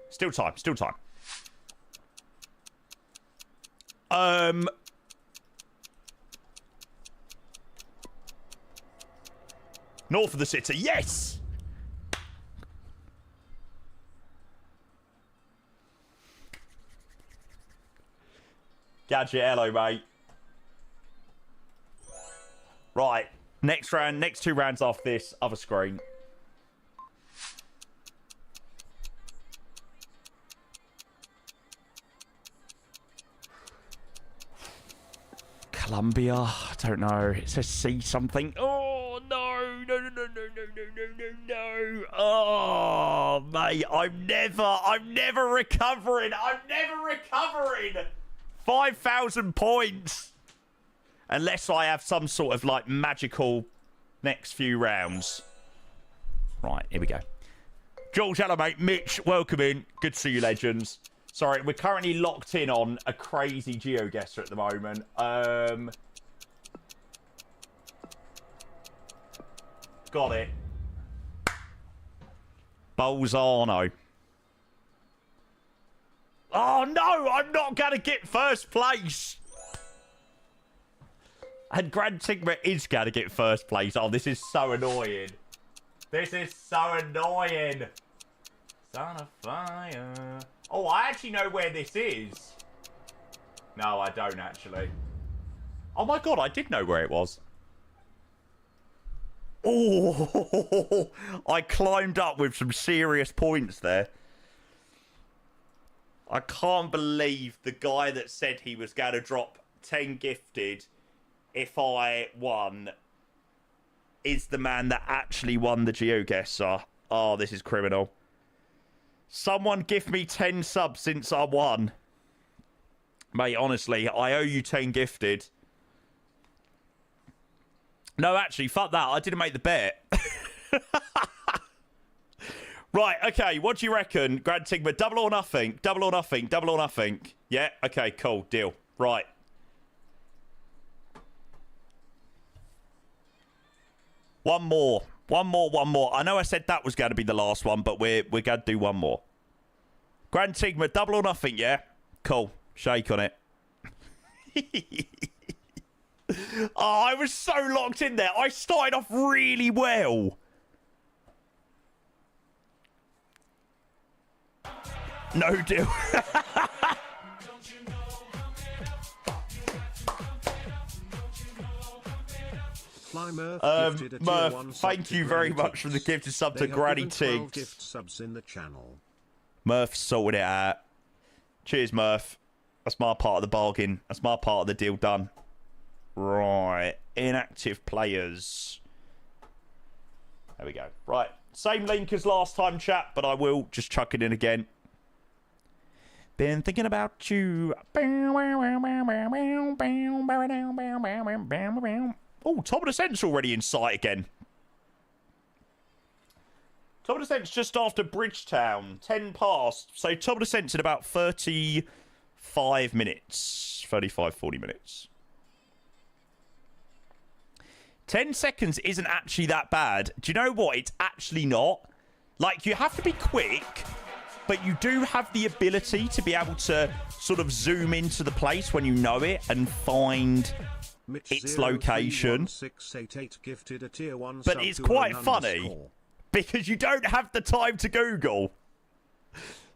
Still time. North of the city. Yes! Gadget, hello, mate. Right. Next round. Next 2 rounds off this other screen. Colombia. I don't know. It says see something. Oh, no. Oh, mate. I'm never recovering. 5,000 points. Unless I have some sort of, like, magical next few rounds. Right, here we go. George, hello, mate. Mitch, welcome in. Good to see you, legends. Sorry, we're currently locked in on a crazy GeoGuessr at the moment. Got it. Bolzano. Oh, no! I'm not going to get first place! And Grand Sigma is going to get first place. Oh, this is so annoying. This is so annoying. Son of fire. Oh, I actually know where this is. No, I don't actually. Oh my god, I did know where it was. Oh, I climbed up with some serious points there. I can't believe the guy that said he was going to drop 10 gifted if I won is the man that actually won the GeoGuessr. Oh, this is criminal. Someone give me 10 subs since I won. Mate, honestly, I owe you 10 gifted. No, actually, fuck that. I didn't make the bet. Right, okay, what do you reckon, Grand Sigma? Double or nothing? Double or nothing? Double or nothing? Yeah? Okay, cool. Deal. Right. One more. One more. I know I said that was going to be the last one, but we're going to do one more. Grand Sigma, double or nothing, yeah? Cool. Shake on it. Oh, I was so locked in there. I started off really well. No deal. Murph, thank you very much for the gifted sub to Granny Tiggs. Gift subs in the channel. Murph sorted it out. Cheers, Murph. That's my part of the bargain. That's my part of the deal done. Right. Inactive players. There we go. Right. Same link as last time, chat, but I will just chuck it in again. Been thinking about you. Oh, top of the cent's already in sight again. Top of the cent's just after Bridgetown. 10 past. So top of the cent's in about 35 minutes. 35, 40 minutes. 10 seconds isn't actually that bad. Do you know what? It's actually not. Like, you have to be quick, but you do have the ability to be able to sort of zoom into the place when you know it and find its location. But it's quite funny because you don't have the time to Google.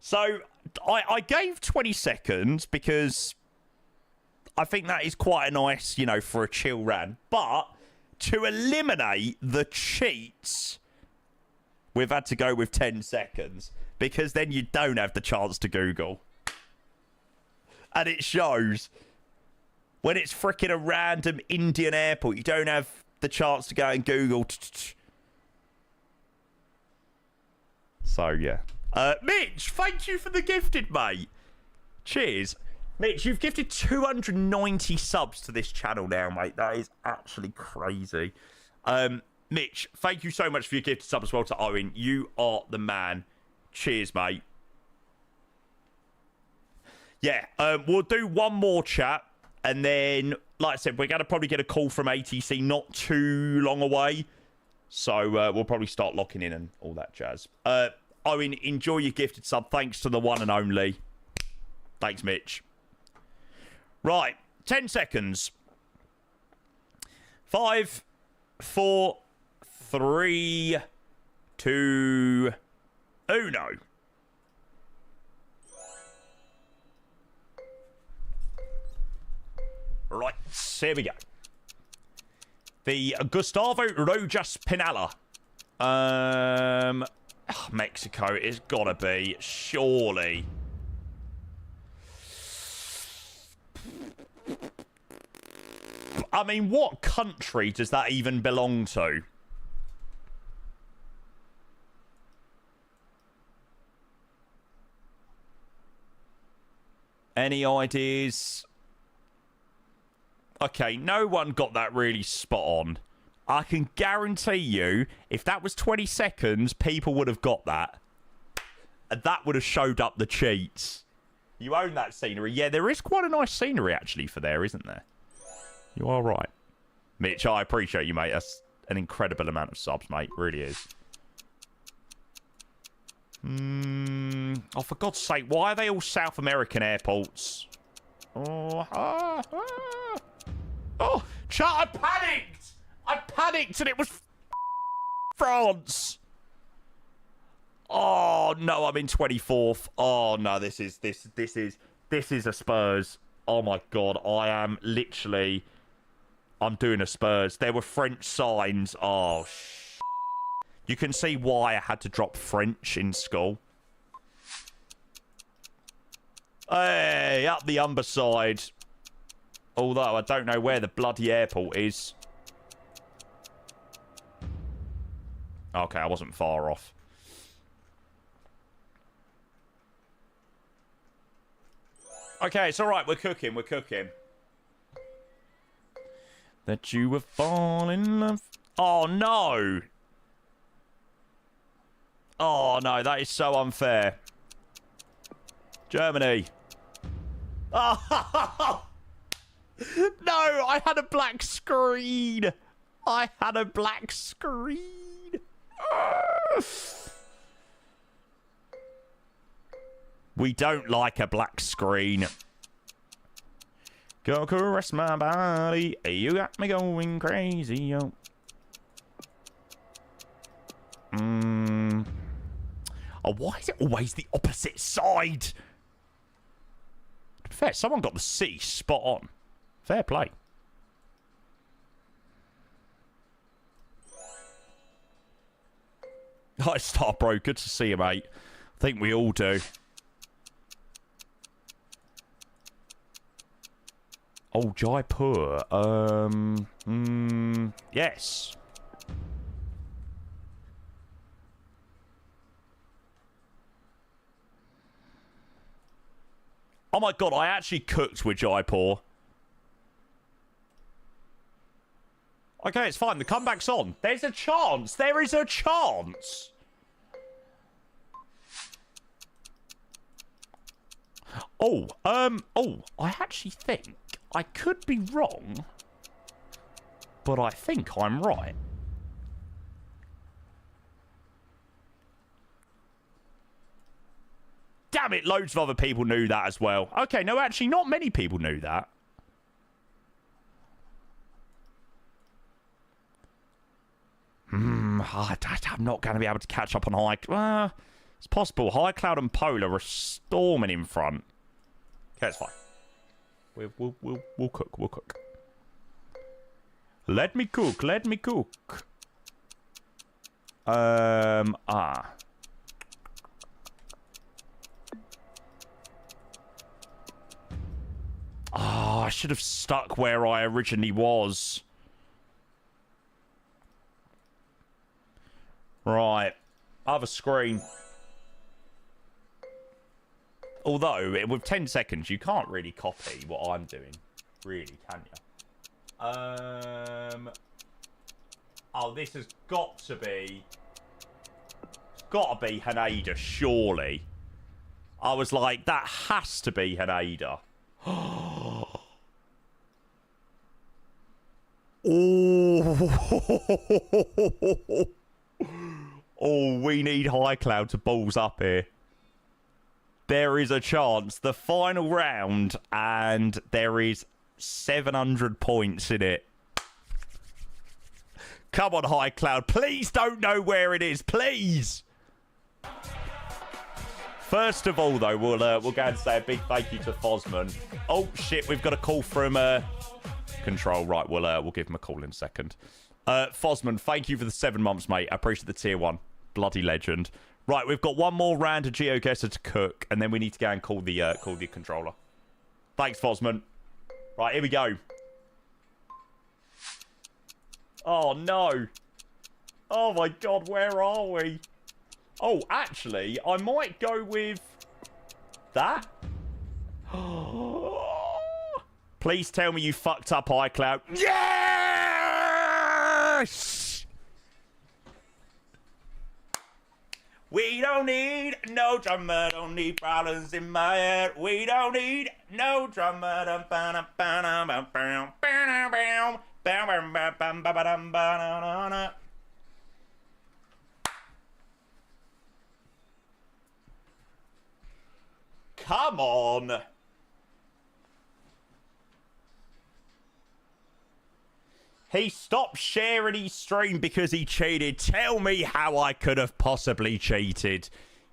So I gave 20 seconds because I think that is quite a nice, you know, for a chill run. But to eliminate the cheats, we've had to go with 10 seconds because then you don't have the chance to Google. And it shows. When it's freaking a random Indian airport, you don't have the chance to go and Google. So, yeah. Mitch, thank you for the gifted, mate. Cheers. Mitch, you've gifted 290 subs to this channel now, mate. That is actually crazy. Mitch, thank you so much for your gifted sub as well to Owen. You are the man. Cheers, mate. Yeah, we'll do one more chat. And then, like I said, we're going to probably get a call from ATC not too long away. So we'll probably start locking in and all that jazz. Owen, enjoy your gifted sub. Thanks to the one and only. Thanks, Mitch. Right, 10 seconds. 5, 4, 3, 2, 1. Right, here we go. The Gustavo Rojas Pinalla. Mexico, it's gotta be, surely. I mean, what country does that even belong to? Any ideas? Okay, no one got that really spot on. I can guarantee you, if that was 20 seconds, people would have got that. And that would have showed up the cheats. You own that scenery. Yeah, there is quite a nice scenery, actually, for there, isn't there? You are right. Mitch, I appreciate you, mate. That's an incredible amount of subs, mate. Really is. Oh, for God's sake, why are they all South American airports? Oh, oh, chat, I panicked! I panicked and it was France. Oh no, I'm in 24th. Oh no, this is a Spurs. Oh my God, I am literally. I'm doing a Spurs. There were French signs. Oh, you can see why I had to drop French in school. Hey, up the underside. Although I don't know where the bloody airport is. Okay, I wasn't far off. Okay, it's alright. We're cooking. We're cooking. That you were falling in love. Oh, no. Oh, no. That is so unfair. Germany. Oh, no. I had a black screen. I had a black screen. We don't like a black screen. Go caress my body. You got me going crazy, yo. Oh, why is it always the opposite side? To be fair, someone got the C spot on. Fair play. Hi, Star Bro. Good to see you, mate. I think we all do. Oh, Jaipur. Yes. Oh my God, I actually cooked with Jaipur. Okay, it's fine. The comeback's on. There's a chance. There is a chance. Oh, I actually think I could be wrong, but I think I'm right. Damn it, loads of other people knew that as well. Okay, no, actually, not many people knew that. I'm not going to be able to catch up on high... it's possible. High Cloud and Polar are storming in front. Okay, it's fine. We'll cook. We'll cook. Let me cook. Let me cook. I should have stuck where I originally was. Right. Other screen. Although, with 10 seconds, you can't really copy what I'm doing. Really, can you? Oh, this has got to be... It's got to be Haneda, surely. I was like, that has to be Haneda. Oh, we need High Cloud to balls up here. There is a chance. The final round, and there is 700 points in it. Come on, High Cloud. Please don't know where it is. Please. First of all, though, we'll go and say a big thank you to Fosman. Oh shit, we've got a call from Control. Right, we'll give him a call in a second. Fosman, thank you for the 7 months, mate. I appreciate the tier 1. Bloody legend. Right, we've got one more round of GeoGuessr to cook, and then we need to go and call the controller. Thanks, Fosman. Right, here we go. Oh no. Oh my God, where are we? Oh, actually, I might go with that. Please tell me you fucked up iCloud. Yes! We don't don't need no drummer, don't need problems in my head. We don't need no drummer. Come on. He stopped sharing his stream because he cheated. Tell me how I could have possibly cheated.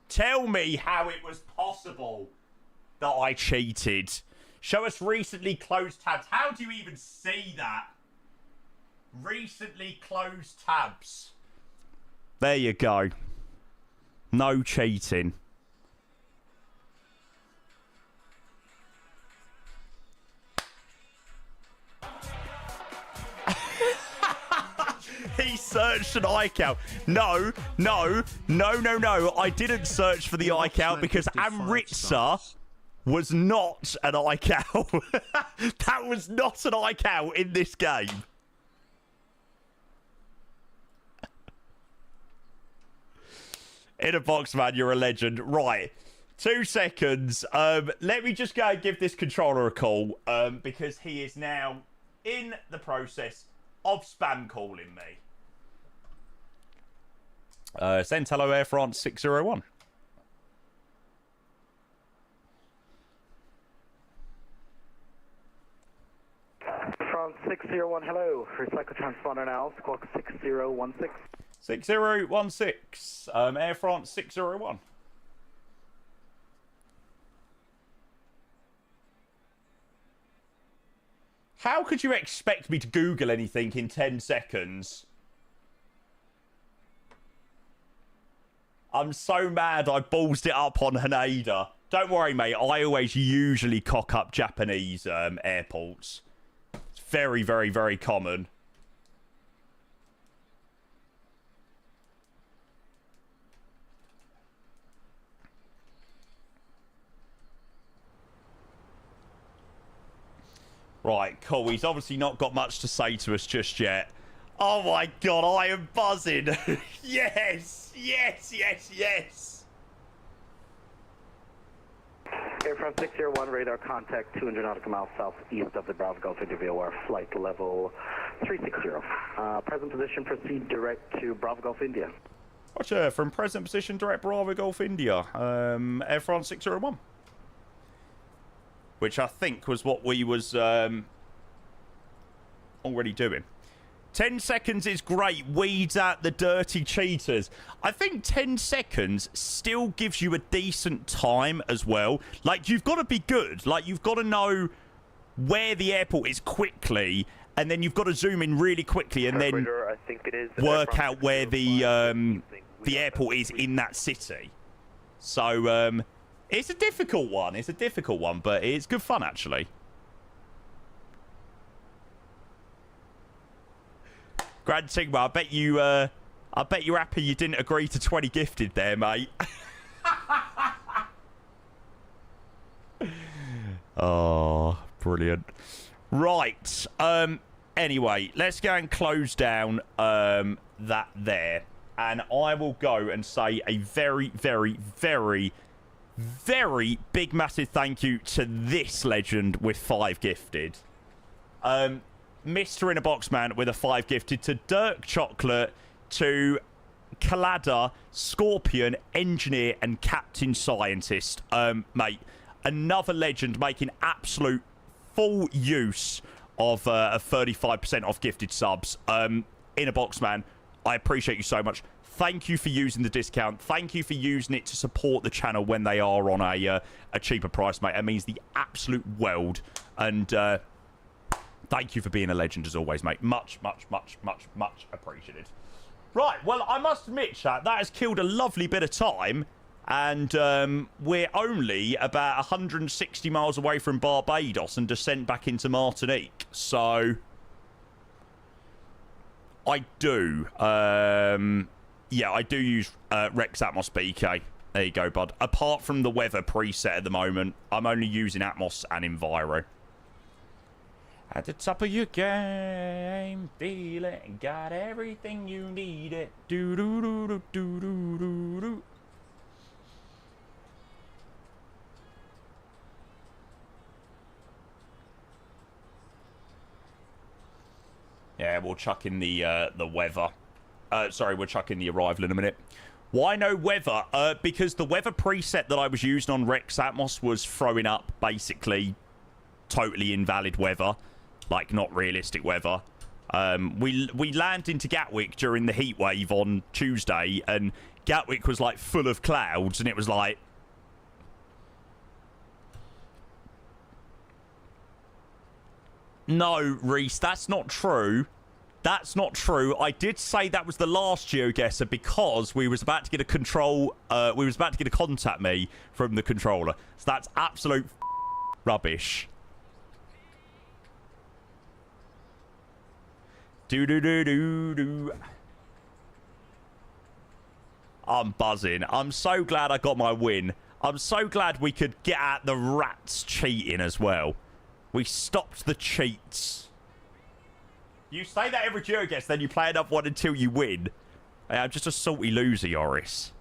Tell me how it was possible that I cheated. Show us recently closed tabs. How do you even see that? Recently closed tabs. There you go. No cheating. He searched an iCal. No. I didn't search for the iCal because Amritza was not an iCal. That was not an iCal in this game. In a box, man, you're a legend. Right. 2 seconds. Let me just go and give this controller a call because he is now in the process of spam calling me. Send hello Air France 601. France 601, hello. Recycle transponder now, squawk 6016. 6016. Air France 601. How could you expect me to Google anything in 10 seconds? I'm so mad I ballsed it up on Haneda. Don't worry, mate. I always usually cock up Japanese airports. It's very, very, very common. Right, cool. He's obviously not got much to say to us just yet. Oh my god, I am buzzing. Yes, yes, yes, yes. Air France 601, radar contact 200 nautical miles southeast of the Bravo Gulf India VOR, flight level 360. Present position, proceed direct to Bravo Gulf India. Roger, from present position, direct Bravo Gulf India. Air France 601. Which I think was what we was already doing. 10 seconds is great. Weeds out the dirty cheaters. I think 10 seconds still gives you a decent time as well. Like, you've got to be good. Like, you've got to know where the airport is quickly, and then you've got to zoom in really quickly and then work out where the airport is in that city. So, it's a difficult one. It's a difficult one, but it's good fun, actually. Grand Sigma, I bet you're happy you didn't agree to 20 gifted there, mate. Oh, brilliant. Right. Anyway, let's go and close down that there. And I will go and say a very, very, very, very big, massive thank you to this legend with 5 gifted. Mr. In a Box Man with a 5 gifted, to Dirk Chocolate, to Kalada, Scorpion, Engineer, and Captain Scientist. Mate, another legend making absolute full use of 35% off gifted subs. In a Box Man, I appreciate you so much. Thank you for using the discount. Thank you for using it to support the channel when they are on a cheaper price, mate. It means the absolute world. And thank you for being a legend as always, mate. Much, much, much, much, much appreciated. Right, well, I must admit, chat, that has killed a lovely bit of time. And we're only about 160 miles away from Barbados and descent back into Martinique. So, I do. Yeah, I do use Rex Atmos BK. There you go, bud. Apart from the weather preset at the moment, I'm only using Atmos and Enviro. At the top of your game, feel it, got everything you need it. Do do do do do do do do. Yeah, we'll chuck in the weather. Sorry, we'll chuck in the arrival in a minute. Why no weather? Because the weather preset that I was using on Rex Atmos was throwing up basically totally invalid weather, like not realistic weather. We landed into Gatwick during the heat wave on Tuesday, and Gatwick was like full of clouds, and it was like, no, Reese, that's not true. That's not true. I did say that was the last GeoGuessr because we was about to get a control. We was about to get a contact me from the controller. So that's absolute rubbish. Do. I'm buzzing. I'm so glad I got my win. I'm so glad we could get at the rats cheating as well. We stopped the cheats. You say that every GeoGuessr, then you play another one until you win. Hey, I'm just a salty loser, Yoris.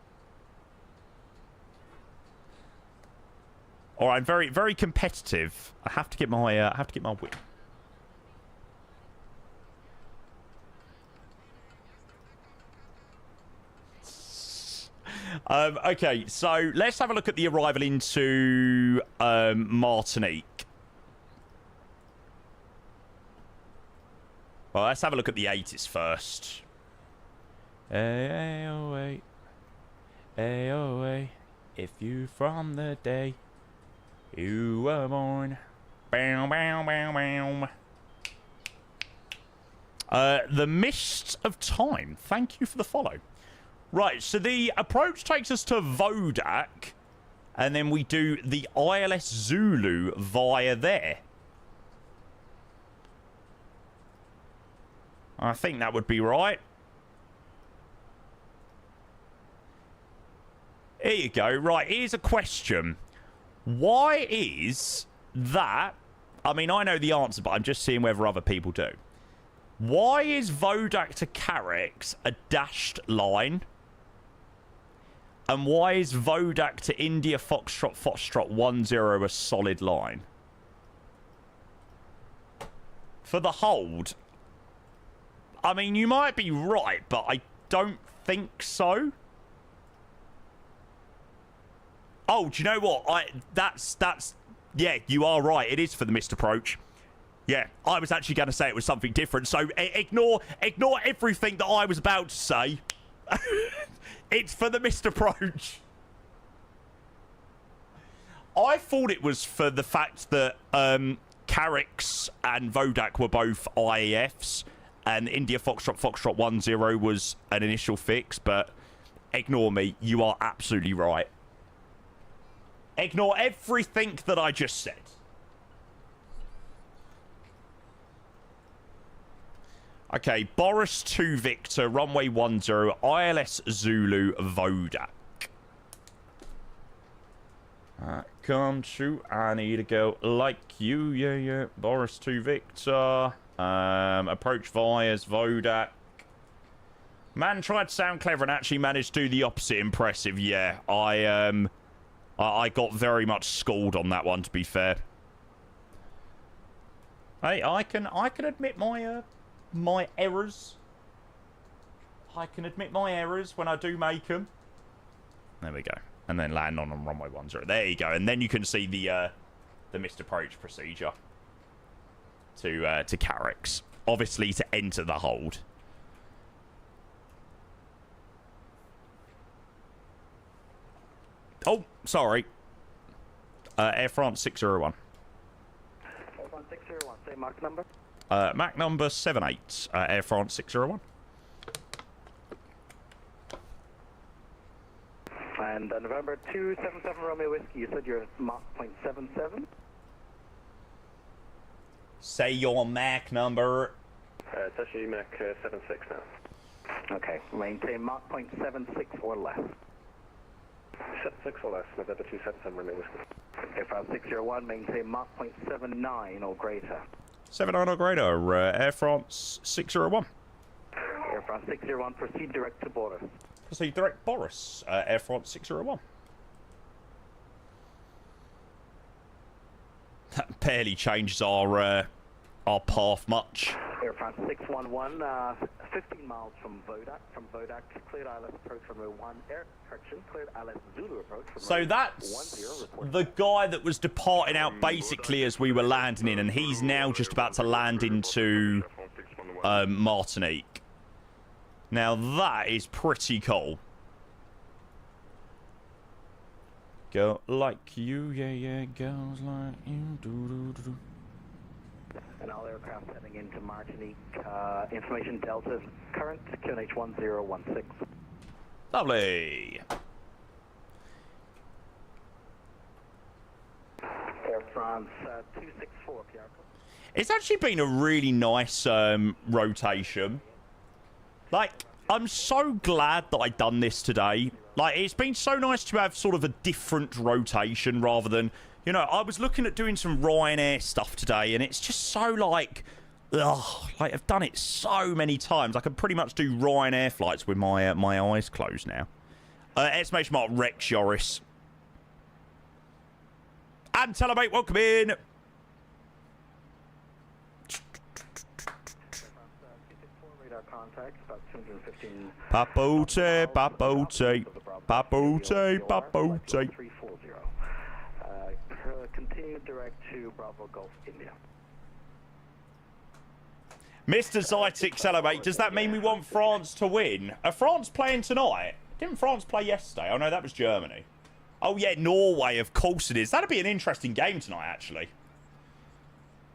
All right, I'm very, very competitive. I have to get my win. Okay, so let's have a look at the arrival into Martinique. Well, let's have a look at the 80s first. Hey, if you from the day you were born. Bow, bow, bow, bow. The Mist of Time. Thank you for the follow. Right, so the approach takes us to Vodak, and then we do the ILS Zulu via there. I think that would be right. Here you go. Right, here's a question. Why is that... I mean, I know the answer, but I'm just seeing whether other people do. Why is Vodak to Carrick's a dashed line? And why is Vodak to India Foxtrot 10 a solid line? For the hold... I mean, you might be right, but I don't think so. Oh, do you know what? That's yeah, you are right. It is for the missed approach. Yeah, I was actually going to say it was something different. So ignore everything that I was about to say. It's for the missed approach. I thought it was for the fact that Carrick's and Vodak were both IAFs. And India Foxtrot 10 was an initial fix, but ignore me. You are absolutely right. Ignore everything that I just said. Okay, Boris 2 Victor, runway 10, ILS Zulu, Vodak. Come true, I need to go like you, yeah. Boris 2 Victor. Approach via Vodak. Man tried to sound clever and actually managed to do the opposite impressive. Yeah, I got very much schooled on that one, to be fair. Hey, I can admit my my errors. I can admit my errors when I do make them. There we go. And then land on runway 10. There you go. And then you can see the missed approach procedure to Carrick's. Obviously to enter the hold. Oh, sorry. Air France 601. Air France 601, say Mach number. Mach number 78. Air France 601. And November 277 Romeo Whiskey, you said you're at Mach 0.77? Say your Mach number. It's actually Mach 76 now. Okay, maintain Mach 0.76 or less. 76 or less, November 277 Romeo Whiskey. Air France 601, maintain Mach 0.79 or greater. 79 or greater, Air France 601. Air France 601, proceed direct to Boris. Proceed direct Boris, Air France 601. That barely changes our our path much. Air France 611, 15 miles from Vodak, cleared ILS approach runway 1, air correction, cleared ILS Zulu approach from So that's the guy that was departing out basically as we were landing in, and he's now just about to land into Martinique. Now that is pretty cool. Go like you, yeah, yeah, girls like you, do. And all aircraft heading into Martinique. Information Delta, current QNH 1016. Lovely. Air France 264, PR. It's actually been a really nice rotation. Like, I'm so glad that I done this today. Like, it's been so nice to have sort of a different rotation rather than, you know, I was looking at doing some Ryanair stuff today, and it's just so like, ugh, like I've done it so many times. I can pretty much do Ryanair flights with my my eyes closed now. Exclamation mark Rex Yoris. And tell her, mate, welcome in. Papote, papote, papote, papote. Continue direct to Bravo Gulf, India. Mr. Zytic Celebrate, does that mean we want France to win? Are France playing tonight? Didn't France play yesterday? Oh no, that was Germany. Oh yeah, Norway, of course it is. That'd be an interesting game tonight, actually.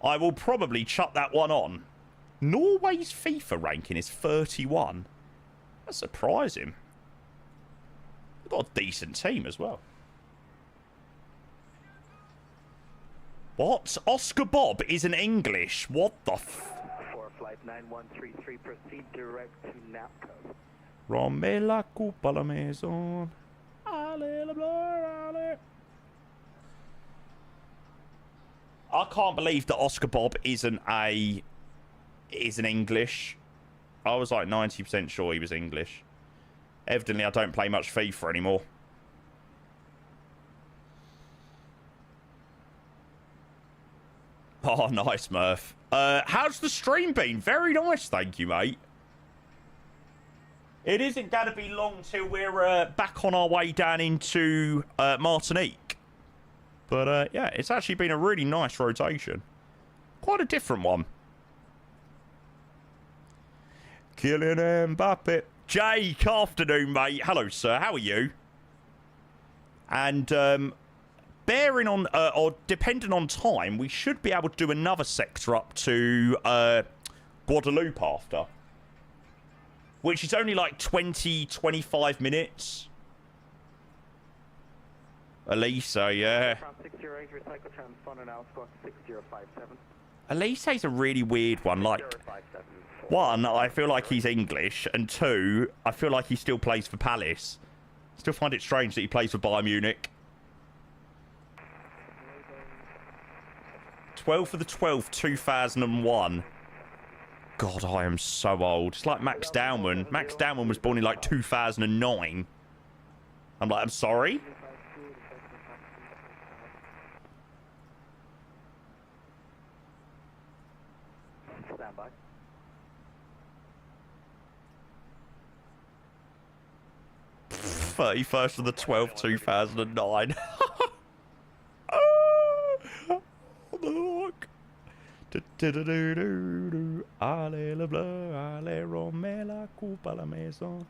I will probably chuck that one on. Norway's FIFA ranking is 31. That's surprising. They've got a decent team as well. What? Oscar Bob isn't English? What the f... For flight 9133, proceed direct to Napco. Remets la coupe à la maison. Allez, la bleu, allez. I can't believe that Oscar Bob isn't English. I was like 90% sure he was English. Evidently, I don't play much FIFA anymore. Oh, nice, Murph. How's the stream been? Very nice, thank you, mate. It isn't going to be long till we're back on our way down into Martinique. But, yeah, it's actually been a really nice rotation. Quite a different one. Kylian Mbappe. Jake, afternoon, mate. Hello, sir. How are you? And, bearing on, or depending on time, we should be able to do another sector up to Guadeloupe after. Which is only like 20, 25 minutes. Elisa, yeah. Elisa's a really weird one. Like, one, I feel like he's English, and two, I feel like he still plays for Palace. Still find it strange that he plays for Bayern Munich. 12th of the 12th, 2001. God, I am so old. It's like Max Dowman. Max Dowman was born in like 2009. I'm like, I'm sorry? Stand by. Pfft, 31st of the 12th, 2009. Look. Allez le bleu, allez remets la coupe à la maison.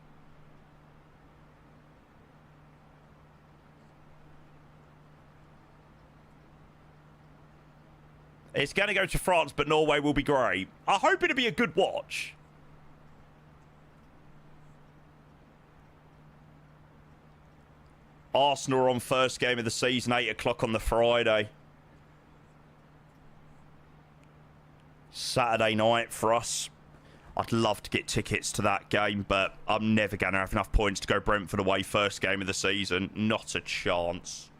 It's going to go to France, but Norway will be great. I hope it'll be a good watch. Arsenal are on first game of the season, 8 o'clock on the Friday. Saturday night for us. I'd love to get tickets to that game, but I'm never going to have enough points to go Brentford away first game of the season. Not a chance.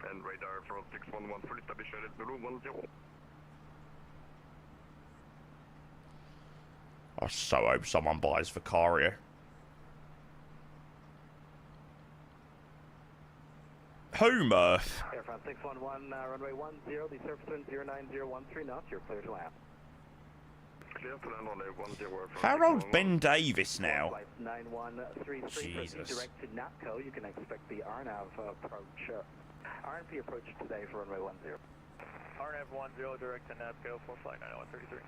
And radar from 611, full establishment at Zulu 10. I so hope someone buys Vicario. Who, Murph? Air France 611, runway 10, the surface wind 09013 knots, you're clear to land. Clear to land on a 10. How old's Ben Davis now? Flight 9133, Jesus. proceed direct to NAPCO. You can expect the RNAV approach, RNP approach today for runway 10. RNAV 10, direct to NAPCO for flight 9133.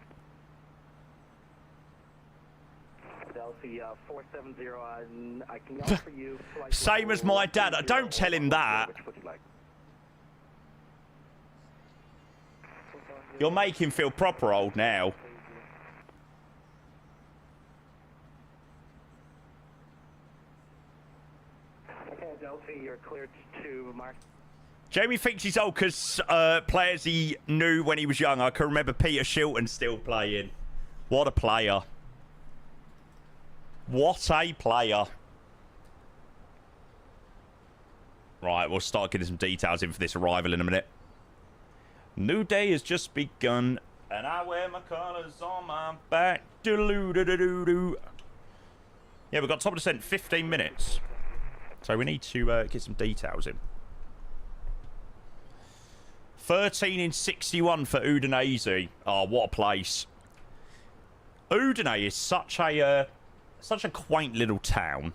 Delphi 470, I can offer you flight Same as my dad. Don't tell him that. Which would you like? You'll make him feel proper old now. Okay, Delphi, you're cleared to Mark. Jamie thinks he's old because players he knew when he was young. I can remember Peter Shilton still playing. What a player. What a player. Right, we'll start getting some details in for this arrival in a minute. New day has just begun, and I wear my colours on my back. Doo-doo-doo-doo-doo. Yeah, we've got top of descent 15 minutes. So we need to get some details in. 13 in 61 for Udinese. Oh, what a place. Udine is such a quaint little town.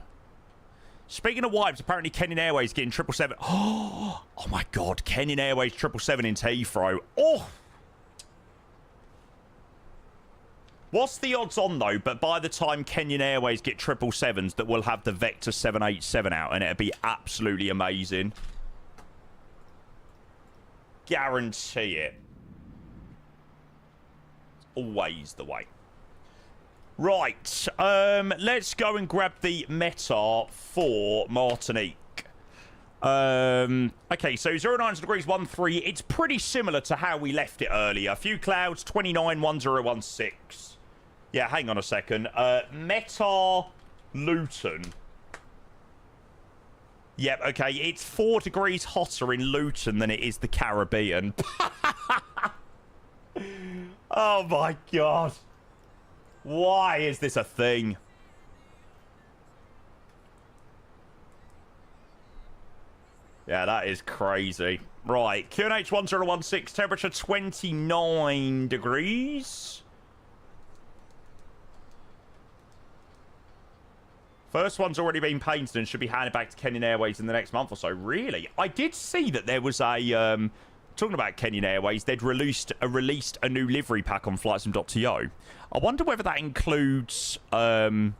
Speaking of wipes, apparently Kenyan Airways getting 777. Oh my God, Kenyan Airways 777 into Heathrow. Oh! What's the odds on, though, but by the time Kenyan Airways get 777s, that we'll have the Vector 787 out, and it'll be absolutely amazing. Guarantee it. It's always the way. Right, let's go and grab the META for Martinique. Okay, so 090 degrees 13. It's pretty similar to how we left it earlier. A few clouds, 29, 1016. Yeah, hang on a second. META Luton. Yep, okay, it's 4 degrees hotter in Luton than it is the Caribbean. Oh my God. Why is this a thing? Yeah, that is crazy. Right, QNH 1016, temperature 29 degrees. First one's already been painted and should be handed back to Kenyan Airways in the next month or so. Really? I did see that there was a... talking about Kenyan Airways, they'd released a new livery pack on flightsim.to. I wonder whether that includes the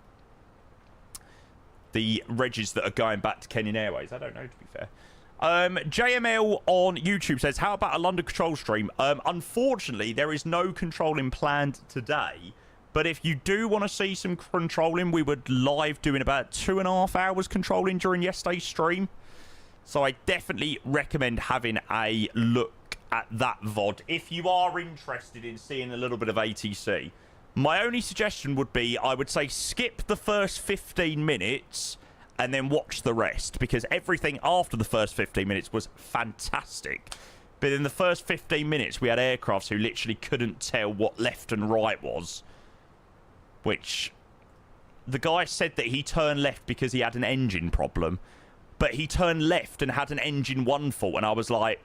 regs that are going back to Kenyan Airways. I don't know, to be fair. JML on YouTube says, how about a London control stream? Unfortunately, there is no controlling planned today. But if you do want to see some controlling, we were live doing about 2.5 hours controlling during yesterday's stream. So I definitely recommend having a look at that VOD if you are interested in seeing a little bit of ATC. My only suggestion would be, I would say skip the first 15 minutes and then watch the rest, because everything after the first 15 minutes was fantastic. But in the first 15 minutes, we had aircrafts who literally couldn't tell what left and right was. Which, the guy said that he turned left because he had an engine problem. But he turned left and had an engine 1 fault, and I was like,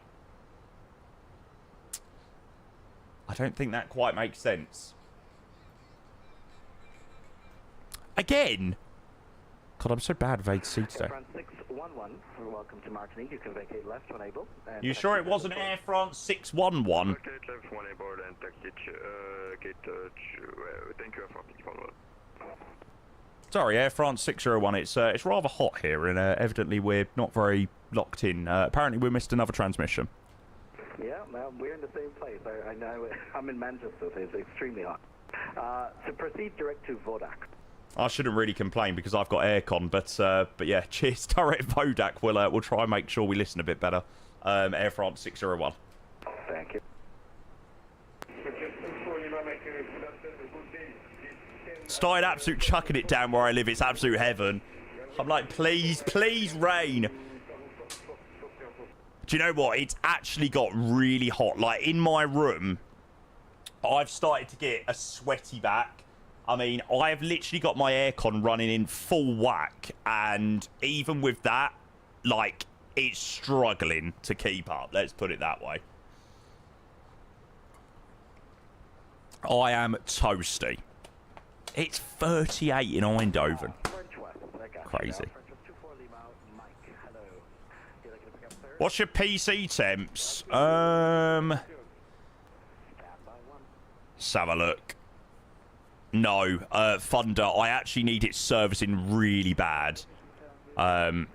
I don't think that quite makes sense. Again? God, I'm so bad with ATC today. Air France 611, welcome to Martinique. You can vacate left when able. You sure it wasn't Air France 611? Okay, left one aboard and taxi gate thank you for 611. Sorry, Air France 601. It's rather hot here, and evidently we're not very locked in. Apparently we missed another transmission. Yeah, well, we're in the same place. I know. I'm in Manchester, so it's extremely hot. So proceed direct to Vodak. I shouldn't really complain because I've got aircon, but yeah, cheers, direct Vodak. We'll try and make sure we listen a bit better. Air France 601. Thank you. Started absolute chucking it down where I live. It's absolute heaven. I'm like, please, please rain. Do you know what? It's actually got really hot. Like, in my room, I've started to get a sweaty back. I mean, I have literally got my aircon running in full whack, and even with that, like, it's struggling to keep up. Let's put it that way. I am toasty. It's 38 in Eindhoven. Crazy. What's your PC temps? Let's have a look. No, Thunder, I actually need it servicing really bad. Like,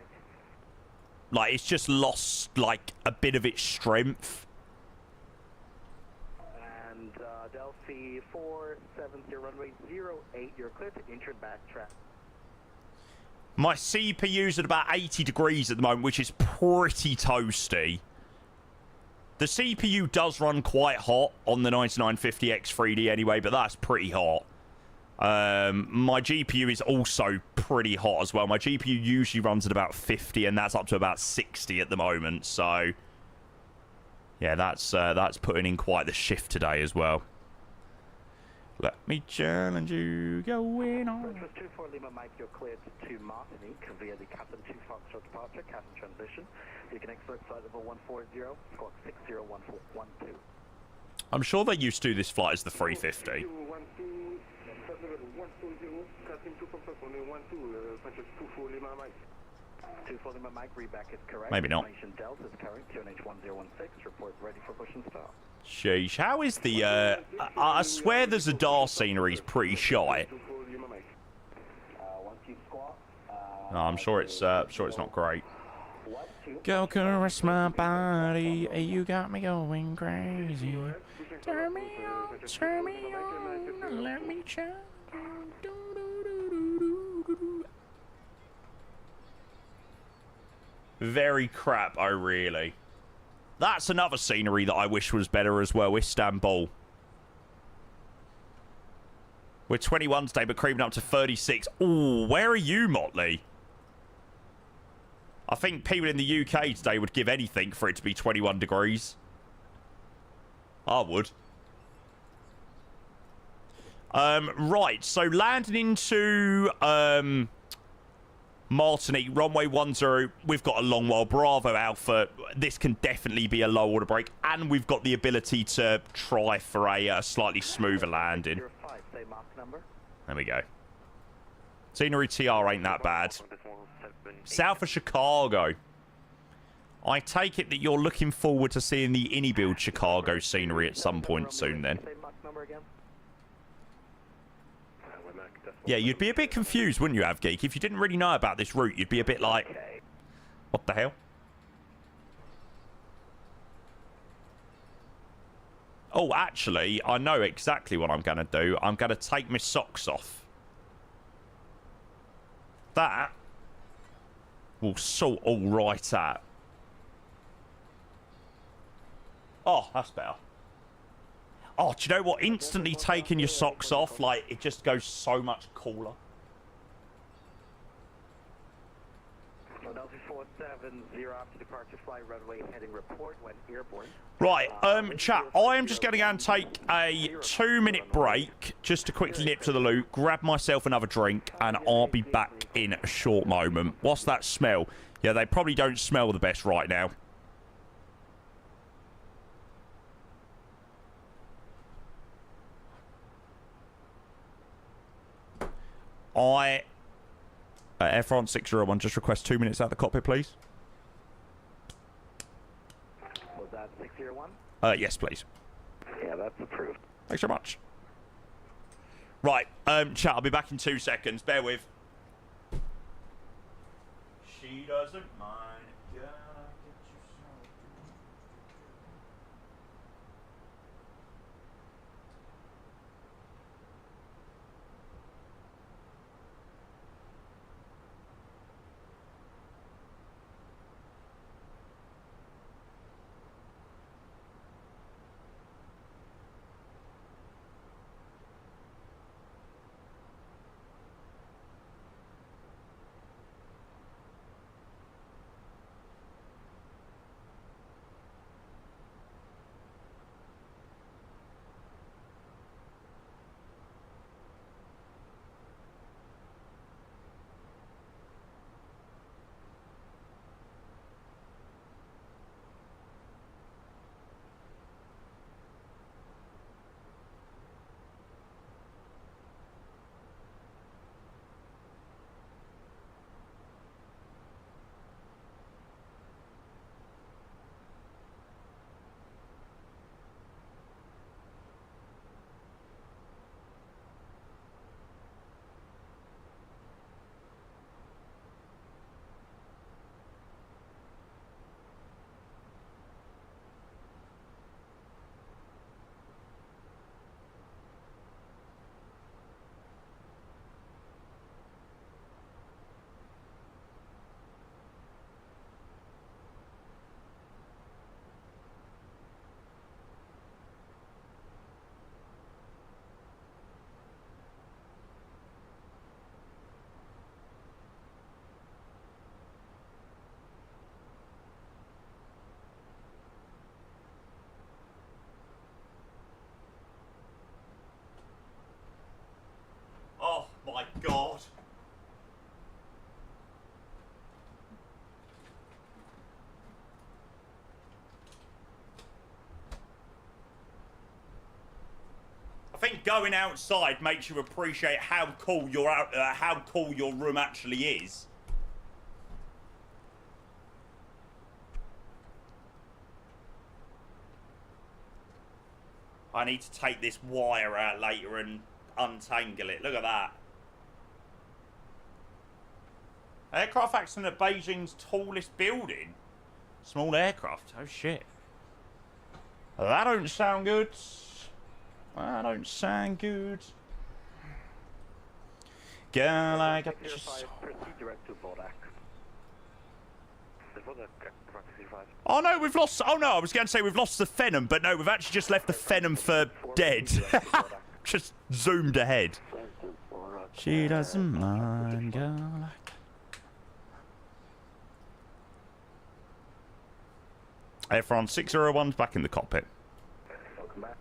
it's just lost, like, a bit of its strength. And Delphi 470 runway 08, you're clear to enter backtrack. My CPU's at about 80 degrees at the moment, which is pretty toasty. The CPU does run quite hot on the 9950X3D anyway, but that's pretty hot. My GPU is also pretty hot as well. My GPU usually runs at about 50, and that's up to about 60 at the moment. So, yeah, that's putting in quite the shift today as well. Let me challenge you, going on. Breakfast 24 Lima Mike, you're cleared to Martinique via the Captain 2 Foxtrot departure, Captain transition. You can expect flight level 140, squawk 601412. I'm sure they used to do this flight as the 350. Maybe not. Sheesh. How is the, I swear the Zadar scenery's pretty shy. No, I'm sure it's not great. Go caress my body, you got me going crazy. Turn me on, let me try. Very crap, oh really. That's another scenery that I wish was better as well, Istanbul. We're 21 today, but creeping up to 36. Ooh, where are you, Motley? I think people in the UK today would give anything for it to be 21 degrees. I would. Right, so landing into Martinique, runway 10, we've got a long while. Bravo Alpha, this can definitely be a low order break, and we've got the ability to try for a slightly smoother landing. There we go. Scenery TR ain't that bad. South of Chicago. I take it that you're looking forward to seeing the InnyBuild Chicago scenery at some point soon then. Yeah, you'd be a bit confused, wouldn't you, Avgeek? If you didn't really know about this route, you'd be a bit like, what the hell? Oh, actually, I know exactly what I'm going to do. I'm going to take my socks off. That will sort all right out. Oh, that's better. Oh, do you know what? Instantly taking your socks off, like, it just goes so much cooler. Right, chat, I am just going to go and take a 2-minute break just to quickly nip to the loo, grab myself another drink, and I'll be back in a short moment. What's that smell? Yeah, they probably don't smell the best right now. Air France 601, just request 2 minutes out of the cockpit, please. Was that 601? Yes, please. Yeah, that's approved. Thanks so much. Right, chat, I'll be back in 2 seconds. Bear with. She doesn't mind. going outside makes you appreciate how cool your room actually is. I need to take this wire out later and untangle it. Look at that. Aircraft accident at Beijing's tallest building. Small aircraft. Oh shit. That don't sound good. That don't sound good. Girl, I got you so... Proceed direct to Vodak. Oh no, we've lost... Oh no, I was going to say we've lost the Phenom, but no, we've actually just left the Phenom for dead. Just zoomed ahead. She doesn't mind, girl. Air France 601's back in the cockpit. Welcome back.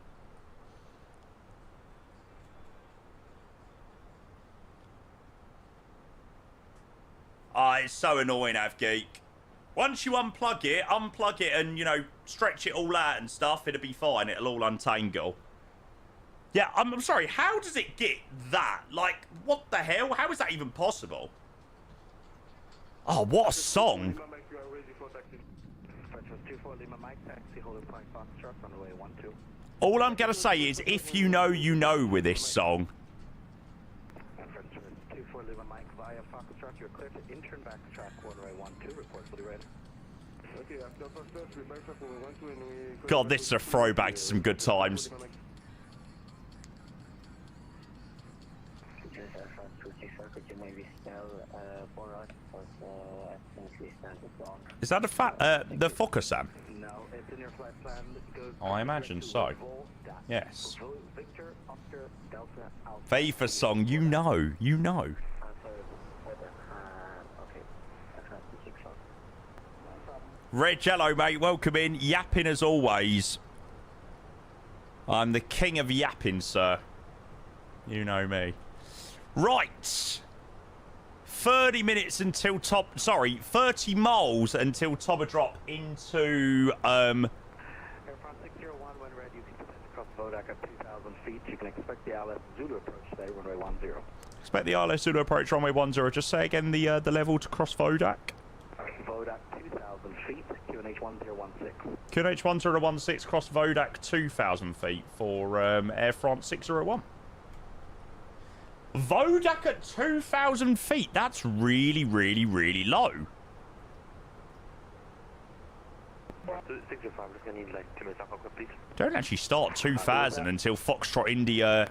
Ah, it's so annoying, Avgeek. Once you unplug it and, you know, stretch it all out and stuff, it'll be fine. It'll all untangle. Yeah, I'm sorry. How does it get that? Like, what the hell? How is that even possible? Oh, what a song. All I'm going to say is, if you know, you know with this song. God, this is a throwback to some good times. Is that the Fokker, Sam? No, it's in your flight plan. Oh, I imagine so. Yes. FIFA song, you know, you know. Red Jello, mate, welcome in. Yapping as always. I'm the king of yapping, sir. You know me. Right. 30 minutes until 30 miles until top drop into Air France 601, when ready, you can commence across Vodak at 2,000 feet. You can expect the ILS Zulu approach today, runway 10. Expect the ILS Zulu approach runway 10. Just say again the level to cross Vodak. Vodak 2,000 feet, QNH 1016. QNH 1016 cross Vodak 2,000 feet for Air France 601. Vodak at 2,000 feet. That's really, really, really low. 605, just gonna need like 2 minutes off, please. Don't actually start 2,000 until Foxtrot India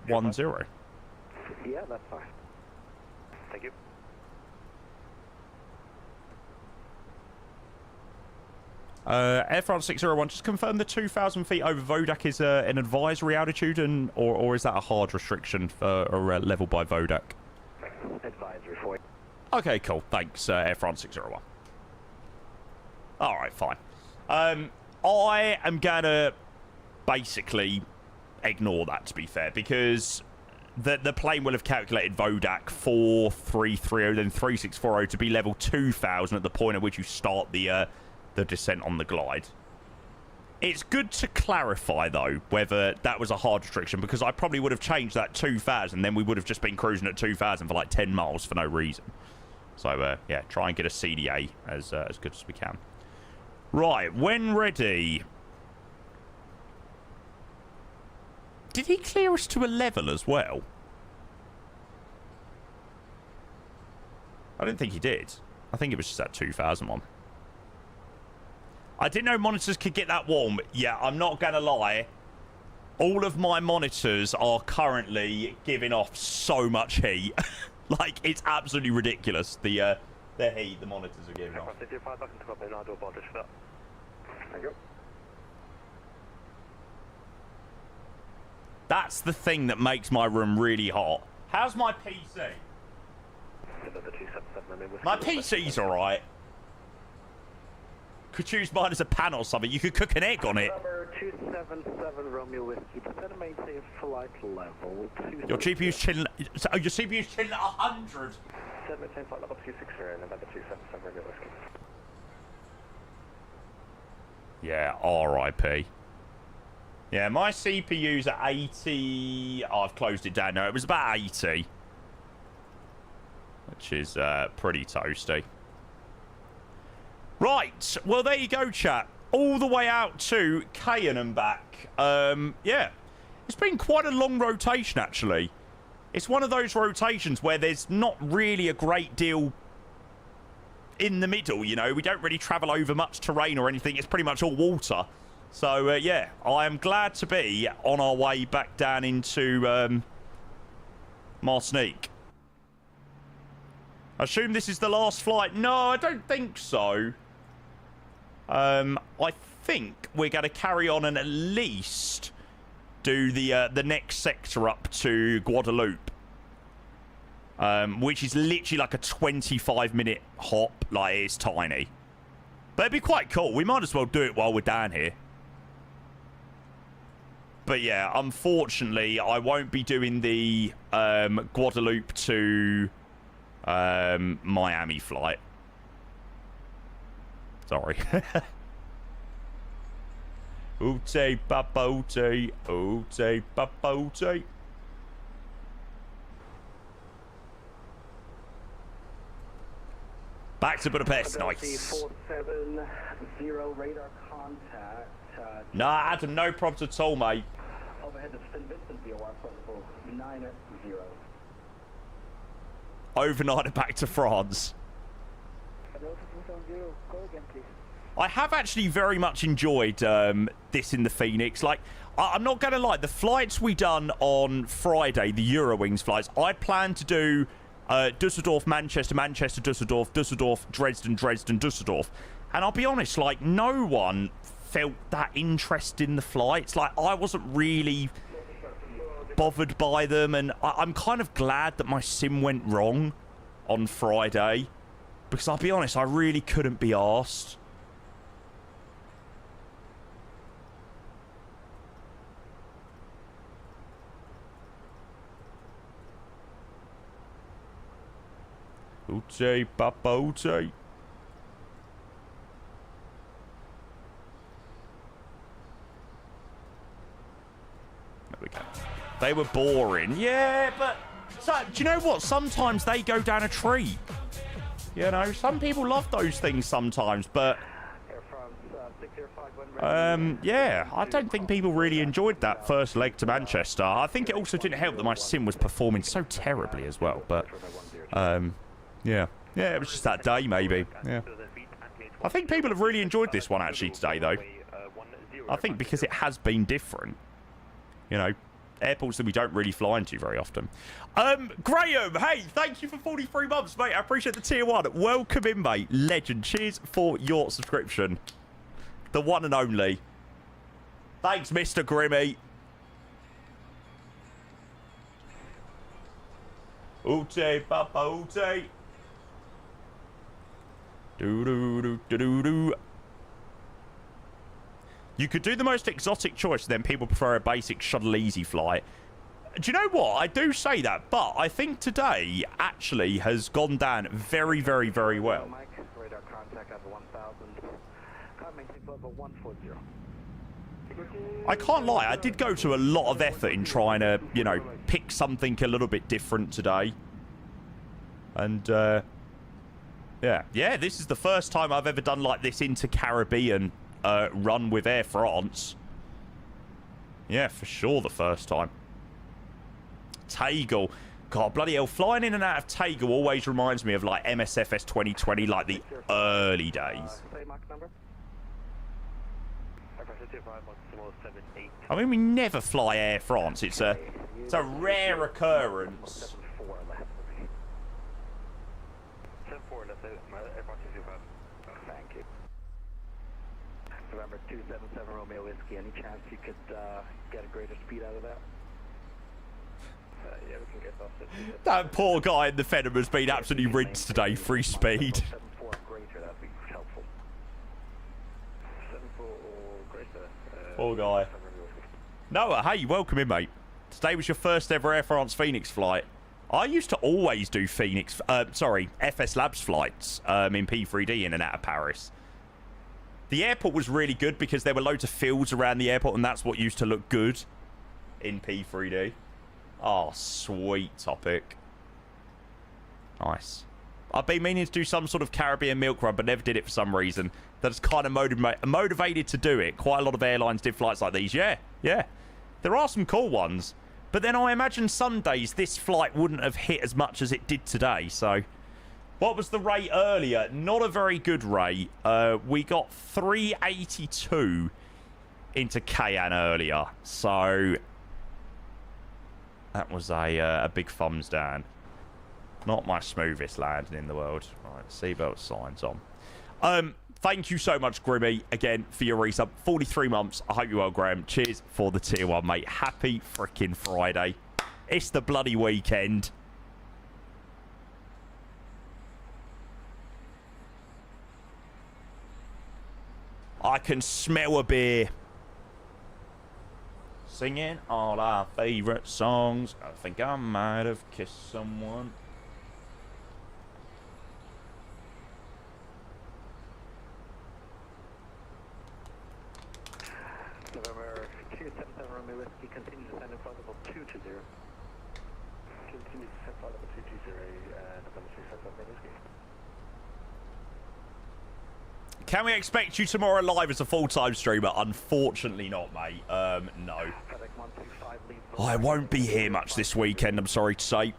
10. Yeah, that's fine. Thank you. Air France 601, just confirm the 2,000 feet over Vodak is an advisory altitude, and or is that a hard restriction or level by Vodak? Advisory for you. Okay, cool. Thanks, Air France 601. All right, fine. I am going to basically ignore that, to be fair, because the plane will have calculated Vodak 4330, then 3640 to be level 2,000 at the point at which you start the descent on the glide. It's good to clarify, though, whether that was a hard restriction, because I probably would have changed that 2,000, then we would have just been cruising at 2,000 for like 10 miles for no reason. So, yeah, try and get a CDA as good as we can. Right, when ready... Did he clear us to a level as well? I don't think he did. I think it was just that 2,000 one. I didn't know monitors could get that warm. Yeah, I'm not going to lie. All of my monitors are currently giving off so much heat. Like, it's absolutely ridiculous, the heat the monitors are giving off. That's the thing that makes my room really hot. How's my PC? My PC's alright. Could use mine as a pan or something. You could cook an egg on it. Number 277 Romeo Whiskey, descend and maintain flight level. Your GPU's chilling. Oh, your CPU's chilling at 100. Descend maintain flight level 260 and November 277 Romeo Whiskey. Yeah, RIP. Yeah, my CPU's at 80. Oh, I've closed it down now. It was about 80. Which is pretty toasty. Right. Well, there you go, chat. All the way out to Cayenne and back. Yeah. It's been quite a long rotation, actually. It's one of those rotations where there's not really a great deal in the middle, you know. We don't really travel over much terrain or anything. It's pretty much all water. So, yeah, I am glad to be on our way back down into Martinique. I assume this is the last flight. No, I don't think so. I think we're going to carry on and at least do the next sector up to Guadeloupe. Which is literally like a 25-minute hop. Like, it's tiny. But it'd be quite cool. We might as well do it while we're down here. But yeah, unfortunately, I won't be doing the Guadeloupe to Miami flight. Sorry. Oote papote, oote papote. Back to Budapest, nice. 470 radar contact. Nah, Adam, no problems at all, mate. Overhead to St. Vincent, VOR flight 90. Overnight and back to France. Go again, please. I have actually very much enjoyed this in the Phoenix. Like, I'm not going to lie, the flights we done on Friday, the Eurowings flights, I'd planned to do Dusseldorf, Manchester, Manchester, Dusseldorf, Dusseldorf, Dresden, Dresden, Dusseldorf. And I'll be honest, like, no one felt that interest in the flights. Like, I wasn't really bothered by them. And I'm kind of glad that my sim went wrong on Friday. Because I'll be honest, I really couldn't be arsed. Oote papote. There we go. They were boring. Yeah, but so, do you know what? Sometimes they go down a tree. You know, some people love those things sometimes, but yeah, I don't think people really enjoyed that first leg to Manchester. I think it also didn't help that my sim was performing so terribly as well, but yeah, it was just that day, maybe. Yeah, I think people have really enjoyed this one actually today, though. I think because it has been different. You know, airports that we don't really fly into very often. Graham, hey, thank you for 43 months, mate. I appreciate the tier 1. Welcome in, mate. Legend. Cheers for your subscription. The one and only. Thanks, Mr. Grimmy. Oote papa oote. Do. You could do the most exotic choice, then people prefer a basic shuttle easy flight. Do you know what? I do say that, but I think today actually has gone down very, very, very well. Radar contact at 1000. Level 140. I can't lie, I did go to a lot of effort in trying to, you know, pick something a little bit different today. And, yeah, this is the first time I've ever done like this inter-Caribbean run with Air France. Yeah, for sure the first time. Tegel. God, bloody hell, flying in and out of Tegel always reminds me of like MSFS 2020, like the early days. I mean, we never fly Air France. It's a rare occurrence. Thank you. November 277 Romeo Whiskey. Any chance you could get a greater speed out of that? Yeah, we can get off the That poor guy in the Venom has been absolutely rinsed today. Free speed. 74 greater, that'd be helpful. 74 greater. Poor guy. Noah, hey, welcome in, mate. Today was your first ever Air France Phoenix flight. I used to always do FS Labs flights in P3D in and out of Paris. The airport was really good because there were loads of fields around the airport, and that's what used to look good in P3D. Oh, sweet topic. Nice. I've been meaning to do some sort of Caribbean milk run, but never did it for some reason. That's kind of motivated to do it. Quite a lot of airlines did flights like these. Yeah, yeah. There are some cool ones. But then I imagine some days this flight wouldn't have hit as much as it did today. So, what was the rate earlier? Not a very good rate. We got 382 into Cayenne earlier. So, that was a big thumbs down. Not my smoothest landing in the world. Right, seatbelt signs on. Thank you so much, Grimmy, again, for your resub. 43 months. I hope you're well, Graham. Cheers for the tier 1, mate. Happy freaking Friday. It's the bloody weekend. I can smell a beer. Singing all our favourite songs. I think I might have kissed someone. November 277 Romeo Whiskey, continue to send in flight level 220. Continue to send flight level 220, November 277 Whiskey. Can we expect you tomorrow live as a full-time streamer? Unfortunately not, mate. No. I won't be here much this weekend, I'm sorry to say.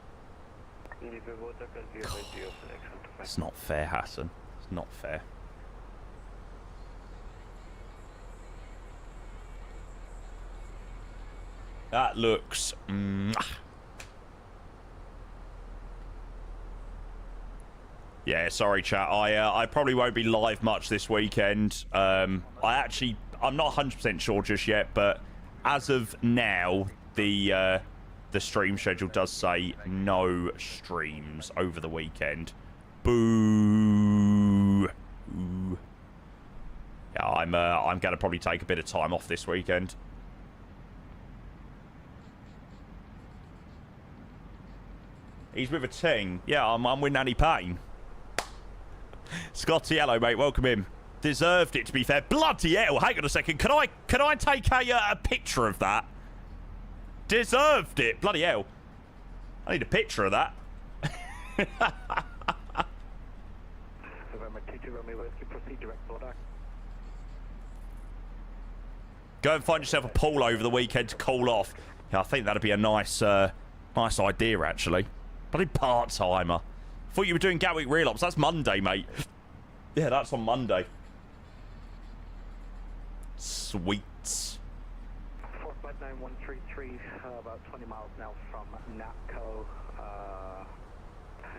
It's not fair, Hassan. It's not fair. That looks... Yeah, sorry, chat. I probably won't be live much this weekend. I'm not 100% sure just yet, but as of now, the stream schedule does say no streams over the weekend. Boo. Ooh. Yeah, I'm gonna probably take a bit of time off this weekend. He's with a ting. Yeah, I'm with Nanny Payne. Scotty, hello, mate. Welcome in. Deserved it, to be fair. Bloody hell. Hang on a second. Can I take a picture of that? Deserved it. Bloody hell. I need a picture of that. Go and find yourself a pool over the weekend to cool off. Yeah, I think that'd be a nice idea, actually. Bloody part-timer. Thought you were doing Gatwick Real Ops. That's Monday, mate. Yeah, that's on Monday. Sweet. 459-133, about 20 miles now from NAPCO.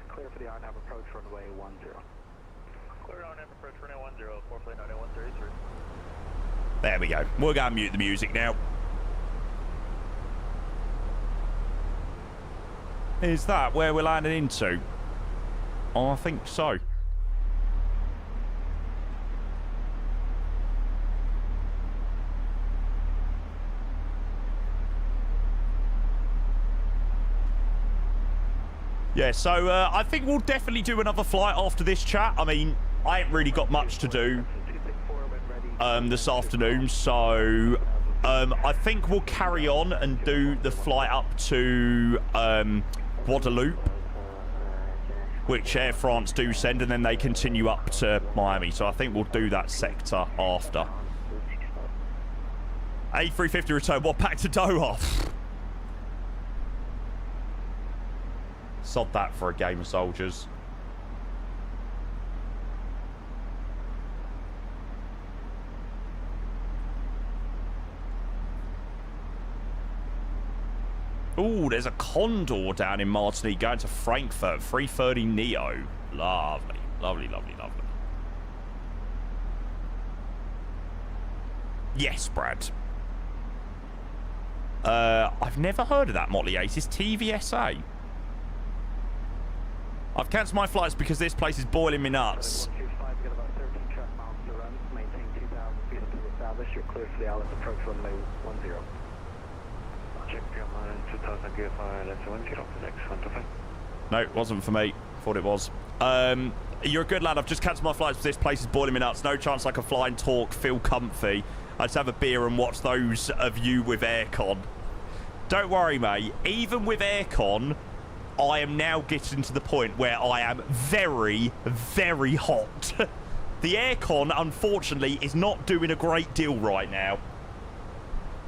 Clear for the RNAV approach, runway 10. Clear RNAV approach, runway 10, 4 flight 90133. There we go. We're going to mute the music now. Is that where we're landing into? Oh, I think so. Yeah, so I think we'll definitely do another flight after this, chat. I mean, I ain't really got much to do this afternoon, so I think we'll carry on and do the flight up to Guadeloupe, which Air France do send, and then they continue up to Miami. So I think we'll do that sector after. A350 return. What, back to Doha? Sod that for a game of soldiers. Ooh, there's a Condor down in Martinique going to Frankfurt. 330 Neo. Lovely. Lovely, lovely, lovely. Yes, Brad. I've never heard of that Motley Ace. It's TVSA. I've cancelled my flights because this place is boiling me nuts. 125, you've got about 13 track miles to run. Maintain 2,000 feet until established. You're clear for the Alice approach, runway 10. Check your line, 2,000 gear fire, let's 10, next 125. No, it wasn't for me. Thought it was. You're a good lad. I've just cancelled my flights, but this place is boiling me nuts. No chance I can fly and talk, feel comfy. I just have a beer and watch those of you with aircon. Don't worry, mate. Even with aircon, I am now getting to the point where I am very, very hot. The aircon, unfortunately, is not doing a great deal right now.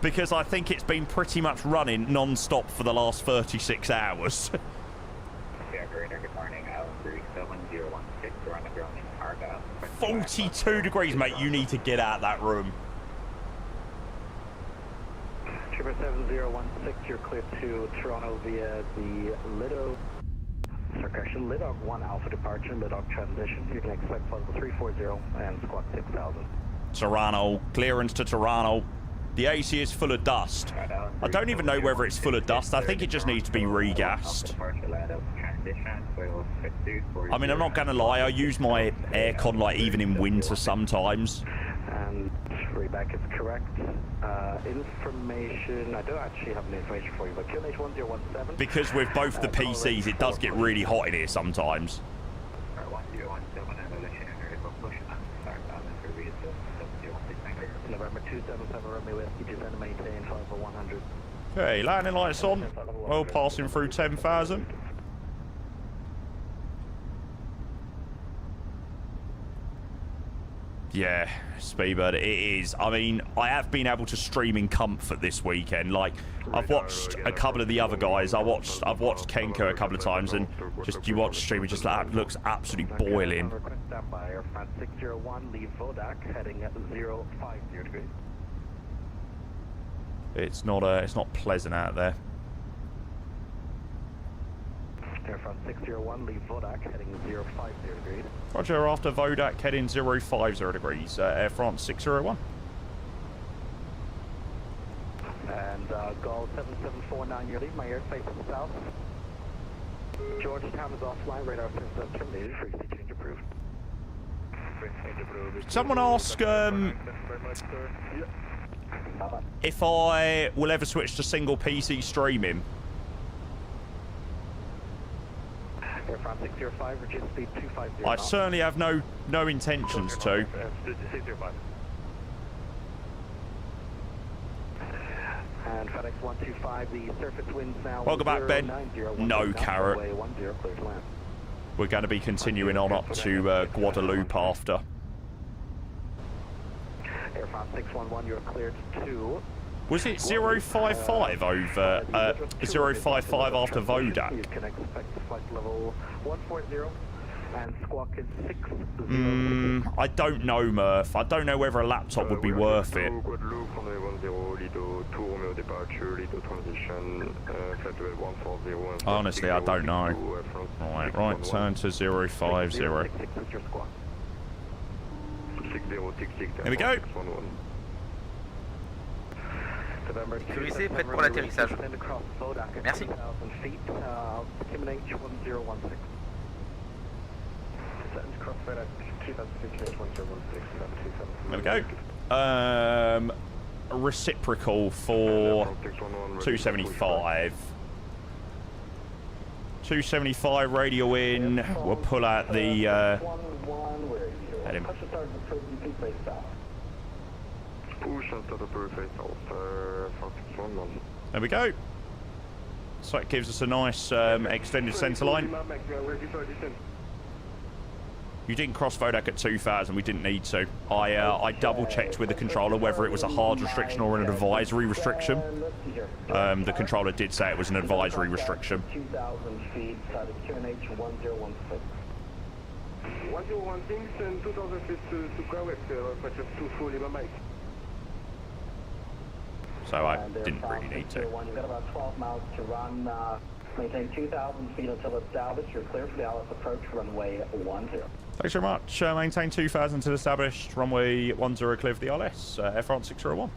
Because I think it's been pretty much running non-stop for the last 36 hours. Good morning, 37016, we're on the ground in Argyle. 42 degrees, mate. You need to get out of that room. 77016, you're clear to Toronto via the Lido. Correction, Lidog 1 Alpha departure, Lidog transition. You can expect flight 340 and squawk 6000. Toronto. Clearance to Toronto. The AC is full of dust. I don't even know whether it's full of dust. I think it just needs to be regassed. I mean, I'm not going to lie. I use my aircon, like, even in winter sometimes. And reback is correct. Information, I don't actually have any information for you, but QNH 1017. Because with both the PCs, it does get really hot in here sometimes. 1017, November 277, Romeo Whiskey, descend and maintain 50100. Okay, landing lights on. Well, passing through 10,000. Yeah, Speedbird, it is. I mean, I have been able to stream in comfort this weekend. Like, I've watched a couple of the other guys. I've watched Kenko a couple of times, and just you watch stream, it just looks absolutely boiling. Standby, Air France 601, leave Vodak, heading at 050 degrees. It's not pleasant out there. Air France 601, leave Vodak, heading 050 degrees. Roger, after Vodak, heading 050 degrees. Air France 601. And Gulf 7749, your lead, my airspace is south. Georgetown is offline, radar system terminated, frequency change approved. Someone ask if I will ever switch to single PC streaming. Air France 605, reduce speed 250. I certainly have no intentions to. 605. And FedEx 125, the surface winds now. Welcome back, Ben. No carrot. 10, clear to land. We're going to be continuing on up to Guadeloupe after. Air France 611, you're cleared to. Was it 055 over 055 after Vodak? You can expect flight level 140 and squawk is 60. I don't know, Murph. I don't know whether a laptop would be worth it. Honestly, I don't know. Right, turn to 050. Here we go. Sécurisé, prête pour l'atterrissage. Merci. There we go. Reciprocal for 275. 275 radio in. We'll pull out the head in. There we go. So it gives us a nice extended centre line. You didn't cross Vodak at 2,000. We didn't need to. I double checked with the controller whether it was a hard restriction or an advisory restriction. The controller did say it was an advisory restriction. 2,000 feet, QNH 1016. 1016 and 2,000 feet to Quebec, just 240 miles. So I didn't really need to. You've got about 12 miles to run. Maintain 2,000 feet until established. You're clear for the Alice approach, runway 10. Thanks very much. Maintain 2,000 until established. Runway 10 clear for the ILS. Air France 601.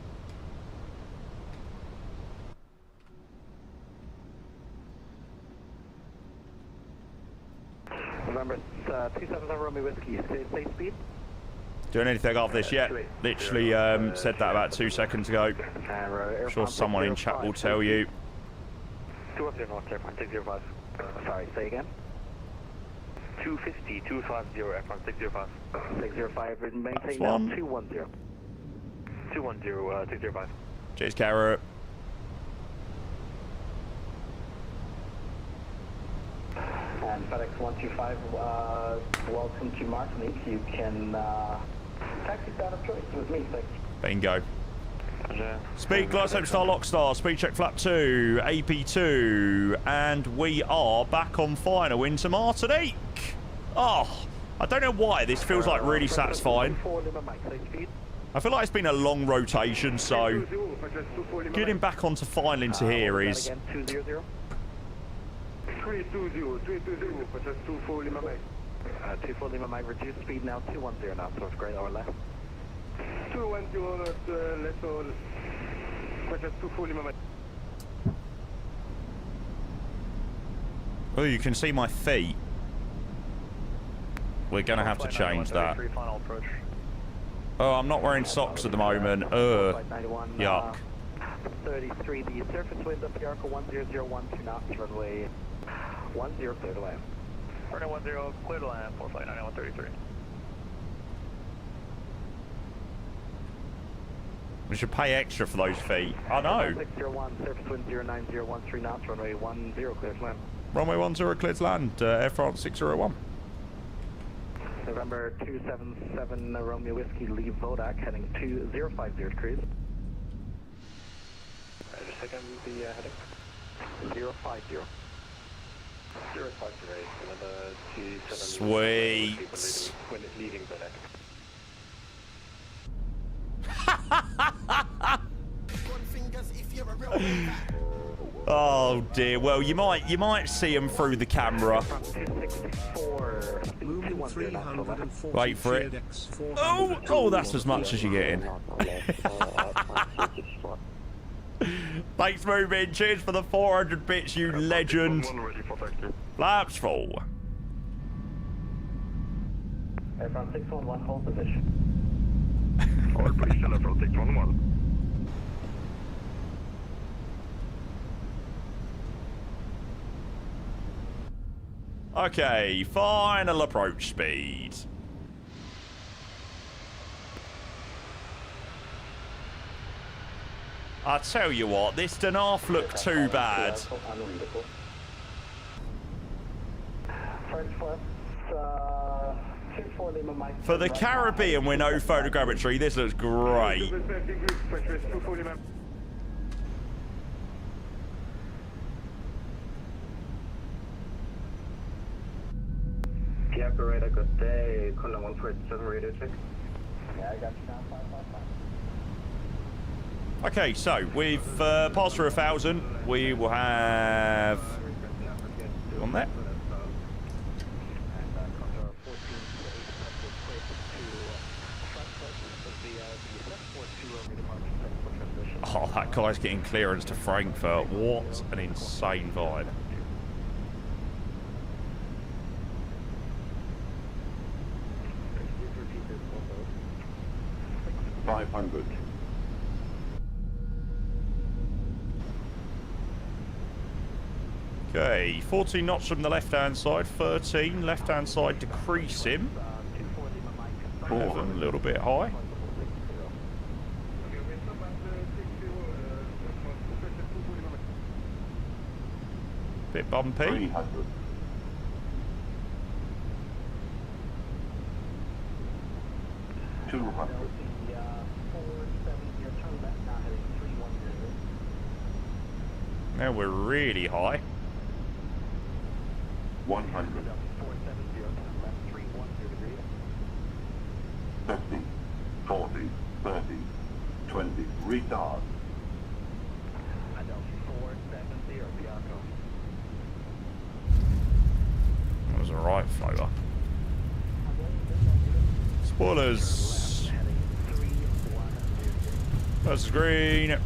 Remember, 277 Romeo Whiskey. Safe speed? Doing anything after this yet? Literally said that about 2 seconds ago. I'm sure someone in chat will tell you. 210 North, 605. Sorry, say again? 250, 250, F1 605. 605, maintain That's now one. 210. 210, 605. Cheers, Carrot. And FedEx 125, welcome to Martinique. You can taxi down of choice with me, thanks. Bingo. Roger. Speed, glass, Star, Lockstar, speed check, flap 2, AP2, and we are back on final into Martinique. Oh, I don't know why this feels like really satisfying. I feel like it's been a long rotation, so getting back onto final into here is... 320, 24 Lima Mike. 24 Lima Mike, reduce speed now, 210 now, so it's great or left. 210, let's all. 24 Lima Mike. Oh, you can see my feet. We're going to have to change that. Final approach. Oh, I'm not wearing socks at the moment. Yuck. 33, the surface wind up here, 1001, 2 knots, runway 10, clear to land. Runway 10, clear to land, 4 flight 9133. We should pay extra for those feet. I know. 601, surface wind 09013 knots, runway 10, clear to land. Runway 10, clear to land. Air France 601. November 277 Romeo Whiskey, leave Vodak, heading 2050 to cruise. Just second the heading. 050. 050, another 27. Sweet. When it's leaving Vodak. Oh dear. Well, you might see them through the camera. 264. Moving 340. Wait for it. Oh, that's as much as you're getting. Thanks, Moving. Cheers for the 400 bits, you legend. Flaps full. Air France 611, hold position. All position Air France 611. Okay, final approach speed. I tell you what, this didn't half look too bad. For the Caribbean with no photogrammetry, this looks great. Yeah, operator, good day. Column 147 radio check. Yeah, I got you now. 555. Okay, so we've passed through 1,000. We will have on that. Oh, that guy's getting clearance to Frankfurt. What an insane vibe. $500. Okay, 14 knots from the left-hand side, 13, left-hand side decreasing. 11, a little bit high. Bit bumpy. 300. Now we're really high. 100. 50, 40, 30, 20, retard. That was a right floater. Spoilers. That's green.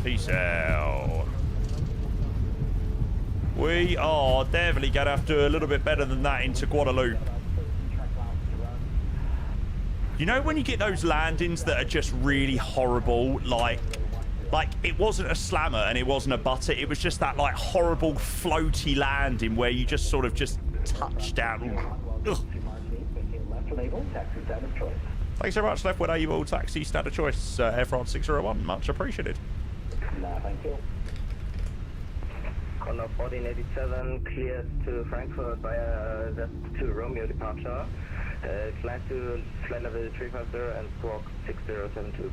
Peace out. We are definitely going to have to do a little bit better than that into Guadeloupe. You know when you get those landings that are just really horrible, like it wasn't a slammer and it wasn't a butter, it was just that like horrible floaty landing where you just sort of just touchdown. Ugh. Left label, taxi status choice. Thanks so much, Left Able Taxi Standard Choice, Air France 601. Much appreciated. Thank you. Condor 1487 clears to Frankfurt via to Romeo departure. Flight to flight level 350 and squawk 6072.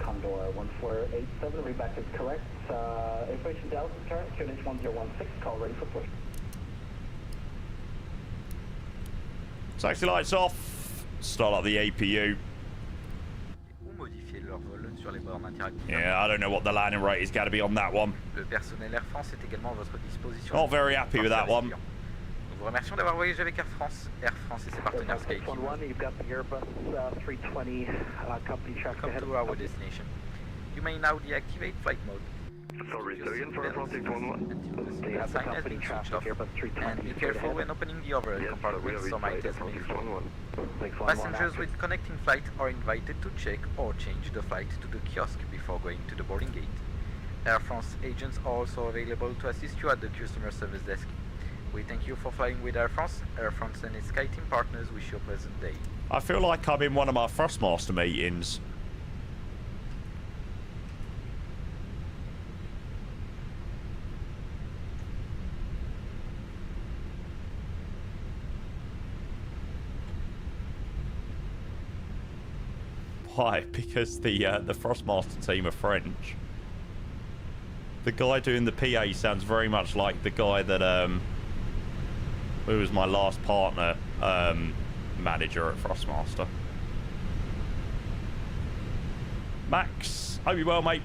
Condor 1487, readback is correct. Information Dallas is current, QNH 1016, call ready for push. Taxi lights off. Start up the APU. Ou modifier leur vol sur les bornes interactives. Yeah, I don't know what the landing rate is going to be on that one. Le personnel Air France est également à votre disposition. Not very happy with that one. Nous vous remercions d'avoir voyagé avec Air France et ses partenaires SkyTeam. You've got the Airbus 320 company traffic Come ahead to our destination. You may now deactivate flight mode. Sorry, say again for Air France 611. Until the You have the sign has company been traffic, switched off. Airbus 320. And be careful when opening the overhead Yes, we compartment, have some it, items may fall. 611. Passengers with connecting flight are invited to check or change the flight to the kiosk before going to the boarding gate. Air France agents are also available to assist you at the customer service desk. We thank you for flying with Air France. Air France and its SkyTeam partners wish you a pleasant day. I feel like I'm in one of my Thrustmaster meetings. Why? Because the Thrustmaster team are French. The guy doing the PA sounds very much like the guy that who was my last partner manager at Thrustmaster. Max, hope you're well, mate.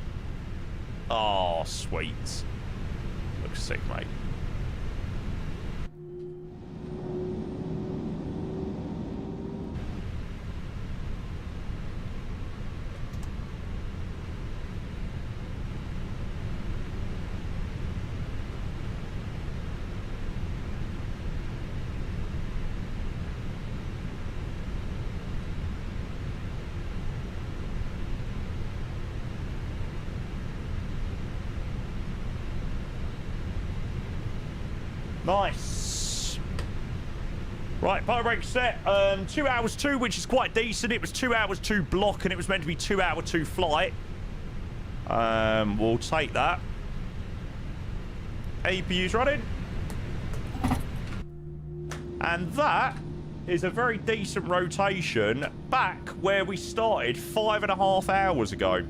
Oh, sweet. Looks sick, mate. Nice. Right, power brake set. 2 hours 2, which is quite decent. It was 2 hours 2 block, and it was meant to be 2 hour 2 flight. We'll take that. APU's running. And that is a very decent rotation back where we started 5.5 hours ago.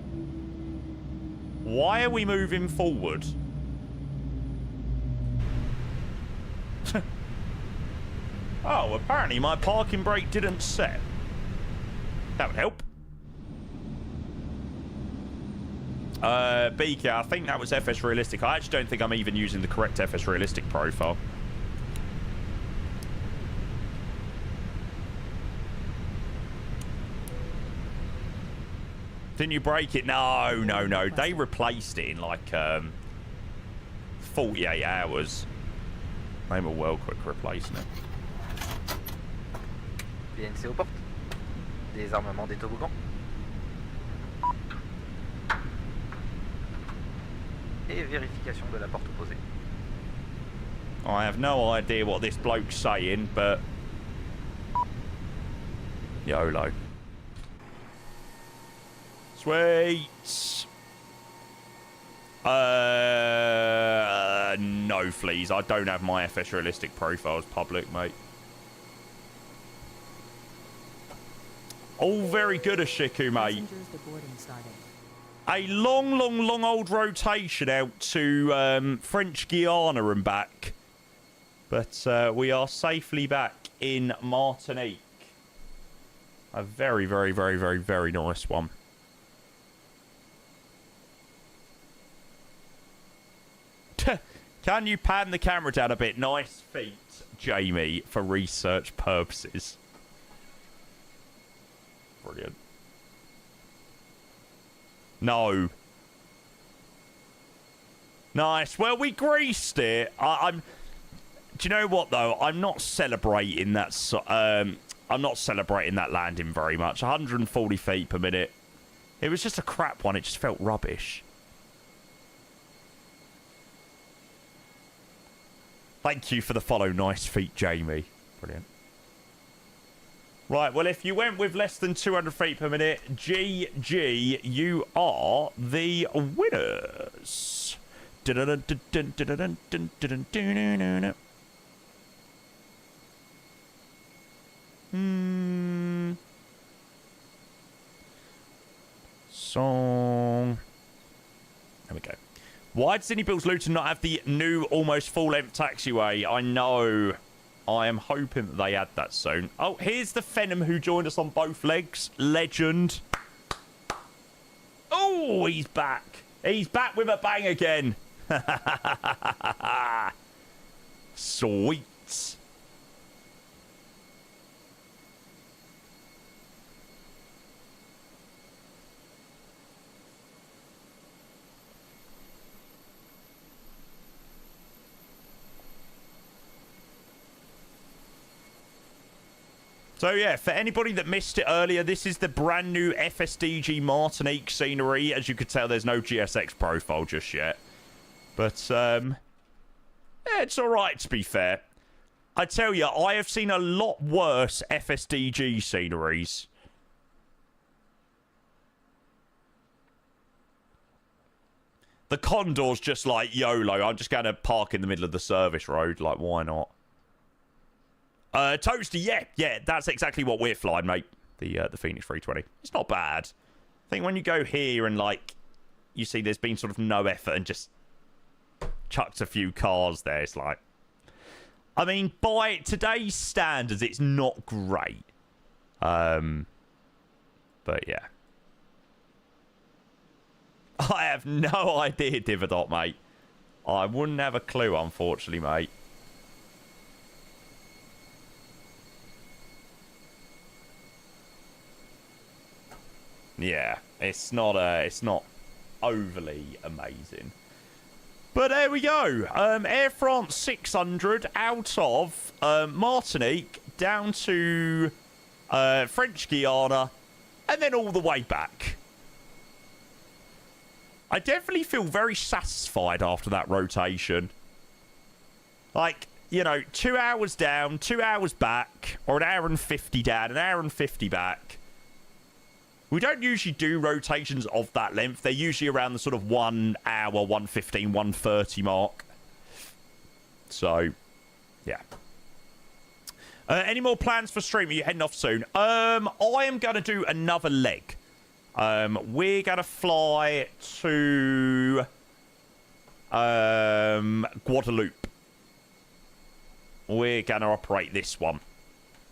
Why are we moving forward? Oh, apparently my parking brake didn't set. That would help. BK, I think that was FS Realistic. I actually don't think I'm even using the correct FS Realistic profile. Didn't you break it? No, no, no. They replaced it in like 48 hours. They were well quick replacing it. PNC aux portes. Désarmement des toboggans. Et vérification de la porte opposée. I have no idea what this bloke's saying, but YOLO. Sweet. No, please. I don't have my FS Realistic profiles public, mate. All very good, Ashiku, mate. A long old rotation out to French Guiana and back. But we are safely back in Martinique. A very nice one. Can you pan the camera down a bit? Nice feet, Jamie, for research purposes. Brilliant. No. Nice. Well, we greased it. I'm. Do you know what though? I'm not celebrating that. I'm not celebrating that landing very much. 140 feet per minute. It was just a crap one. It just felt rubbish. Thank you for the follow. Nice feet, Jamie. Brilliant. Right, well, if you went with less than 200 feet per minute, GG, you are the winners. Song. There we go. Why does Sydney Bills Luton not have the new almost full-length taxiway? I know. I am hoping that they add that soon. Oh, here's the Phenom who joined us on both legs. Legend. Oh, he's back. He's back with a bang again. Sweet. So, yeah, for anybody that missed it earlier, this is the brand new FSDG Martinique scenery. As you could tell, there's no GSX profile just yet. But, yeah, it's all right, to be fair. I tell you, I have seen a lot worse FSDG sceneries. The Condor's just like, YOLO, I'm just going to park in the middle of the service road. Like, why not? Toasty, yeah, that's exactly what we're flying, mate. The Phoenix 320. It's not bad. I think when you go here and, like, you see there's been sort of no effort and just chucked a few cars there, it's like... I mean, by today's standards, it's not great. But, yeah. I have no idea, Dividot, mate. I wouldn't have a clue, unfortunately, mate. Yeah, it's not overly amazing. But there we go. Air France 600 out of Martinique down to French Guiana and then all the way back. I definitely feel very satisfied after that rotation. Like, you know, 2 hours down, 2 hours back, or an hour and 50 down, an hour and 50 back. We don't usually do rotations of that length. They're usually around the sort of 1 hour, 1:15, 1:30 mark. So, yeah. Any more plans for stream? Are you heading off soon? I am going to do another leg. We're going to fly to Guadeloupe. We're going to operate this one.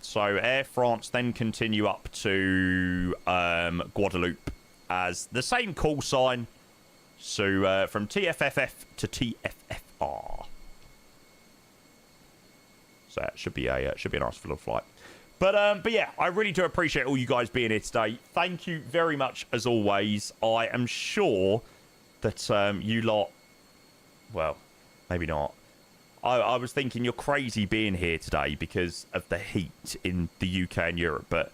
So Air France then continue up to Guadeloupe as the same call sign. So from TFFF to TFFR. So that should be a nice little flight. But yeah, I really do appreciate all you guys being here today. Thank you very much as always. I am sure that you lot, well, maybe not. I was thinking you're crazy being here today because of the heat in the UK and Europe, but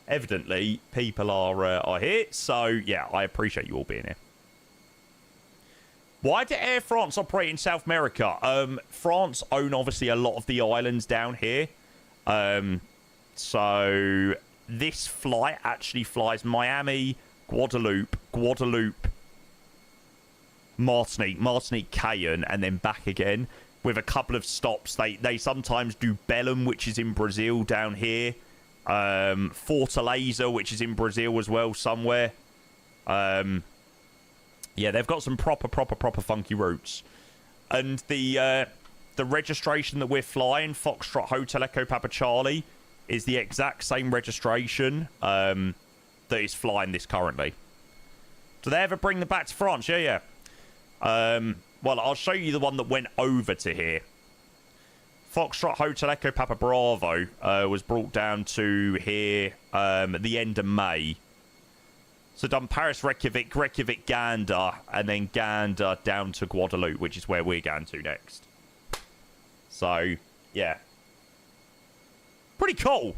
evidently people are here, so yeah, I appreciate you all being here. Why did Air France operate in South America? France own obviously a lot of the islands down here, so this flight actually flies Miami, Guadeloupe, Martinique, Cayenne, and then back again. With a couple of stops. They sometimes do Belém, which is in Brazil down here. Fortaleza, which is in Brazil as well somewhere. Yeah, they've got some proper funky routes. And the registration that we're flying, Foxtrot Hotel Echo Papa Charlie, is the exact same registration that is flying this currently. Do they ever bring them back to France? Yeah. Well, I'll show you the one that went over to here. Foxtrot Hotel Echo Papa Bravo was brought down to here at the end of May. So done Paris, Reykjavik, Gander, and then Gander down to Guadeloupe, which is where we're going to next. So, yeah. Pretty cool.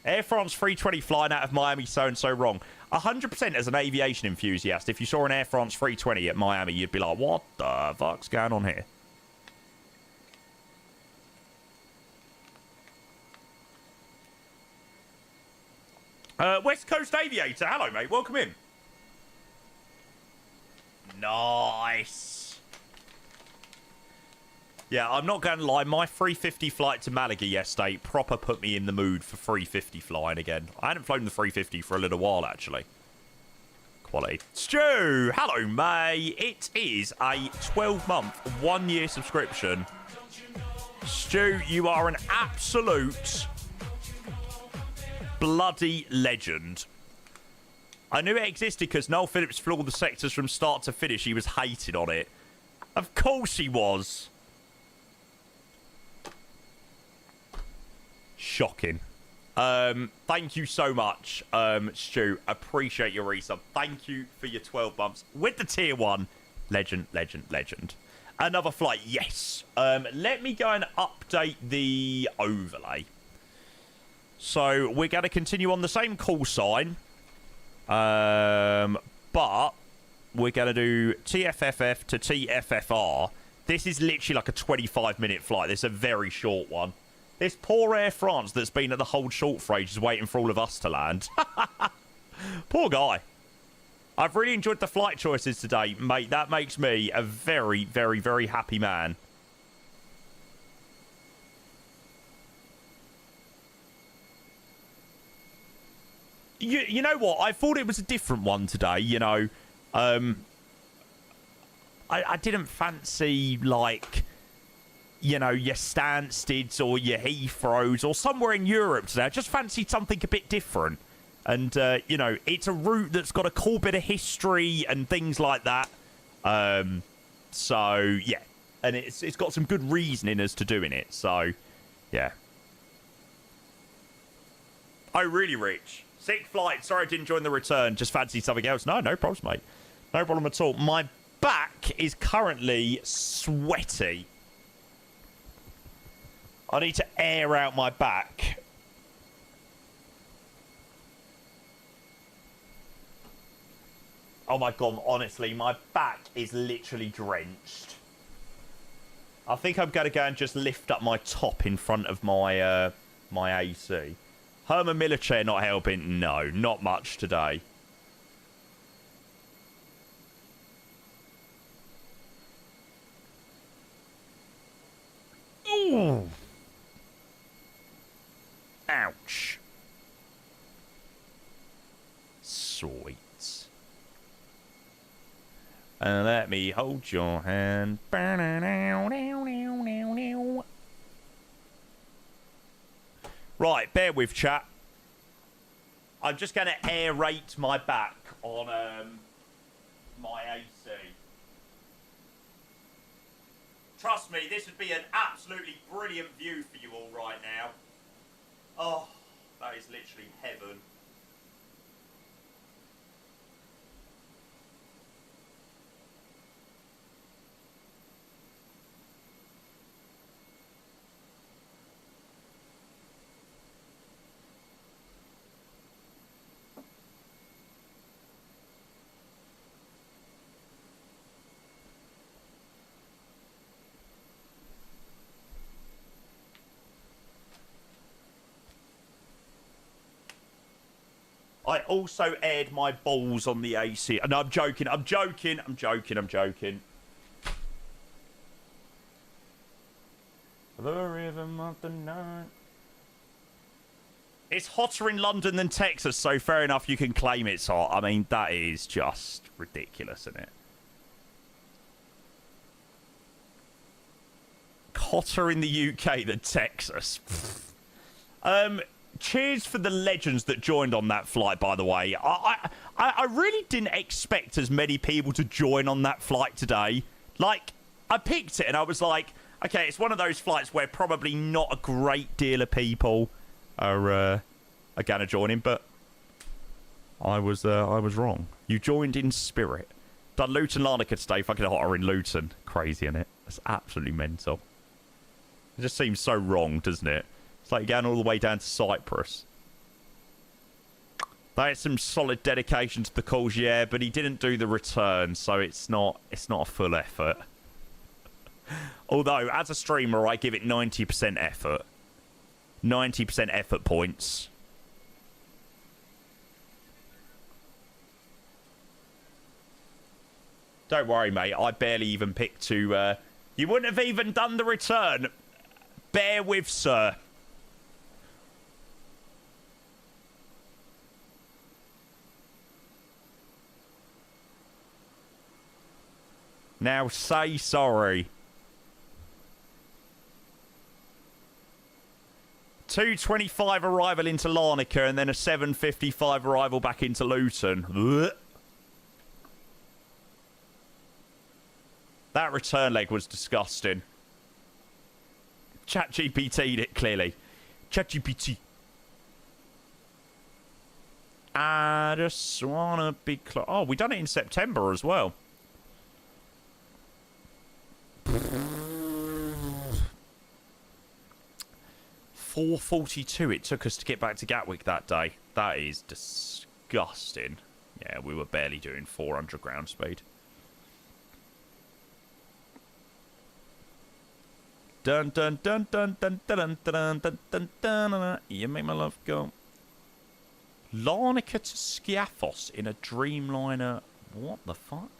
Air France 320 flying out of Miami, so-and-so wrong. 100% as an aviation enthusiast, if you saw an Air France 320 at Miami, you'd be like, what the fuck's going on here? West Coast Aviator, hello, mate. Welcome in. Nice. Yeah, I'm not going to lie. My 350 flight to Malaga yesterday proper put me in the mood for 350 flying again. I hadn't flown the 350 for a little while, actually. Quality. Stu, hello, mate. It is a 12-month, 1-year subscription. Stu, you are an absolute bloody legend. I knew it existed because Noel Phillips flew all the sectors from start to finish. He was hated on it. Of course he was. Shocking. Thank you so much, Stu. Appreciate your resub. Thank you for your 12 months with the tier 1. Legend, legend, legend. Another flight, yes. Let me go and update the overlay. So we're going to continue on the same call sign. But we're going to do TFFF to TFFR. This is literally like a 25-minute flight. This is a very short one. This poor Air France that's been at the hold short for ages waiting for all of us to land. Poor guy. I've really enjoyed the flight choices today, mate. That makes me a very, very, very happy man. You know what? I thought it was a different one today, you know. I didn't fancy, like, you know, your Stansteads or your Heathrows or somewhere in Europe today. I just fancied something a bit different. And, you know, it's a route that's got a cool bit of history and things like that. So, yeah. And it's got some good reasoning as to doing it. So, yeah. Oh, really, Rich? Sick flight. Sorry I didn't join the return. Just fancy something else. No problems, mate. No problem at all. My back is currently sweaty. I need to air out my back. Oh my God, honestly, my back is literally drenched. I think I'm going to go and just lift up my top in front of my my AC. Herman Miller chair not helping? No, not much today. Ooh. Ouch. Sweet. And let me hold your hand. Right, bear with, chat. I'm just going to aerate my back on my AC. Trust me, this would be an absolutely brilliant view for you all right now. Oh, that is literally heaven. I also aired my balls on the AC. No, I'm joking. I'm joking. I'm joking. I'm joking. The rhythm of the night. It's hotter in London than Texas, so fair enough, you can claim it's hot. I mean, that is just ridiculous, isn't it? Hotter in the UK than Texas. Cheers for the legends that joined on that flight, by the way. I really didn't expect as many people to join on that flight today. Like, I picked it and I was like, okay, it's one of those flights where probably not a great deal of people are going to join in, but I was wrong. You joined in spirit. Done Luton Larnaca today, fucking hotter in Luton. Crazy, innit? That's absolutely mental. It just seems so wrong, doesn't it? It's like going all the way down to Cyprus. That is some solid dedication to the calls, yeah, but he didn't do the return, so it's not a full effort. Although, as a streamer, I give it 90% effort. 90% effort points. Don't worry, mate. I barely even picked to... You wouldn't have even done the return. Bear with, sir. Now say sorry. 2:25 arrival into Larnaca and then a 7:55 arrival back into Luton. Ugh. That return leg was disgusting. ChatGPT'd it clearly. ChatGPT. I just wanna be close. Oh, we done it in September as well. 4:42 it took us to get back to Gatwick that day. That is disgusting. Yeah, we were barely doing 400 ground speed. Dun dun dun dun dun dun dun dun dun dun. You make my love go. Larnaca to Skiathos in a Dreamliner. What the fuck?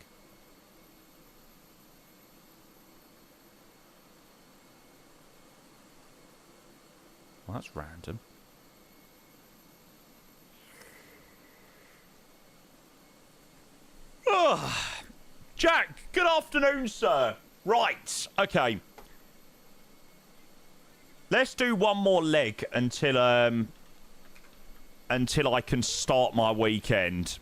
Well, that's random. Ugh. Jack, good afternoon, sir. Right, okay. Let's do one more leg until I can start my weekend.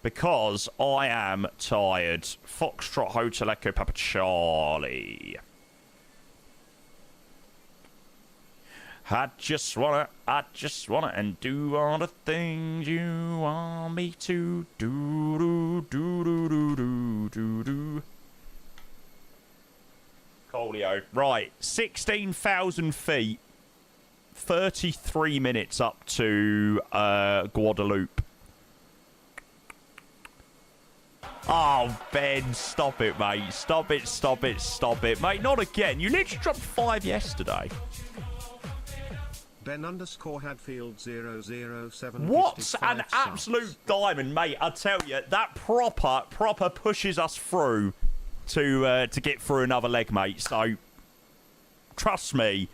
Because I am tired. Foxtrot Hotel Echo Papa Charlie. I just wanna and do all the things you want me to do. Colio. Right, 16,000 feet, 33 minutes up to Guadeloupe. Oh, Ben, stop it, mate. Stop it, stop it, stop it. Mate, not again. You literally dropped 5 yesterday. Ben_Hadfield007. What's an absolute diamond, mate. I tell you, that proper pushes us through to get through another leg, mate. So, trust me,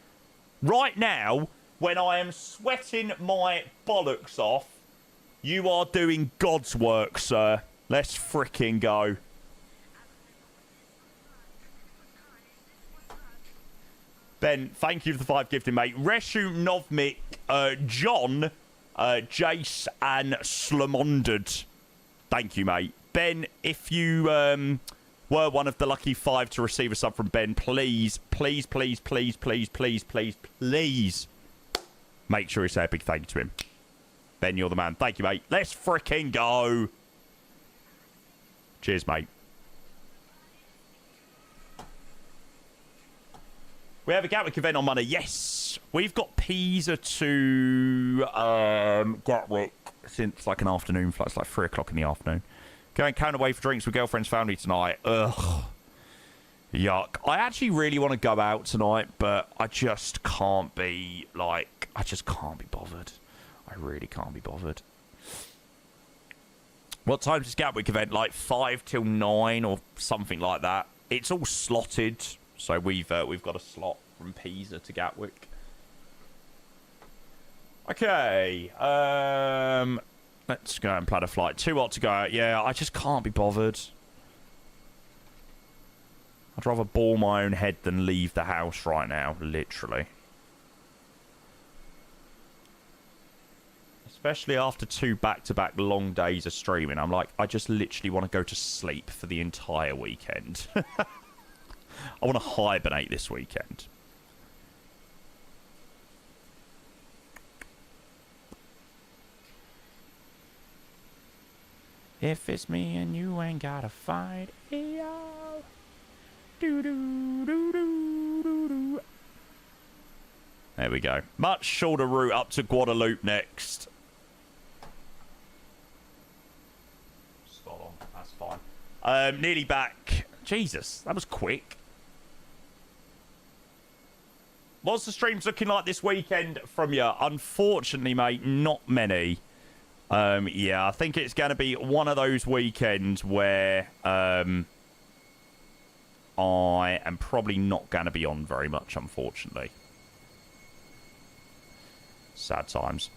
right now, when I am sweating my bollocks off, you are doing God's work, sir. Let's fricking go. Ben, thank you for the 5 gifting, mate. Reshu, Novmik, John, Jace, and Slamonded. Thank you, mate. Ben, if you were one of the lucky 5 to receive a sub from Ben, please, please, please, please, please, please, please, please, make sure you say a big thank you to him. Ben, you're the man. Thank you, mate. Let's fricking go. Cheers, mate. We have a Gatwick event on Monday. Yes. We've got Pisa to Gatwick since like an afternoon flight. It's like 3 o'clock in the afternoon. Going count away for drinks with girlfriend's family tonight. Ugh. Yuck. I actually really want to go out tonight, but I just can't be, like, I just can't be bothered. I really can't be bothered. What time is Gatwick event? Like 5 till 9 or something like that. It's all slotted, so we've got a slot from Pisa to Gatwick. Okay, let's go and plan a flight. 2 hot to go out. Yeah, I just can't be bothered. I'd rather bore my own head than leave the house right now, literally. Especially after 2 back-to-back long days of streaming. I'm like, I just literally want to go to sleep for the entire weekend. I want to hibernate this weekend. If it's me and you ain't gotta fight, yo. Do do do do do do. There we go. Much shorter route up to Guadeloupe next. Spot on. That's fine. Nearly back. Jesus, that was quick. What's the streams looking like this weekend from you? Unfortunately, mate, not many. Yeah, I think it's going to be one of those weekends where I am probably not going to be on very much, unfortunately. Sad times.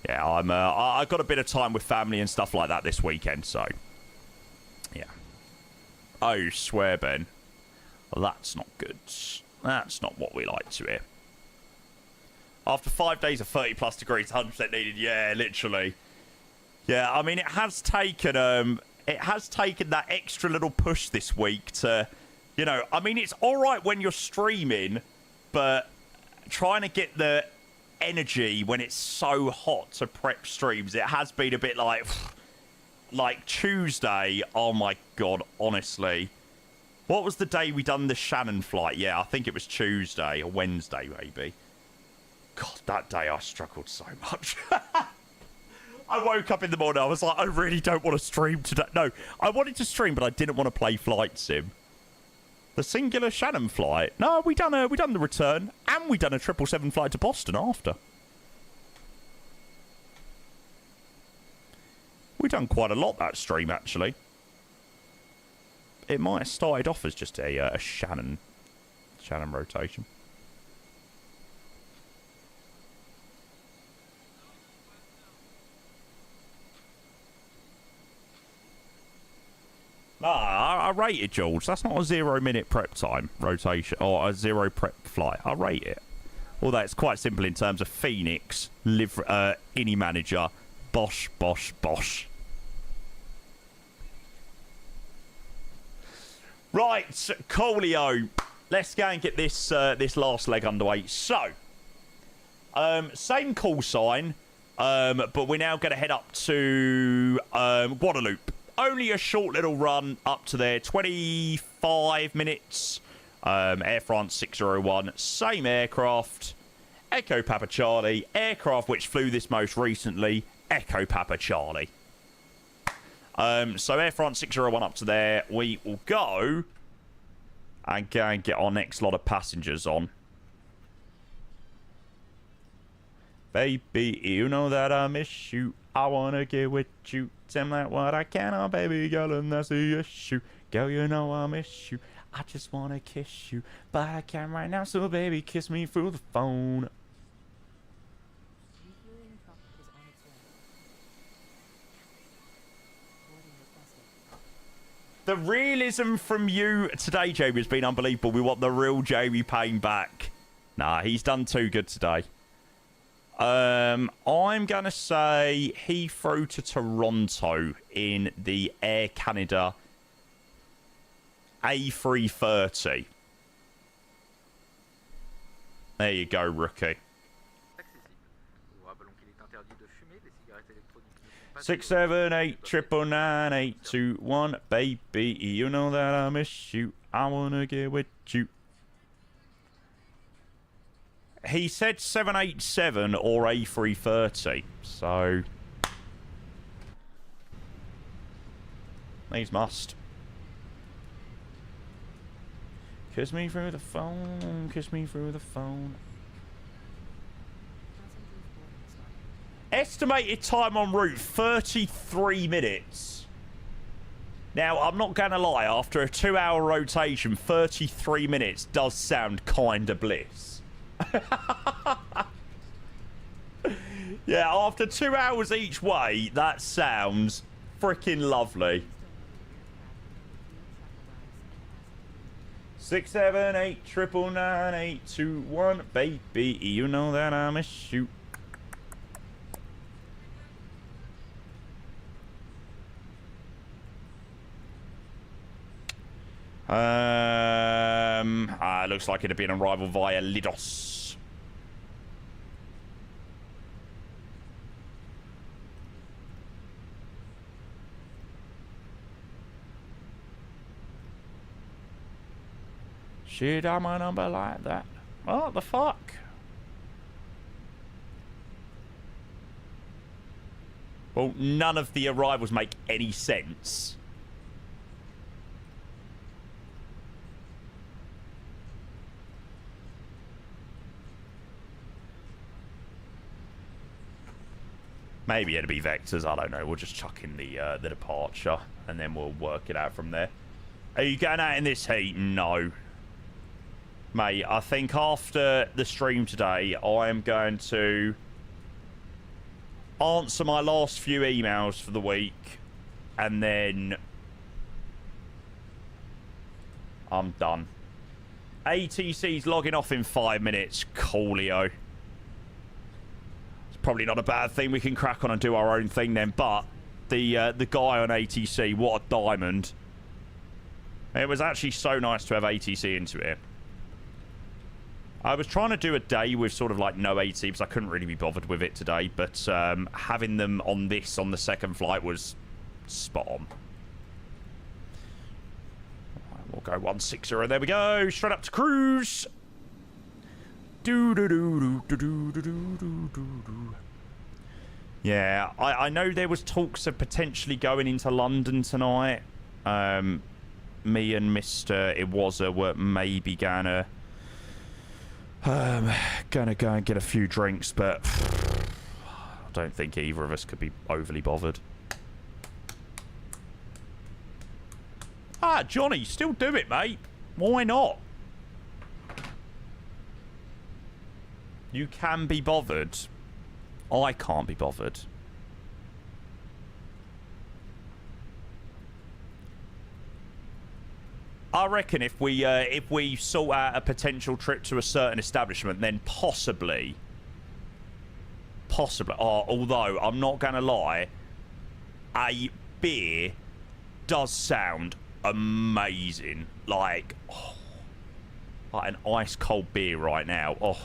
Yeah, I've got a bit of time with family and stuff like that this weekend, so yeah. Oh, swear, Ben. Well, that's not good. That's not what we like to hear. After 5 days of 30+ degrees, 100% needed. Yeah, literally. Yeah, I mean, it has taken that extra little push this week to, you know, I mean, it's all right when you're streaming, but trying to get the energy when it's so hot to prep streams, it has been a bit like Tuesday. Oh my God, honestly. What was the day we done the Shannon flight? Yeah, I think it was Tuesday or Wednesday, maybe. God, that day I struggled so much. I woke up in the morning, I was like, I really don't want to stream today. No, I wanted to stream, but I didn't want to play Flight Sim. The singular Shannon flight. No, we done the return, and we done a 777 flight to Boston after. We done quite a lot that stream, actually. It might have started off as just a Shannon rotation. I rate it, George. That's not a 0-minute prep time rotation or a 0 prep flight. I rate it. Although it's quite simple in terms of Phoenix, Innie Manager, Bosh, Bosh, Bosh. Right, Coolio. Let's go and get this this last leg underway. So, same call sign, but we're now going to head up to Guadeloupe. Only a short little run up to there, 25 minutes. Air France 601, same aircraft. Echo Papa Charlie, aircraft which flew this most recently, Echo Papa Charlie. So Air France 601 up to there. We will go and get our next lot of passengers on. Baby, you know that I miss you. I wanna get with you. Tell me what I can, oh baby girl, and that's the issue. Girl, you know I miss you. I just wanna kiss you, but I can't right now, so baby, kiss me through the phone. Refueling truck is on its way. Boarding requested. The realism from you today, Jamie, has been unbelievable. We want the real Jamie Payne back. Nah, he's done too good today. I'm going to say Heathrow to Toronto in the Air Canada A330. There you go, rookie. 678-999-821, baby, you know that I miss you. I wanna get with you. He said 787 or A330, so these must. Kiss me through the phone, kiss me through the phone. Estimated time en route, 33 minutes. Now, I'm not going to lie, after a 2-hour rotation, 33 minutes does sound kind of bliss. Yeah, after 2 hours each way, that sounds freaking lovely. 678-999-821, baby, you know that I miss you. Looks like it'd be an arrival via Lidos. Shit, I'm a number like that. What the fuck? Well, none of the arrivals make any sense. Maybe it'll be vectors. I don't know. We'll just chuck in the departure, and then we'll work it out from there. Are you going out in this heat? No. Mate, I think after the stream today, I am going to answer my last few emails for the week, and then I'm done. ATC's logging off in 5 minutes. Coolio. Probably not a bad thing. We can crack on and do our own thing then. But the guy on ATC, what a diamond! It was actually so nice to have ATC into it. I was trying to do a day with sort of like no AT because I couldn't really be bothered with it today. But having them on this on the second flight was spot on. We'll go 160. There we go. Straight up to cruise. Yeah, I know there was talks of potentially going into London tonight. Me and Mr. Iwaza were maybe gonna go and get a few drinks, but I don't think either of us could be overly bothered. Ah, Johnny, still do it, mate. Why not? You can be bothered. I can't be bothered. I reckon if we sort out a potential trip to a certain establishment, then possibly. Oh, although I'm not gonna lie, a beer does sound amazing. Like, oh, like an ice cold beer right now. Oh.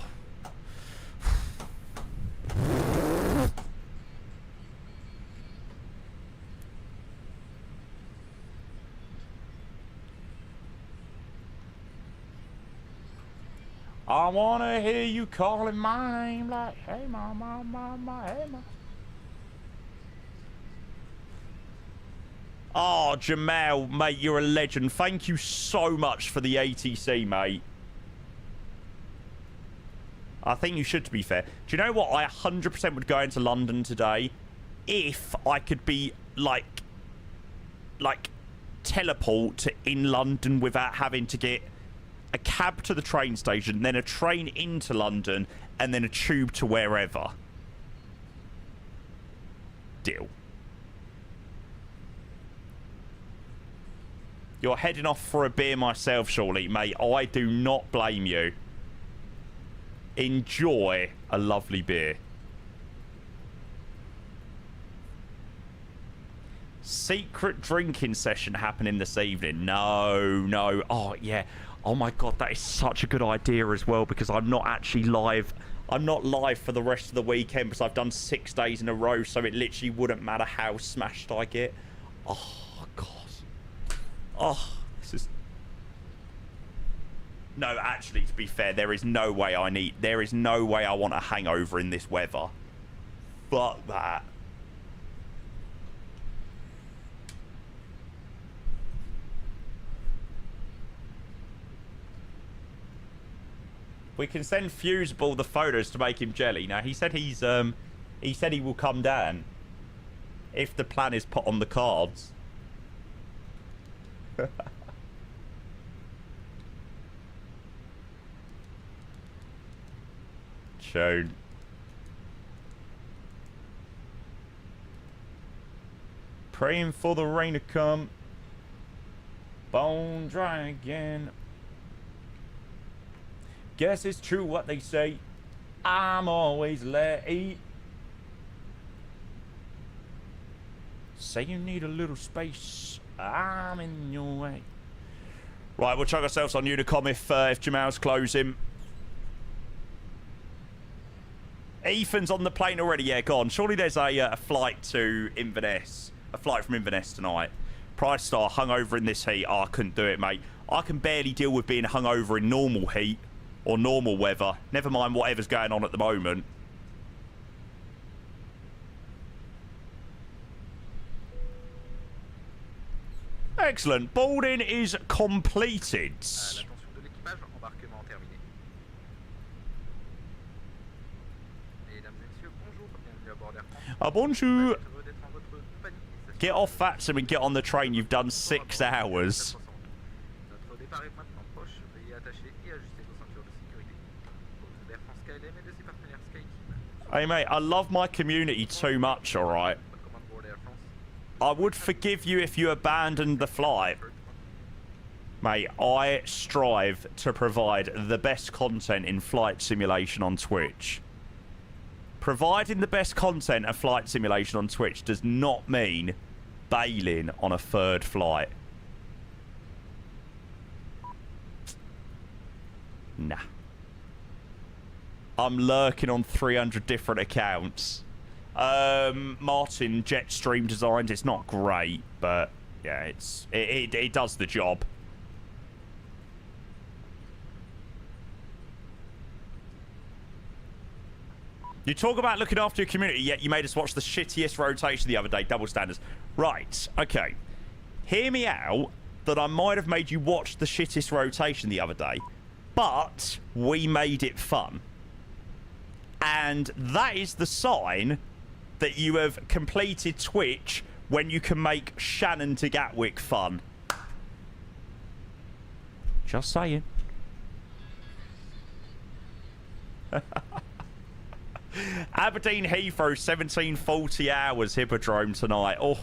I wanna hear you calling my name like, hey mama, mama, hey mama. Oh, Jamal, mate, you're a legend. Thank you so much for the ATC, mate. I think you should, to be fair. Do you know what? I 100% would go into London today if I could be, like teleport to in London without having to get a cab to the train station, then a train into London, and then a tube to wherever. Deal. You're heading off for a beer myself, surely, mate. I do not blame you. Enjoy a lovely beer. Secret drinking session happening this evening. No. Oh, yeah. Oh, my God. That is such a good idea as well, because I'm not actually live. I'm not live for the rest of the weekend because I've done 6 days in a row, so it literally wouldn't matter how smashed I get. Oh, God. Oh, this is... No, actually, to be fair, there is no way I want a hangover in this weather. Fuck that. We can send Fusible the photos to make him jelly. Now, he said he will come down if the plan is put on the cards. Shown. Praying for the rain to come. Bone dry again. Guess it's true what they say. I'm always late. Say you need a little space. I'm in your way. Right, we'll chuck ourselves on Unicom if Jamal's closing. Ethan's on the plane already. Yeah, gone. Surely there's a flight to Inverness. A flight from Inverness tonight. Pride Star hungover in this heat. Oh, I couldn't do it, mate. I can barely deal with being hungover in normal heat or normal weather. Never mind whatever's going on at the moment. Excellent. Boarding is completed. L'attention de l'équipage, embarquement terminé. Mesdames et messieurs, bonjour, bienvenue à bord d'Air France. Bonjour. Heureux d'être en votre compagnie. Get off Fatsom and get on the train. You've done 6 hours. Notre départ est maintenant proche. Veuillez attacher et ajuster vos ceintures de sécurité. Au nom d'Air France KLM et de ses partenaires SkyTeam. Hey, mate, I love my community too much, all right? Commande bord Air France. I would forgive you if you abandoned the flight. Mate, I strive to provide the best content in flight simulation on Twitch. Providing the best content of flight simulation on Twitch does not mean bailing on a 3rd flight. Nah. I'm lurking on 300 different accounts. Martin Jetstream Designs, it's not great, but yeah, it does the job. You talk about looking after your community, yet you made us watch the shittiest rotation the other day. Double standards. Right, okay. Hear me out that I might have made you watch the shittest rotation the other day, but we made it fun. And that is the sign that you have completed Twitch when you can make Shannon to Gatwick fun. Just saying. Aberdeen Heathrow, 1740 hours Hippodrome tonight. Oh.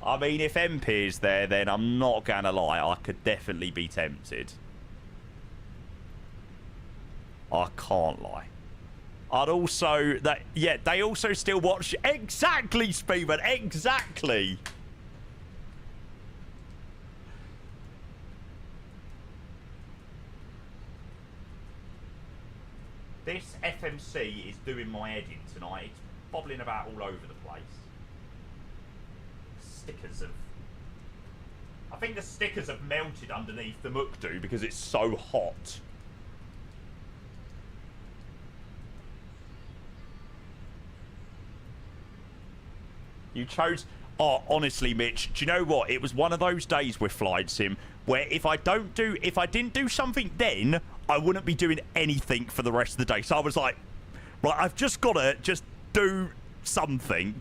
I mean, if MP is there, then I'm not gonna lie, I could definitely be tempted. I can't lie. I'd also they also still watch exactly, Speedman, exactly. This FMC is doing my head in tonight. It's bobbling about all over the place. Stickers have... I think the stickers have melted underneath the Mukdu because it's so hot. You chose... Oh, honestly, Mitch, do you know what? It was one of those days with Flight Sim where if I didn't do something then, I wouldn't be doing anything for the rest of the day. So I was like, right, I've just got to just do something.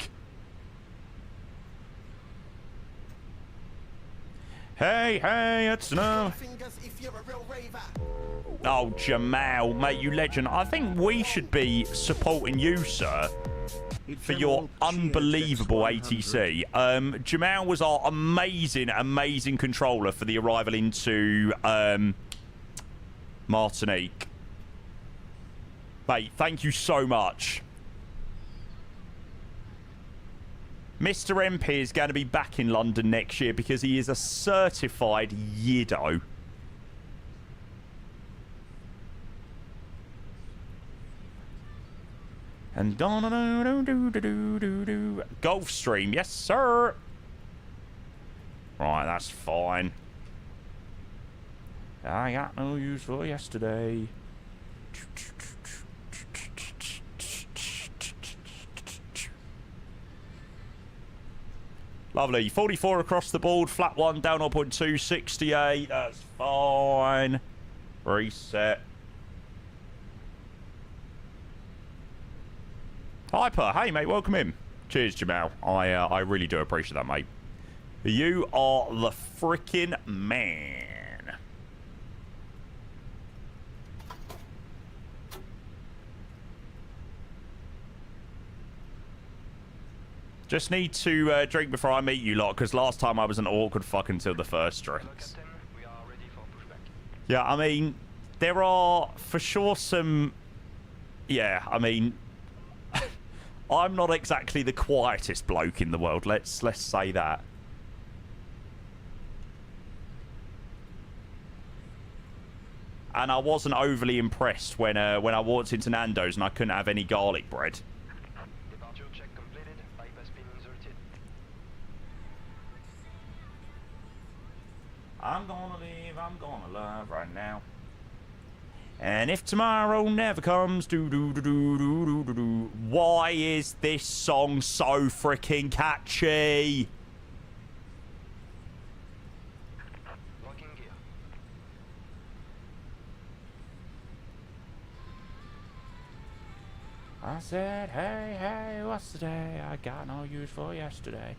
Hey, it's no... Oh, Jamal, mate, you legend. I think we should be supporting you, sir, for your unbelievable ATC. Jamal was our amazing controller for the arrival into Martinique. Mate, thank you so much. Mr. MP is going to be back in London next year because he is a certified Yido. And Gulfstream, yes sir. Right, that's fine. I got no use for yesterday. Lovely. 44 across the board. Flat 1, down 0.2, 68. That's fine. Reset. Hyper. Hey, mate. Welcome in. Cheers, Jamal. I really do appreciate that, mate. You are the freaking man. Just need to drink before I meet you lot, because last time I was an awkward fuck until the first drinks. Yeah, I mean, there are for sure some... Yeah, I mean... I'm not exactly the quietest bloke in the world, let's say that. And I wasn't overly impressed when I walked into Nando's and I couldn't have any garlic bread. Departure check completed. Bypass pin inserted. I'm gonna live, I'm gonna love right now. And if tomorrow never comes, why is this song so freaking catchy? Locking gear. I said, hey, hey, what's the day? I got no use for yesterday.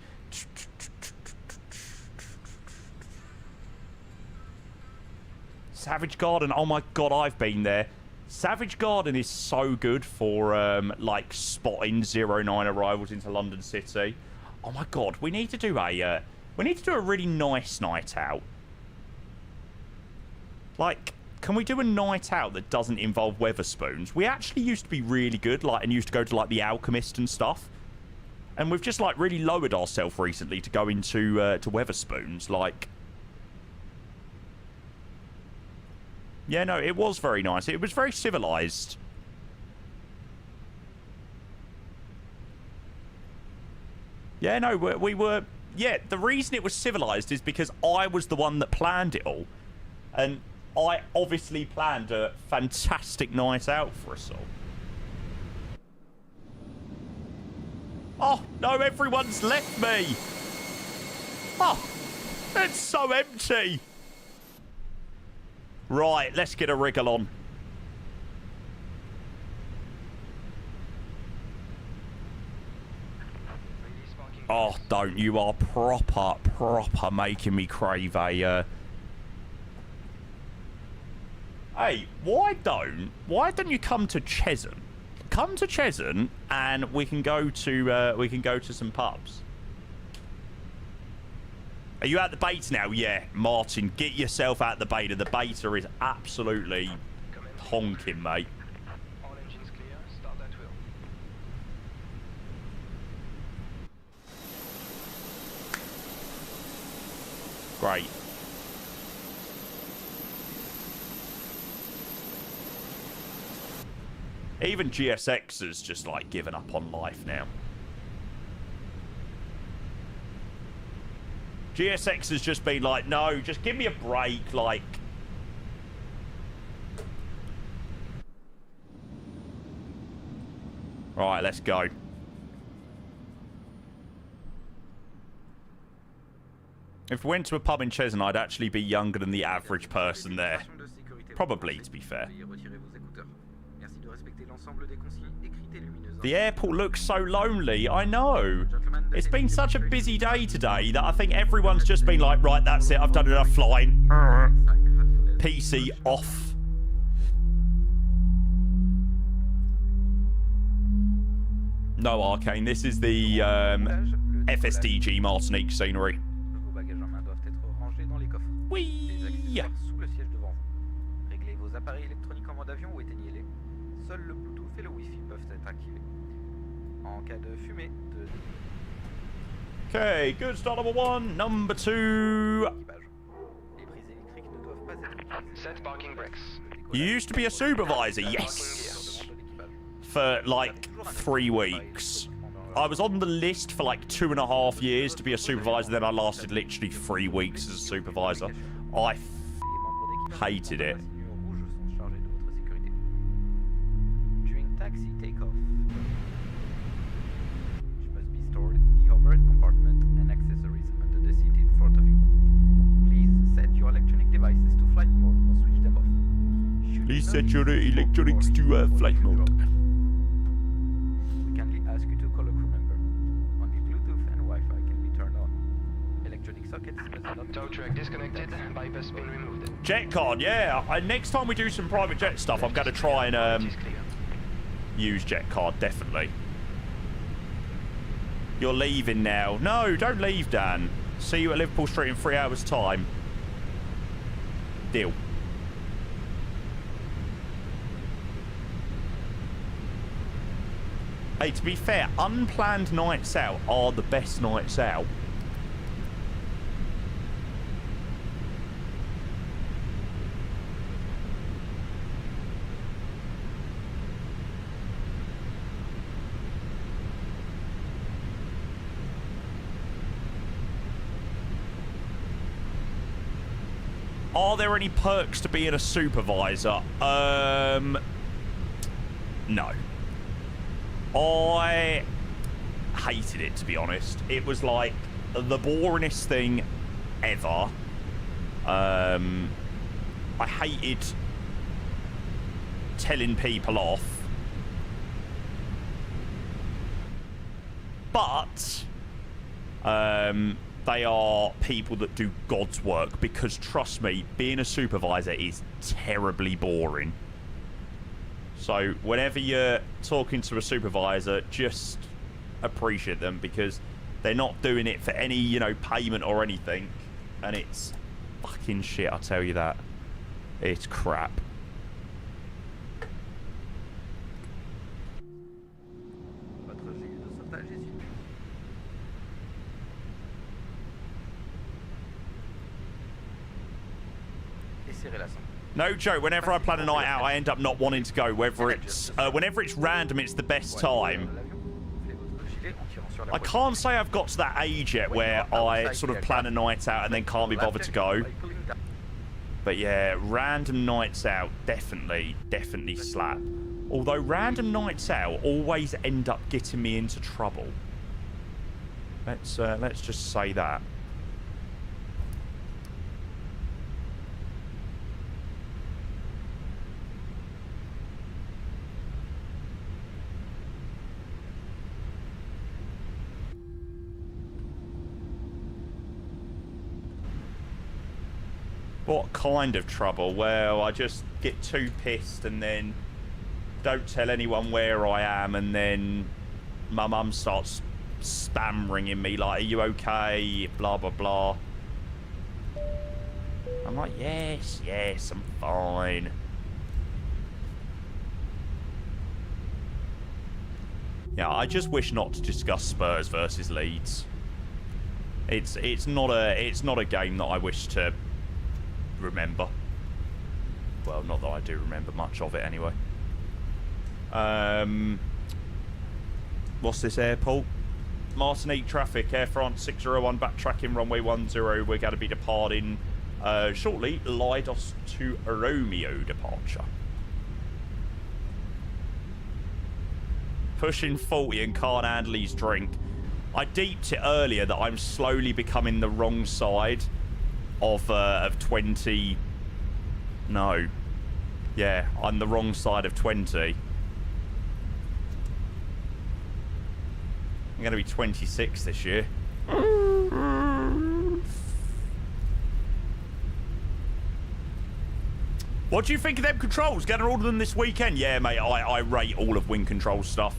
Savage Garden, oh my god, I've been there. Savage Garden is so good for like spotting 09 arrivals into London City. Oh my god, we need to do a really nice night out. Like, can we do a night out that doesn't involve Weatherspoons? We actually used to be really good, like, and used to go to like the Alchemist and stuff. And we've just like really lowered ourselves recently to go into to Weatherspoons, like. Yeah, no, it was very nice. It was very civilized. Yeah, no, we were... Yeah, the reason it was civilized is because I was the one that planned it all. And I obviously planned a fantastic night out for us all. Oh, no, everyone's left me. Oh, it's so empty. Right, let's get a wriggle on. Oh, don't. You are proper making me crave a... Hey, why don't you come to Cheshunt? Come to Cheshunt and we can go to some pubs. Are you at the beta now? Yeah, Martin, get yourself out the beta. The beta is absolutely honking, mate. All engines clear. Start at will. Great. Even GSX has just like given up on life now. GSX has just been like, no, just give me a break, like. Right, let's go. If we went to a pub in Cheshunt, I'd actually be younger than the average person there. Probably, to be fair. The airport looks so lonely, I know. It's been such a busy day today that I think everyone's just been like, right, that's it, I've done enough flying. PC off. No, Arcane, this is the FSDG Martinique scenery. Whee! Okay, good start number one. Number two. Set parking brakes. You used to be a supervisor, yes. For like 3 weeks. I was on the list for like 2.5 years to be a supervisor, then I lasted literally 3 weeks as a supervisor. I hated it. During taxi takeoff, which must be stored in the overhead compartment and accessories under the seat in front of you. Please set your electronic devices to flight mode or switch them off. Please set your electronics to flight mode. We kindly ask you to call a crew member. Only Bluetooth and Wi-Fi can be turned on. Electronic sockets must not Tow truck disconnected. Bypass pin removed. Jet card, yeah. Next time we do some private jet stuff, I'm going to try and use jet card, definitely. You're leaving now. No, don't leave, Dan. See you at Liverpool Street in 3 hours' time. Deal. Hey, to be fair, unplanned nights out are the best nights out. Are there any perks to being a supervisor? No. I hated it, to be honest. It was like the boringest thing ever. I hated telling people off. But they are people that do God's work, because trust me, being a supervisor is terribly boring. So whenever you're talking to a supervisor, just appreciate them, because they're not doing it for any, you know, payment or anything. And it's fucking shit, I tell you that. It's crap. Votre gilet de sauvetage est situé. Et serrez la ceinture. No joke, whenever I plan a night out, I end up not wanting to go. Whenever it's random, it's the best time. I can't say I've got to that age yet where I sort of plan a night out and then can't be bothered to go. But yeah, random nights out, definitely slap. Although random nights out always end up getting me into trouble. Let's just say that. What kind of trouble? Well, I just get too pissed and then don't tell anyone where I am, and then my mum starts spam ringing me like, are you okay? Blah, blah, blah. I'm like, yes, I'm fine. Yeah, I just wish not to discuss Spurs versus Leeds. It's not a game that I wish to remember. Well, not that I do remember much of it anyway. What's this airport? Martinique traffic, Air France 601 backtracking runway 10. We're going to be departing shortly. Lidos to Romeo departure. Pushing 40 and can't handle his drink. I deeped it earlier that I'm slowly becoming the wrong side of 20. No. Yeah, I'm the wrong side of 20. I'm going to be 26 this year. What do you think of them controls? Gonna order them this weekend? Yeah, mate, I rate all of wing control stuff.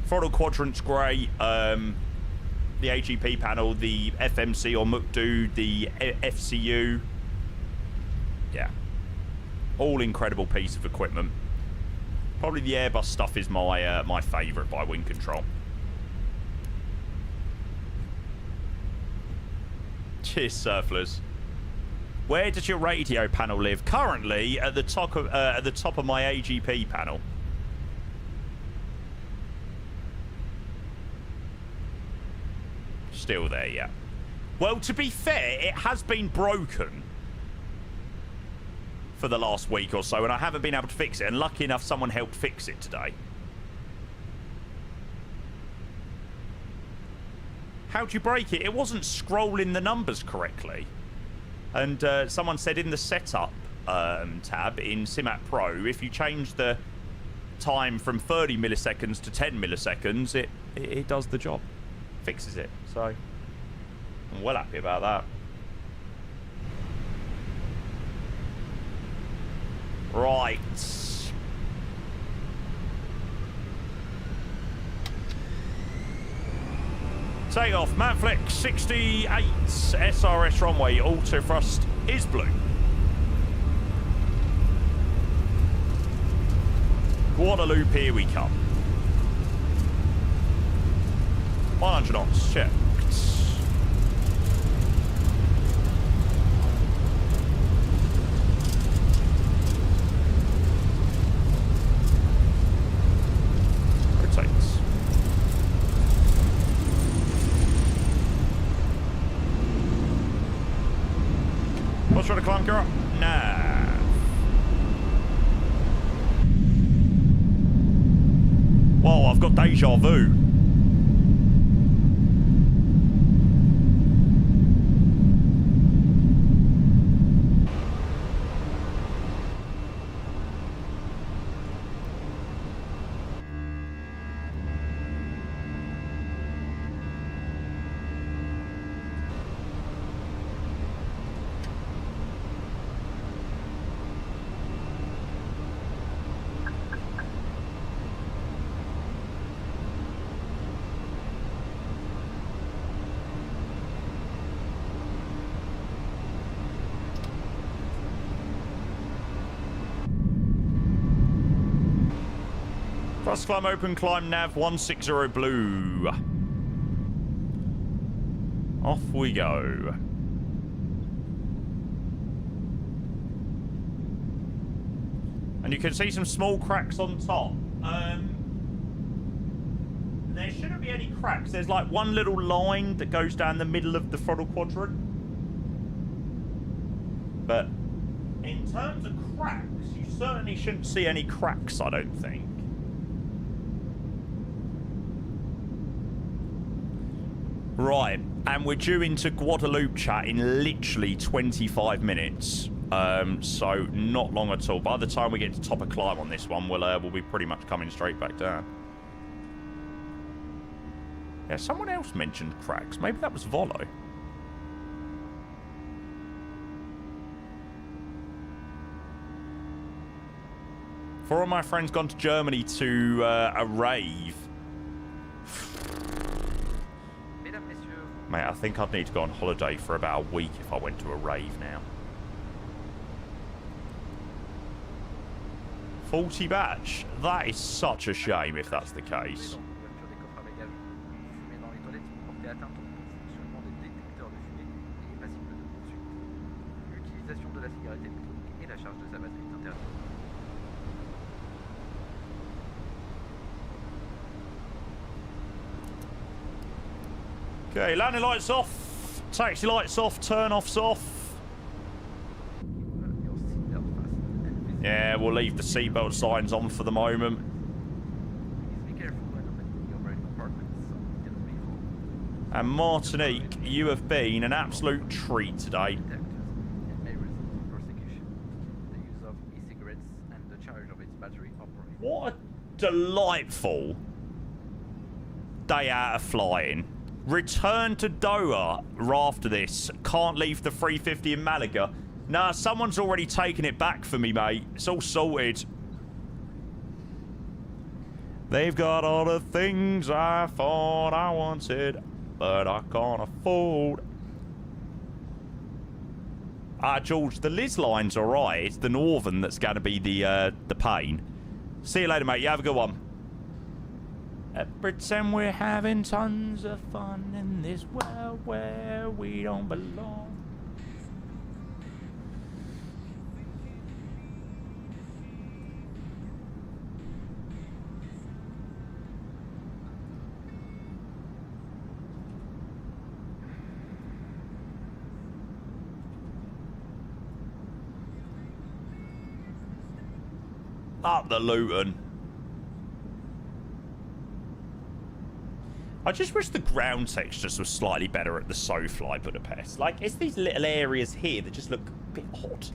Throttle quadrant's great. The AGP panel, the FMC or MUCDU, the FCU. Yeah. All incredible piece of equipment. Probably the Airbus stuff is my my favourite by wing control. Cheers, Surflers. Where does your radio panel live? Currently at the top of my AGP panel. Still there, yeah. Well, to be fair, it has been broken for the last week or so, and I haven't been able to fix it. And lucky enough, someone helped fix it today. How'd you break it? It wasn't scrolling the numbers correctly. And someone said in the setup tab in Simat Pro, if you change the time from 30 milliseconds to 10 milliseconds, it does the job. Fixes it. So I'm well happy about that. Right. Take off, Manflex 68, SRS runway, auto thrust is blue. Guadalupe, here we come. 100 knots, checked. Rotates. What's trying to climb, girl? Nah. Whoa, I've got deja vu. First climb open, climb nav 160 blue. Off we go. And you can see some small cracks on top. There shouldn't be any cracks. There's like one little line that goes down the middle of the throttle quadrant. But in terms of cracks, you certainly shouldn't see any cracks, I don't think. Right, and we're due into Guadeloupe chat in literally 25 minutes. So not long at all. By the time we get to top of climb on this one, we'll be pretty much coming straight back down. Yeah, someone else mentioned cracks. Maybe that was Volo. Four of my friends gone to Germany to a rave. Mate, I think I'd need to go on holiday for about a week if I went to a rave now. 40 batch? That is such a shame if that's the case. Okay, landing lights off, taxi lights off, turn-offs off. Yeah, we'll leave the seatbelt signs on for the moment. And Martinique, you have been an absolute treat today. What a delightful day out of flying. Return to Doha after this. Can't leave the 350 in Malaga. Nah, someone's already taken it back for me, mate. It's all sorted. They've got all the things I thought I wanted, but I can't afford. George, the Liz line's alright. It's the Northern that's going to be the pain. See you later, mate. You have a good one. Pretend we're having tons of fun in this world where we don't belong. Up the Luton. I just wish the ground textures was slightly better at the SoFly Budapest. Like, it's these little areas here that just look a bit odd.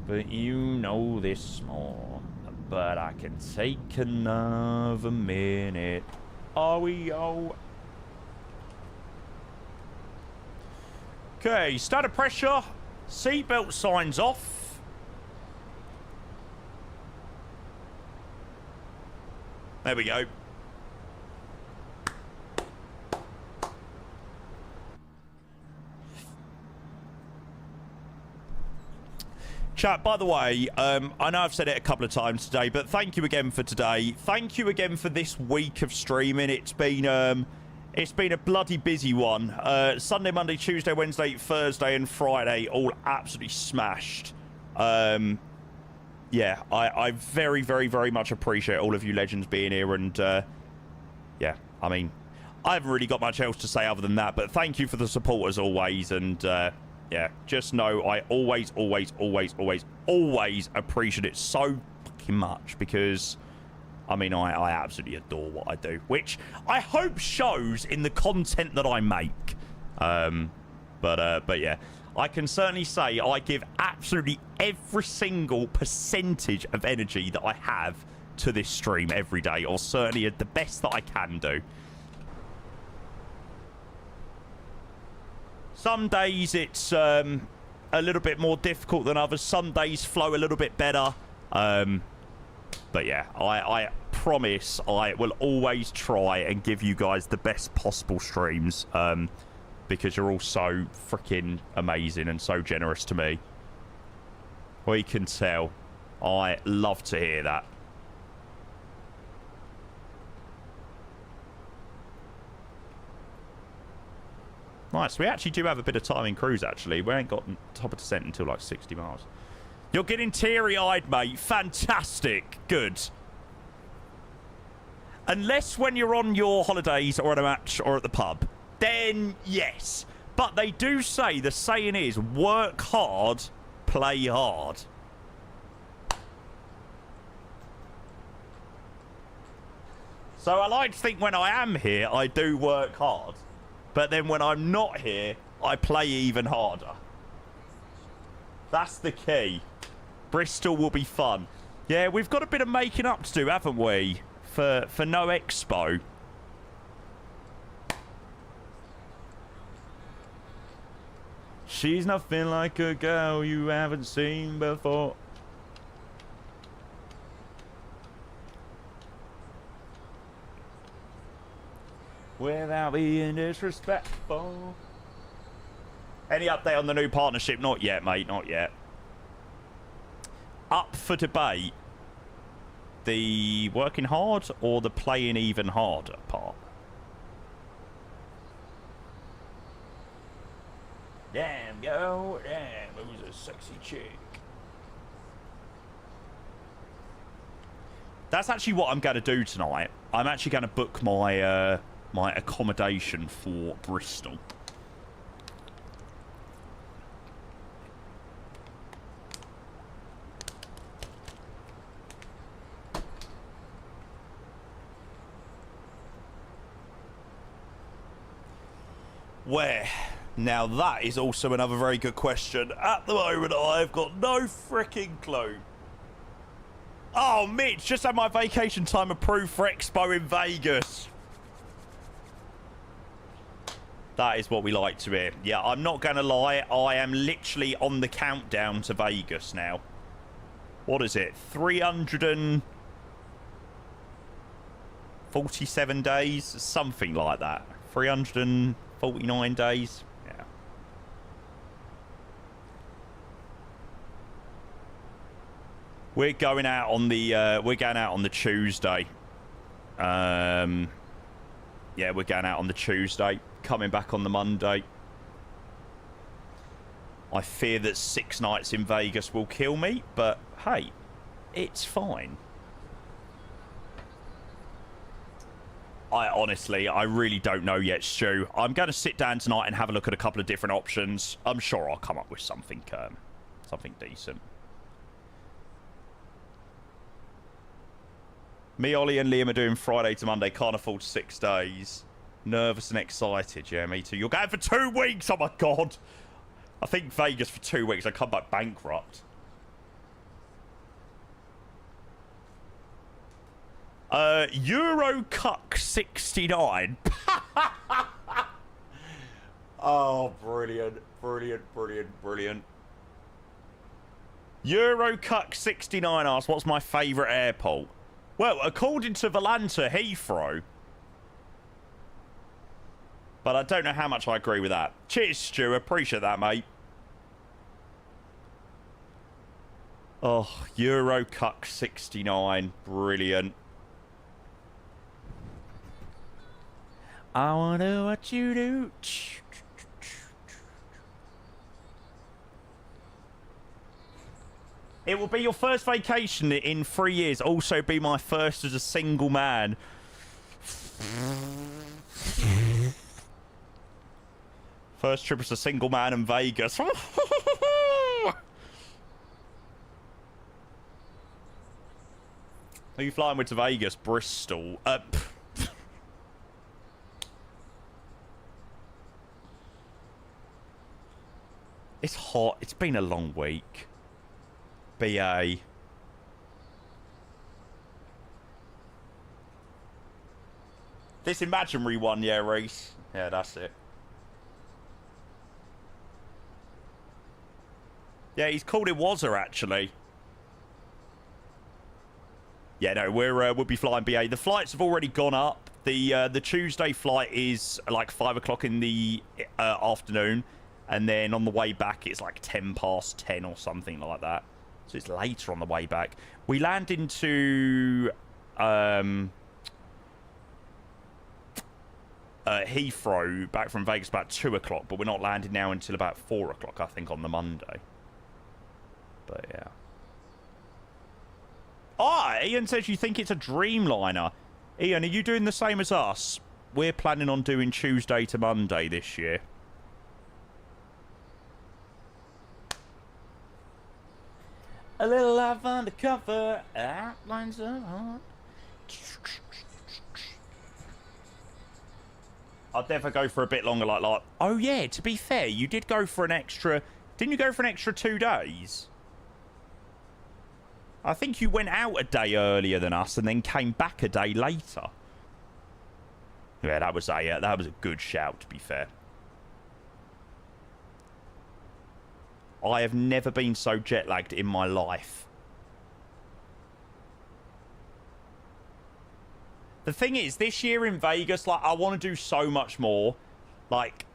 But you know this more. But I can take another minute. Are we all? Okay, starter pressure. Seatbelt signs off. There we go. Chat, by the way, I know I've said it a couple of times today, but thank you again for today. Thank you again for this week of streaming. It's been a bloody busy one. Sunday, Monday, Tuesday, Wednesday, Thursday, and Friday all absolutely smashed. Yeah, I very, very, very much appreciate all of you legends being here, and yeah, I mean, I haven't really got much else to say other than that, but thank you for the support as always, and Yeah, just know I always appreciate it so fucking much because, I mean, I absolutely adore what I do, which I hope shows in the content that I make. But yeah, I can certainly say I give absolutely every single percentage of energy that I have to this stream every day, or certainly the best that I can do. Some days it's a little bit more difficult than others. Some days flow a little bit better. But yeah, I promise I will always try and give you guys the best possible streams. Because you're all so freaking amazing and so generous to me. We can tell. I love to hear that. Nice. We actually do have a bit of time in cruise, actually. We ain't got top of descent until like 60 miles. You're getting teary-eyed, mate. Fantastic. Good. Unless when you're on your holidays or at a match or at the pub. Then, yes. But they do say, the saying is, work hard, play hard. So I like to think when I am here, I do work hard. But then when I'm not here, I play even harder. That's the key. Bristol will be fun. Yeah, we've got a bit of making up to do, haven't we? For no expo. She's nothing like a girl you haven't seen before. Without being disrespectful. Any update on the new partnership? Not yet, mate. Not yet. Up for debate. The working hard or the playing even harder part? Damn, yo. Damn, who's a sexy chick. That's actually what I'm going to do tonight. I'm actually going to book my my accommodation for Bristol. Where? Now that is also another very good question. At the moment, I've got no freaking clue. Oh, Mitch, just had my vacation time approved for Expo in Vegas. That is what we like to hear. Yeah, I'm not going to lie. I am literally on the countdown to Vegas now. What is it? 347 days? Something like that. 349 days? Yeah. We're going out on the Tuesday. Yeah, we're going out on the Tuesday. Coming back on the Monday. I fear that 6 nights in Vegas will kill me, but hey, it's fine. I really don't know yet, Stu. I'm going to sit down tonight and have a look at a couple of different options. I'm sure I'll come up with something decent. Me, Ollie, and Liam are doing Friday to Monday. Can't afford 6 days. Nervous and excited. Yeah, me too. You're going for 2 weeks. Oh, my God. I think Vegas for 2 weeks. I come back bankrupt. Eurocuck 69. Oh, brilliant. Brilliant. Eurocuck 69 asks, what's my favourite airport? Well, according to Valanta, Heathrow. But I don't know how much I agree with that. Cheers, Stu. Appreciate that, mate. Oh, Eurocuck 69. Brilliant. I wonder what you do. It will be your first vacation in 3 years. Also be my first as a single man. First trip as a single man in Vegas. Are you flying with to Vegas? Bristol. It's hot. It's been a long week. BA. This imaginary one, yeah, Reese. Yeah, that's it. Yeah, he's called it Wazza, actually. Yeah, no, we'll be flying BA. The flights have already gone up. The Tuesday flight is like 5 o'clock in the afternoon, and then on the way back it's like 10 past 10 or something like that. So it's later on the way back. We land into Heathrow back from Vegas about 2 o'clock, but we're not landing now until about 4 o'clock, I think, on the Monday. But yeah. Ah, Ian says you think it's a Dreamliner. Ian, are you doing the same as us? We're planning on doing Tuesday to Monday this year. A little love undercover, outlines of heart. I'd never go for a bit longer like... Oh, yeah, to be fair, you did go for an extra... Didn't you go for an extra 2 days? I think you went out a day earlier than us and then came back a day later. Yeah, that was a good shout, to be fair. I have never been so jet-lagged in my life. The thing is, this year in Vegas, like, I want to do so much more. Like,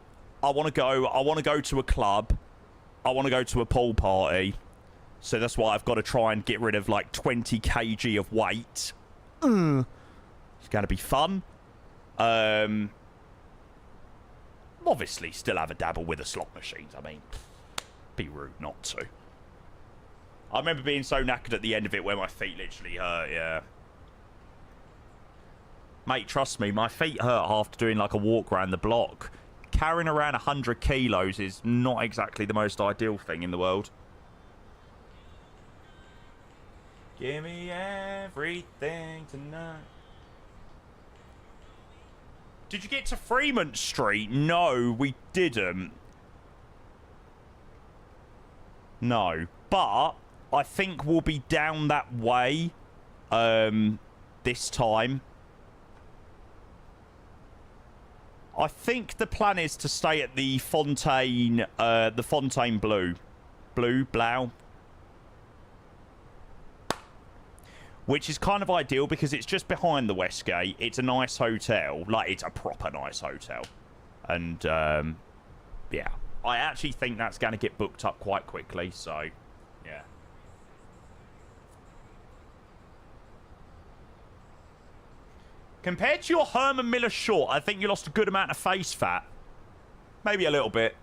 I want to go to a club. I want to go to a pool party. So that's why I've got to try and get rid of, like, 20 kg of weight. It's going to be fun. Obviously, still have a dabble with the slot machines. I mean, be rude not to. I remember being so knackered at the end of it where my feet literally hurt, yeah. Mate, trust me, my feet hurt after doing, like, a walk around the block. Carrying around 100 kilos is not exactly the most ideal thing in the world. Give me everything tonight. Did you get to Fremont Street? No, we didn't. No. But I think we'll be down that way this time. I think the plan is to stay at the Fontaine Bleu. Blau. Which is kind of ideal because it's just behind the Westgate. It's a nice hotel. Like, it's a proper nice hotel. And, yeah. I actually think that's going to get booked up quite quickly, so, yeah. Compared to your Herman Miller short, I think you lost a good amount of face fat. Maybe a little bit.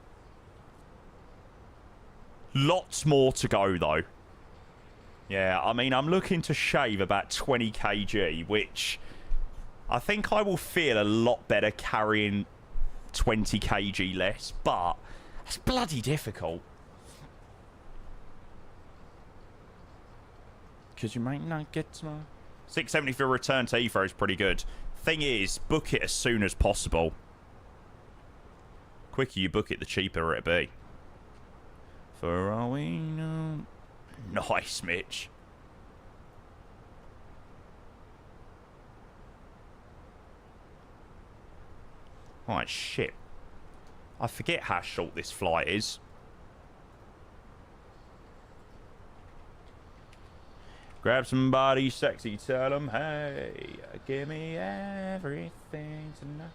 Lots more to go, though. Yeah, I mean, I'm looking to shave about 20 kg, which I think I will feel a lot better carrying 20 kg less, but it's bloody difficult. Because you might not get to... 670 for a return to Heathrow is pretty good. Thing is, book it as soon as possible. Quicker you book it, the cheaper it'll be. For all we know... Nice, Mitch. Alright, shit. I forget how short this flight is. Grab somebody sexy, tell them, hey, give me everything tonight.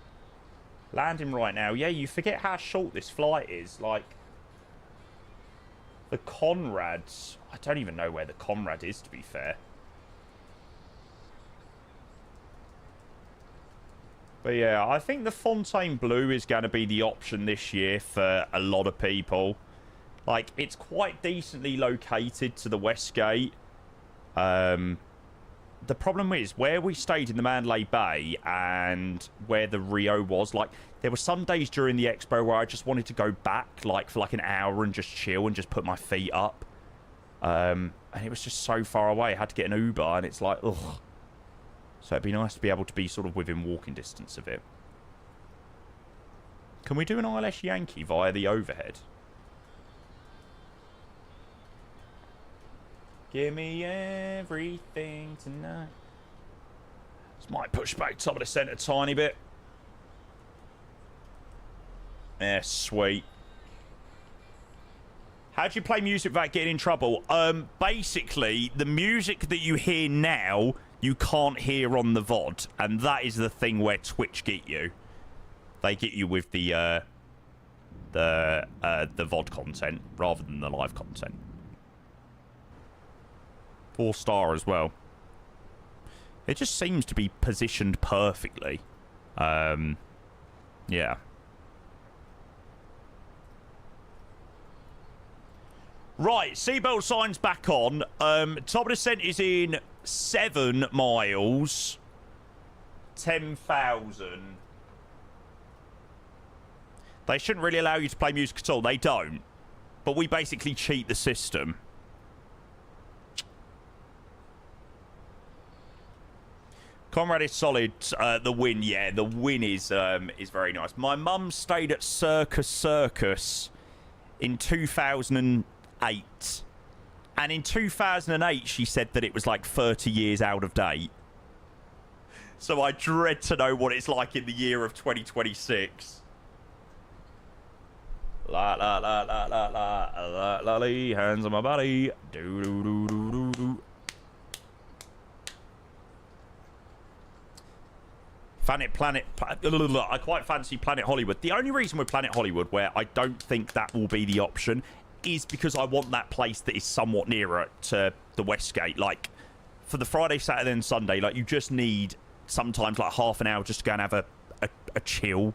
Landing right now. Yeah, you forget how short this flight is. Like, the Conrads... I don't even know where the Conrad is, to be fair. But yeah, I think the Fontaine Bleu is going to be the option this year for a lot of people. Like, it's quite decently located to the Westgate. the problem is where we stayed in the Mandalay Bay and where the Rio was, like, there were some days during the expo where I just wanted to go back, like, for like an hour and just chill and just put my feet up. And it was just so far away. I had to get an Uber, and it's like, ugh. So it'd be nice to be able to be sort of within walking distance of it. Can we do an ILS Yankee via the overhead? Give me everything tonight. This might push back top of the centre a tiny bit. Yeah, sweet. How do you play music without getting in trouble? Basically, the music that you hear now, you can't hear on the VOD. And that is the thing where Twitch get you. They get you with the VOD content rather than the live content. 4-star as well. It just seems to be positioned perfectly. Yeah. Right, seatbelt sign's back on. Top of descent is in 7 miles. 10,000. They shouldn't really allow you to play music at all. They don't. But we basically cheat the system. Comrade is solid. The win, yeah, the win is very nice. My mum stayed at Circus in 2008, and in 2008 she said that it was like 30 years out of date. So I dread to know what it's like in the year of 2026. La la la la la la la la la, hands on my body. Do do do do do do. I quite fancy Planet Hollywood. The only reason with Planet Hollywood where I don't think that will be the option is because I want that place that is somewhat nearer to the Westgate. Like, for the Friday, Saturday, and Sunday, like, you just need sometimes like half an hour just to go and have a chill.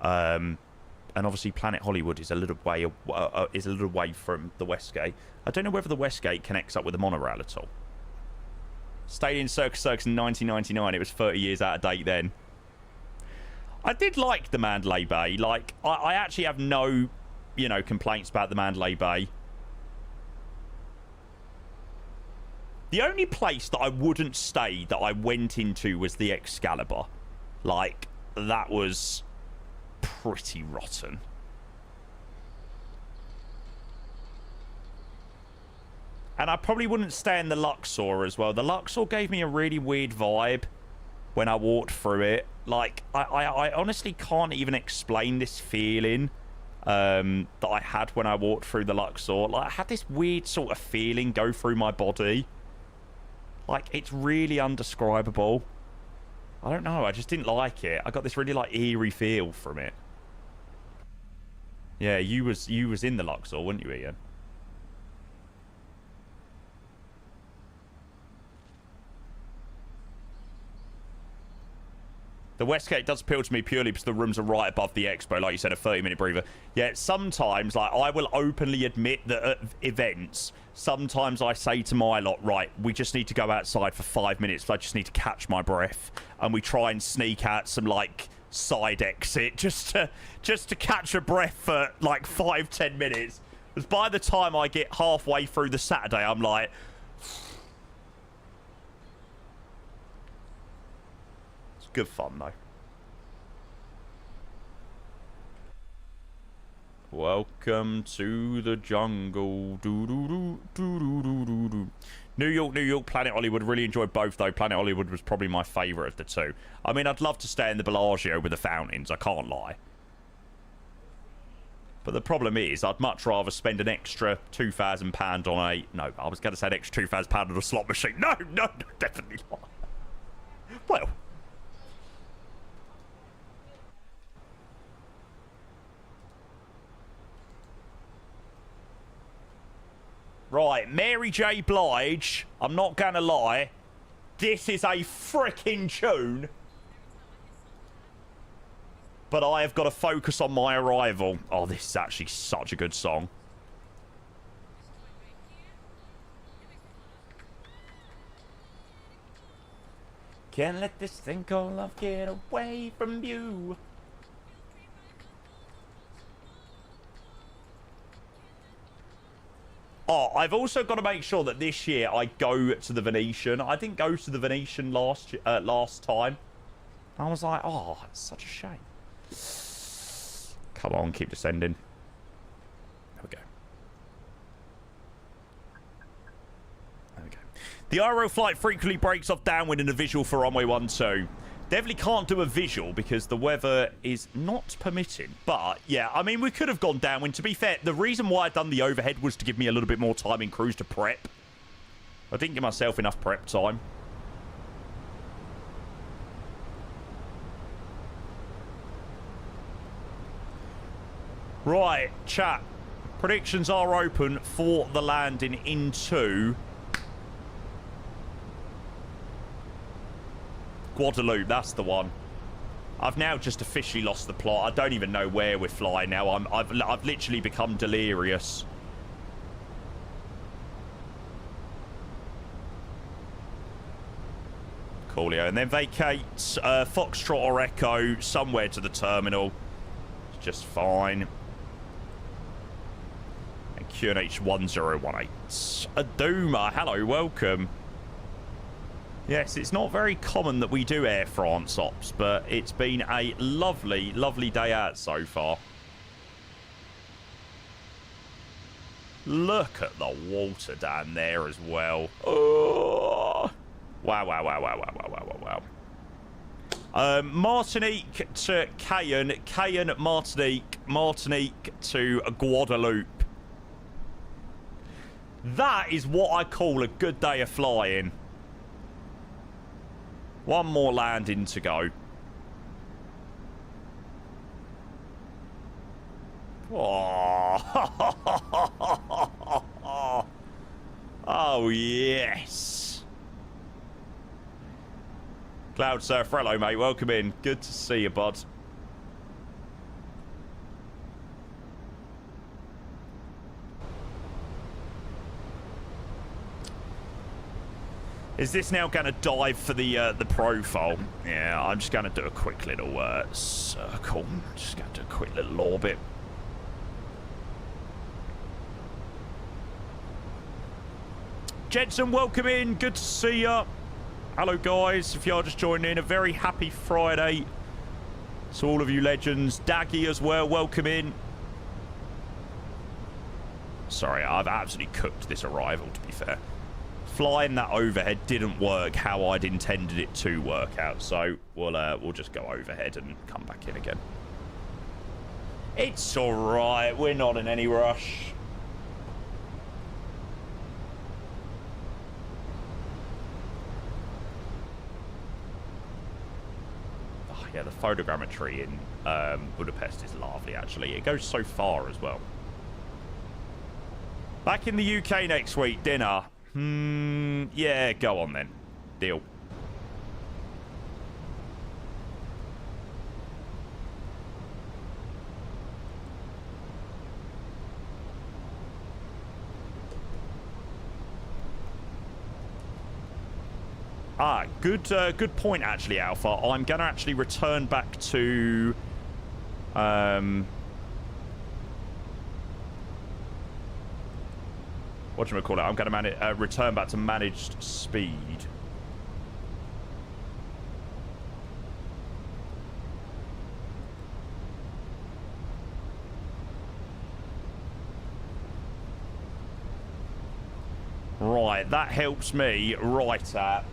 And obviously Planet Hollywood is a little way from the Westgate. I don't know whether the Westgate connects up with the monorail at all. Stayed in Circus in 1999. It was 30 years out of date then. I did like the Mandalay Bay. Like, I actually have no, you know, complaints about the Mandalay Bay. The only place that I wouldn't stay that I went into was the Excalibur. Like, that was pretty rotten. And I probably wouldn't stay in the Luxor as well. The Luxor gave me a really weird vibe when I walked through it. Like, I honestly can't even explain this feeling that I had when I walked through the Luxor. Like, I had this weird sort of feeling go through my body. Like, it's really undescribable. I don't know. I just didn't like it. I got this really, like, eerie feel from it. Yeah, you was in the Luxor, weren't you, Ian? The Westgate does appeal to me purely because the rooms are right above the expo, like you said, a 30-minute breather. Yeah, sometimes, like, I will openly admit that at events, sometimes I say to my lot, right, we just need to go outside for 5 minutes. I just need to catch my breath. And we try and sneak out some, like, side exit just to catch a breath for, like, 5-10 minutes. Because by the time I get halfway through the Saturday, I'm like... Good fun though. Welcome to the jungle. Doo -doo -doo, doo -doo -doo -doo -doo. New York, Planet Hollywood. Really enjoyed both though. Planet Hollywood was probably my favourite of the two. I mean, I'd love to stay in the Bellagio with the fountains. I can't lie. But the problem is, I'd much rather spend an extra £2,000 on a... No, I was going to say an extra £2,000 on a slot machine. No, definitely not. Well... Right, Mary J. Blige, I'm not gonna lie, this is a freaking tune. But I have got to focus on my arrival. Oh, this is actually such a good song. Can't let this thing called love get away from you. Oh, I've also got to make sure that this year I go to the Venetian. I didn't go to the Venetian last time. I was like, oh, it's such a shame. Come on, keep descending. There we go. There we go. The IRL flight frequently breaks off downwind in a visual for runway 12. Definitely can't do a visual because the weather is not permitting. But, yeah, I mean, we could have gone downwind. To be fair, the reason why I'd done the overhead was to give me a little bit more time in cruise to prep. I didn't give myself enough prep time. Right, chat. Predictions are open for the landing into Guadeloupe, that's the one. I've now just officially lost the plot. I don't even know where we're flying now. I've literally become delirious. Coolio. And then vacate Foxtrot or Echo somewhere to the terminal. It's just fine. And QNH 1018. Aduma, hello, welcome. Yes, it's not very common that we do Air France ops, but it's been a lovely, lovely day out so far. Look at the water down there as well. Oh. Wow, wow, wow, wow, wow, wow, wow, wow, wow. Martinique to Cayenne, Cayenne, Martinique, Martinique to Guadeloupe. That is what I call a good day of flying. One more landing to go. Oh, oh yes. Cloud Surf, hello, mate. Welcome in. Good to see you, bud. Is this now going to dive for the profile? Yeah, I'm just going to do a quick little circle. Just going to do a quick little orbit. Jensen, welcome in. Good to see you. Hello, guys. If you are just joining in, a very happy Friday to all of you legends. Daggy as well, welcome in. Sorry, I've absolutely cooked this arrival, to be fair. Flying that overhead didn't work how I'd intended it to work out, so we'll just go overhead and come back in again. It's all right. We're not in any rush. Oh, yeah, the photogrammetry in Budapest is lovely, actually. It goes so far as well. Back in the UK next week, dinner. Yeah, go on then. Deal. Ah, good point, actually, Alpha. I'm going to actually return back to... whatchamacallit? I'm going to return back to managed speed. Right, that helps me right at...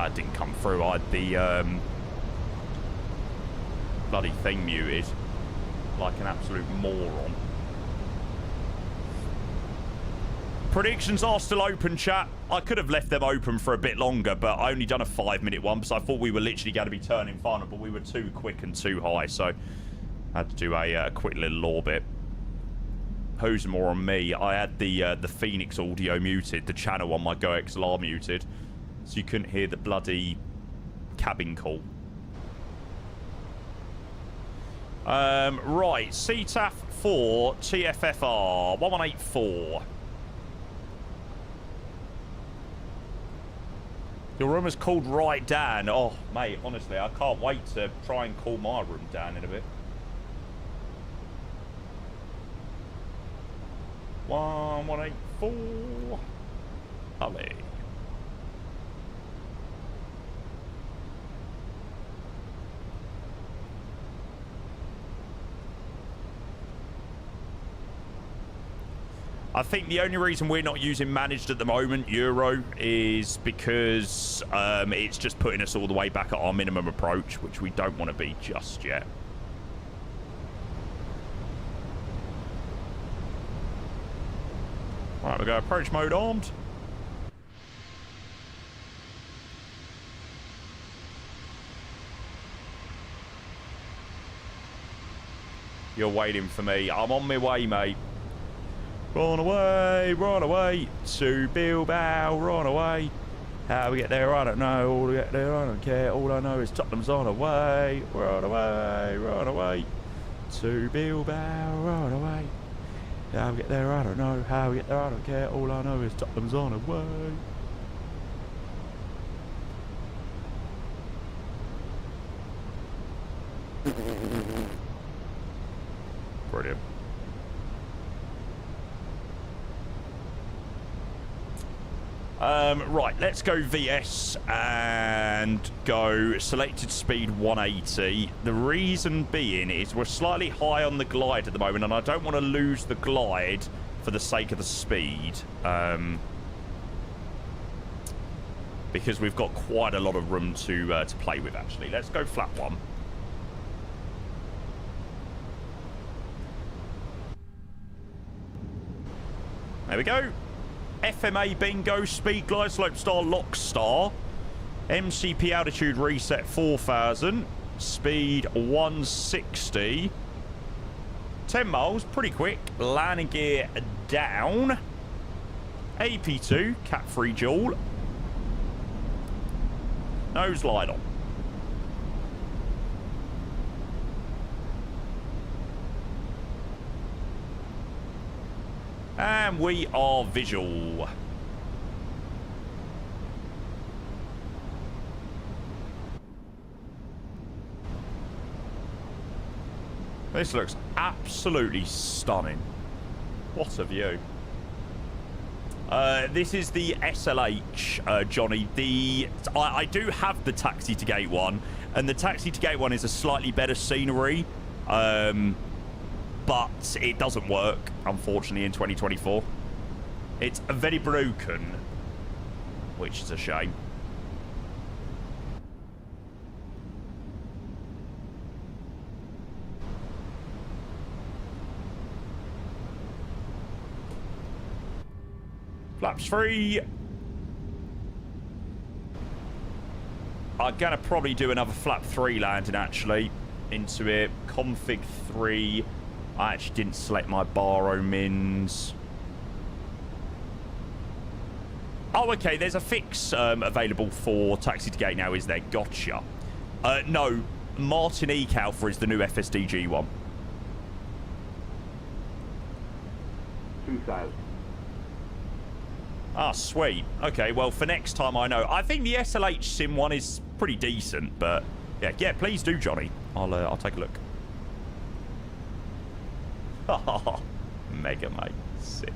It didn't come through. I had the bloody thing muted like an absolute moron. Predictions are still open, chat. I could have left them open for a bit longer, but I only done a 5-minute one because I thought we were literally going to be turning final, but we were too quick and too high, so I had to do a quick little orbit. who's more on me. I had the Phoenix audio muted, the channel on my Go XLR muted, so you couldn't hear the bloody cabin call. Right, CTAF 4 TFFR 1184. Your room is called right Dan. Oh, mate, honestly, I can't wait to try and call my room Dan in a bit. 1184. Lovely. I think the only reason we're not using managed at the moment, Euro, is because it's just putting us all the way back at our minimum approach, which we don't want to be just yet. Right, we go approach mode armed. You're waiting for me. I'm on my way, mate. Run away to Bilbao, run away. How we get there, I don't know. All we get there, I don't care. All I know is Tottenham's on the way. Run away to Bilbao, run away. How we get there, I don't know. How we get there, I don't care. All I know is Tottenham's on the way. Brilliant. Right, let's go VS and go selected speed 180. The reason being is we're slightly high on the glide at the moment, and I don't want to lose the glide for the sake of the speed. Because we've got quite a lot of room to play with, actually. Let's go flat 1. There we go. FMA bingo, speed glide slope star lock star, MCP altitude reset 4000, speed 160, 10 miles, pretty quick, landing gear down, AP2, cap free dual, nose light on. And we are visual. This looks absolutely stunning. What a view. This is the SLH, Johnny. I do have the Taxi to Gate one, and the Taxi to Gate one is a slightly better scenery. But it doesn't work, unfortunately, in 2024. It's very broken, which is a shame. Flaps free. I'm going to probably do another flap 3 landing, actually, into it. Config 3. I actually didn't select my baro mins. Oh, okay. There's a fix available for Taxi to Gate now, is there? Gotcha. No. Martinique Alpha is the new FSDG one. 2000. Ah, sweet. Okay, well, for next time I know. I think the SLH Sim one is pretty decent, but yeah, please do, Johnny. I'll take a look. Mega, mate. Sick.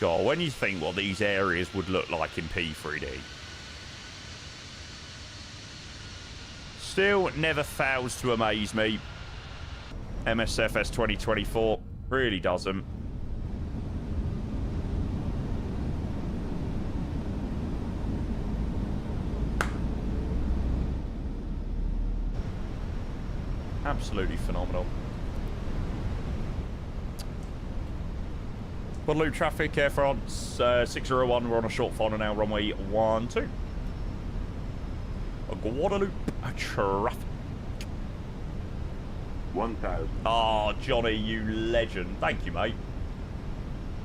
God, when you think what these areas would look like in P3D. Still never fails to amaze me. MSFS 2024 really doesn't. Absolutely phenomenal. Guadeloupe traffic, Air France 601. We're on a short final now, runway 12. Guadeloupe traffic. 1,000. Oh, Johnny, you legend. Thank you, mate.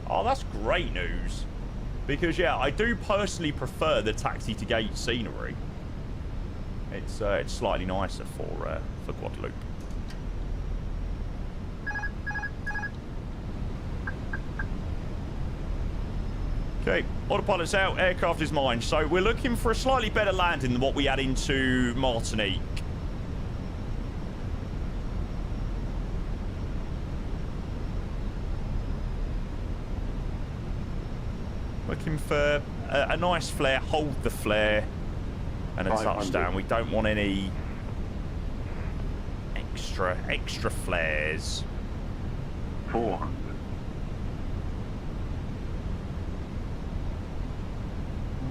Oh, that's great news. Because, yeah, I do personally prefer the taxi to gate scenery. It's slightly nicer for Guadeloupe. Okay, autopilot's out, aircraft is mine. So we're looking for a slightly better landing than what we had into Martinique. Looking for a nice flare, hold the flare, and a touchdown. We don't want any extra flares. 400.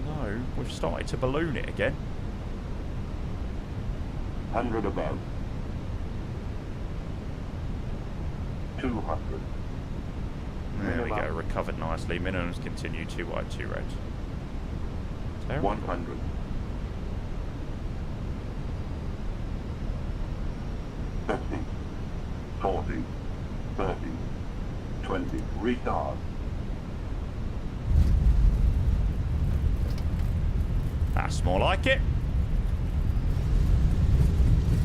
No, we've started to balloon it again. 100 above. 200. There we go, recovered nicely. Minimums continue, 2 wide, 2 red. Terrible. 100. 50, 40, 30, 20. Retard. That's more like it.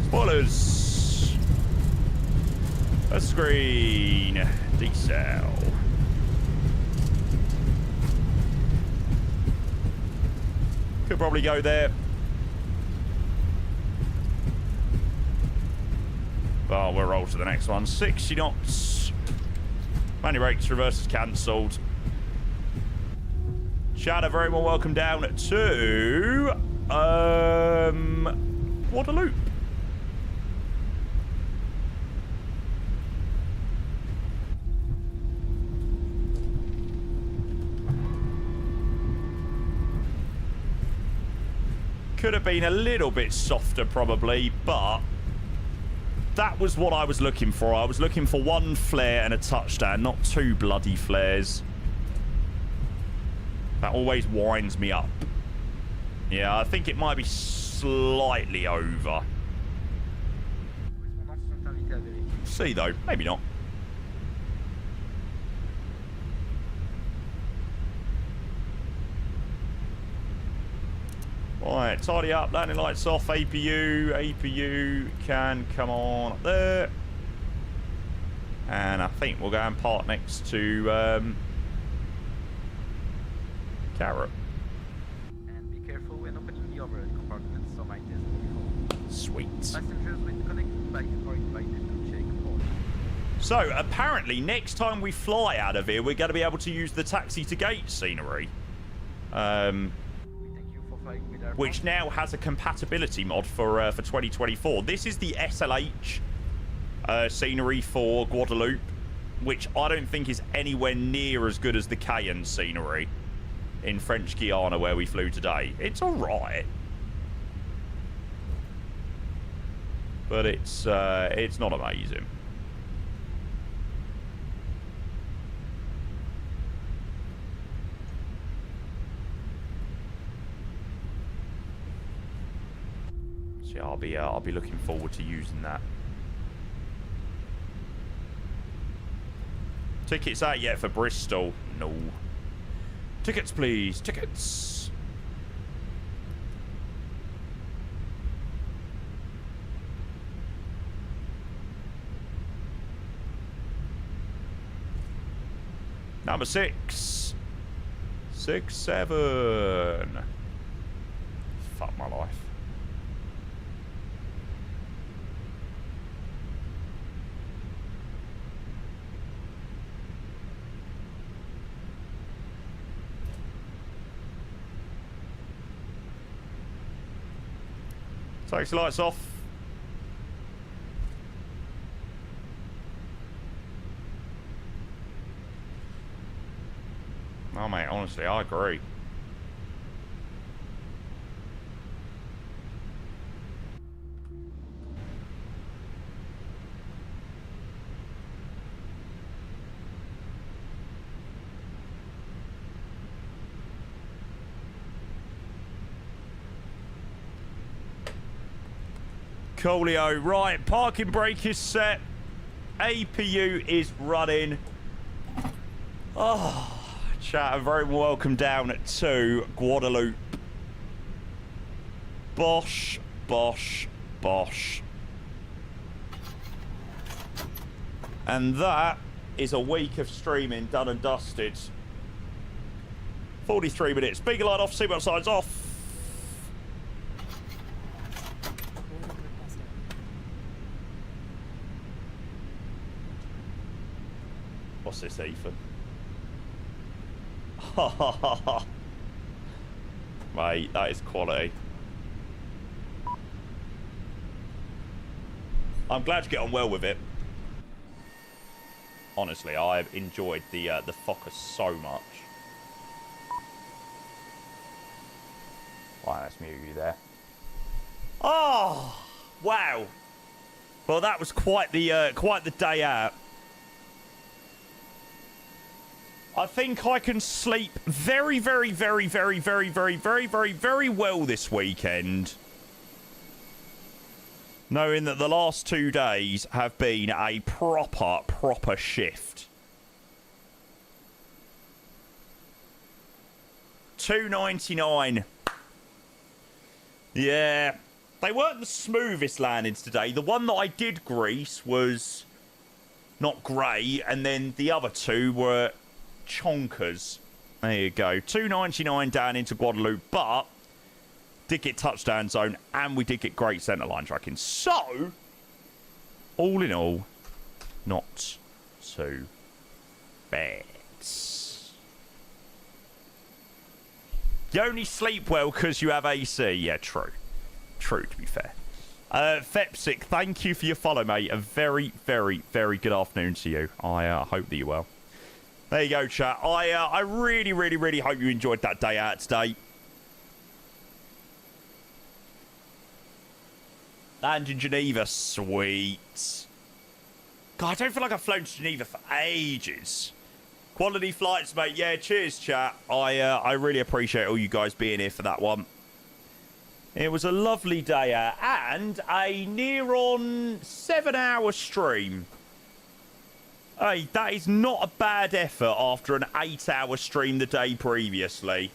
Spoilers. A screen. Decel. Could probably go there. But we'll roll to the next one. 60 knots. Manual brakes, reverse is cancelled. Shadow, very well welcome down to Guadeloupe. Could have been a little bit softer probably, but that was what I was looking for. I was looking for one flare and a touchdown, not 2 bloody flares. That always winds me up. Yeah, I think it might be slightly over. See though, maybe not. Right, tidy up, landing lights off, APU can come on up there. And I think we'll go and park next to Carrot. And be careful when opening the overhead compartments, some items will be full. Sweet. Passengers with connected bikes are invited to check all. So, apparently, next time we fly out of here, we're going to be able to use the taxi to gate scenery. Which now has a compatibility mod for 2024. This is the SLH scenery for Guadeloupe, which I don't think is anywhere near as good as the Cayenne scenery in French Guiana where we flew today. It's alright. But it's not amazing. So yeah, I'll be looking forward to using that. Tickets out yet for Bristol? No. Tickets, please. Tickets. Number 6. 6, 7. Fuck my life. Taxi lights off. Oh, mate, honestly, I agree. Coolio. Right, parking brake is set. APU is running. Oh, chat, a very welcome down to Guadeloupe. Bosh, bosh, bosh. And that is a week of streaming done and dusted. 43 minutes. Speaker light off, seatbelt signs off. What's this, Ethan? Mate, that is quality. I'm glad you get on well with it. Honestly, I've enjoyed the Focus so much. Right, let's mute you there. Oh, wow. Well, that was quite the day out. I think I can sleep very, very, very, very, very, very, very, very, very well this weekend, knowing that the last 2 days have been a proper shift. 299. Yeah. They weren't the smoothest landings today. The one that I did grease was not great, and then the other two were chonkers. There you go. 299 down into Guadeloupe, but did get touchdown zone, and we did get great centre line tracking. So, all in all, not too bad. You only sleep well because you have AC. Yeah, true. True, to be fair. Fepsic, thank you for your follow, mate. A very, very, very good afternoon to you. I hope that you're well. There you go, chat. I really, really, really hope you enjoyed that day out today. Land in Geneva, sweet. God, I don't feel like I've flown to Geneva for ages. Quality flights, mate. Yeah, cheers, chat. I really appreciate all you guys being here for that one. It was a lovely day out and a near on 7-hour stream. Hey, that is not a bad effort after an 8-hour stream the day previously.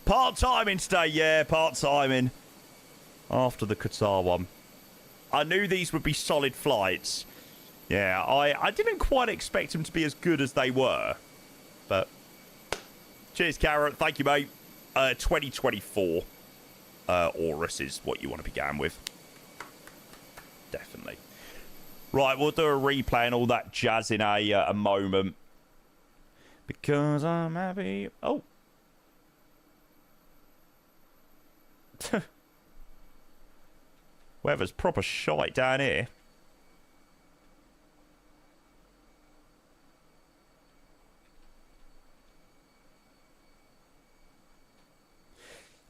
Part-timing today, yeah, part-timing. After the Qatar one. I knew these would be solid flights. Yeah, I didn't quite expect them to be as good as they were. But, cheers, Carrot. Thank you, mate. 2024 Aurus is what you want to be going with. Definitely. Right, we'll do a replay and all that jazz in a moment. Because I'm happy. Oh. Weather's proper shite down here.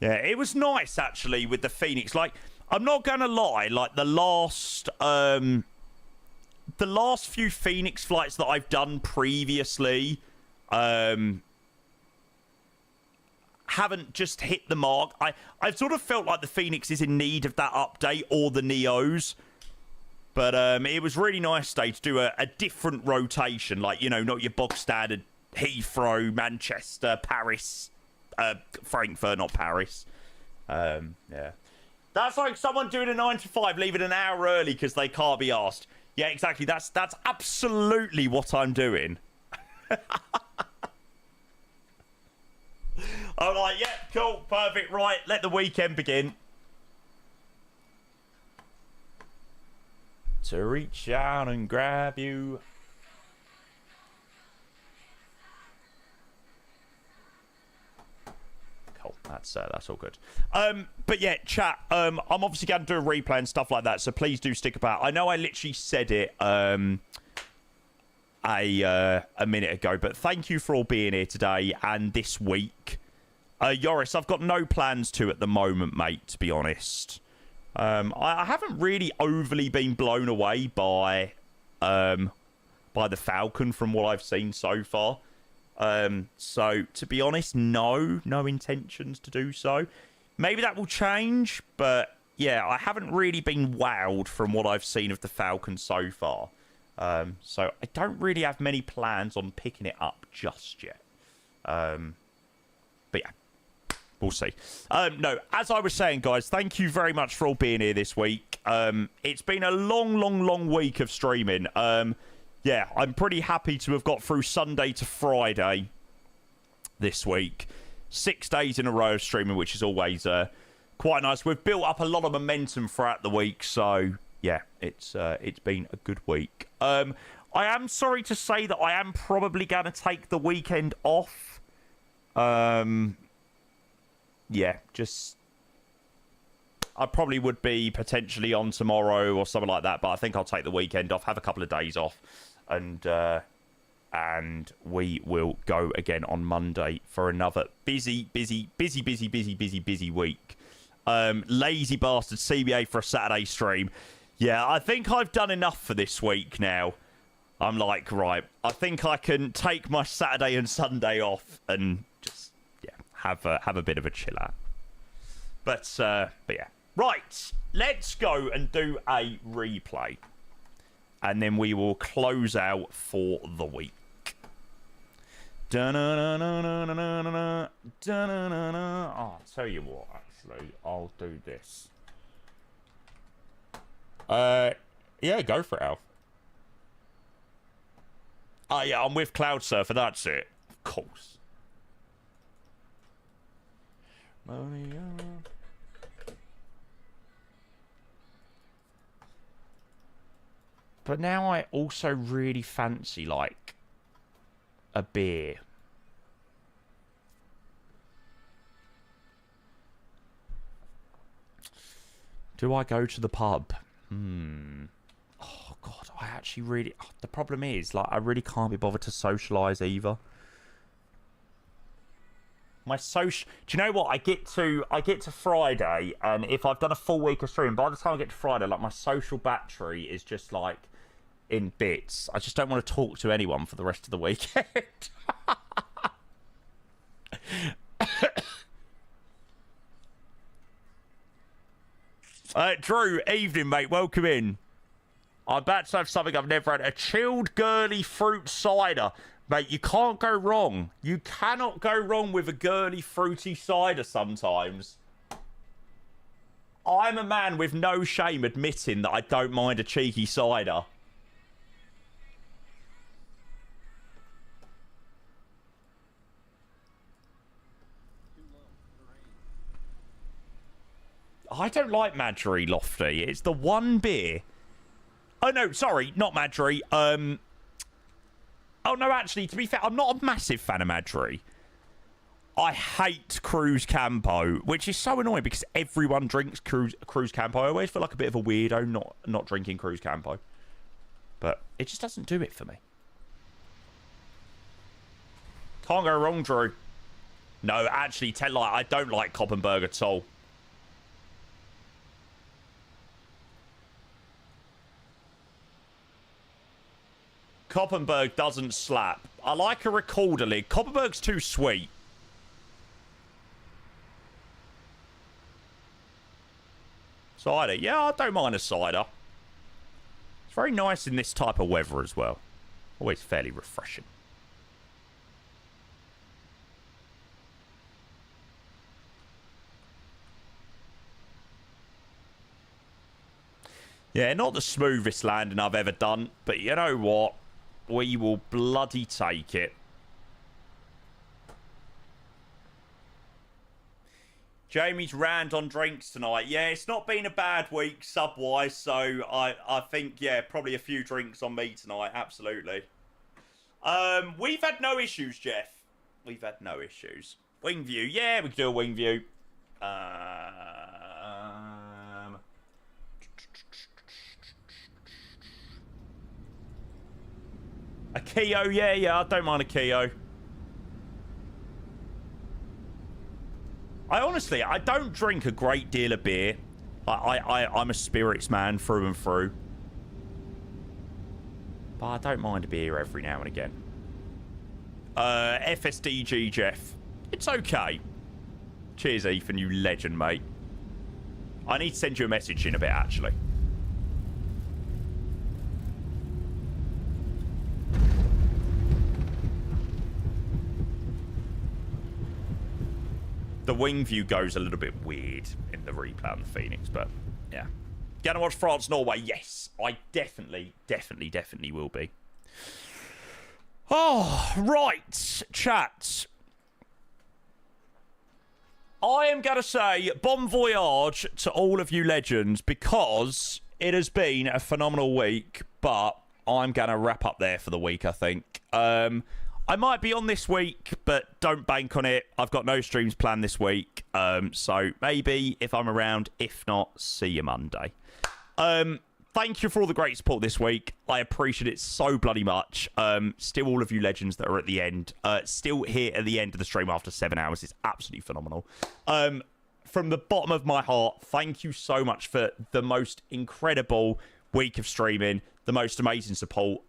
Yeah, it was nice actually with the Phoenix. Like, I'm not gonna lie, like the last few Phoenix flights that I've done previously, haven't just hit the mark. I've sort of felt like the Phoenix is in need of that update, or the Neos. But it was really nice today to do a different rotation, like, you know, not your bog standard Heathrow, Manchester, Paris, Frankfurt, not Paris. Yeah. That's like someone doing a 9 to 5, leaving an hour early because they can't be asked. Yeah, exactly. That's absolutely what I'm doing. I'm like, yeah, cool, perfect, right, let the weekend begin. To reach out and grab you. Cool, that's all good. But yeah, chat, I'm obviously going to do a replay and stuff like that, so please do stick about. I know I literally said it a minute ago, but thank you for all being here today and this week. Yoris, I've got no plans to at the moment, mate, to be honest. I haven't really overly been blown away by the Falcon from what I've seen so far. So, to be honest, no intentions to do so. Maybe that will change, but yeah, I haven't really been wowed from what I've seen of the Falcon so far. So I don't really have many plans on picking it up just yet. But yeah, we'll see. No, as I was saying, guys, thank you very much for all being here this week. It's been a long week of streaming. Yeah, I'm pretty happy to have got through Sunday to Friday this week. 6 days in a row of streaming, which is always quite nice. We've built up a lot of momentum throughout the week, so yeah, it's been a good week. I am sorry to say that I am probably going to take the weekend off. Yeah, just I probably would be potentially on tomorrow or something like that, but I think I'll take the weekend off, have a couple of days off, and we will go again on Monday for another busy week. Lazy bastard CBA for a Saturday stream. Yeah, I think I've done enough for this week now. I'm like, right, I think I can take my Saturday and Sunday off and just, yeah, have a bit of a chill out. But yeah. Right, let's go and do a replay. And then we will close out for the week. Da-na-na-na-na-na-na-na. Da-na-na-na. Oh, I'll tell you what, actually, I'll do this. Yeah, go for it, Alf. Oh, yeah, I'm with Cloud Surfer, that's it. Of course. But now I also really fancy, like, a beer. Do I go to the pub? Oh, God, I actually really... Oh, the problem is, like, I really can't be bothered to socialise either. My social... Do you know what? I get to Friday, and if I've done a full week of streaming, by the time I get to Friday, like, my social battery is just, like, in bits. I just don't want to talk to anyone for the rest of the weekend. Drew, evening, mate. Welcome in. I'm about to have something I've never had. A chilled, girly fruit cider. Mate, you can't go wrong. You cannot go wrong with a girly, fruity cider sometimes. I'm a man with no shame admitting that I don't mind a cheeky cider. I don't like Madry Lofty. It's the one beer. Oh, no, sorry, not Madry. Oh, no, actually, to be fair, I'm not a massive fan of Madry. I hate Cruz Campo, which is so annoying because everyone drinks Cruz Campo. I always feel like a bit of a weirdo not drinking Cruz Campo. But it just doesn't do it for me. Can't go wrong, Drew. No, actually, I don't like Koppenberg at all. Koppenberg doesn't slap. I like a recorder lid. Koppenberg's too sweet. Cider. Yeah, I don't mind a cider. It's very nice in this type of weather as well. Always fairly refreshing. Yeah, not the smoothest landing I've ever done, but you know what? We will bloody take it. Jamie's rant on drinks tonight. Yeah, it's not been a bad week sub-wise, so I think, yeah, probably a few drinks on me tonight, absolutely. We've had no issues, Jeff. We've had no issues. Wing view. Yeah, we can do a wing view. A Keo, yeah, I don't mind a Keo. I don't drink a great deal of beer. I'm a spirits man through and through. But I don't mind a beer every now and again. FSDG, Jeff. It's okay. Cheers, Ethan, you legend, mate. I need to send you a message in a bit, actually. The wing view goes a little bit weird in the replay on the Phoenix, but yeah. Gonna watch France, Norway? Yes, I definitely will be. Oh, right, chat. I am going to say bon voyage to all of you legends because it has been a phenomenal week, but I'm going to wrap up there for the week, I think. I might be on this week, but don't bank on it. I've got no streams planned this week, so maybe if I'm around. If not, see you Monday. Thank you for all the great support this week. I appreciate it so bloody much. Still all of you legends that are at the end. Still here at the end of the stream after 7 hours. It's absolutely phenomenal. From the bottom of my heart, thank you so much for the most incredible week of streaming. The most amazing support.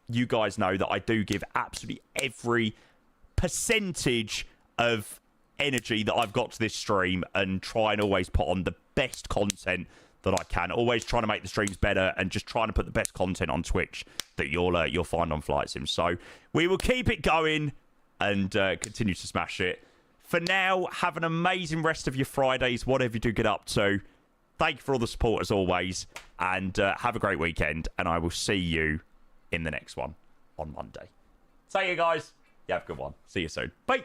You guys know that I do give absolutely every percentage of energy that I've got to this stream and try and always put on the best content that I can. Always trying to make the streams better and just trying to put the best content on Twitch that you'll find on Flight Sim. So we will keep it going and continue to smash it. For now, have an amazing rest of your Fridays, whatever you do get up to. Thank you for all the support as always, and have a great weekend. And I will see you in the next one on Monday. See you guys. You have a good one. See you soon. Bye.